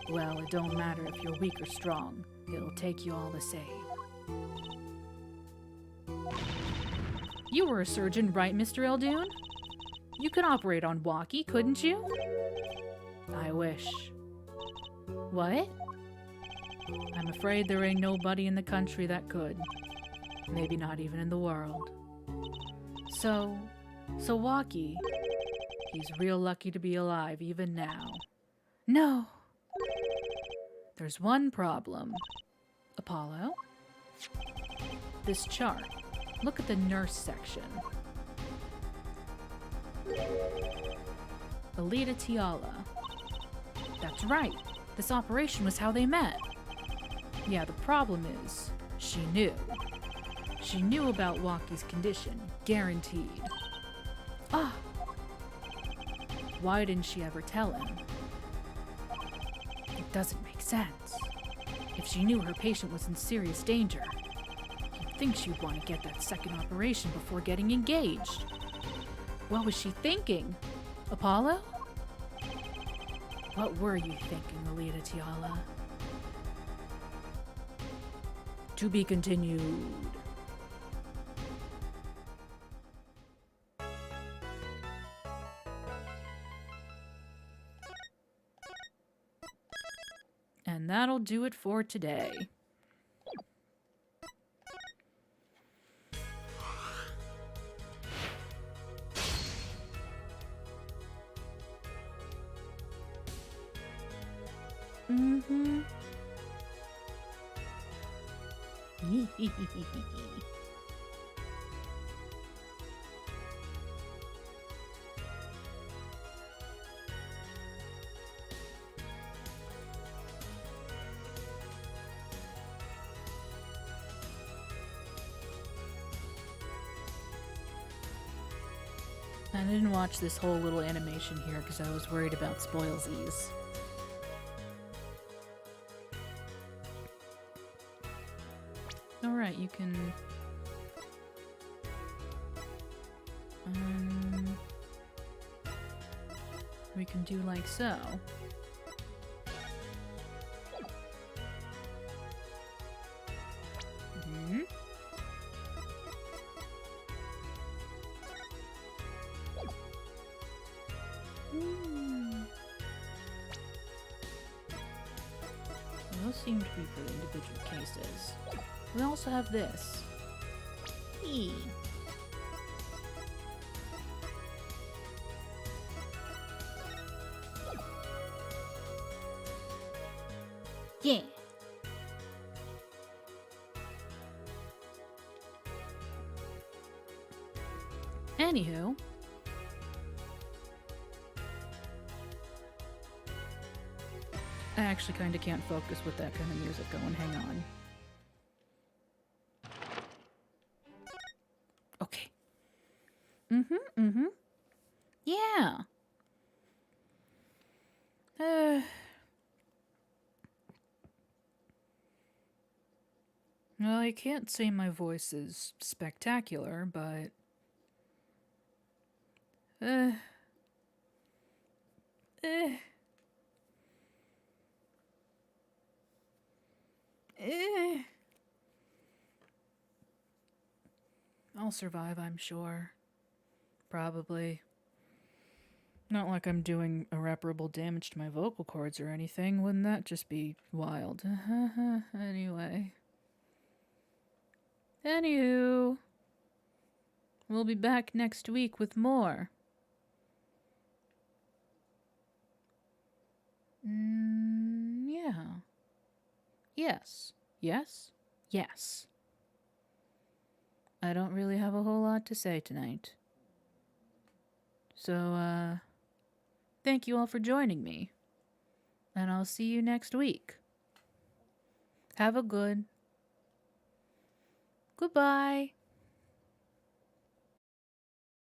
well, it don't matter if you're weak or strong. It'll take you all the same. You were a surgeon, right, Mr. Eldoon? You could operate on Walkie, couldn't you? I wish. What? I'm afraid there ain't nobody in the country that could. Maybe not even in the world. So Walkie, he's real lucky to be alive even now. No. There's one problem. Apollo? This chart. Look at the nurse section. Alita Tiala. That's right. This operation was how they met. Yeah, the problem is, she knew. She knew about Walkie's condition, guaranteed. Ah! Why didn't she ever tell him? It doesn't make sense. If she knew her patient was in serious danger, you'd think she'd want to get that second operation before getting engaged. What was she thinking? Apollo? What were you thinking, Alita Tiala? To be continued. And that'll do it for today. I didn't watch this whole little animation here because I was worried about spoilsies. Alright, you can... we can do like so. Those seem to be for individual cases. We also have this. E. Yeah. Anywho. I actually kind of can't focus with that kind of music going. Hang on. Okay. Yeah. Well, I can't say my voice is spectacular, but... I'll survive, I'm sure. Probably. Not like I'm doing irreparable damage to my vocal cords or anything. Wouldn't that just be wild? Anyway. Anywho. We'll be back next week with more. Yeah. Yes. Yes? Yes. I don't really have a whole lot to say tonight. So, thank you all for joining me. And I'll see you next week. Have a good. Goodbye.